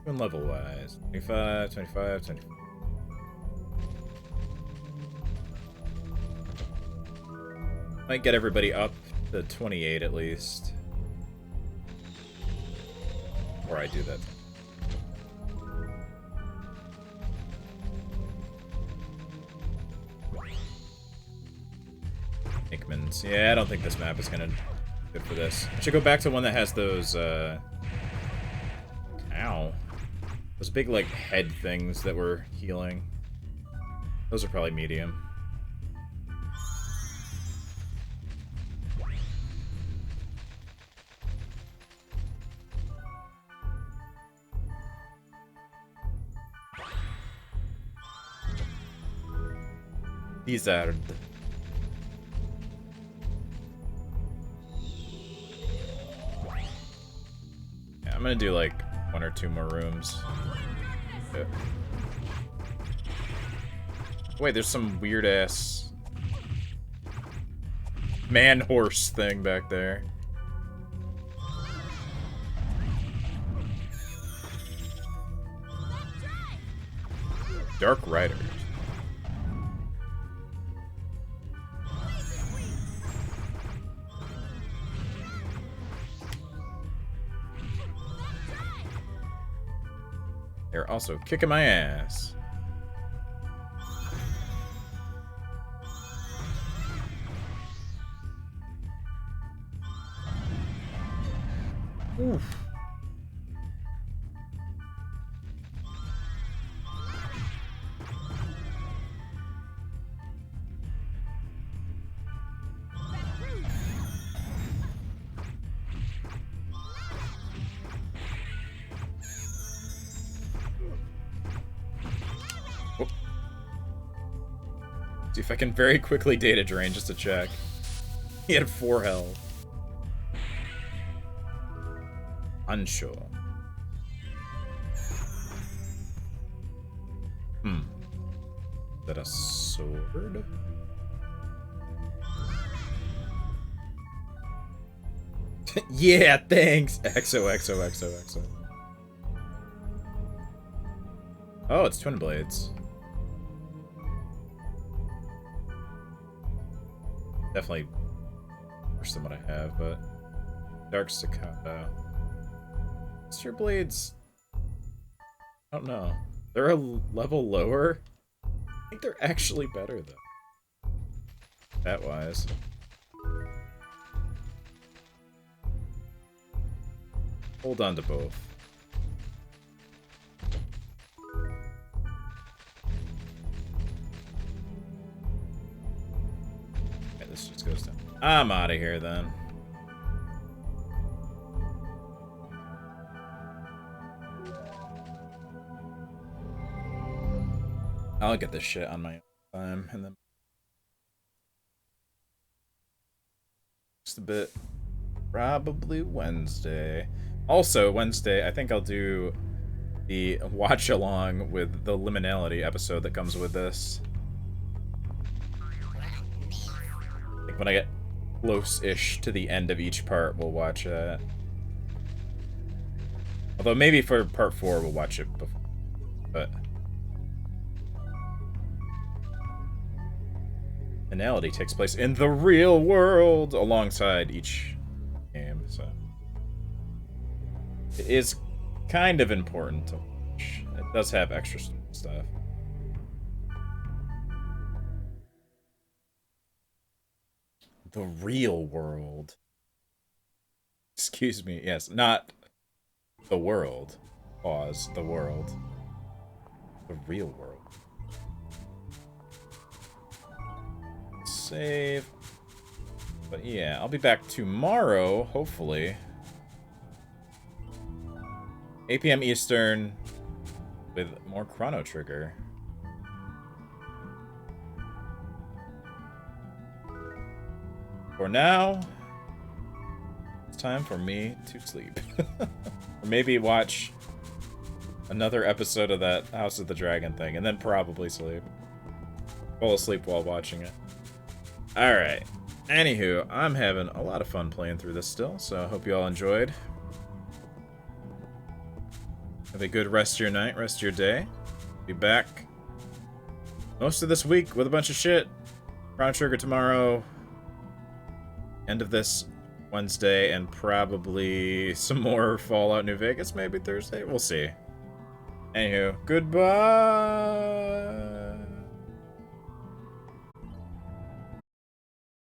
Doing level wise. 25, 25, 25. Might get everybody up the 28 at least. Or I do that. Inkman's. Yeah, I don't think this map is gonna be good for this. I should go back to one that has those, ow. Those big, like, head things that were healing. Those are probably medium. These are... Yeah, I'm gonna do like 1 or 2 more rooms. Yeah. Wait, there's some weird ass man horse thing back there. Dark Riders. They're also kicking my ass. Oof. See if I can very quickly data drain just to check. He had 4 health. Unsure. Is that a sword? Yeah, thanks! XOXOXOXO. Oh, it's Twin Blades. Definitely worse than what I have, but... Dark Staccato. Master Blades... I don't know. They're a level lower? I think they're actually better, though. That-wise. Hold on to both. Okay, this just goes down. I'm out of here, then. I'll get this shit on my own time, and then... Just a bit. Probably Wednesday. Also, Wednesday, I think I'll do the watch-along with the Liminality episode that comes with this. Like, when I get close-ish to the end of each part, we'll watch that. Although, maybe for part 4, we'll watch it before. But... Liminality takes place in the real world alongside each game, so... It is kind of important to watch. It does have extra stuff. The real world. Excuse me, yes, not the world. Pause, the world. The real world. Save. But yeah, I'll be back tomorrow, hopefully. 8 PM Eastern with more Chrono Trigger. For now, it's time for me to sleep. Or maybe watch another episode of that House of the Dragon thing, and then probably sleep. Fall asleep while watching it. Alright. Anywho, I'm having a lot of fun playing through this still, so I hope you all enjoyed. Have a good rest of your night, rest of your day. Be back most of this week with a bunch of shit. Chrono Trigger tomorrow. end of this Wednesday and probably some more Fallout New Vegas maybe Thursday. We'll see. Anywho, goodbye.